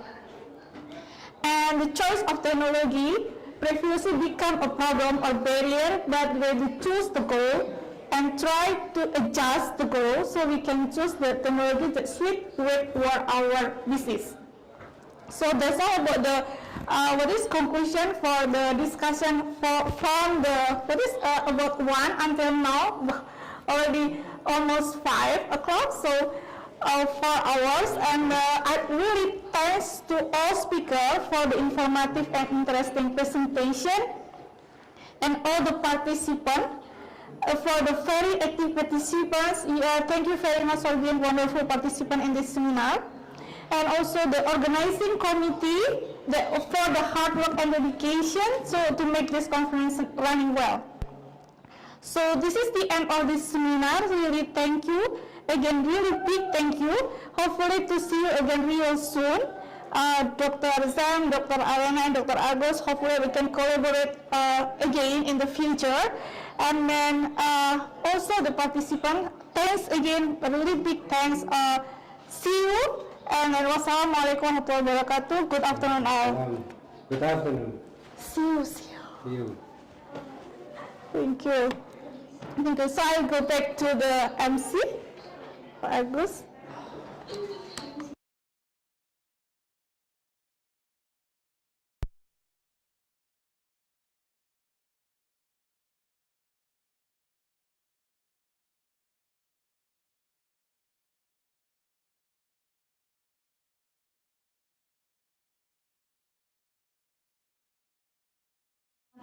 Speaker 10: And the choice of technology previously become a problem or barrier, but when we choose the goal and try to adjust the goal so we can choose the technology that suit with our business. So that's all about the conclusion for the discussion from the about 1 until now, already almost 5 o'clock. So 4 hours, and I really thanks to all speakers for the informative and interesting presentation, and all the participants for the very active participants. Thank you very much for being wonderful participant in this seminar, and also the organizing committee for the hard work and dedication to make this conference running well. So this is the end of this seminar. Really thank you. Again, really big thank you. Hopefully to see you again real soon. Dr. Zam, Dr. Arena, and Dr. Agus, hopefully we can collaborate again in the future. And then also the participant, thanks again, really big thanks. See you, and wassalamualaikum warahmatullahi wabarakatuh. Good afternoon all.
Speaker 14: Good afternoon.
Speaker 10: See you. Thank you. So I'll go back to the MC. Agus.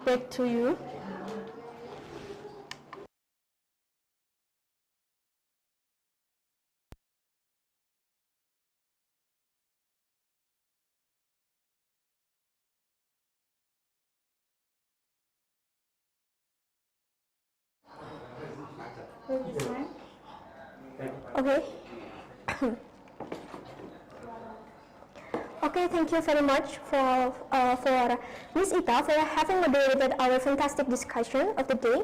Speaker 10: Back to you.
Speaker 2: Okay. Okay, thank you very much for Ms. Ita for having moderated our fantastic discussion of the day.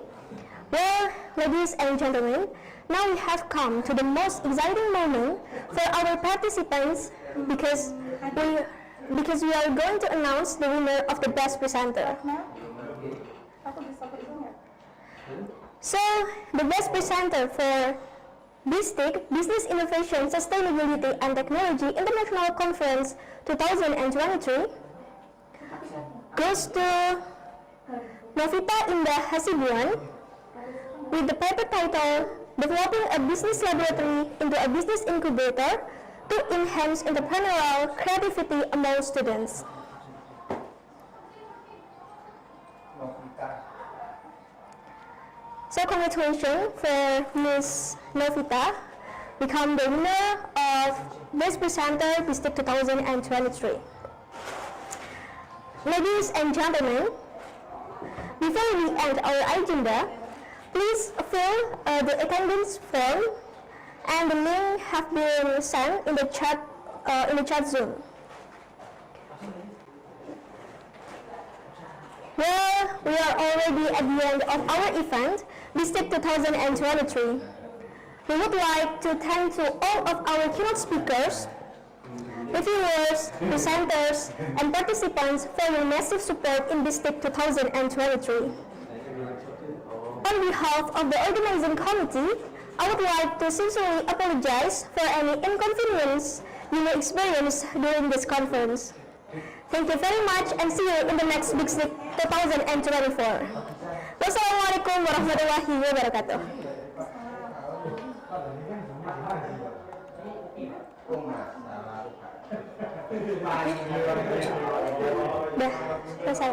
Speaker 2: Well, ladies and gentlemen, now we have come to the most exciting moment for our participants because we are going to announce the winner of the best presenter. So, the best presenter for Bistic Business Innovation, Sustainability and Technology International Conference 2023 goes to Novita Indah Hasibuan with the paper title Developing a Business Laboratory into a Business Incubator to Enhance Entrepreneurial Creativity Among Students. So congratulations for Ms. Novita, become the winner of Best Presenter Bistic 2023. Ladies and gentlemen, before we end our agenda, please fill the attendance form, and the link have been sent in the chat Zoom. Well, we are already at the end of our event, Bistic 2023. We would like to thank to all of our keynote speakers, reviewers, presenters, and participants for your massive support in Bistic 2023. On behalf of the organizing committee, I would like to sincerely apologize for any inconvenience you may experience during this conference. Thank you very much and see you in the next Bistic 2024. Wassalamualaikum warahmatullahi wabarakatuh. Dah, selesai.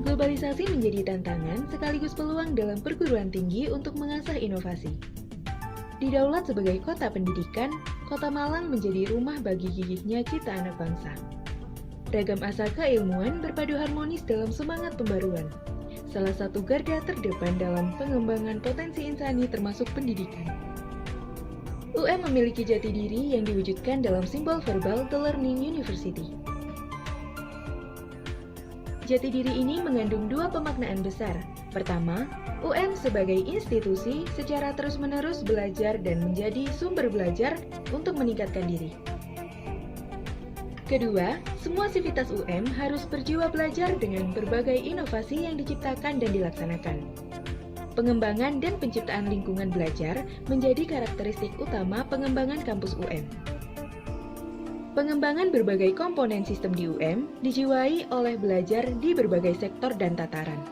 Speaker 1: Globalisasi menjadi tantangan sekaligus peluang dalam perguruan tinggi untuk mengasah inovasi. Didaulat sebagai kota pendidikan, Kota Malang menjadi rumah bagi gigihnya cita anak bangsa. Ragam asa keilmuan berpadu harmonis dalam semangat pembaruan. Salah satu garda terdepan dalam pengembangan potensi insani termasuk pendidikan. UM memiliki jati diri yang diwujudkan dalam simbol verbal The Learning University. Jati diri ini mengandung dua pemaknaan besar. Pertama, UM sebagai institusi secara terus-menerus belajar dan menjadi sumber belajar untuk meningkatkan diri. Kedua, semua sivitas UM harus berjiwa belajar dengan berbagai inovasi yang diciptakan dan dilaksanakan. Pengembangan dan penciptaan lingkungan belajar menjadi karakteristik utama pengembangan kampus UM. Pengembangan berbagai komponen sistem di UM dijiwai oleh belajar di berbagai sektor dan tataran.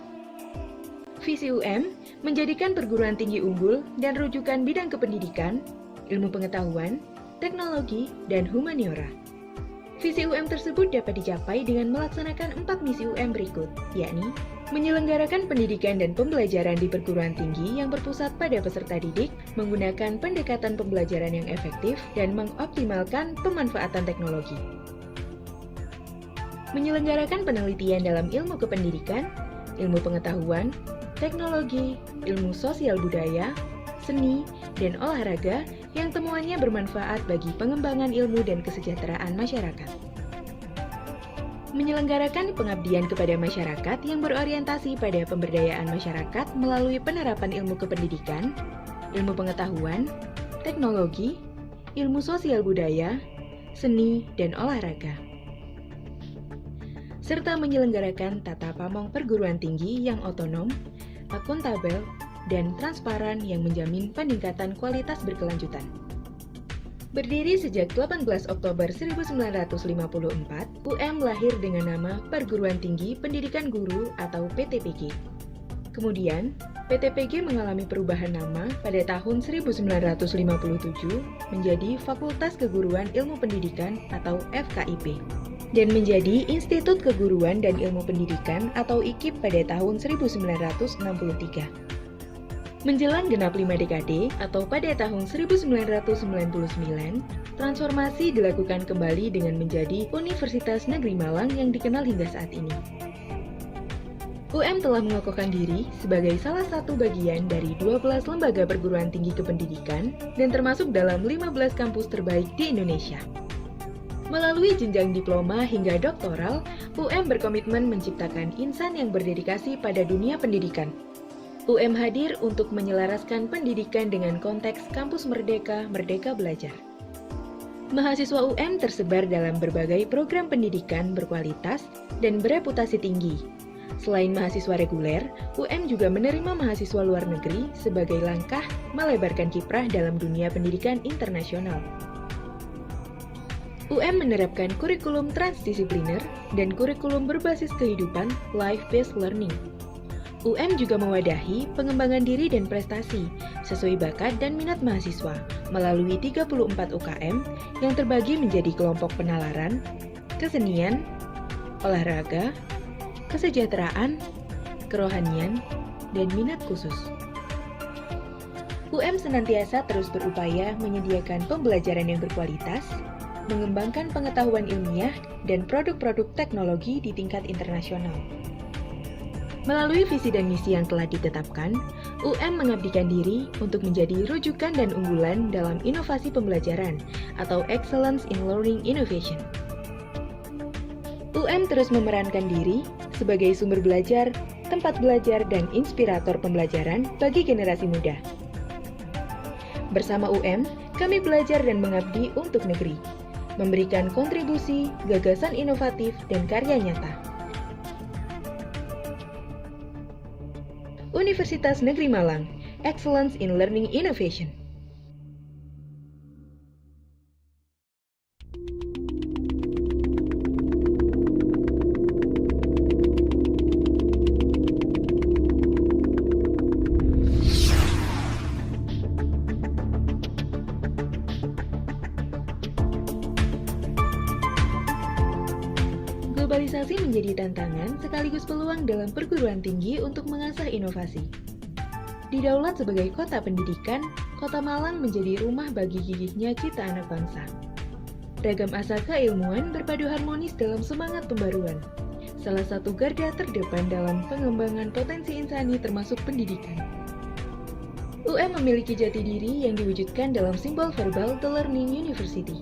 Speaker 1: Visi UM menjadikan perguruan tinggi unggul dan rujukan bidang kependidikan, ilmu pengetahuan, teknologi, dan humaniora. Visi UM tersebut dapat dicapai dengan melaksanakan 4 misi UM berikut, yakni menyelenggarakan pendidikan dan pembelajaran di perguruan tinggi yang berpusat pada peserta didik, menggunakan pendekatan pembelajaran yang efektif, dan mengoptimalkan pemanfaatan teknologi. Menyelenggarakan penelitian dalam ilmu kependidikan, ilmu pengetahuan, teknologi, ilmu sosial budaya, seni, dan olahraga yang temuannya bermanfaat bagi pengembangan ilmu dan kesejahteraan masyarakat. Menyelenggarakan pengabdian kepada masyarakat yang berorientasi pada pemberdayaan masyarakat melalui penerapan ilmu kependidikan, ilmu pengetahuan, teknologi, ilmu sosial budaya, seni, dan olahraga. Serta menyelenggarakan tata pamong perguruan tinggi yang otonom, akuntabel, dan transparan yang menjamin peningkatan kualitas berkelanjutan. Berdiri sejak 18 Oktober 1954, UM lahir dengan nama Perguruan Tinggi Pendidikan Guru atau PTPG. Kemudian, PTPG mengalami perubahan nama pada tahun 1957 menjadi Fakultas Keguruan Ilmu Pendidikan atau FKIP dan menjadi Institut Keguruan dan Ilmu Pendidikan atau IKIP pada tahun 1963. Menjelang genap 5 dekade atau pada tahun 1999, transformasi dilakukan kembali dengan menjadi Universitas Negeri Malang yang dikenal hingga saat ini. UM telah mengokohkan diri sebagai salah satu bagian dari 12 lembaga perguruan tinggi kependidikan dan termasuk dalam 15 kampus terbaik di Indonesia. Melalui jenjang diploma hingga doktoral, UM berkomitmen menciptakan insan yang berdedikasi pada dunia pendidikan. UM hadir untuk menyelaraskan pendidikan dengan konteks kampus merdeka, merdeka belajar. Mahasiswa UM tersebar dalam berbagai program pendidikan berkualitas dan bereputasi tinggi. Selain mahasiswa reguler, UM juga menerima mahasiswa luar negeri sebagai langkah melebarkan kiprah dalam dunia pendidikan internasional. UM menerapkan kurikulum transdisipliner dan kurikulum berbasis kehidupan life-based learning. UM juga mewadahi pengembangan diri dan prestasi sesuai bakat dan minat mahasiswa melalui 34 UKM yang terbagi menjadi kelompok penalaran, kesenian, olahraga, kesejahteraan, kerohanian, dan minat khusus. UM senantiasa terus berupaya menyediakan pembelajaran yang berkualitas, mengembangkan pengetahuan ilmiah, dan produk-produk teknologi di tingkat internasional. Melalui visi dan misi yang telah ditetapkan, UM mengabdikan diri untuk menjadi rujukan dan unggulan dalam inovasi pembelajaran atau Excellence in Learning Innovation. UM terus memerankan diri sebagai sumber belajar, tempat belajar, dan inspirator pembelajaran bagi generasi muda. Bersama UM, kami belajar dan mengabdi untuk negeri, memberikan kontribusi, gagasan inovatif, dan karya nyata. Universitas Negeri Malang, Excellence in Learning Innovation. Globalisasi menjadi tantangan sekaligus peluang dalam perguruan tinggi untuk mengasah inovasi. Didaulat sebagai kota pendidikan, Kota Malang menjadi rumah bagi gigihnya cita anak bangsa. Ragam asa keilmuan berpadu harmonis dalam semangat pembaruan. Salah satu garda terdepan dalam pengembangan potensi insani termasuk pendidikan. UM memiliki jati diri yang diwujudkan dalam simbol verbal The Learning University.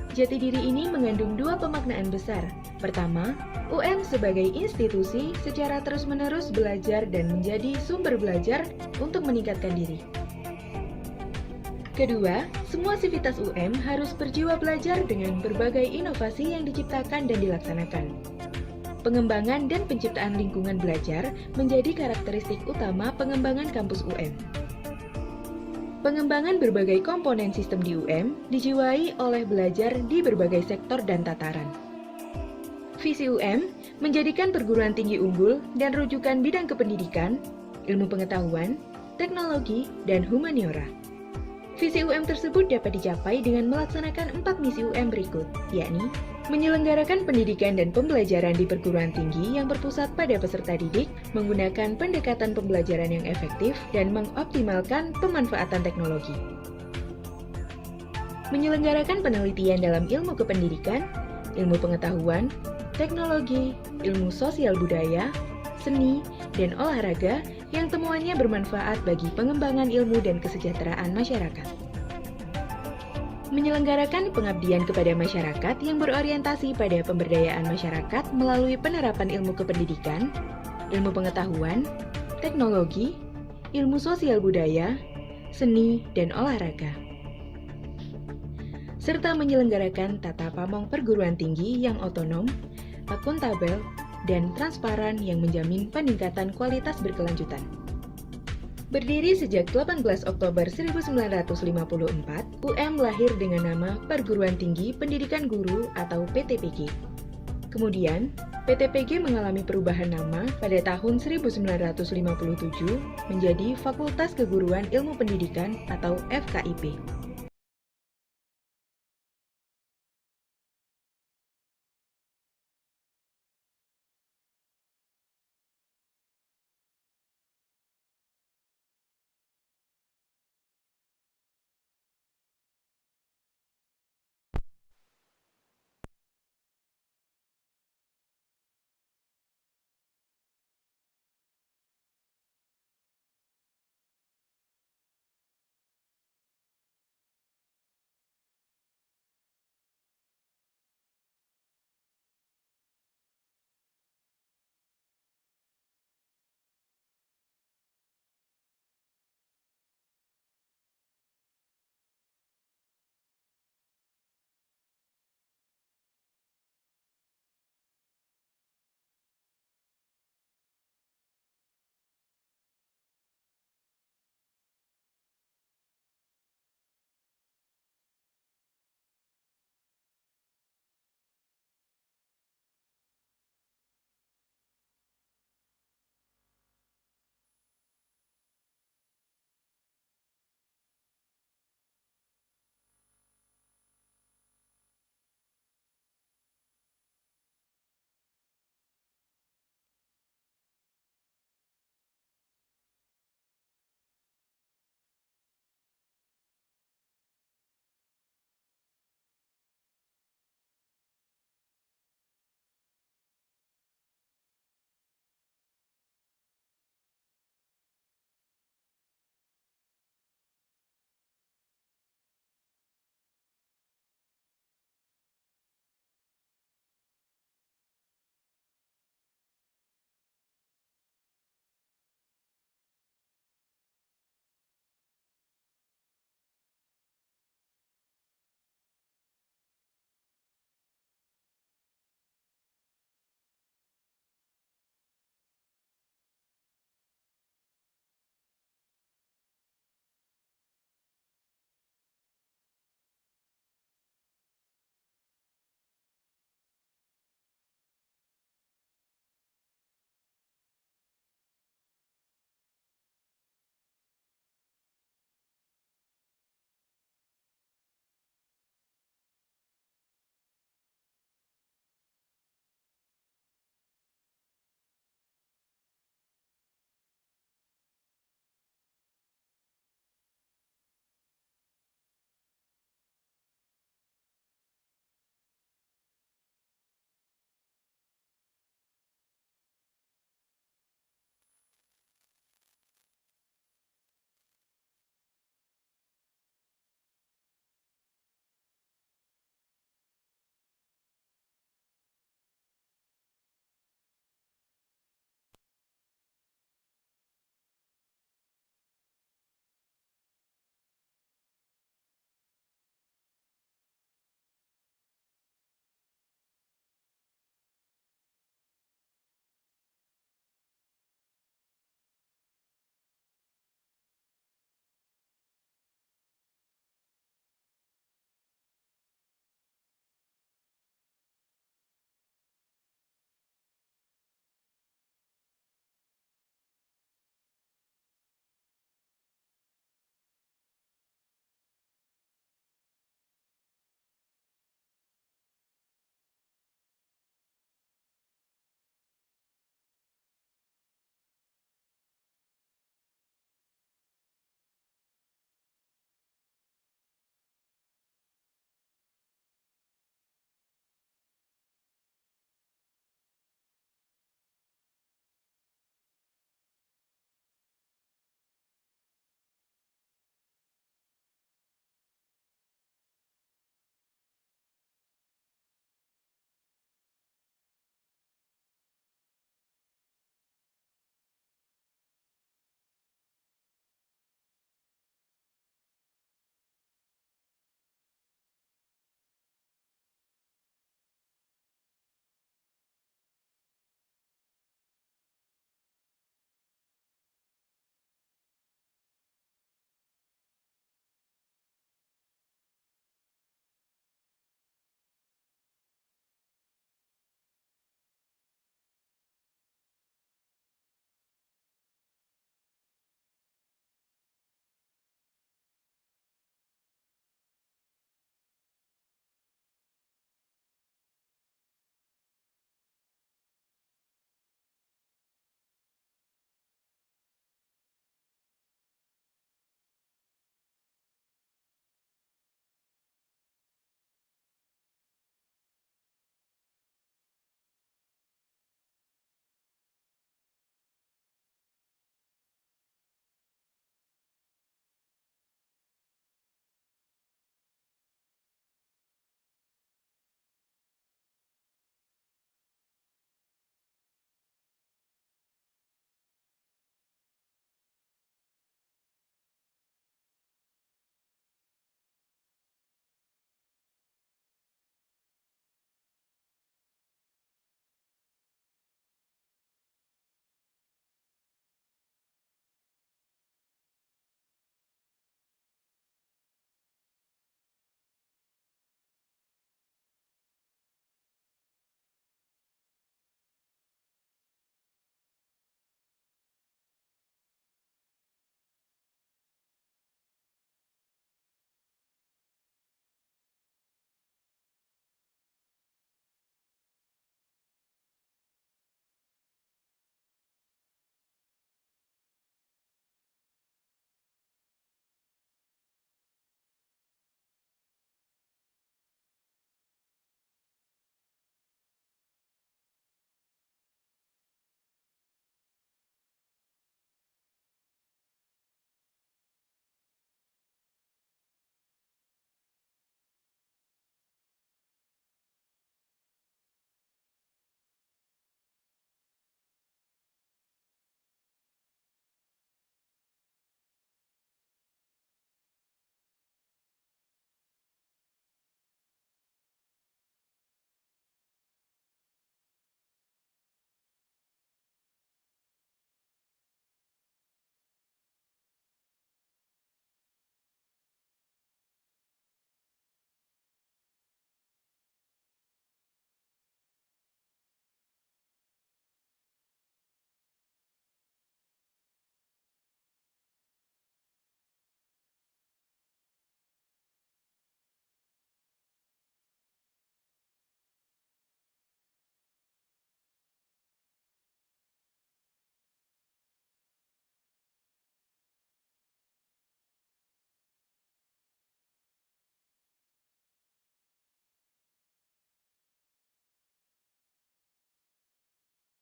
Speaker 1: Jati diri ini mengandung dua pemaknaan besar. Pertama, UM sebagai institusi secara terus-menerus belajar dan menjadi sumber belajar untuk meningkatkan diri. Kedua, semua sivitas UM harus berjiwa belajar dengan berbagai inovasi yang diciptakan dan dilaksanakan. Pengembangan dan penciptaan lingkungan belajar menjadi karakteristik utama pengembangan kampus UM. Pengembangan berbagai komponen sistem di UM dijiwai oleh belajar di berbagai sektor dan tataran. Visi UM menjadikan perguruan tinggi unggul dan rujukan bidang kependidikan, ilmu pengetahuan, teknologi, dan humaniora. Visi UM tersebut dapat dicapai dengan melaksanakan 4 misi UM berikut, yakni menyelenggarakan pendidikan dan pembelajaran di perguruan tinggi yang berpusat pada peserta didik, menggunakan pendekatan pembelajaran yang efektif, dan mengoptimalkan pemanfaatan teknologi. Menyelenggarakan penelitian dalam ilmu kependidikan, ilmu pengetahuan, teknologi, ilmu sosial budaya, seni, dan olahraga yang temuannya bermanfaat bagi pengembangan ilmu dan kesejahteraan masyarakat. Menyelenggarakan pengabdian kepada masyarakat yang berorientasi pada pemberdayaan masyarakat melalui penerapan ilmu kependidikan, ilmu pengetahuan, teknologi, ilmu sosial budaya, seni, dan olahraga. Serta menyelenggarakan tata pamong perguruan tinggi yang otonom, akuntabel, dan transparan yang menjamin peningkatan kualitas berkelanjutan. Berdiri sejak 18 Oktober 1954, UM lahir dengan nama Perguruan Tinggi Pendidikan Guru atau PTPG. Kemudian, PTPG mengalami perubahan nama pada tahun 1957 menjadi Fakultas Keguruan Ilmu Pendidikan atau FKIP.